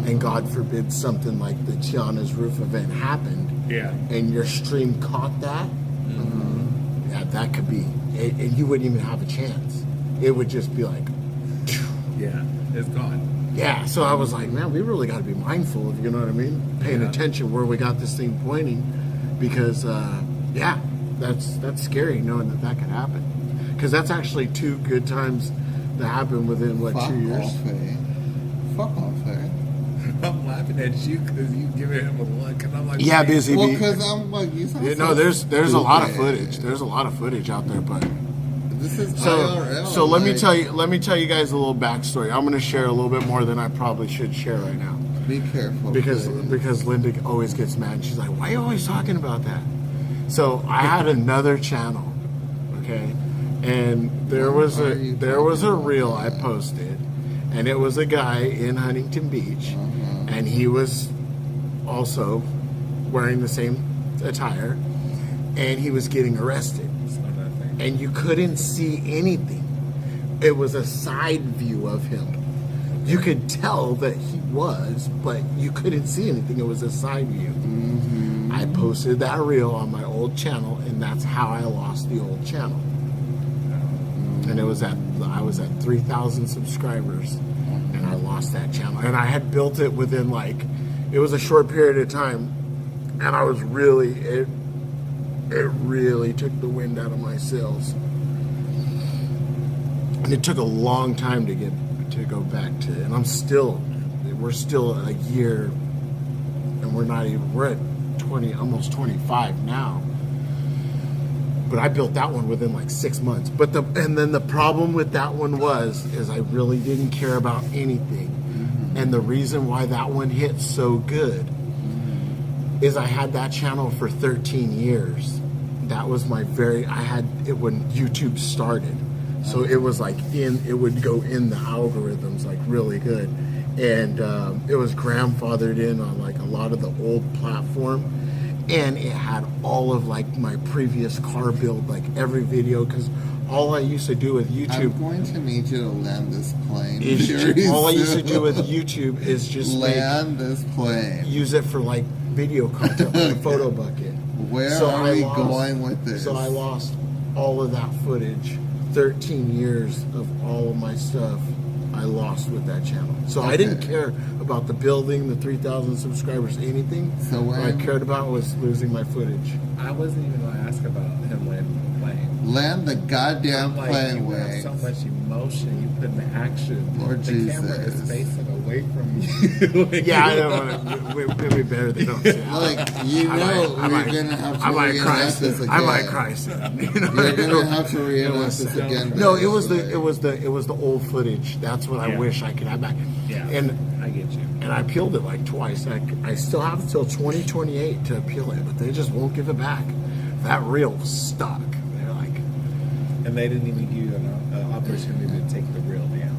and God forbid something like the Tiana's Roof event happened, and your stream caught that, yeah, that could be, and you wouldn't even have a chance. It would just be like, yeah, it's gone. Yeah, so I was like, man, we really got to be mindful of, you know what I mean, paying attention where we got this thing pointing, because yeah, that's scary knowing that could happen, because that's actually 2 good times that happened within what, 2 years. Fuck off, eh? I'm laughing at you because you giving him a look, and I'm like, Yeah, busy. Well, because I'm like, you sound no, there's a lot of footage. There's a lot of footage out there, but this is so IRL, so let me tell you guys a little backstory. I'm going to share a little bit more than I probably should share right now. Be careful, because Linda always gets mad. She's like, "Why are you always talking about that?" So I had another channel, okay, and there was a reel I posted, and it was a guy in Huntington Beach, and he was also wearing the same attire, and he was getting arrested, and you couldn't see anything. It was a side view of him. You could tell that he was, but you couldn't see anything. It was a side view. I posted that reel on my old channel, and that's how I lost the old channel. And I was at 3,000 subscribers, and I lost that channel. And I had built it within it was a short period of time, and I was really, it really took the wind out of my sails. And it took a long time to go back to, and we're still a year, and we're at 20, almost 25 now. But I built that one within 6 months. And then the problem with that one is I really didn't care about anything. And the reason why that one hit so good is I had that channel for 13 years. That was I had it when YouTube started. So it was it would go in the algorithms really good. And it was grandfathered in on a lot of the old platform. And it had all of my previous car build, every video, because all I used to do with YouTube. I'm going to need you to land this plane. All I used to do with YouTube is just land this plane. Use it for video content, like a photo bucket. Where are we going with this? So I lost all of that footage. 13 years of all of my stuff I lost with that channel. So I didn't care about the building, the 3,000 subscribers, anything. So what I cared about was losing my footage. I wasn't even going to ask about him landing the plane. Land the goddamn plane, you have so much emotion, you put in the action. Lord the Jesus. camera is facing away from you. Yeah, I don't want to. It'd be better they don't see it. We're going to have to reenact this again. I might cry soon. You're going to have to reenact this again. No, it was the old footage. That's what I wish I could have back. Yeah, and I get you. And I appealed it twice. I still have until 2028 to appeal it, but they just won't give it back. That reel was stuck. And they didn't even give you an opportunity to take the reel down.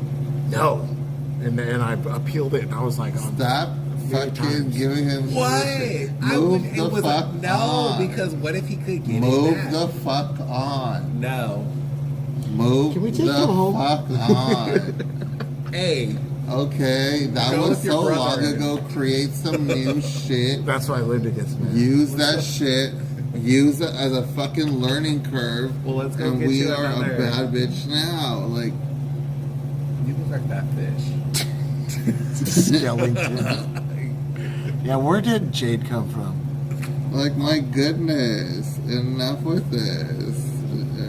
No. And I appealed it, and I was like, stop fucking giving him Move the fuck on. Because what if he could get Move it back? the fuck on. No. Move Can we take the him home? fuck on. Hey. Okay, that was so long ago. Create some new shit. That's why Linda gets mad. Use that shit. Use it as a fucking learning curve. Well, let's go and get we you are another. a bad bitch now. You look like that fish. Skellington. Yeah, where did Jade come from? My goodness. Enough with this.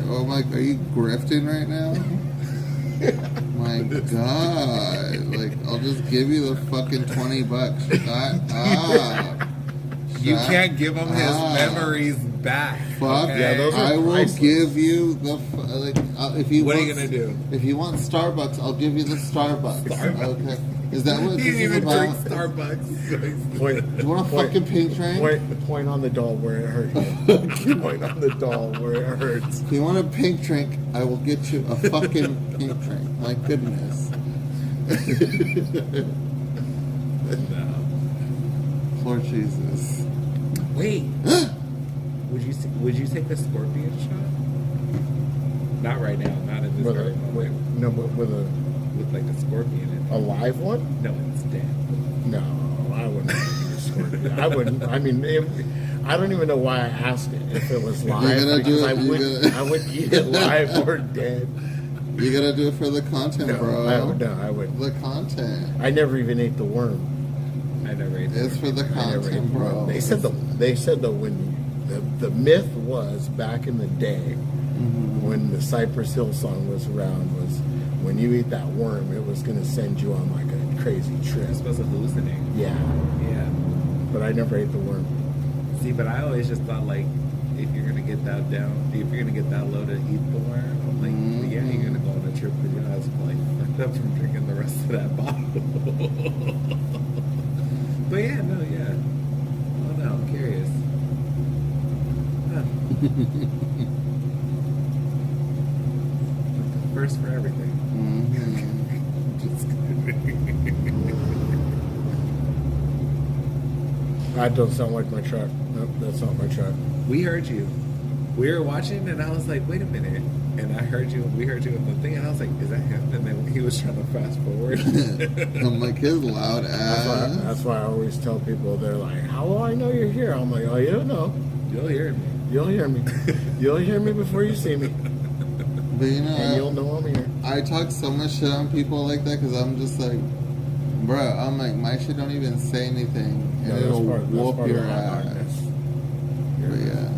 Oh my, are you grifting right now? My God. I'll just give you the fucking $20. Shut up. You can't give him his memories back. Fuck. Okay? Yeah, I will give you the if you. What want, are you gonna do? If you want Starbucks, I'll give you the Starbucks. Okay. Is that what He this didn't is even about? drink Starbucks. Do you want a fucking pink train? Point on the doll where it hurts. Point on the doll where it hurts. If you want a pink drink, I will get you a fucking pink drink. My goodness. No. Lord Jesus. Wait. Would you take the scorpion shot? Not right now. Not in this. With a scorpion in it. A scorpion in it. A live one? No, it's dead. No. I wouldn't. I mean, I don't even know why I asked it if it was live. You gotta do it. I would eat it live or dead. You gotta do it for the content, bro. I wouldn't. The content. I never even ate the worm. I never ate. It's for the content, bro. They said though when the myth was back in the day when the Cypress Hill song was around was when you eat that worm, it was gonna send you on like a crazy trip. You're supposed to hallucinate. Yeah. But I never ate the worm. See, but I always just thought like, if you're gonna get that down, if you're gonna get that low to eat the worm, I'm like, yeah, you're gonna go on a trip with your husband, like fucked up from drinking the rest of that bottle. But yeah, no, yeah. Oh no, I'm curious. Huh. First for everything. Just That don't sound like my truck. Nope, that's not my truck. We heard you. We were watching, and I was like, wait a minute. And I heard you, we heard you in the thing, and I was like, is that him? And then he was trying to fast forward. I'm like, his loud ass. That's why I always tell people, they're like, how will I know you're here? I'm like, oh, you don't know. You'll hear me. You'll hear me. You'll hear me before you see me. But you know, and you'll know I'm here. I talk so much shit on people like that because I'm just like, bro, I'm like, my shit don't even say anything, and it'll whoop your ass. But yeah.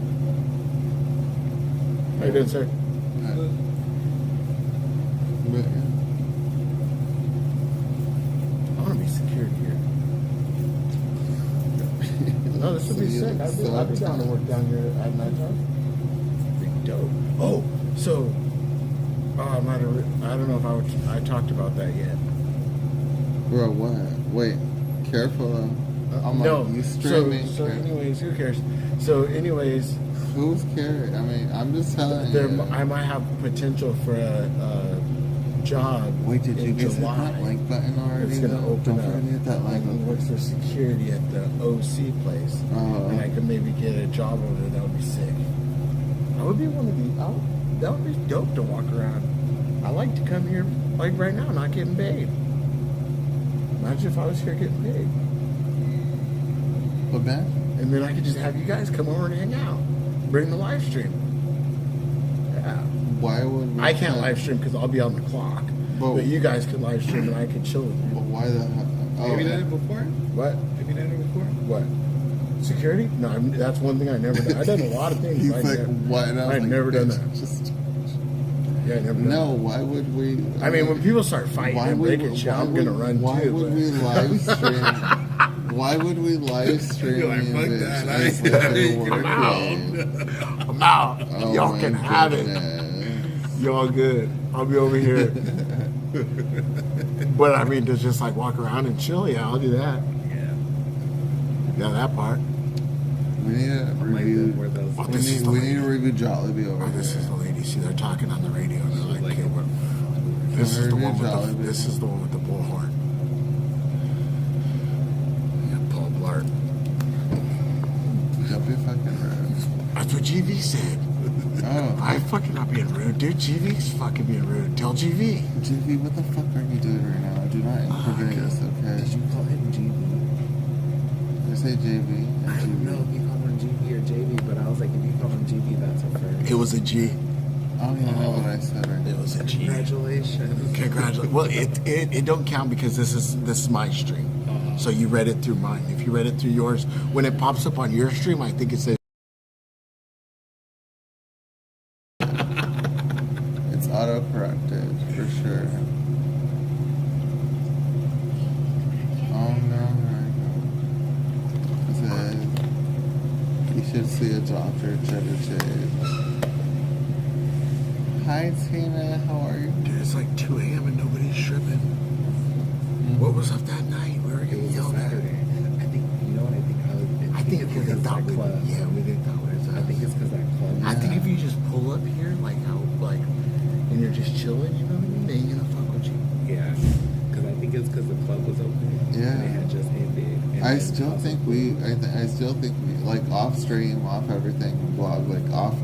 How you doing, sir? But yeah. I want to be secured here. No, this would be sick. I'd be down to work down here at night time. Big dope. Oh, so I don't know if I talked about that yet. Bro, what? Wait, careful. I'm no, like, you streaming. So anyways, who cares? So anyways, who's caring? I mean, I'm just telling you. I might have potential for a job. Wait, did you get July. that like button already? It's gonna open up. Don't forget that like. I work for security at the OC place, and I could maybe get a job over there. That would be sick. I would be one of these. That would be dope to walk around. I like to come here like right now, not getting paid. Imagine if I was here getting paid. What bad? And then I could just have you guys come over and hang out. Bring the live stream. Yeah. Why would I can't live stream because I'll be on the clock. But you guys can live stream and I can chill with you. But why the hell? Have you done it before? What? Have you done it before? What? Security? No, that's one thing I never done. I've done a lot of things. He's like, what? I've never done that. Yeah, I never done that. Why would we? I mean, when people start fighting and breaking shit, I'm going to run too. Why would we live stream? Why would we live stream? Like, fuck that. I'm out. Oh, Y'all can have it. Y'all good. I'll be over here. But I mean, to just like walk around and chill, yeah, I'll do that. Yeah, that part. We need a review. We need to review Jollibee over here. This is the lady. See, they're talking on the radio. And they're like, this is the one with the bullhorn. Yeah, Paul Blart. Don't be fucking rude. That's what GV said. Oh. I fucking not being rude, dude. GV's fucking being rude. Tell GV. GV, what the fuck are you doing right now? Do not incriminate us, okay? Did you call him GV? I say JV. I don't know if you call him GV or JV, but I was like, if you call him GV, that's unfair. It was a G. Oh, yeah, I know what I said right now. It was a G. Congratulations. Congratulations. Well, it don't count because this is my stream. So you read it through mine. If you read it through yours, when it pops up on your stream, I think it says. It's auto-corrected, for sure. Oh, no. It says, you should see a doctor, Cheddar Jade. Hi, Tina. How are you? Dude, it's like 2 a.m. and nobody's stripping. What was up that night? We were getting yelled at. I think, you know what I think? I think it's because we thought we club. Yeah, we didn't thought it was us. I think it's because that club. I think if you just pull up here, like how, like, and you're just chilling, you know what I mean? They ain't gonna fuck with you. Yeah, because I think it's because the club was open. Yeah. And it had just ended. I still think we, like, off stream, off everything, vlog, like, off,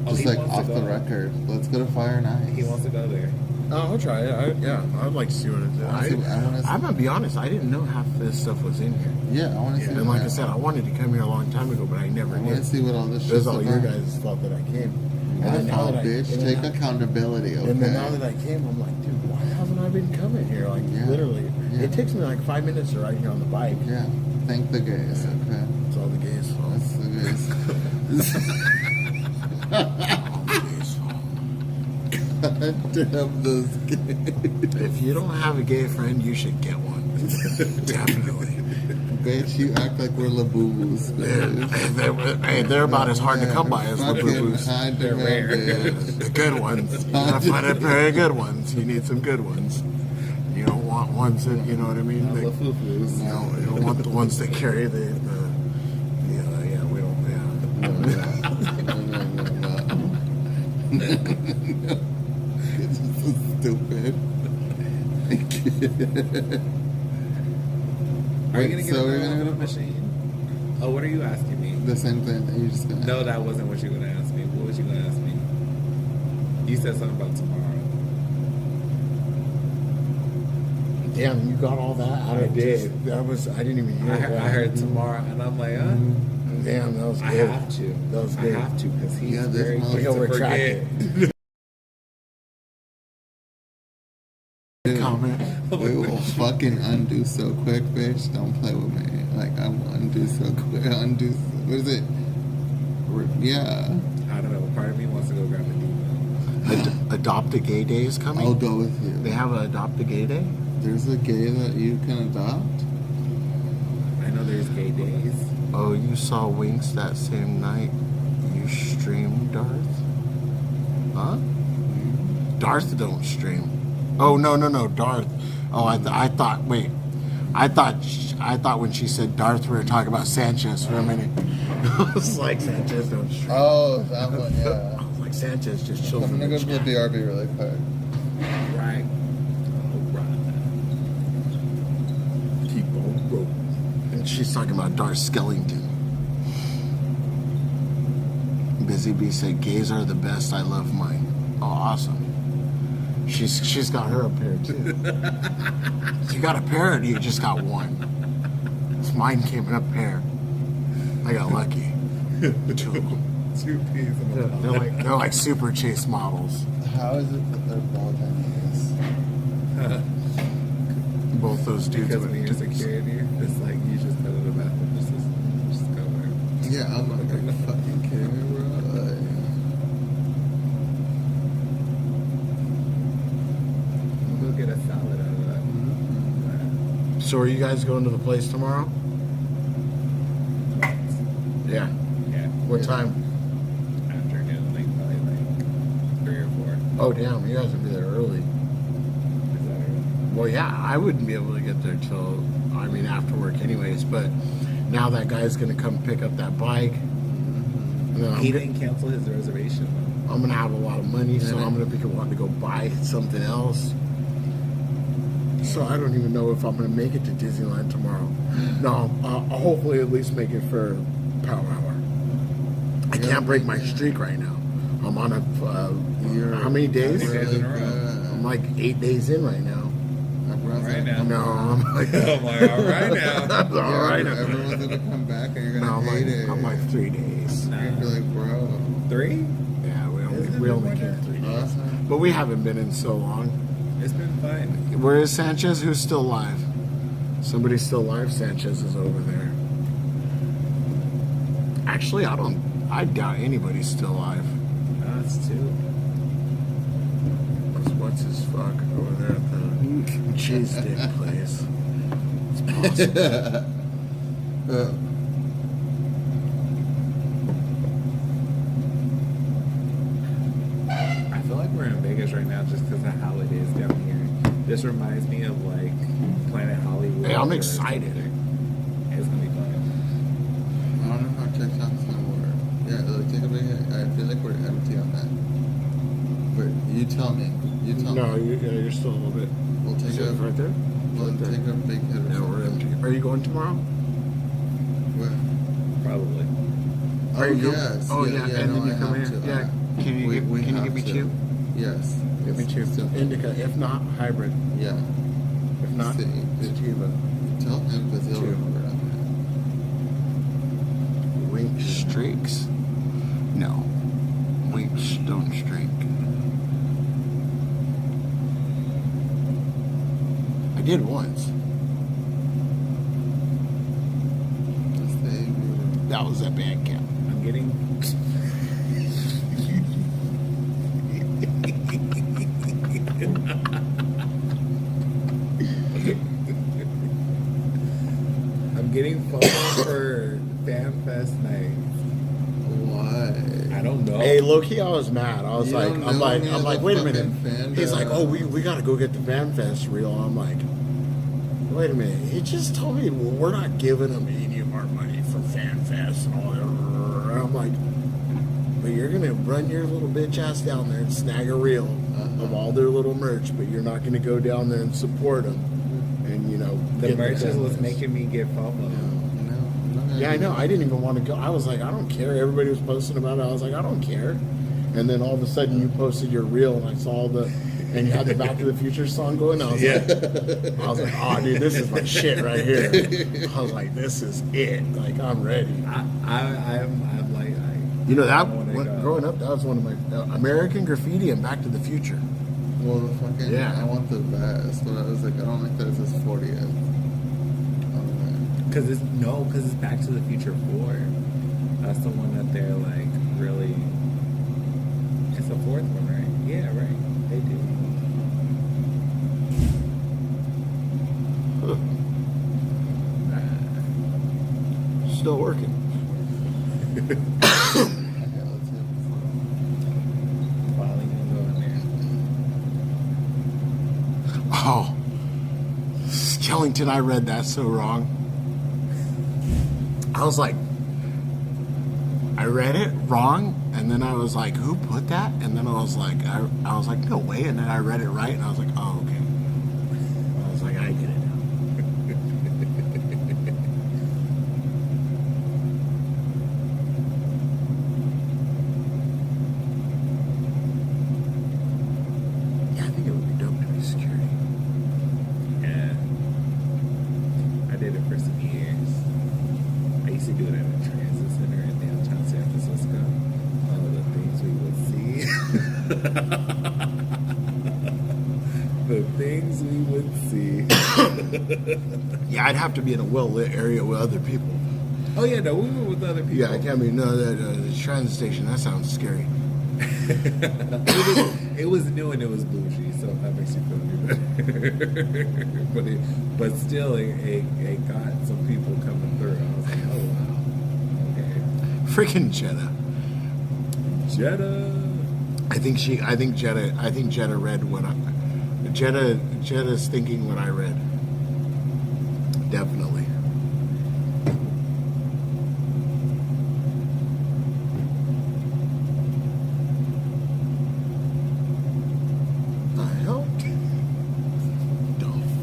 just like off the record. Let's go to Fire Night. He wants to go there. Oh, I'll try it. I'd like to see what it is. I'm gonna be honest. I didn't know half this stuff was in here. Yeah, I want to see. And like I said, I wanted to come here a long time ago, but I never did. I want to see what all this shit This is is all your about. guys' fault that I came. Bitch, take accountability, okay? And then now that I came, I'm like, dude, why haven't I been coming here? Like, literally. Yeah. It takes me like 5 minutes to ride here on the bike. Yeah. Thank the gays, okay? It's all the gays' fault. That's the gays. Damn those gays. If you don't have a gay friend, you should get one. Definitely. Bitch, you act like we're Labubu's. Hey, they're about as hard to come by as Labubu's. They're rare. The good ones. You gotta find a pair of good ones. You need some good ones. You don't want ones that, you know what I mean? You don't want the ones that carry the we don't, It's so stupid. Are you gonna get a machine? Oh, what are you asking me? The same thing that you just gonna No, that wasn't what you were gonna ask me. What was you gonna ask me? You said something about tomorrow. Damn, you got all that out of this. I didn't even hear that. I heard tomorrow, and I'm like, damn, that was good. I have to. That was good. I have to, because he's Yeah, very quick He'll to retract forget. it. Comment. We will fucking undo so quick, bitch. Don't play with me. Like, I will undo so quick. What is it? Yeah. I don't know. Part of me wants to go grab a diva. Adopt a Gay Day is coming? I'll go with you. They have an Adopt a Gay Day? There's a gay that you can adopt? I know there's gay days. Oh, you saw Winx that same night you streamed Darth? Huh? Darth don't stream. Oh, no, Darth. Oh, I thought, wait. I thought when she said Darth, we were talking about Sanchez for a minute. I was like, Sanchez don't stream. Oh, that one, yeah. I was like, Sanchez just chills. I'm gonna go to the BRB really quick. Right. Keep on rolling. And she's talking about Darth Skellington. Busy Bee said, gays are the best, I love mine. Oh, awesome. She's got her a pair too. You got a pair or you just got one? Mine came in a pair. I got lucky. Two of them. 2 pieces. They're like super chase models. How is it that they're both like Both those dudes. Because when you're security, it's like you just go to the bathroom, just go there. Yeah, I'm like, are you fucking kidding me, bro? Like, We'll get a salad out of that. So are you guys going to the place tomorrow? Yeah. Yeah. What time? Afternoon, like probably like 3 or 4. Oh damn, you guys will be there early. Is that early? Well, yeah, I wouldn't be able to get there till, after work anyways, but now that guy's going to come pick up that bike. And then He didn't cancel his reservation. I'm going to have a lot of money, so I'm going to want to go buy something else. So I don't even know if I'm going to make it to Disneyland tomorrow. No, I'll hopefully at least make it for Power Hour. I can't break my streak right now. I'm on a, how many days? I'm like 8 days in right now. Right now. No, I'm like, I'm like, all right now. all right now. everyone's gonna come back and you're gonna No, hate it. I'm like 3 days. You're gonna be like, bro. 3? Yeah, we only came 3 days. But we haven't been in so long. It's been fine. Where is Sanchez? Who's still live? Somebody's still live. Sanchez is over there. Actually, I doubt anybody's still live. No, it's 2. What's his fuck over there at the cheese stick place? It's possible. I feel like we're in Vegas right now just because of how it is down here. This reminds me of like Planet Hollywood. Hey, I'm excited. It's gonna be fun. I don't know how TikTok's gonna work. Yeah, like, take a big hit. I feel like we're empty on that. But you tell me. You tell me. No, you're still a little bit. We'll take a right there. We'll take a big hit. Yeah, we're empty. Are you going tomorrow? Where? Probably. Oh yes. Oh yeah, and then you come here. Yeah. Can you give me 2? Yes. Me too. Indica, if not hybrid. Yeah. If not, sativa. Tell him because he'll remember that. Wink streaks. No. Winks don't streak. I did once. That was a bad count. I'm getting. I'm getting FOMO for FanFest night. Why? I don't know. Hey, low key, I was mad. I was like, I'm like, wait a minute. Fan He's like, oh, we got to go get the FanFest reel. I'm like, wait a minute. He just told me we're not giving him any of our money for FanFest and all that. I'm like, but you're gonna run your little bitch ass down there and snag a reel of all their little merch, but you're not gonna go down there and support them. And you know, The merch is what's making me get FOMO. Yeah, I know. I didn't even want to go. I was like, I don't care. Everybody was posting about it. I was like, I don't care. And then all of a sudden, you posted your reel, and I saw and you had the Back to the Future song going. I was like, oh, dude, this is my shit right here. I was like, this is it. Like, I'm ready. I'm like, you know that growing up, that was one of my American Graffiti and Back to the Future. Well, the fucking I want the best. But I was like, I don't think that is his 40th. Because it's Back to the Future 4. That's the one that they're like really. It's the fourth one, right? Yeah, right. They do. Still working. Oh, Skellington, I read that so wrong. I was like, I read it wrong, and then I was like, who put that? And then I was like, no way. And then I read it right, and I was like, oh, okay. I was like, I get it now. Yeah, I think it would be dope to be security. Yeah. I did it for some years. I used to do it at a transit center in downtown San Francisco. All of the things we would see. The things we would see. Yeah, I'd have to be in a well-lit area with other people. Oh, yeah, no, we were with other people. Yeah, I can't be, the transit station, that sounds scary. It was new and it was bougie, so if that makes you feel better. but still, it got some people coming through. I was like, oh wow, okay. Freaking Jetta. I think Jetta read what Jetta's thinking what I read. Definitely.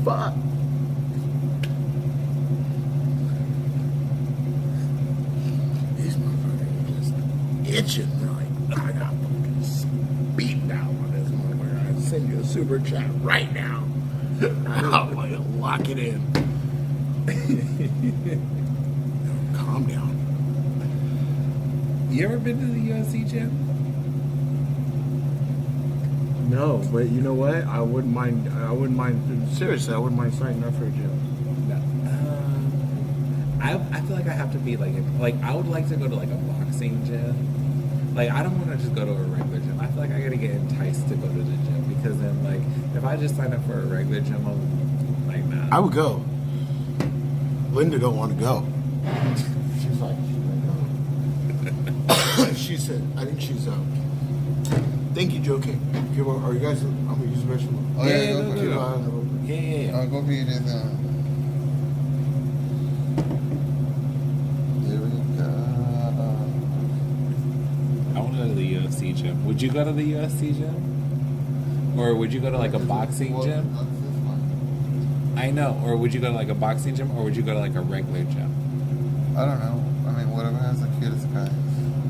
Fuck. These motherfuckers are just itching. They're like, I got fucking beat down on this motherfucker. I'll send you a super chat right now. I'm gonna lock it in. Calm down. You ever been to the UFC gym? No, but you know what? I wouldn't mind. Seriously, I wouldn't mind signing up for a gym. No. I feel like I have to be like I would like to go to like a boxing gym. Like I don't want to just go to a regular gym. I feel like I gotta get enticed to go to the gym because then like if I just sign up for a regular gym, I'm like nah. I would go. Linda don't want to go. She's like, she said, I think she's thank you, Joe King. Are you guys? I'm gonna use the restroom. Oh yeah, go. Yeah. I'll go be in the. There we go. I want to go to the UFC gym. Would you go to the UFC gym? Or would you go to like a boxing gym? I know. Or would you go to like a boxing gym, or would you go to like a regular gym? I don't know. I mean, whatever has the cutest guy.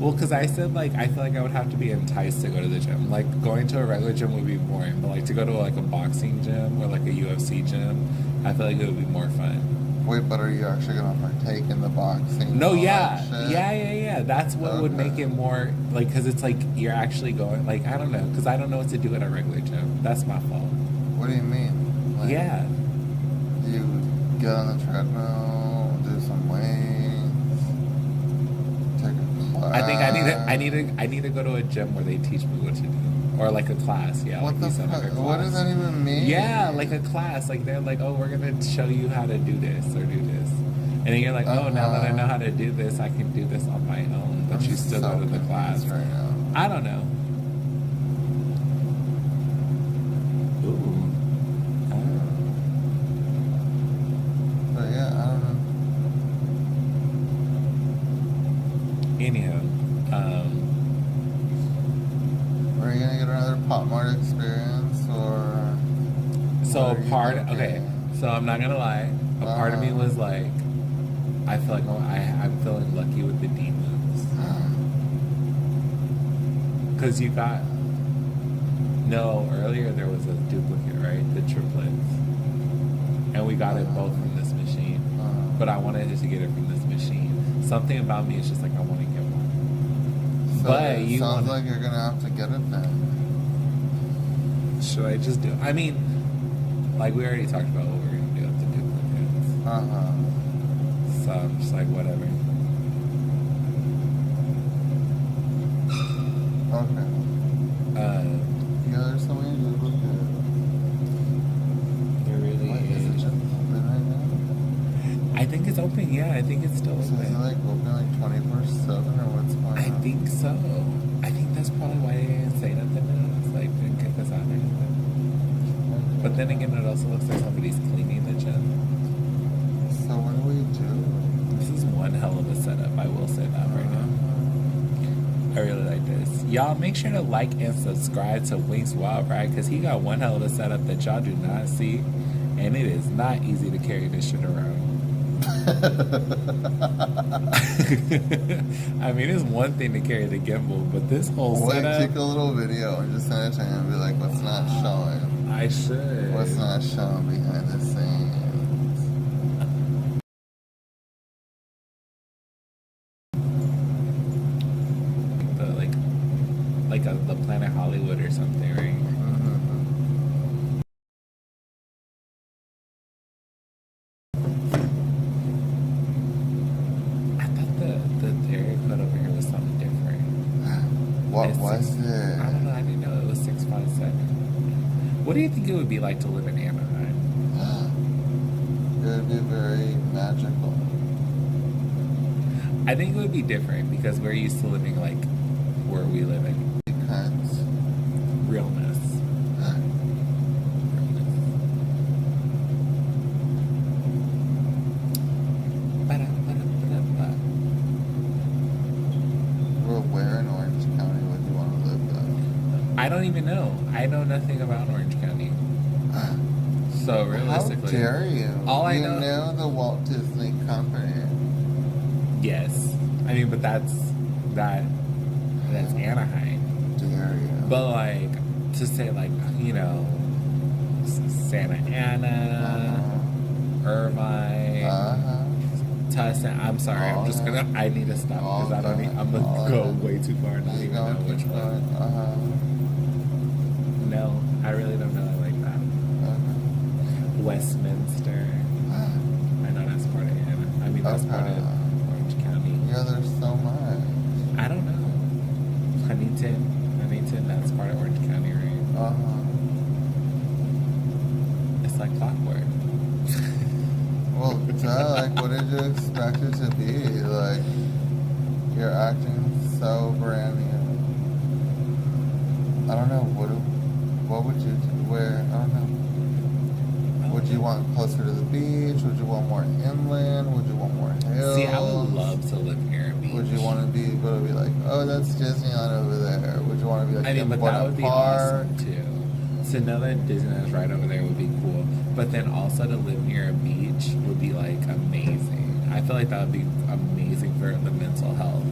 Well, because I said, like, I feel like I would have to be enticed to go to the gym. Like, going to a regular gym would be boring, but, like, to go to, like, a boxing gym or, like, a UFC gym, I feel like it would be more fun. Wait, but are you actually going to partake in the boxing? No, yeah. That's what would make it more, like, because it's, like, you're actually going, like, I don't know, because I don't know what to do at a regular gym. That's my fault. What do you mean? Like, yeah. Do you get on the treadmill, do some weights, take a class? I think I need to go to a gym where they teach me what to do. Or like a class, yeah. What like the fuck? What does that even mean? Yeah, like a class. Like they're like, oh, we're gonna show you how to do this or do this. And then you're like, oh, now that I know how to do this, I can do this on my own. But you still go to the class. Right now. I don't know. Ooh. But yeah, I don't know. Anyhow, are you gonna get another Pop Mart experience or? So so I'm not gonna lie. A part of me was like, I feel like I'm feeling lucky with the D moves. Because you got, earlier there was a duplicate, right? The triplets. And we got it both from this machine. But I wanted to get it from this machine. Something about me is just like, I want to get one. So But it sounds like you're gonna have to get it then. Should I just do it? I mean, like we already talked about what we're gonna do with the duplicates. So I'm just like, whatever. Okay. Yeah, there's so many duplicates. There really is it just open right now? I think it's open, yeah. I think it's still open. So is it like open like 24/7 or what's going on? I think so. I think that's probably why they didn't say nothing to us, like didn't kick us out or anything. But then again, it also looks like somebody's cleaning the gym. So what do we do? This is one hell of a setup, I will say that right now. I really like this. Y'all make sure to like and subscribe to Wink's Wild Ride because he got one hell of a setup that y'all do not see. And it is not easy to carry this shit around. I mean, it's one thing to carry the gimbal, but this whole setup... Take a little video and just send it to him and be like, what's not showing? I should. What's not showing behind the scenes? The Planet Hollywood or something, right? I thought the area code over here was something different. What was it? I don't know. I didn't know it was 657. What do you think it would be like to live in Anaheim? It would be very magical. I think it would be different because we're used to living like where we live in. Realness. Well, where in Orange County would you want to live though? I don't even know. I know nothing about Orange County. So realistically, how dare you? All I know the Walt Disney Company. Yes, I mean, but that's Anaheim. Dare you? But like to say like Santa Ana, Irvine, Tustin. I'm sorry. I'm just gonna. I need to stop because I don't. I'm gonna go way too far and not even know which one. No, I really don't know it like that. Westminster. I know that's part of Anna. I mean, that's part of Orange County. Yeah, there's so much. I don't know. Huntington, that's part of Orange County, right? It's like clockwork. Well, like, what did you expect it to be? Like, you're acting so brand new. I don't know. What would you do? Where? I don't know. Would you want closer to the beach? Would you want more inland? Would you want more hills? See, I would love to live near a beach. Would you want to be able to be like, oh, that's Disneyland over there? Would you want to be like, I mean, but that would be awesome too. To know that Disneyland's right over there would be cool. But then also to live near a beach would be like amazing. I feel like that would be amazing for the mental health.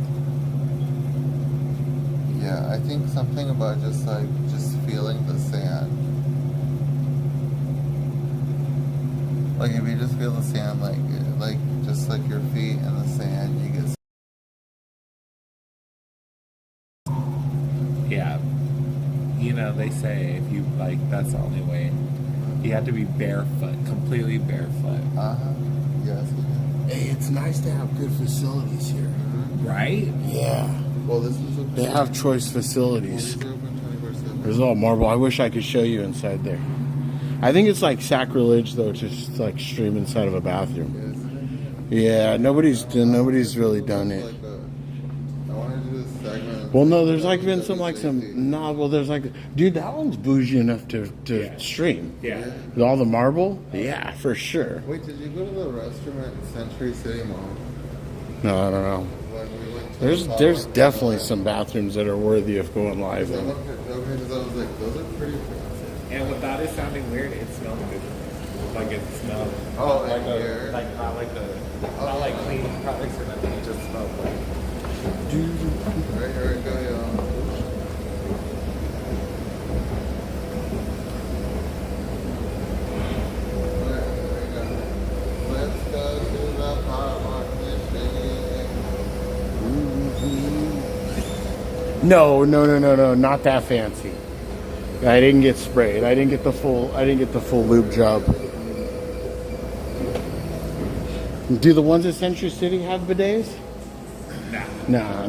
Yeah, I think something about just feeling the sand. Like if you just feel the sand, like just like your feet in the sand, you get. Yeah. You know, they say if you like, that's the only way. You have to be barefoot, completely barefoot. Yes. Hey, it's nice to have good facilities here. Right? Yeah. Well, this is a They have choice facilities. There's all marble. I wish I could show you inside there. I think it's like sacrilege though to just like stream inside of a bathroom. Yeah, nobody's really done it. Well, no, there's like been some there's like, dude, that one's bougie enough to stream. Yeah. With all the marble? Yeah, for sure. Wait, did you go to the restroom at Century City Mall? No, I don't know. When we went to There's definitely some bathrooms that are worthy of going live in. because I was like, those are pretty fancy. And without it sounding weird, it smelled good. Like it smelled. Oh, like here? not like cleaning products or nothing. It just smelled like. Right, here we go, y'all. Let's go to the Pop Mart machine. No, not that fancy. I didn't get sprayed. I didn't get the full lube job. Do the ones at Century City have bidets? No,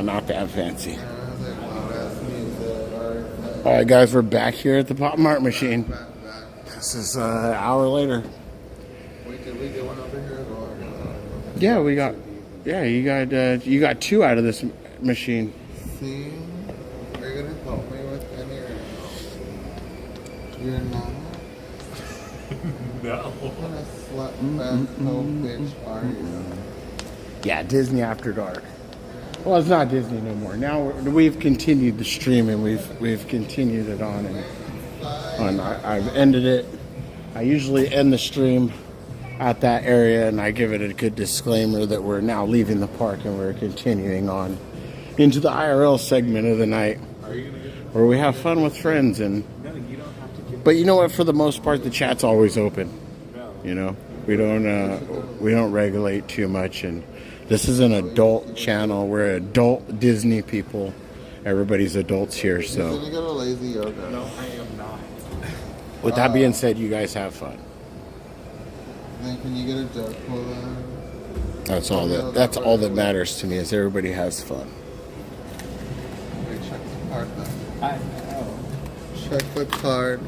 not that fancy. All right, guys, we're back here at the Pop Mart machine. This is an hour later. Wait, did we get one over here? Yeah, you got two out of this machine. See? Are you gonna help me with any or no? You're not? No. What a slut fest hoe bitch are you? Yeah, Disney After Dark. Well, it's not Disney no more. Now we've continued the stream and we've continued it on and I've ended it. I usually end the stream at that area and I give it a good disclaimer that we're now leaving the park and we're continuing on into the IRL segment of the night where we have fun with friends but you know what, for the most part the chat's always open. You know, we don't regulate too much, and this is an adult channel. We're adult Disney people. Everybody's adults here, so. Can you go to lazy yoga? No, I am not. With that being said, you guys have fun. Then can you get a joke for them? That's all that matters to me is everybody has fun. Wait, check the card then. I know. Check the card.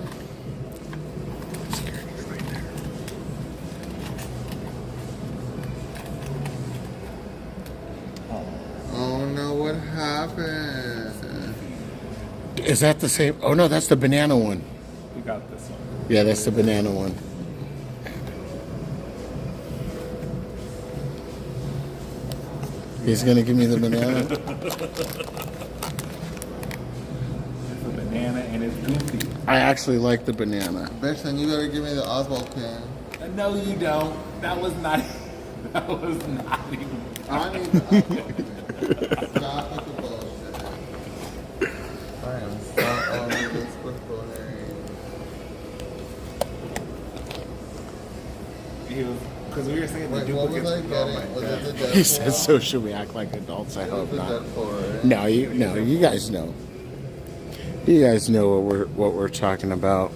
Oh no, what happened? Is that the same? Oh no, that's the banana one. We got this one. Yeah, that's the banana one. He's gonna give me the banana. It's a banana and it's goofy. I actually like the banana. Bitch, then you better give me the Oswald pin. No, you don't. That was not. That was not even. I need the Oswald pin. Stop with the bullshit. I am so over this buffoonery. Because we were saying the Wait, what duplicates. was I getting? Was it the Deadpool? He said, "So should we act like adults?" I hope The not. Deadpool, right? No, you guys know. You guys know what we're talking about.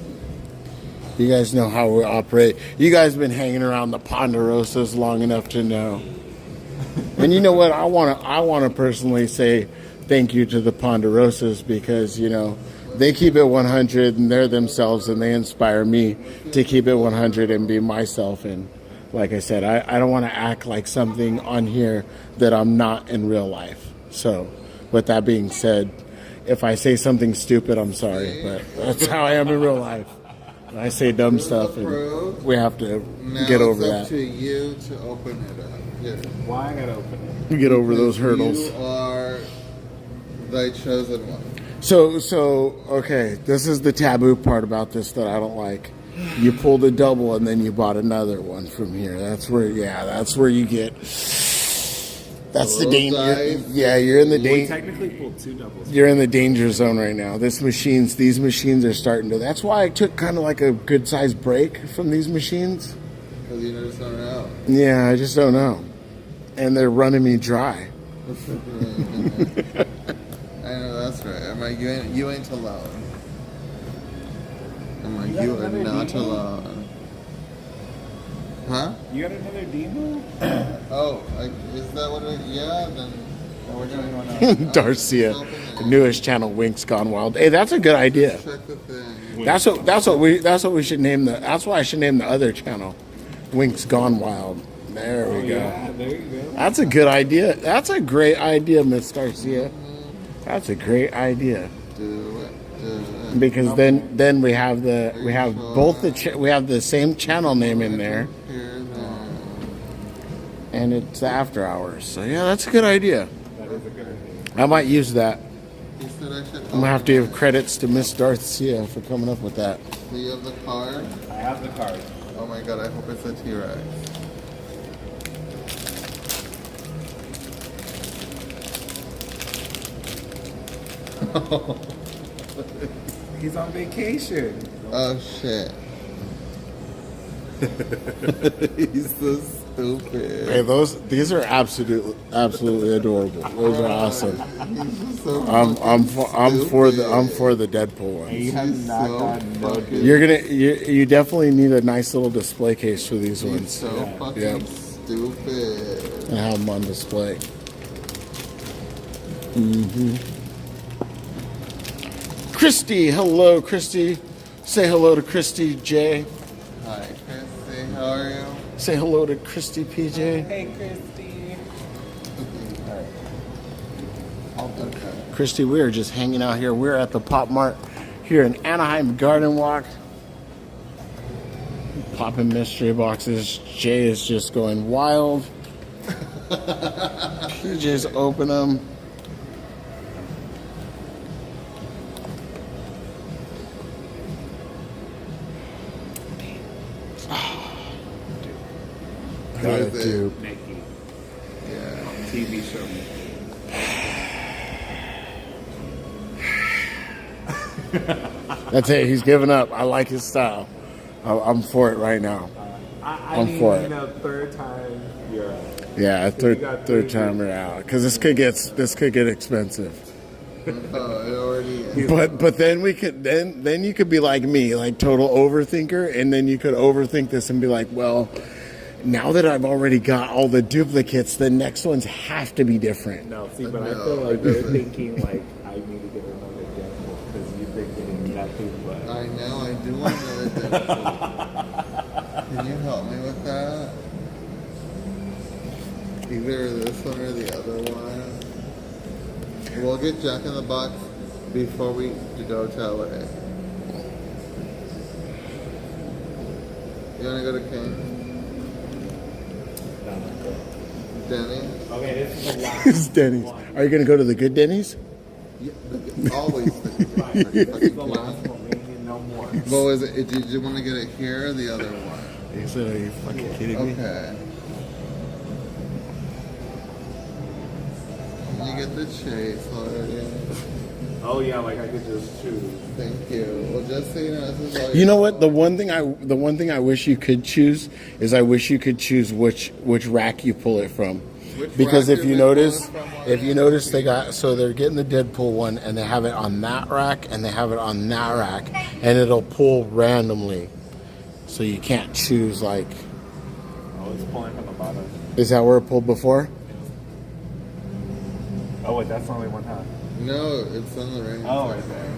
You guys know how we operate. You guys been hanging around the Ponderosas long enough to know. And you know what? I want to personally say thank you to the Ponderosas because they keep it 100 and they're themselves and they inspire me to keep it 100 and be myself. And like I said, I don't want to act like something on here that I'm not in real life. So with that being said, if I say something stupid, I'm sorry, but that's how I am in real life. I say dumb stuff and we have to get over that. Now it's up to you to open it up. Yeah. Why I gotta open it? Get over those hurdles. You are the chosen one. So okay, this is the taboo part about this that I don't like. You pulled a double and then you bought another one from here. That's where you get. That's the Roll danger. dice. Yeah, you're in the We danger. technically pulled 2 doubles. You're in the danger zone right now. These machines are starting to. That's why I took kind of like a good sized break from these machines. Because you just don't know. Yeah, I just don't know, and they're running me dry. I know that's right. I'm like, you ain't alone. I'm like, you are not alone. Huh? You got another demo? Oh, is that what it? Yeah, then we're doing one else. Darcia, the newest channel, Winks Gone Wild. Hey, that's a good idea. Check the thing. That's what we should name the. That's why I should name the other channel, Winks Gone Wild. There we go. Yeah, there you go. That's a good idea. That's a great idea, Miss Darcia. That's a great idea. Do it. Because then we have both we have the same channel name in there, and it's the after hours. So yeah, that's a good idea. That is a good idea. I might use that. You said I should. I'm gonna have to give credits to Miss Darcia for coming up with that. Do you have the card? I have the card. Oh my god, I hope it's a T-Rex. He's on vacation. Oh shit. He's so stupid. Hey, these are absolutely adorable. Those are awesome. I'm for the Deadpool ones. You have not gotten no good. You definitely need a nice little display case for these ones. So fucking stupid. And have them on display. Christy, hello, Christy. Say hello to Christy J. Hi, Christy. How are you? Say hello to Christy PJ. Hey, Christy. Okay. Christy, we are just hanging out here. We're at the Pop Mart here in Anaheim Garden Walk. Popping mystery boxes. Jay is just going wild. PJ's open them. Who is it? Dude. Nikki. Yeah. TV show. That's it. He's giving up. I like his style. I'm for it right now. I'm for it. Third time you're out. Yeah, third time we're out because this could get expensive. Oh, it already is. But then we could then you could be like me, like total overthinker, and then you could overthink this and be like, well, now that I've already got all the duplicates, the next ones have to be different. No, see, but I feel like you're thinking like I need to get another Deadpool because you've been getting nothing but. I know, I do want another Deadpool. Can you help me with that? Either this one or the other one. We'll get Jack in the Box before we go to LA. You wanna go to King? Denny's? Okay, this is the last It's Denny's. Are you gonna go to the good Denny's? Yeah, always the the last one. We need no more. What was it? Did you want to get it here or the other one? He said, are you fucking kidding me? Okay. You get the chase already. Oh yeah, like I could just choose. Thank you. Well, just so you know, this is all You know what? The one thing I wish you could choose is I wish you could choose which rack you pull it from. Because if you notice, they got, so they're getting the Deadpool one and they have it on that rack and they have it on that rack and it'll pull randomly. So you can't choose like. Oh, it's pulling from the bottom. Is that where it pulled before? Oh wait, that's only one half. No, it's on the right. Oh, right there.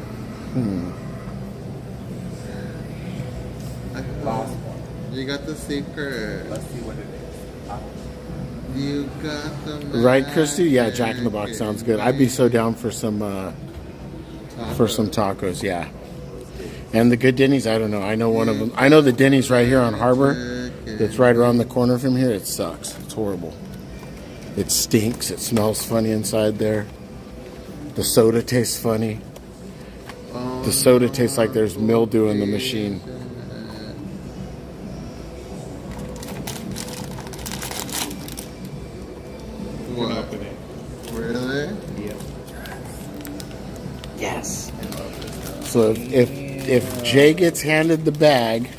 Last one. You got the secret. Let's see what it is. You got the Right, Christy? Yeah, Jack in the Box sounds good. I'd be so down for some tacos, yeah. And the good Denny's, I don't know. I know one of them. I know the Denny's right here on Harbor. That's right around the corner from here. It sucks. It's horrible. It stinks. It smells funny inside there. The soda tastes funny. The soda tastes like there's mildew in the machine. What? can open it. Really? Yep. Yes. So if Jay gets handed the bag,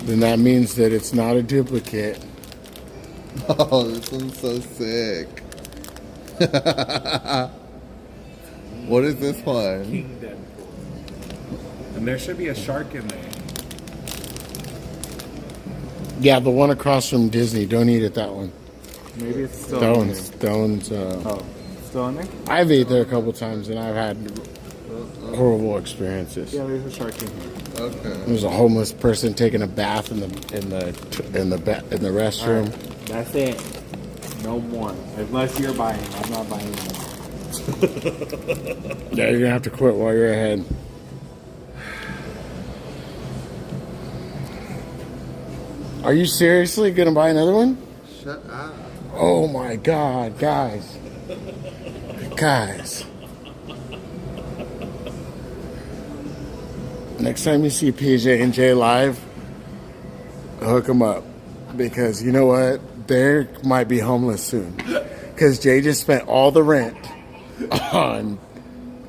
then that means that it's not a duplicate. Oh, this one's so sick. What is this one? King Deadpool. And there should be a shark in there. Yeah, the one across from Disney. Don't eat at that one. Maybe it's still That in one's, there. that one's, Oh, still in there? I've ate there a couple times and I've had horrible experiences. Yeah, there's a shark in here. Okay. There's a homeless person taking a bath in the restroom. Alright, that's it. No more. Unless you're buying. I'm not buying them. Yeah, you're gonna have to quit while you're ahead. Are you seriously gonna buy another one? Shut up. Oh my God, guys. Guys. Next time you see PJ and Jay live, hook them up. Because you know what? They might be homeless soon. Because Jay just spent all the rent on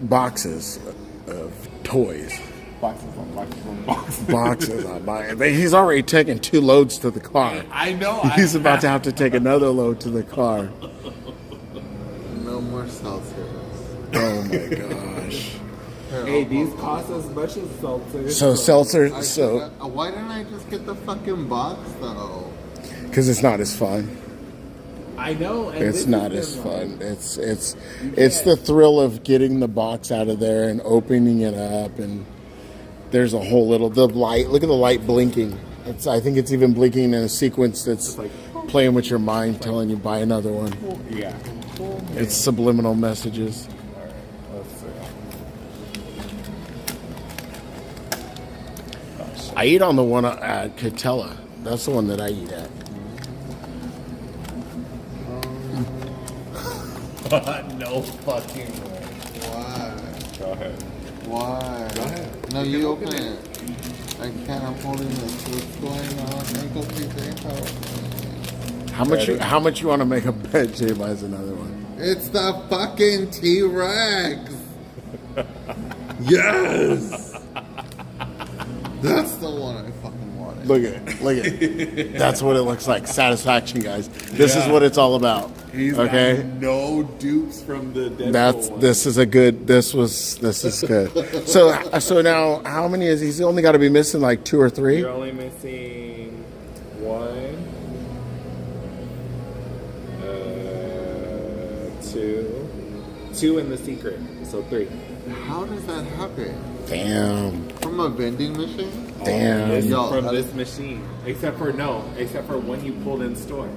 boxes of toys. Boxes on boxes on boxes. Boxes on boxes. He's already taken 2 loads to the car. I know. He's about to have to take another load to the car. No more seltzers. Oh my gosh. Hey, these cost as much as seltzers. So seltzer, so why didn't I just get the fucking box though? because it's not as fun. I know. And It's not as fun. It's the thrill of getting the box out of there and opening it up, and there's a whole little the light. Look at the light blinking. I think it's even blinking in a sequence that's like playing with your mind, telling you buy another one. Yeah. It's subliminal messages. I eat on the one at Catella. That's the one that I eat at. No fucking way. Why? Go ahead. Why? Go ahead. No, you open it. I can't. I'm holding this. What's going on? Uncle PJ, help. How much you want to make a bet Jay buys another one? It's the fucking T-Rex. Yes. That's the one I fucking wanted. Look at it. Look at it. That's what it looks like. Satisfaction, guys. This is what it's all about. He's okay. got no dupes from the Deadpool one. This is good. This is good. So now how many is he's only got to be missing like 2 or 3? You're only missing 1, 2 in the secret. So 3. How does that happen? Damn. From a vending machine? Damn. This machine. Except for one you pulled in store.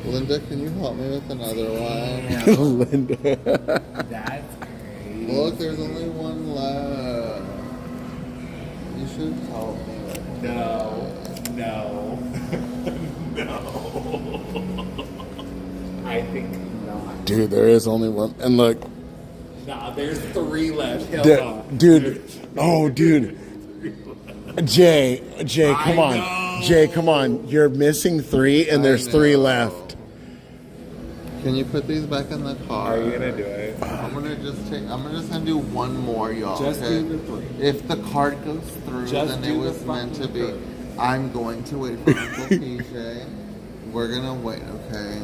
Linda, can you help me with another one? Linda. That's crazy. Look, there's only one left. You should help me with No. I think not. Dude, there is only one. And look. Nah, there's 3 left. Hell no. Dude. Oh, dude. Jay, come on. Jay, come on. You're missing 3 and there's 3 left. Can you put these back in the car? Are you gonna do it? I'm gonna just do one more, y'all. Just okay? do the 3. If the card goes through, Just then it do was the meant to be. fucking I'm going to wait for Uncle PJ. We're gonna wait, okay?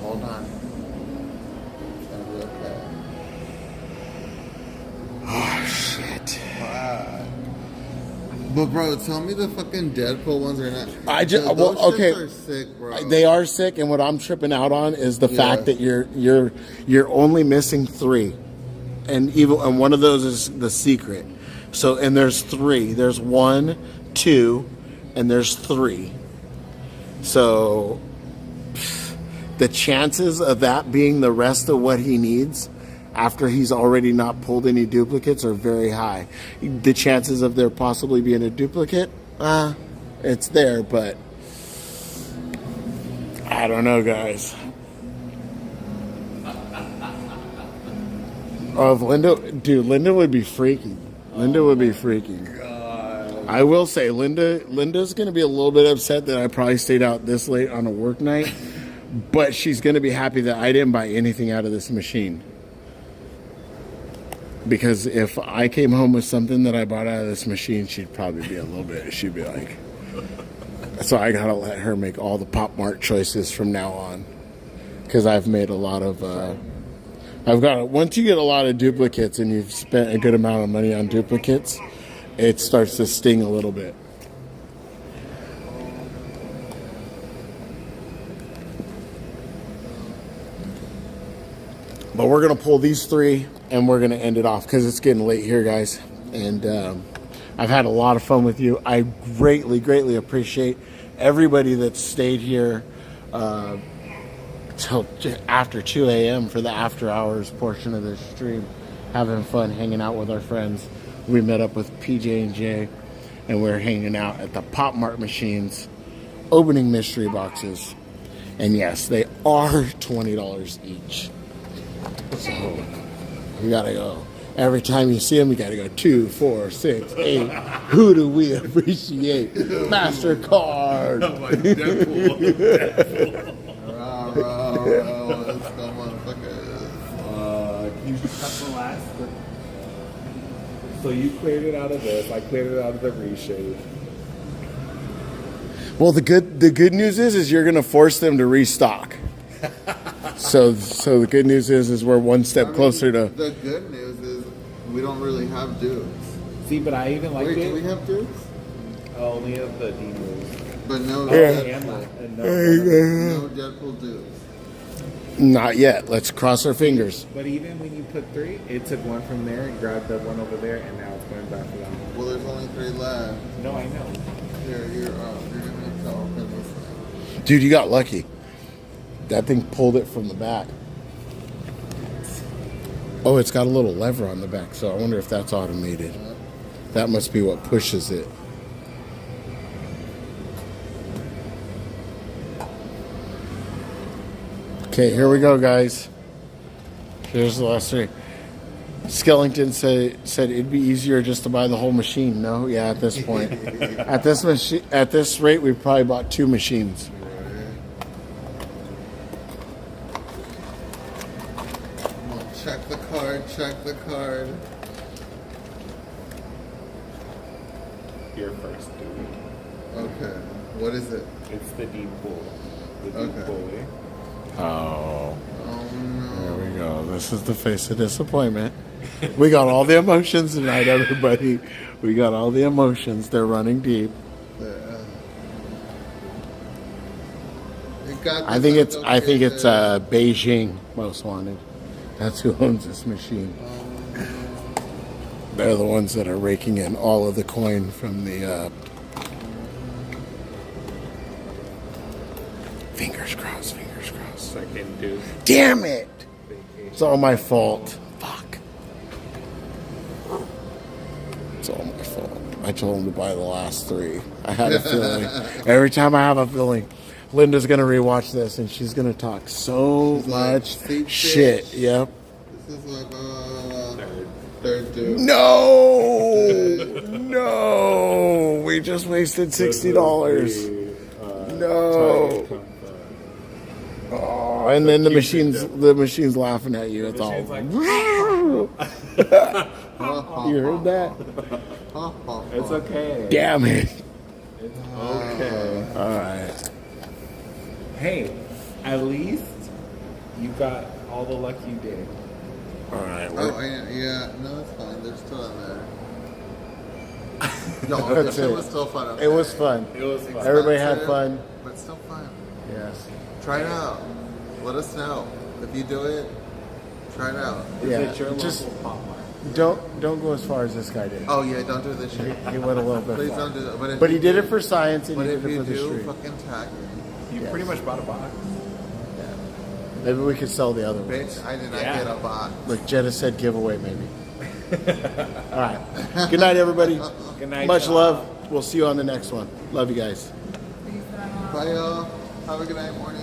Hold on. It's gonna be okay. Oh, shit. Fuck. But bro, tell me the fucking Deadpool ones are not. Those okay. shits are sick, bro. They are sick, and what I'm tripping out on is the fact that you're only missing 3, and one of those is the secret. So and there's 3. There's 1, 2, and there's 3. So the chances of that being the rest of what he needs after he's already not pulled any duplicates are very high. The chances of there possibly being a duplicate, it's there, but I don't know, guys. Oh, if Linda would be freaking. Linda would be freaking. I will say, Linda's going to be a little bit upset that I probably stayed out this late on a work night. But she's going to be happy that I didn't buy anything out of this machine. Because if I came home with something that I bought out of this machine, she'd probably be a little bit, she'd be like... So I got to let her make all the Pop Mart choices from now on. Because I've made a lot of... once you get a lot of duplicates and you've spent a good amount of money on duplicates, it starts to sting a little bit. But we're going to pull these 3 and we're going to end it off because it's getting late here, guys. And I've had a lot of fun with you. I greatly, greatly appreciate everybody that stayed here till after 2 a.m. for the after hours portion of this stream, having fun, hanging out with our friends. We met up with PJ&J and we're hanging out at the Pop Mart machines, opening mystery boxes. And yes, they are $20 each. So we gotta go. Every time you see them, we gotta go 2, 4, 6, 8. Who do we appreciate? MasterCard. Let's go, motherfuckers. You cut the last. So you cleared it out of this. I cleared it out of the reshape. Well, the good news is you're gonna force them to restock. So the good news is we're one step closer to. The good news is we don't really have dudes. See, but I even like it. Do we have dudes? Only of the D-moves. But no, no Deadpool dudes. Not yet. Let's cross our fingers. But even when you put 3, it took one from there and grabbed the one over there, and now it's going back to that one. Well, there's only 3 left. No, I know. Here, you're gonna have to open this thing. Dude, you got lucky. That thing pulled it from the back. Oh, it's got a little lever on the back, so I wonder if that's automated. That must be what pushes it. Okay, here we go, guys. Here's the last 3. Skellington said it'd be easier just to buy the whole machine. No, yeah, at this point. at this rate, we probably bought 2 machines. Check the card, check the card. You're first, dude. Okay. What is it? It's the deep pool. The deep pool. Oh. Oh no. There we go. This is the face of disappointment. We got all the emotions tonight, everybody. We got all the emotions. They're running deep. I think it's Beijing Most Wanted. That's who owns this machine. They're the ones that are raking in all of the coin from the fingers crossed, fingers crossed. Second dude. Damn it! It's all my fault. Fuck. It's all my fault. I told him to buy the last 3. I had a feeling. Every time I have a feeling, Linda's gonna rewatch this and she's gonna talk so much shit. Fish. Yep. This is like third dude. No, no. We just wasted $60. No. Oh, and then the machine's laughing at you. It's all. You heard that? It's okay. Damn it. It's okay. All right. Hey, at least you got all the luck you did. All right. Oh, yeah. No, it's fine. They're still in there. No, That's it it. was still fun. It was fun. It was fun. Everybody had fun. But still fun. Yes. Try it out. Let us know. If you do it, try it out. Yeah. Just don't go as far as this guy did. Oh yeah, don't do this shit. He went a little bit Please far. don't do that. But he did it for science and But he if did it you for the do, street. fucking tag me. You pretty much bought a box. Maybe we could sell the other ones. Bitch, I did not get a box. Like Jetta said, giveaway maybe. All right. Good night, everybody. Good night. Much love. We'll see you on the next one. Love you guys. Bye, y'all. Have a good night, morning.